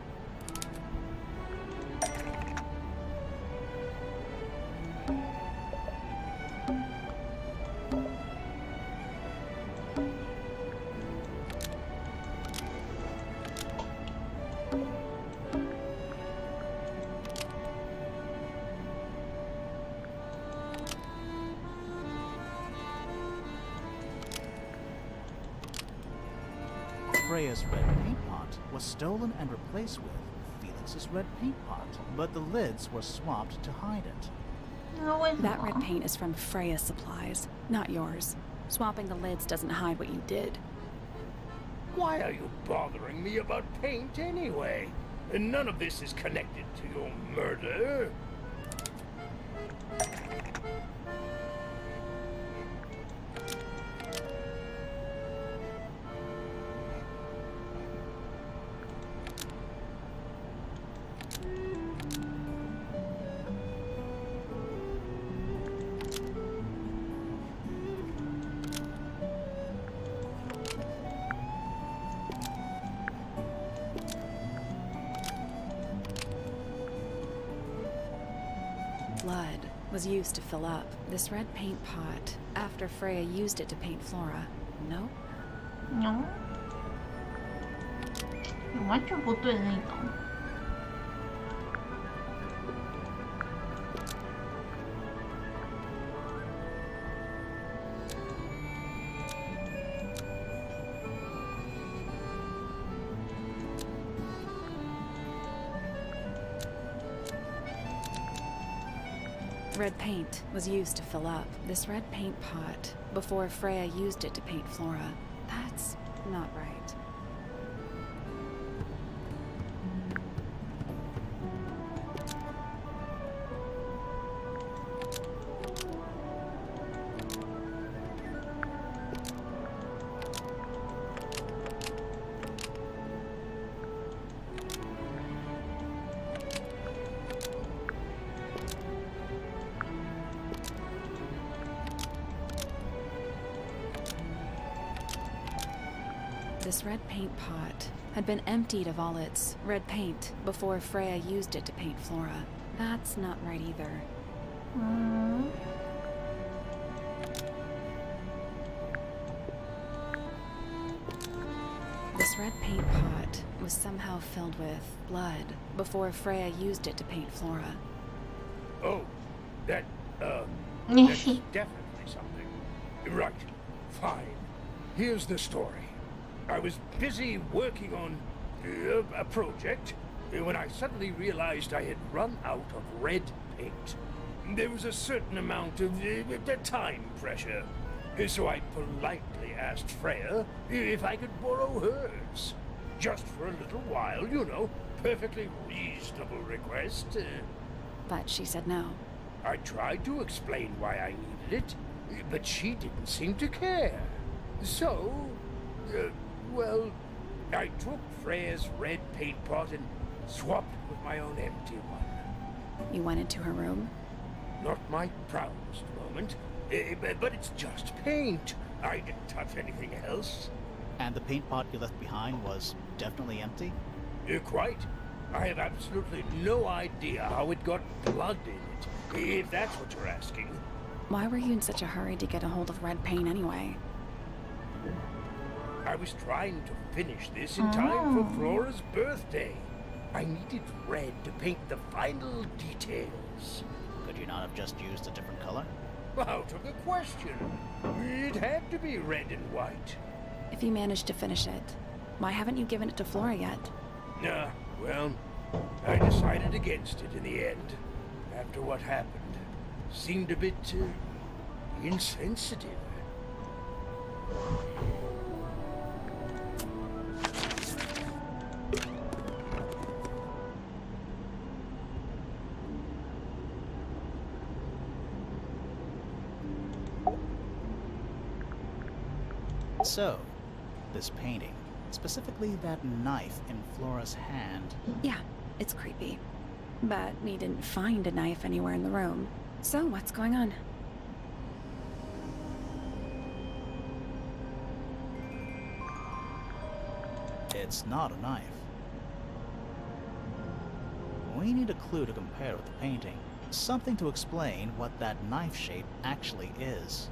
Freya's red paint pot was stolen and replaced with Felix's red paint pot, but the lids were swapped to hide it. That red paint is from Freya's supplies, not yours. Swapping the lids doesn't hide what you did. Why are you bothering me about paint anyway? And none of this is connected to your murder. Blood was used to fill up this red paint pot after Freya used it to paint Flora. No? No，完全不对的那种。Red paint was used to fill up this red paint pot before Freya used it to paint Flora. That's not right. This red paint pot had been emptied of all its red paint before Freya used it to paint Flora. That's not right either. This red paint pot was somehow filled with blood before Freya used it to paint Flora. Oh, that's definitely something. Right, fine. Here's the story. I was busy working on a project when I suddenly realized I had run out of red paint. There was a certain amount of time pressure, so I politely asked Freya if I could borrow hers. Just for a little while, you know, perfectly reasonable request. But she said no. I tried to explain why I needed it, but she didn't seem to care. So, well, I took Freya's red paint pot and swapped it with my own empty one. You went into her room? Not my proudest moment, but it's just paint. I didn't touch anything else. And the paint pot you left behind was definitely empty? Quite. I have absolutely no idea how it got blood in it, if that's what you're asking. Why were you in such a hurry to get a hold of red paint anyway? I was trying to finish this in time for Flora's birthday. I needed red to paint the final details. Could you not have just used a different color? Out of the question. It had to be red and white. If you managed to finish it, why haven't you given it to Flora yet? Well, I decided against it in the end. After what happened. Seemed a bit, insensitive. So, this painting, specifically that knife in Flora's hand. Yeah, it's creepy. But we didn't find a knife anywhere in the room. So what's going on? It's not a knife. We need a clue to compare with the painting. Something to explain what that knife shape actually is.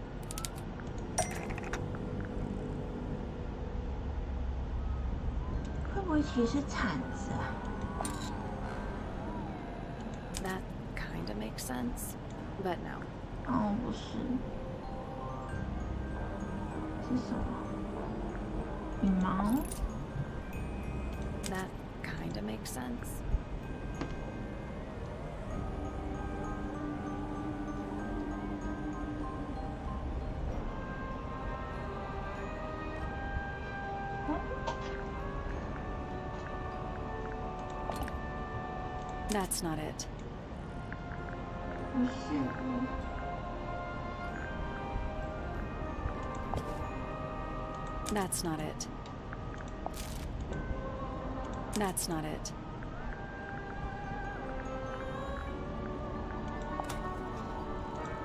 That kinda makes sense, but no. 哦，不是，是什么？羽毛？ That kinda makes sense. That's not it. 不是， That's not it. That's not it.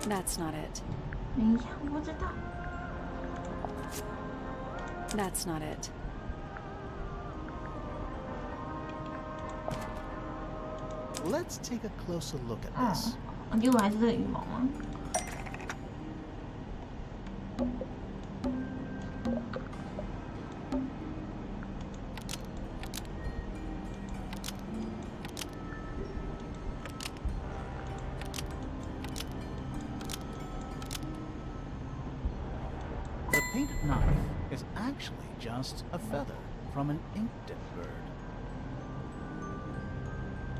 That's not it. 等一下，我不知道。 That's not it. Let's take a closer look at 嗯， this. 结果还是这个羽毛吗？ The painted knife is actually just a feather from an ink-dip bird.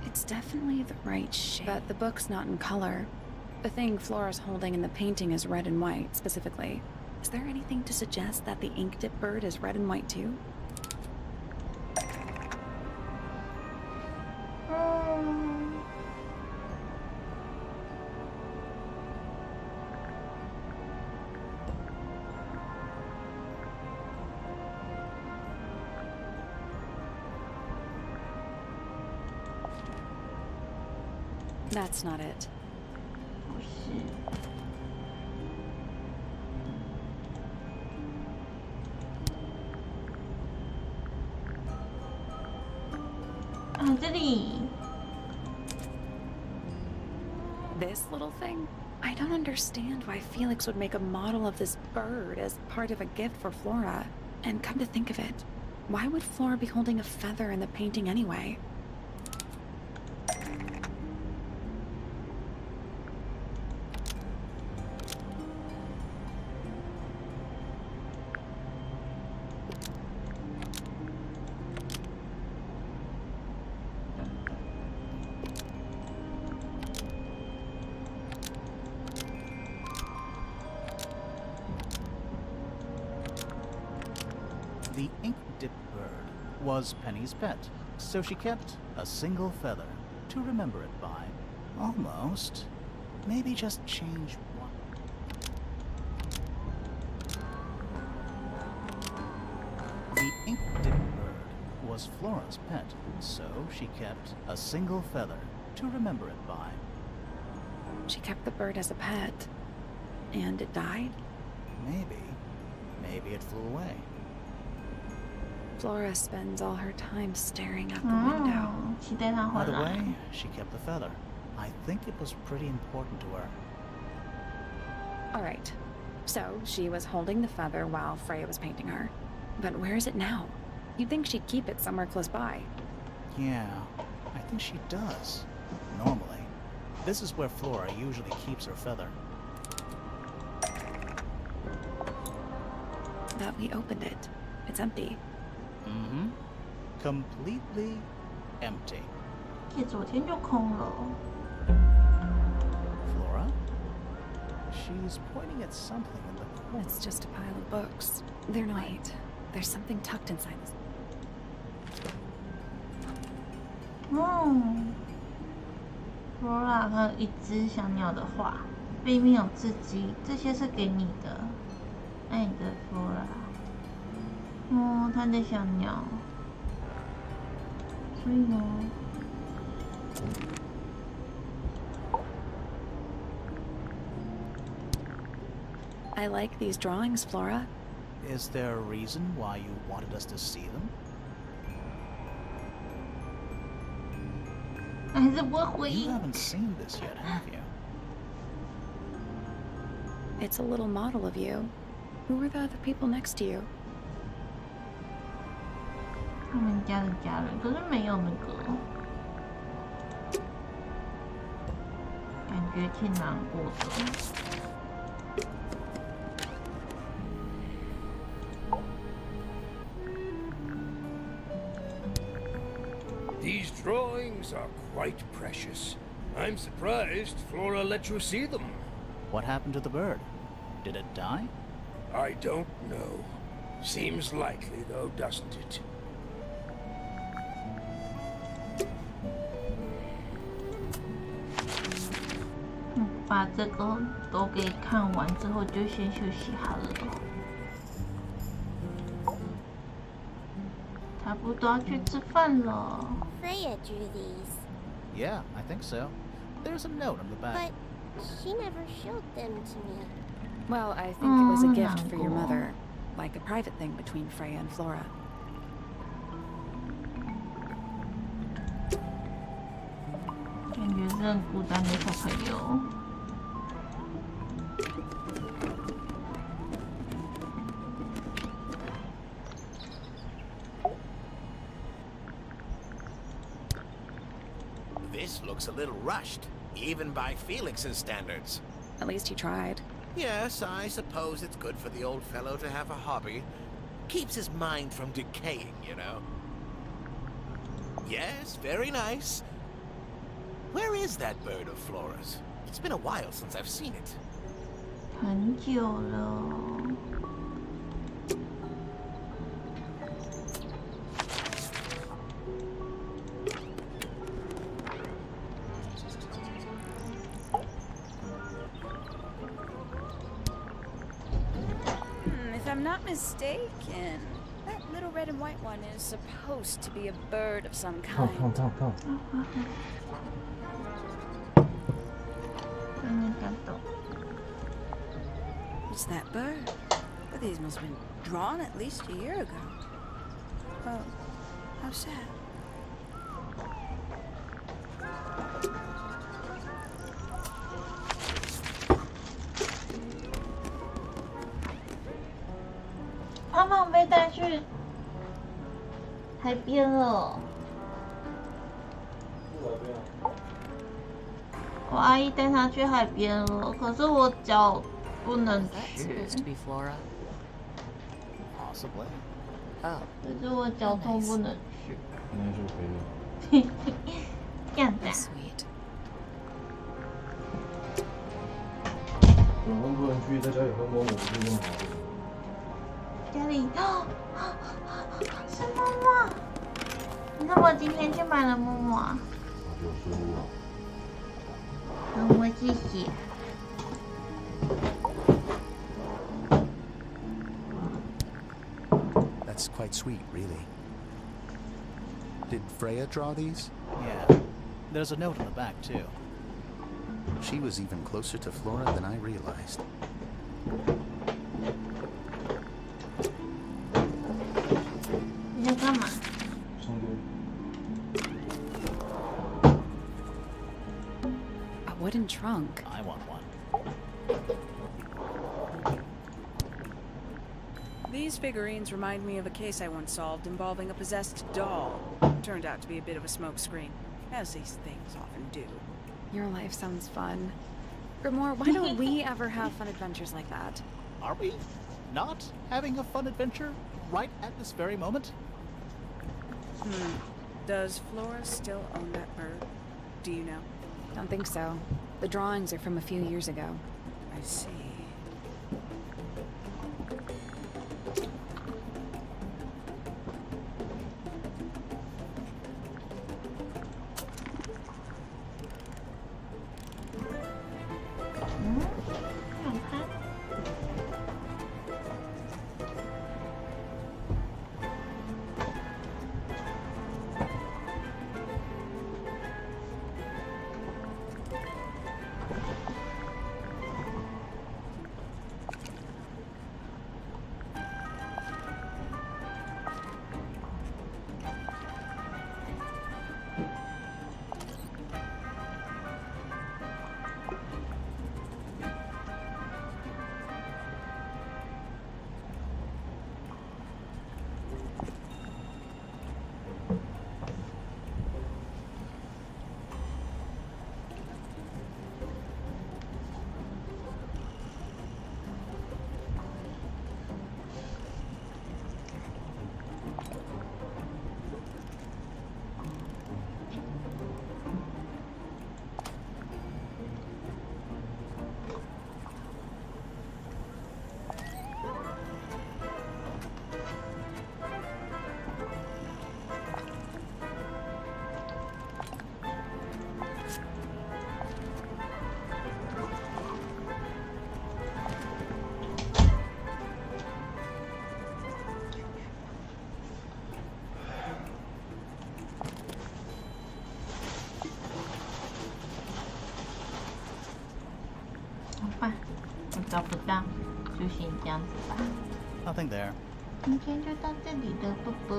It's definitely the right shape. But the book's not in color. The thing Flora's holding in the painting is red and white, specifically. Is there anything to suggest that the ink dip bird is red and white too? That's not it. 不是。啊，这里。 This little thing? I don't understand why Felix would make a model of this bird as part of a gift for Flora. And come to think of it, why would Flora be holding a feather in the painting anyway? The ink-dip bird was Penny's pet, so she kept a single feather to remember it by. Almost. Maybe just change one. The ink-dip bird was Flora's pet, so she kept a single feather to remember it by. She kept the bird as a pet. And it died? Maybe. Maybe it flew away. Flora spends all her time staring out the window. 期待它回 By the 来。 way, she kept the feather. I think it was pretty important to her. Alright, so she was holding the feather while Freya was painting her. But where is it now? You'd think she'd keep it somewhere close by. Yeah, I think she does. Normally. This is where Flora usually keeps her feather. that we opened it. It's empty. Mm-hmm. Completely empty. 而且昨天就空了。 Flora? She's pointing at something in the corner. It's just a pile of books. They're not. Wait, there's something tucked inside this. Flora 和一只小鸟的画，背面有字迹，这些是给你的，爱的 Flora。他的小鸟，所以呢。 I like these drawings, Flora. Is there a reason why you wanted us to see them? 还是不会回 You 应。 haven't seen this yet, have you? It's a little model of you. Who were the other people next to you? 他们家的家人，可是没有那个，感觉挺难过的。 These drawings are quite precious. I'm surprised Flora let you see them. What happened to the bird? Did it die? I don't know. Seems likely, though, doesn't it? 把这个都给看完之后，就先休息好了。差不多要去吃饭了。 Freya drew these, Yeah, I think so. There's a note on the back. but she never showed them to me. Well, I think it was a Oh, gift for your Tangle. mother. Like a private thing between Freya and Flora. 感觉是很孤单的小朋友。 This looks a little rushed, even by Felix's standards. At least he tried. Yes, I suppose it's good for the old fellow to have a hobby. Keeps his mind from decaying, you know. Yes, very nice. Where is that bird of Flora's? It's been a while since I've seen it. 很久了。 If I'm not mistaken, that little red and white one is supposed to be a bird of some kind. 真的感动。 What's that bird? Well, these must have been drawn at least a year ago. Oh, how sad. Mama 被带去海边了。我阿姨带她去海边了，可是我脚不能 That's 去， supposed to be Flora. Possibly. Oh, 可是我脚痛不能去。应该就可以了。这样子啊 that's sweet. 能不能去在家有个摸摸不是更好？家里是默默。那我今天去买了默默，有失误了。默默谢谢。 That's quite sweet, really. Did Freya draw these? Yeah. There's a note on the back, too. She was even closer to Flora than I realized. 你在干嘛？上队。 A wooden trunk. I want one. These figurines remind me of a case I once solved involving a possessed doll. Turned out to be a bit of a smokescreen, as these things often do. Your life sounds fun. Grimoire, why don't we ever have fun adventures like that? Are we? not having a fun adventure right at this very moment? Does Flora still own that bird? Do you know? Don't think so. The drawings are from a few years ago. I see.找不到，就先这样子吧。 Nothing there. 今天就到这里了，啵啵。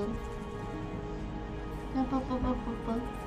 啵啵啵啵啵啵。